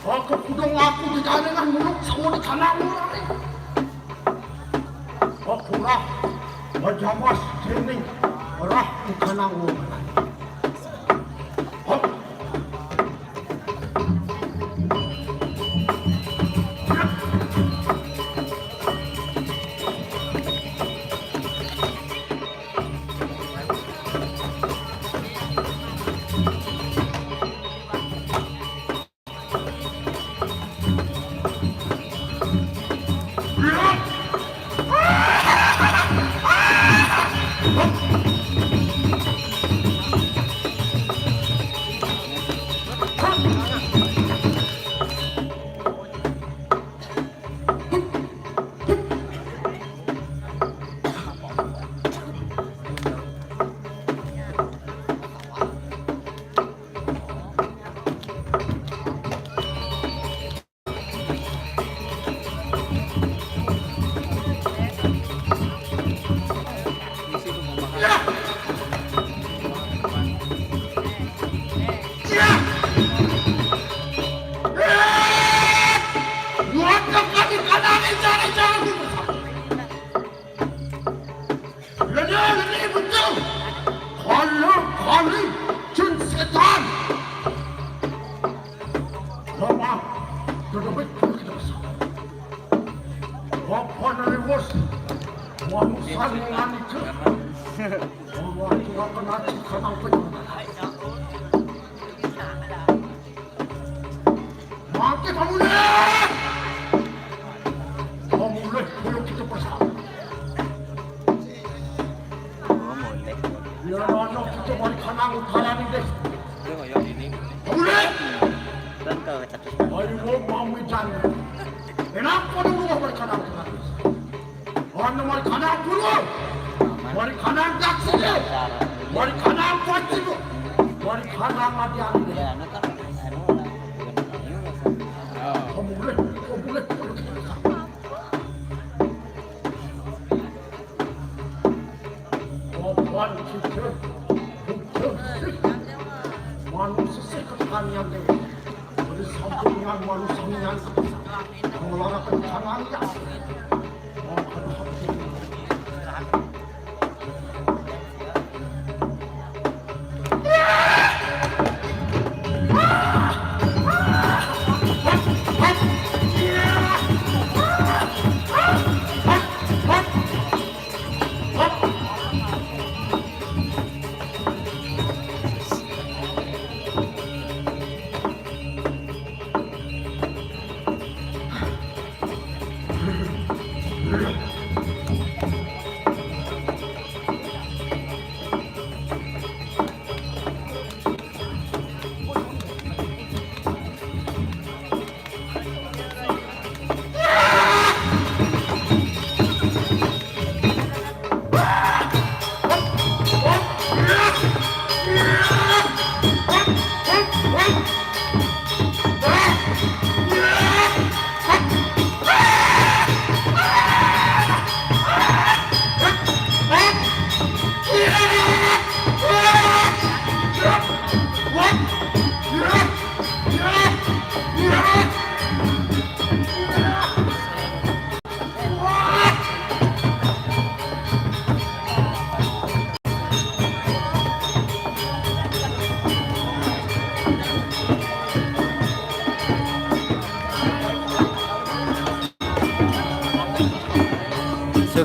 Aku kudung aku di dengan muluk semua di kanan mulai. Aku lah berjamas ini rah di kanan mulai.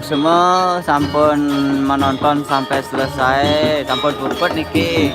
Semua sampun menonton sampai selesai, sampun puput niki.